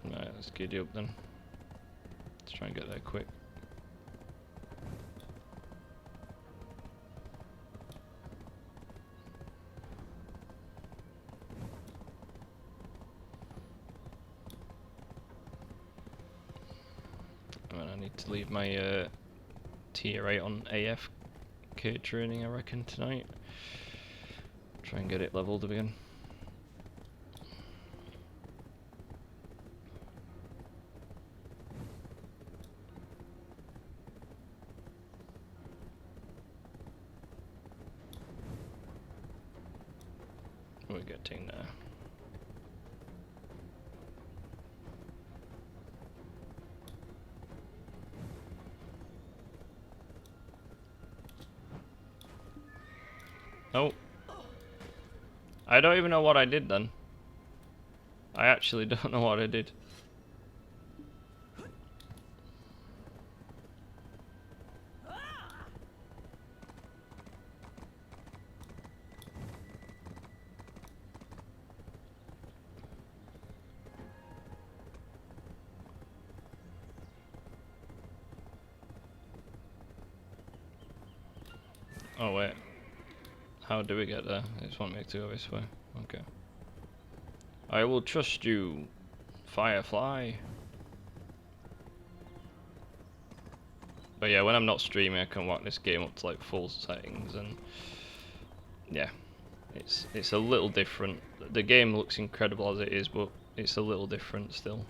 [SPEAKER 1] Right, let's giddy up then. Let's try and get there quick. I need to leave my tier 8 on AFK training, I reckon, tonight. Try and get it leveled again. We're getting there. Oh. I don't even know what I did then. I actually don't know what I did. Oh wait. How do we get there? I just want me to go this way. Okay. I will trust you, Firefly. But yeah, when I'm not streaming, I can whack this game up to like full settings, and yeah, it's a little different. The game looks incredible as it is, but it's a little different still.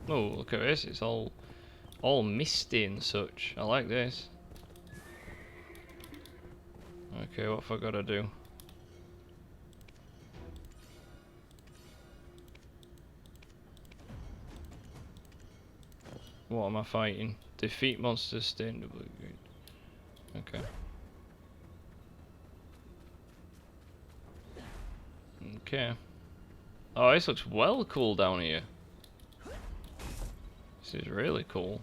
[SPEAKER 1] Oh, look at this, it's all misty and such. I like this. Okay, what have I gotta do? What am I fighting? Defeat monsters, stay in the blue green. Okay. Okay. Oh, this looks well cool down here. This is really cool.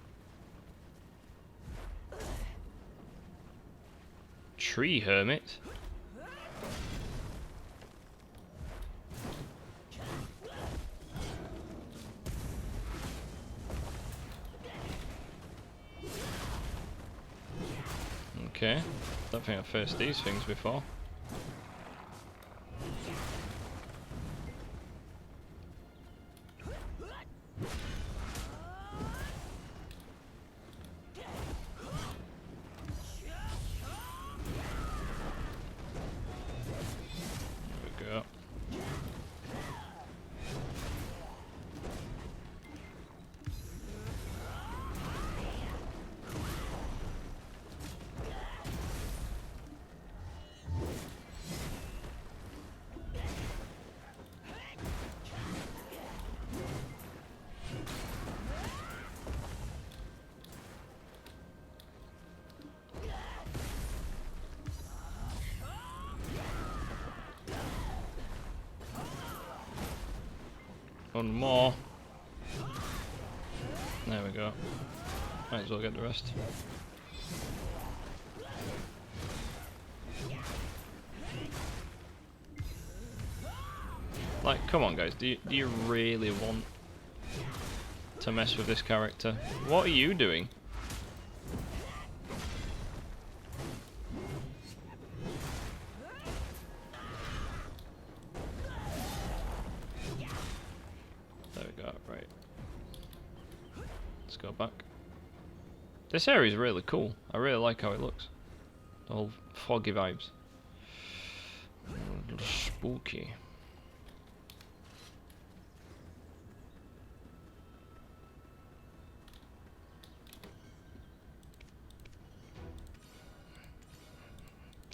[SPEAKER 1] Tree hermit. Okay. Don't think I've faced these things before. There we go. One more. There we go. Might as well get the rest. Like, come on guys, do you really want to mess with this character? What are you doing? There we go, right. Let's go back. This area is really cool. I really like how it looks. The whole foggy vibes. A little spooky.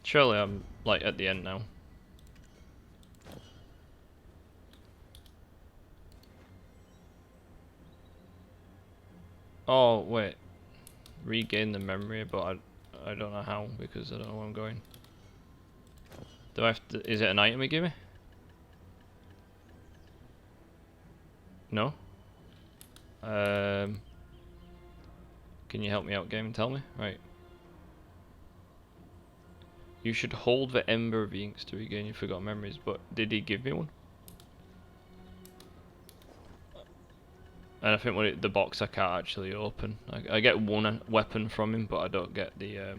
[SPEAKER 1] Surely I'm like at the end now. Oh wait, regain the memory, but I don't know how because I don't know where I'm going. Do I have to? Is it an item you give me? No. Can you help me out, game, and tell me? Right. You should hold the Ember of the Inks to regain your forgotten memories, but did he give me one? And I think when the box I can't actually open. I get one weapon from him, but I don't get the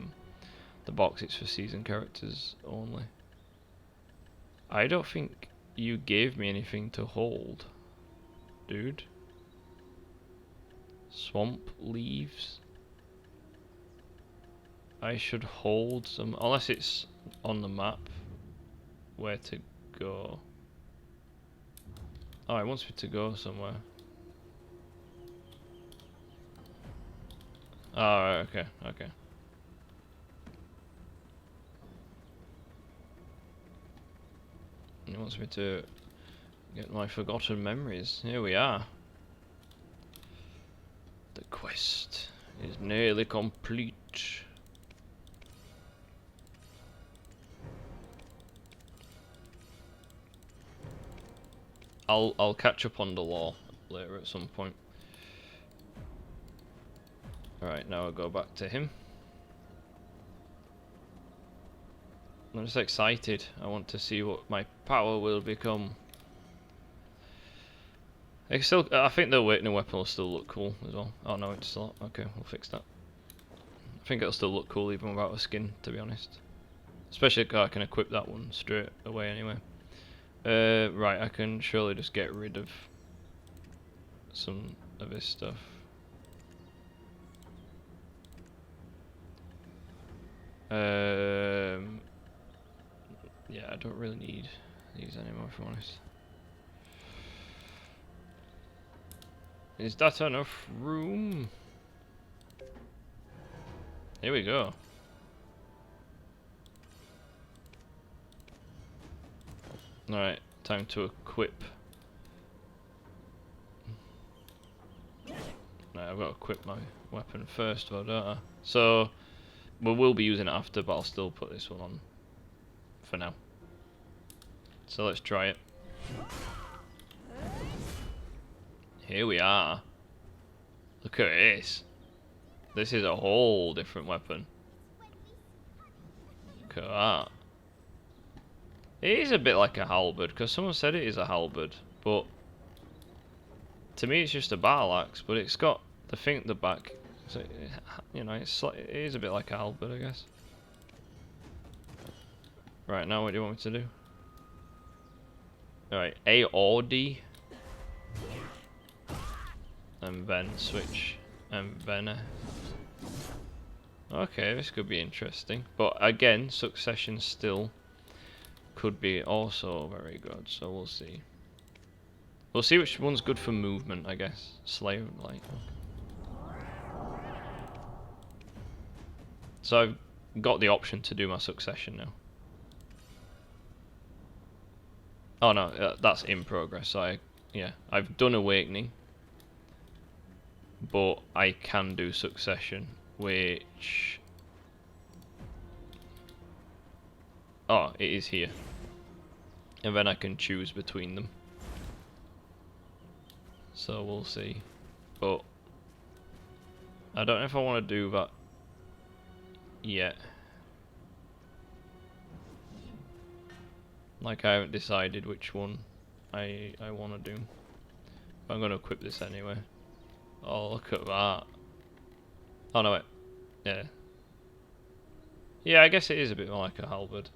[SPEAKER 1] box. It's for season characters only. I don't think you gave me anything to hold, dude. Swamp leaves. I should hold some, unless it's on the map where to go. Oh, it wants me to go somewhere. Oh, right, okay, okay. It wants me to get my forgotten memories. Here we are. The quest is nearly complete. I'll catch up on the lore later at some point. Alright, now I'll go back to him. I'm just excited. I want to see what my power will become. I think the awakening weapon will still look cool as well. Oh no, it's not. Okay, we'll fix that. I think it'll still look cool even without a skin, to be honest. Especially because I can equip that one straight away anyway. Right, I can surely just get rid of some of this stuff. Yeah, I don't really need these anymore, if I'm honest. Is that enough room? Here we go. Alright, time to equip. Right, I've got to equip my weapon first, though, don't I? So, we will be using it after, but I'll still put this one on for now. So let's try it. Here we are. Look at this. This is a whole different weapon. Look at that. It is a bit like a halberd, because someone said it is a halberd, but to me it's just a battle axe, but it's got the thing at the back. So, you know, it is a bit like a halberd, I guess. Right, now what do you want me to do? Alright, A or D. And then switch and then okay, this could be interesting. But again, succession still could be also very good, so we'll see. We'll see which one's good for movement, I guess. Slave light. So I've got the option to do my succession now. Oh no, that's in progress. So I've done awakening, but I can do succession, which it is here, and then I can choose between them. So we'll see, but I don't know if I want to do that yet. Like, I haven't decided which one I want to do. I'm going to equip this anyway. Oh, look at that. Oh no, wait. Yeah. Yeah, I guess it is a bit more like a halberd.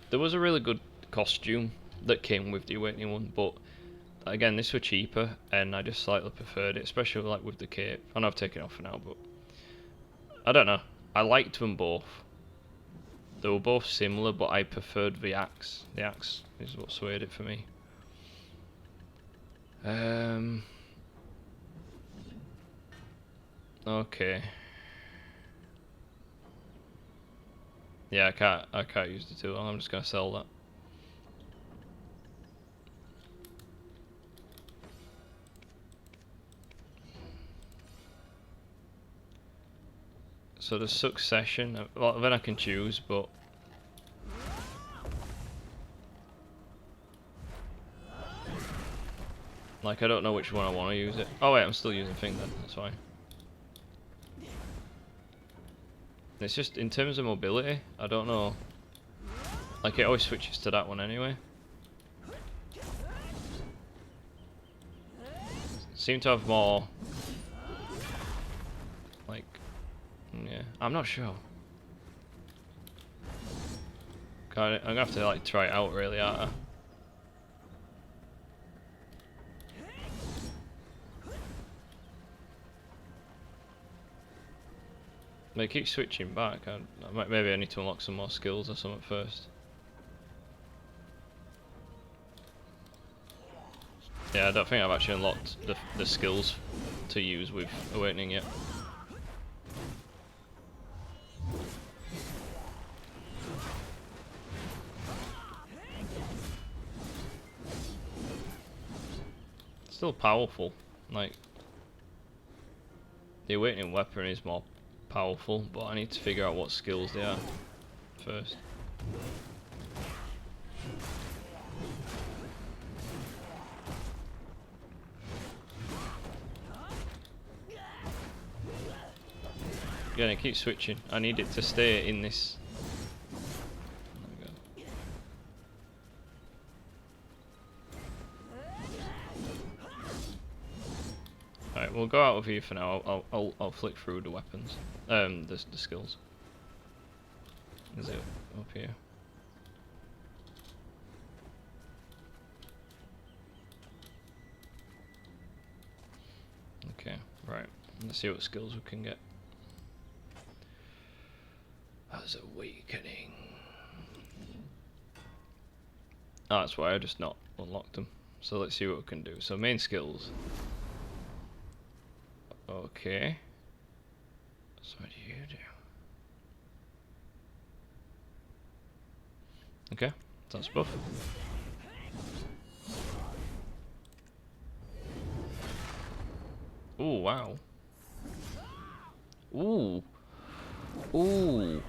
[SPEAKER 1] There was a really good costume that came with the awakening one, but again, this were cheaper, and I just slightly preferred it, especially like with the cape. I know I've taken it off for now, but I don't know. I liked them both. They were both similar, but I preferred the axe. The axe is what swayed it for me. Okay. Yeah, I can't use the tool. I'm just gonna sell that. So the succession, well, then I can choose, but like, I don't know which one I want to use it. Oh wait, I'm still using thing then, that's fine. It's just, in terms of mobility, I don't know. Like, it always switches to that one anyway. Seem to have more, like, yeah, I'm not sure. I'm gonna have to like try it out really, aren't I? They keep switching back. Maybe I need to unlock some more skills or something first. Yeah, I don't think I've actually unlocked the skills to use with awakening yet. Still powerful. Like, the awakening weapon is more powerful, but I need to figure out what skills they are first. Again, it keeps switching. I need it to stay in this. There we go. Alright, we'll go out of here for now. I'll flick through the weapons. The skills. Is it up here? Okay, right. Let's see what skills we can get. As awakening. Oh, that's why I just not unlocked them. So let's see what we can do. So main skills. Okay. So what do you do? Okay, that's buff. Ooh, wow. Ooh. Ooh.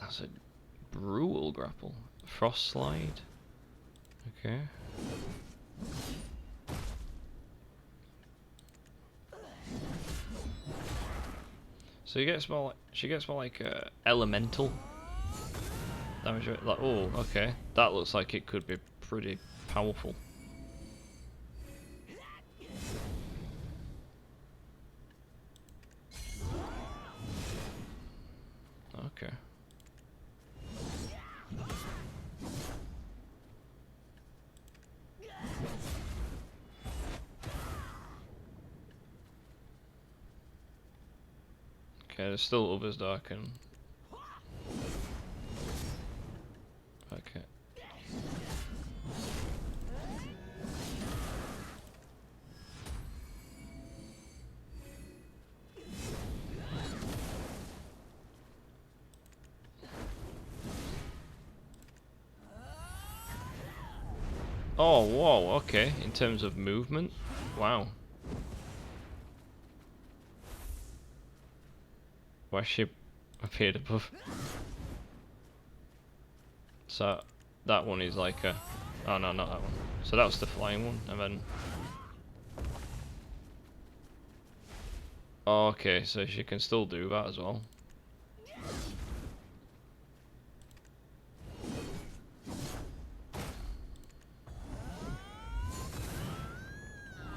[SPEAKER 1] That's a brutal grapple. Frost slide. Okay. So she gets more like elemental damage. Like, oh, okay. That looks like it could be pretty powerful. Okay. Okay, there's still others that I can... Okay. Oh, whoa, okay. In terms of movement? Wow. Why she appeared above? So, that one is like a... Oh, no, not that one. So that was the flying one, and then... Oh, okay, so she can still do that as well.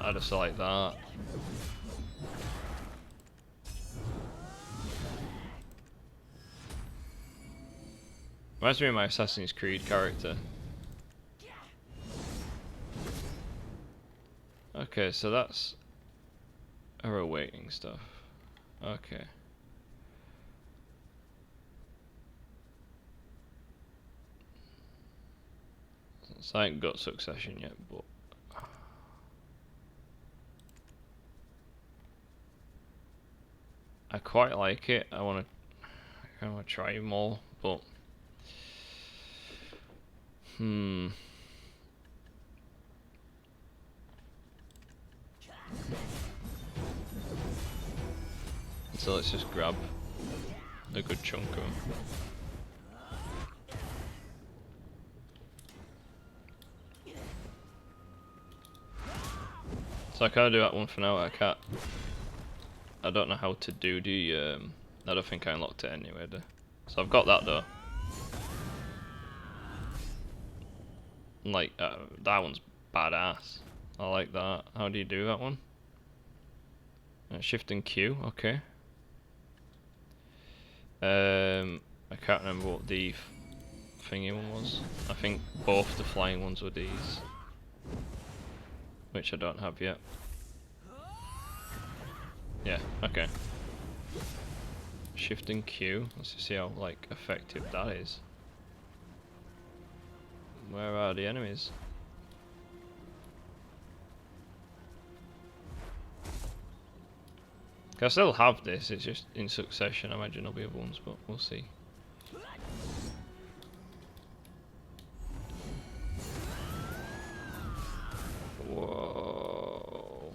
[SPEAKER 1] I just like that. Reminds me of my Assassin's Creed character. Okay, so that's her awakening stuff. Okay. So I ain't got succession yet, but I quite like it. I want to try more, but so let's just grab a good chunk of them. So I can't do that one for now. I can't. I don't know how to do the. I don't think I unlocked it anyway. So I've got that though. Like that one's badass. I like that. How do you do that one? Shift and Q. Okay. I can't remember what the thingy one was. I think both the flying ones were these, which I don't have yet. Yeah, okay. Shift and Q. Let's see how like effective that is. Where are the enemies? I still have this, it's just in succession. I imagine there'll be other ones, but we'll see. Whoa.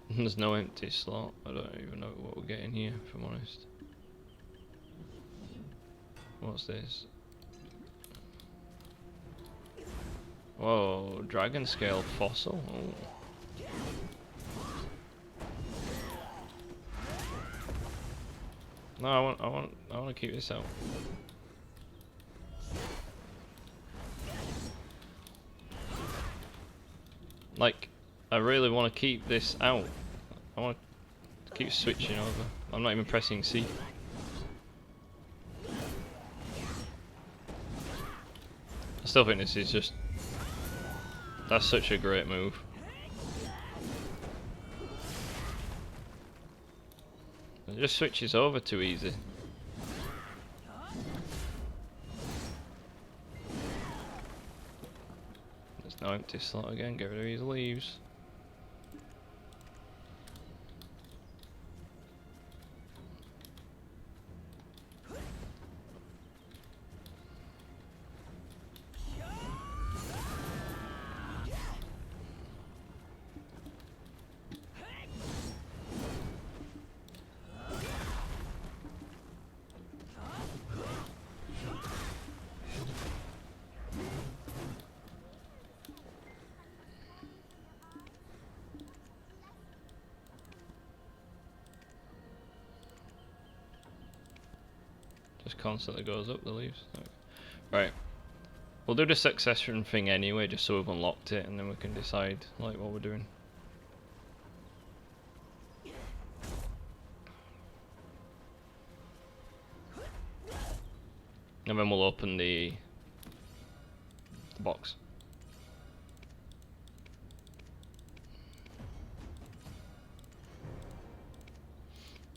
[SPEAKER 1] There's no empty slot. I don't even know what we're getting here, if I'm honest. What's this? Whoa, dragon scale fossil. Oh. No, I want to keep this out. Like, I really want to keep this out. I want to keep switching over. I'm not even pressing C. I still think this is just... That's such a great move. It just switches over too easy. There's no empty slot again, get rid of these leaves. Just constantly goes up the leaves. Right. We'll do the succession thing anyway, just so we've unlocked it, and then we can decide like what we're doing. And then we'll open the box.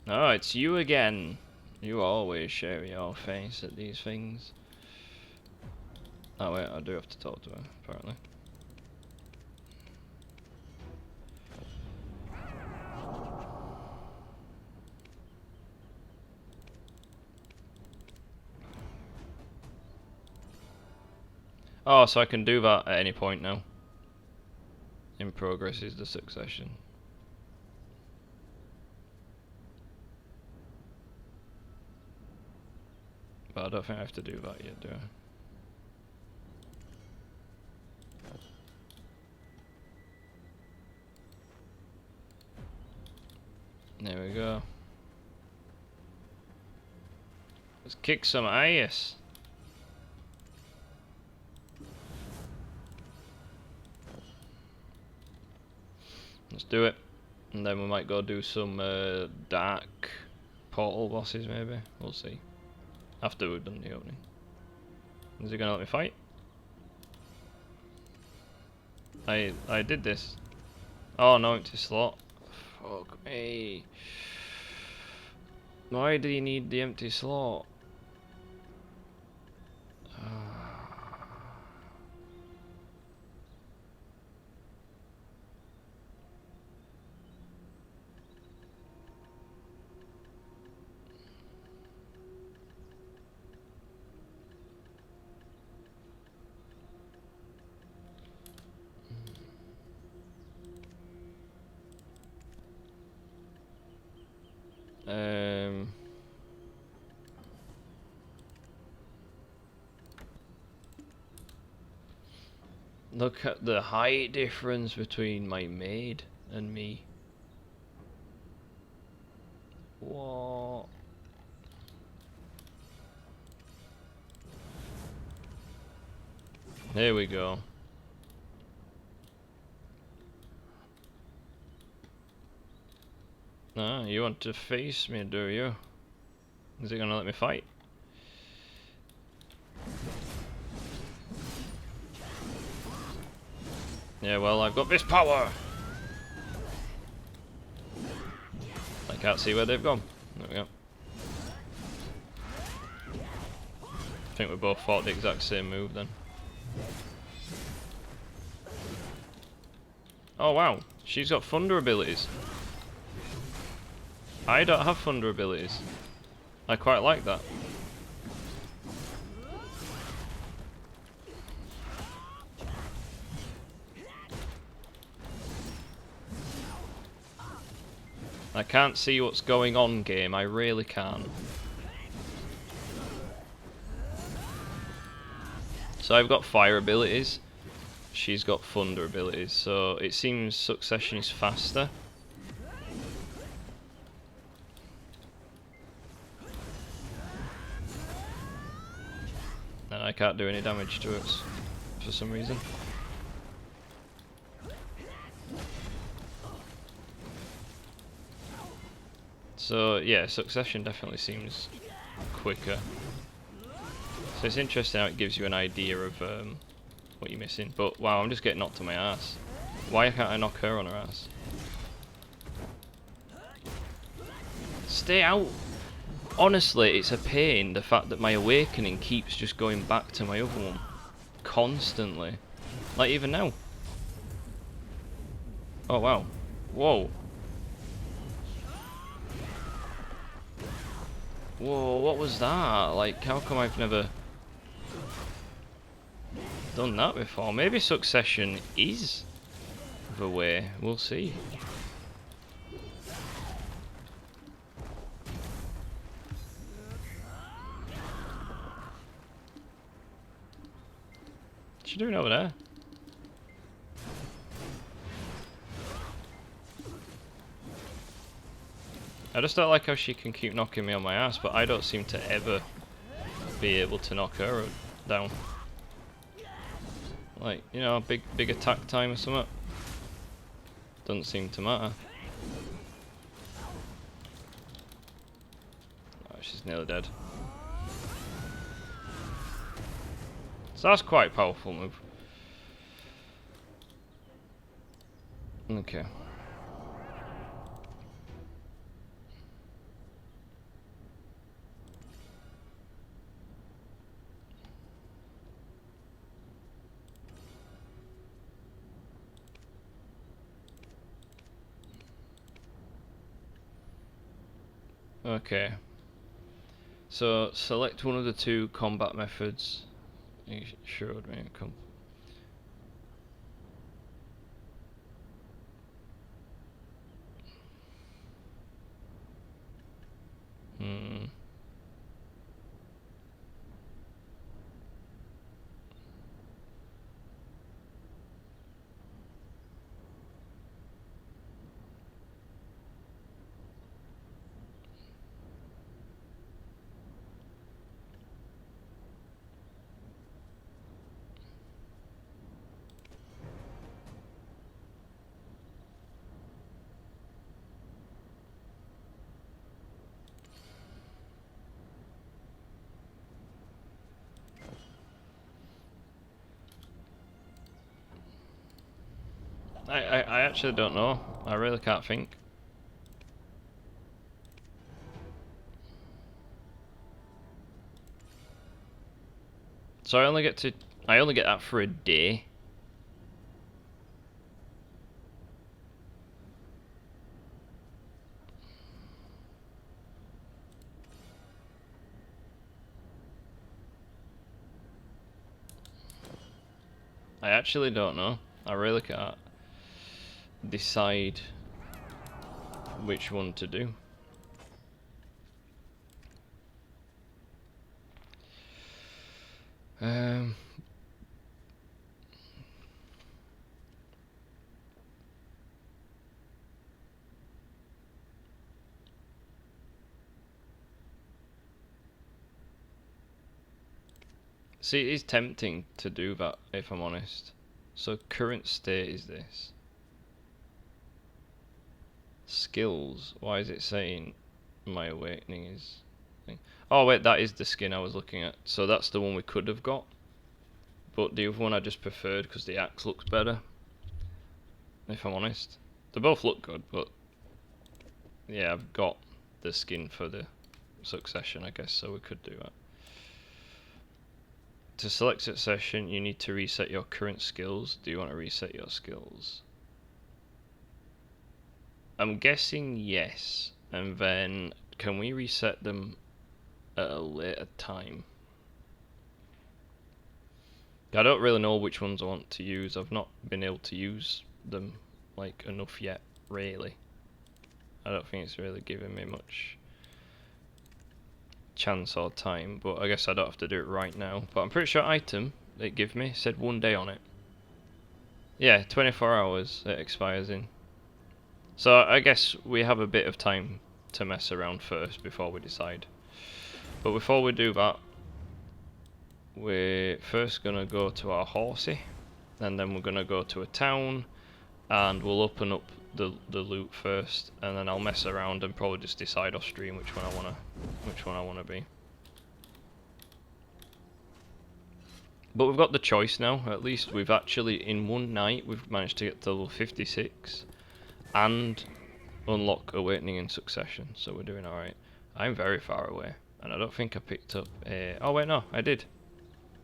[SPEAKER 1] Oh, it's you again. You always show your face at these things. Oh wait, I do have to talk to her, apparently. Oh, so I can do that at any point now. In progress is the succession. But I don't think I have to do that yet, do I? There we go. Let's kick some ass. Let's do it. And then we might go do some dark portal bosses maybe. We'll see. After we've done the opening. Is he gonna let me fight? I did this. Oh no, empty slot. Fuck me. Why do you need the empty slot? Look at the height difference between my maid and me. What? There we go. Ah, you want to face me, do you? Is he gonna let me fight? Yeah, well, I've got this power! I can't see where they've gone. There we go. I think we both fought the exact same move then. Oh wow, she's got thunder abilities. I don't have thunder abilities. I quite like that. I can't see what's going on, game. I really can't. So I've got fire abilities. She's got thunder abilities. So it seems succession is faster. And I can't do any damage to it for some reason. So yeah, succession definitely seems quicker. So it's interesting how it gives you an idea of what you're missing. But wow, I'm just getting knocked on my ass. Why can't I knock her on her ass? Stay out! Honestly, it's a pain the fact that my awakening keeps just going back to my other one. Constantly. Like even now. Oh wow. Whoa. Whoa, what was that? Like, how come I've never done that before? Maybe succession is the way. We'll see. What's she doing over there? I just don't like how she can keep knocking me on my ass, but I don't seem to ever be able to knock her down. Like, you know, big attack time or something. Doesn't seem to matter. Oh, she's nearly dead. So that's quite a powerful move. Okay. Okay. So select one of the two combat methods. You showed me. Hmm. I actually don't know. I really can't think. So I only get that for a day. I actually don't know. I really can't decide which one to do. Um, See, it is tempting to do that, if I'm honest. So current state is this. Skills. Why is it saying my awakening is thing? Oh wait, that is the skin I was looking at. So that's the one we could have got. But the other one I just preferred because the axe looks better. If I'm honest. They both look good, but yeah, I've got the skin for the succession, I guess, so we could do that. To select succession, you need to reset your current skills. Do you want to reset your skills? I'm guessing yes, and then can we reset them at a later time? I don't really know which ones I want to use. I've not been able to use them like enough yet, really. I don't think it's really giving me much chance or time, but I guess I don't have to do it right now. But I'm pretty sure item it gave me said 1 day on it. Yeah, 24 hours it expires in. So I guess we have a bit of time to mess around first before we decide. But before we do that, we're first gonna go to our horsey, and then we're gonna go to a town, and we'll open up the loot first, and then I'll mess around and probably just decide off stream which one I wanna be. But we've got the choice now. At least we've actually in one night we've managed to get to level 56 and unlock awakening in succession. So we're doing alright. I'm very far away, and I don't think I picked up a. Oh wait, no, I did.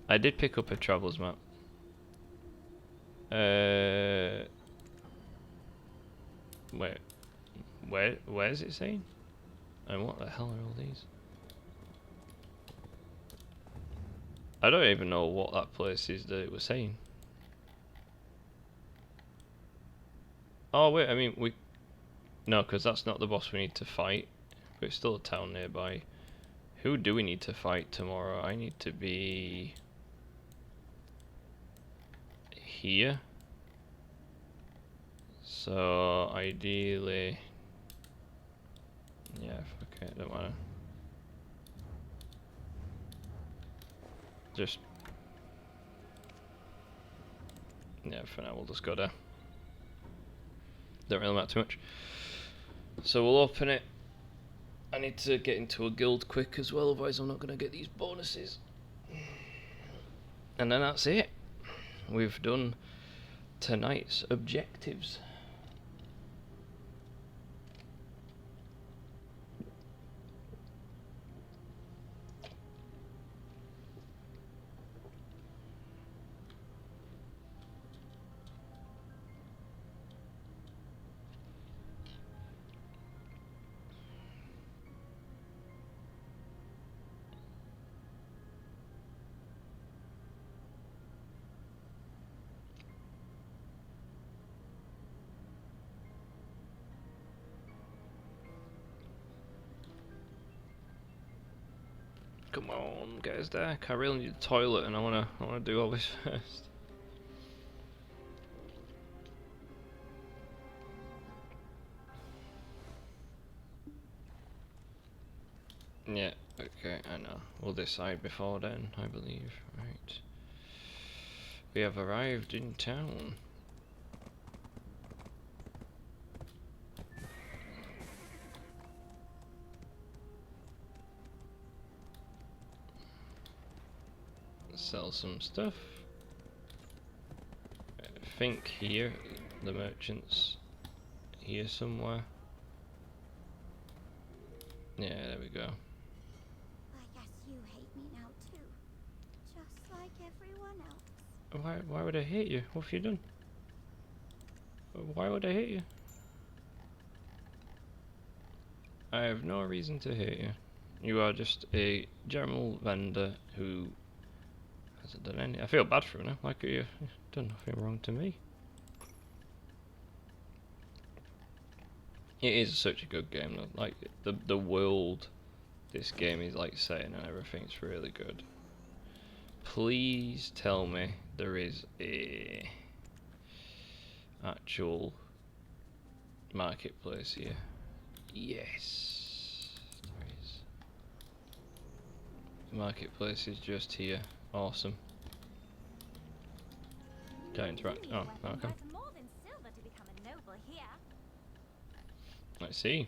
[SPEAKER 1] I did pick up a traveller's map. Wait, where is it saying? And what the hell are all these? I don't even know what that place is that it was saying. Oh wait, I mean no, because that's not the boss we need to fight. But it's still a town nearby. Who do we need to fight tomorrow? I need to be here. So ideally, yeah, okay, don't matter. Just yeah, for now we'll just go there. Don't really matter too much. So we'll open it. I need to get into a guild quick as well, otherwise I'm not going to get these bonuses. And then that's it. We've done tonight's objectives. Come on, get us there. I really need a toilet, and I wanna do all this first. Yeah, okay, I know. We'll decide before then, I believe. Right. We have arrived in town. Sell some stuff. I think here, the merchant's here somewhere. Yeah, there we go.
[SPEAKER 2] I guess you hate me now too. Just like everyone else.
[SPEAKER 1] Why would I hate you? What have you done? Why would I hate you? I have no reason to hate you. You are just a general vendor who hasn't done any. I feel bad for him now. Like you've done nothing wrong to me. It is such a good game though. Like the world this game is like setting and everything's really good. Please tell me there is a actual marketplace here. Yes, there is. The marketplace is just here. Awesome. Can't interact. Oh, okay.
[SPEAKER 2] More than silver to become a noble here.
[SPEAKER 1] Let's see.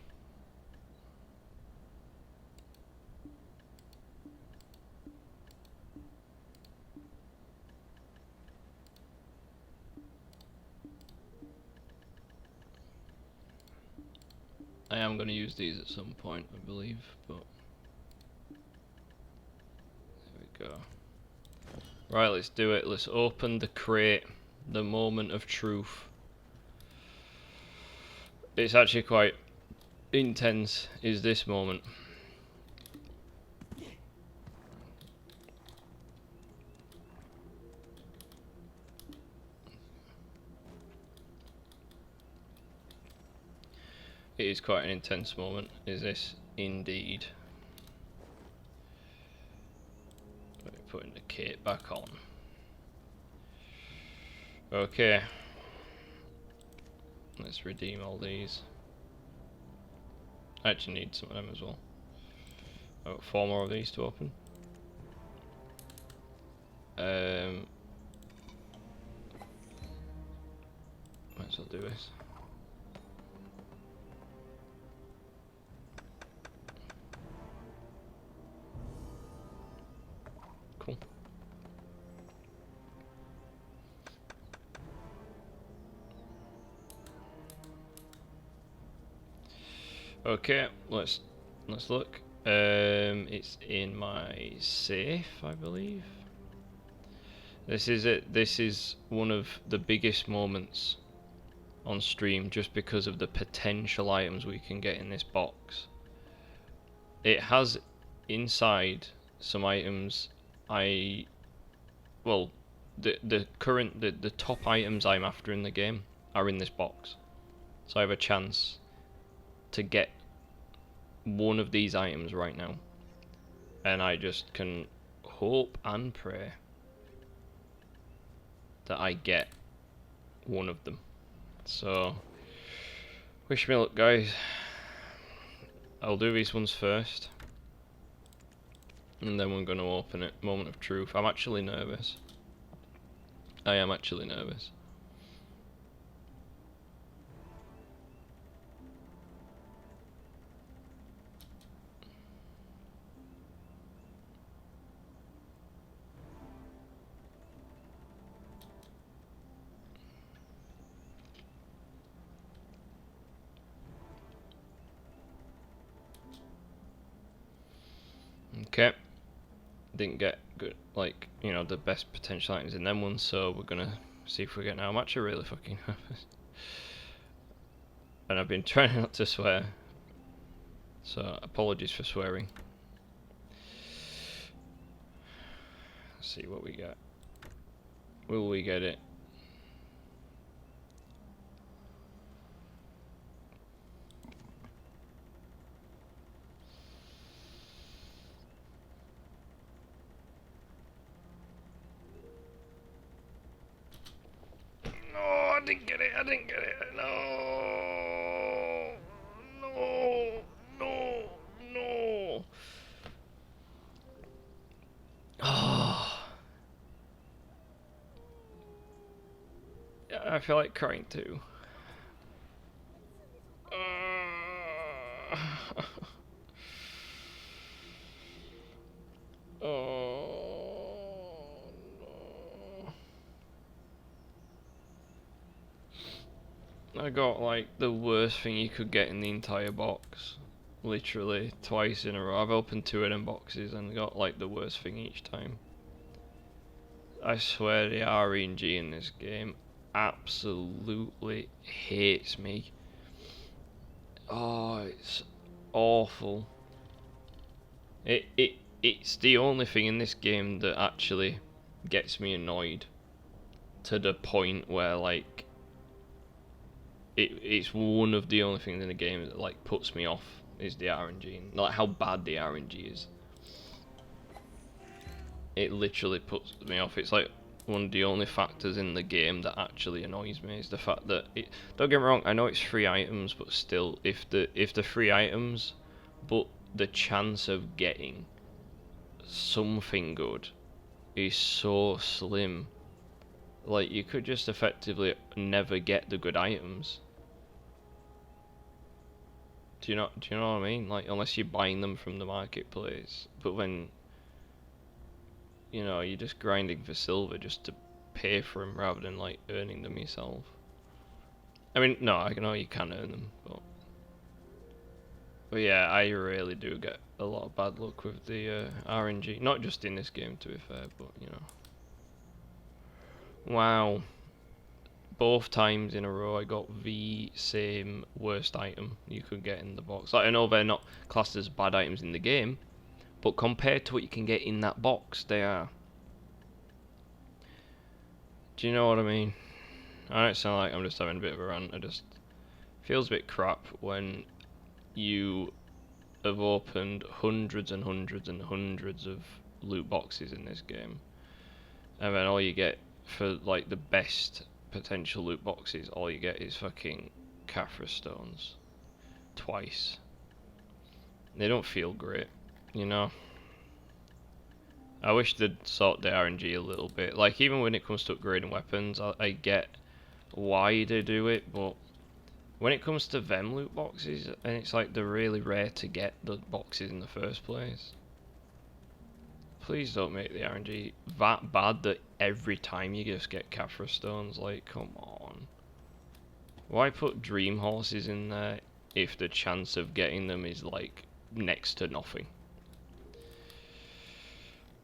[SPEAKER 1] I am going to use these at some point, I believe, but there we go. Right, let's do it. Let's open the crate. The moment of truth. It's actually quite intense, is this moment. It is quite an intense moment, is this indeed. Putting the kit back on. Okay. Let's redeem all these. I actually need some of them as well. I've got 4 more of these to open. Might as well do this. Cool. Okay, let's look. It's in my safe, I believe. This is it. This is one of the biggest moments on stream, just because of the potential items we can get in this box. It has inside some items well, the top items I'm after in the game are in this box, so I have a chance to get one of these items right now, and I just can hope and pray that I get one of them. So wish me luck, guys. I'll do these ones first, and then we're going to open it. Moment of truth. I'm actually nervous. I am actually nervous. Okay. Didn't get good, like, you know, the best potential items in them ones, so we're gonna see if we get now. I'm actually really fucking nervous. And I've been trying not to swear, so apologies for swearing. Let's see what we get. Will we get it? didn't get it. I didn't get it. No. No. No. No. Oh. Yeah, I feel like crying too. Oh, no. I got like the worst thing you could get in the entire box. Literally twice in a row. I've opened 2 of them boxes and got like the worst thing each time. I swear the RNG in this game absolutely hates me. Oh, it's awful. It's the only thing in this game that actually gets me annoyed to the point where like it's one of the only things in the game that like puts me off is the RNG, like how bad the RNG is. It literally puts me off. It's like one of the only factors in the game that actually annoys me is the fact that don't get me wrong, I know it's 3 items, but still, if the 3 items, but the chance of getting something good is so slim. Like you could just effectively never get the good items. Do you know what I mean? Like unless you're buying them from the marketplace, but when you know you're just grinding for silver just to pay for them rather than like earning them yourself. I mean, no, I know you can earn them, but yeah, I really do get a lot of bad luck with the RNG. Not just in this game, to be fair, but you know. Wow. Both times in a row I got the same worst item you could get in the box. Like, I know they're not classed as bad items in the game, but compared to what you can get in that box, they are. Do you know what I mean? I don't sound like I'm just having a bit of a rant. It just feels a bit crap when you have opened hundreds and hundreds and hundreds of loot boxes in this game, and then all you get for like the best potential loot boxes, all you get is fucking Caphras stones twice. They don't feel great, you know. I wish they'd sort the RNG a little bit. Like even when it comes to upgrading weapons, I get why they do it, but when it comes to them loot boxes, and it's like they're really rare to get the boxes in the first place. Please don't make the RNG that bad that every time you just get Caphras stones. Like, come on. Why put dream horses in there if the chance of getting them is like next to nothing?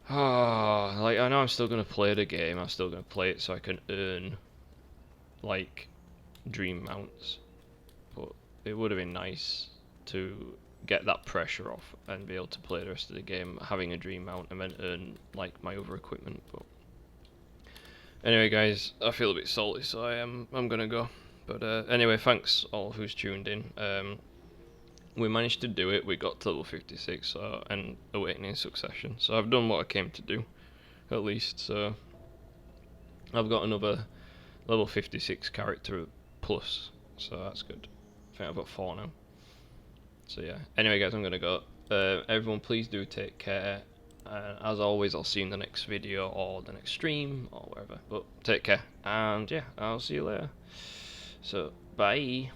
[SPEAKER 1] Ah, like I know I'm still gonna play the game. I'm still gonna play it so I can earn like dream mounts, but it would have been nice to get that pressure off and be able to play the rest of the game having a dream mount and then earn like my other equipment. But anyway guys, I feel a bit salty, so I'm gonna go. But anyway, thanks all who's tuned in. We managed to do it. We got to level 56 and awakening succession, so I've done what I came to do at least. So I've got another level 56 character plus, so that's good. I think I've got 4 now. So yeah, anyway guys, I'm gonna go. Everyone please do take care, as always I'll see you in the next video or the next stream or wherever, but take care, and yeah, I'll see you later. So bye.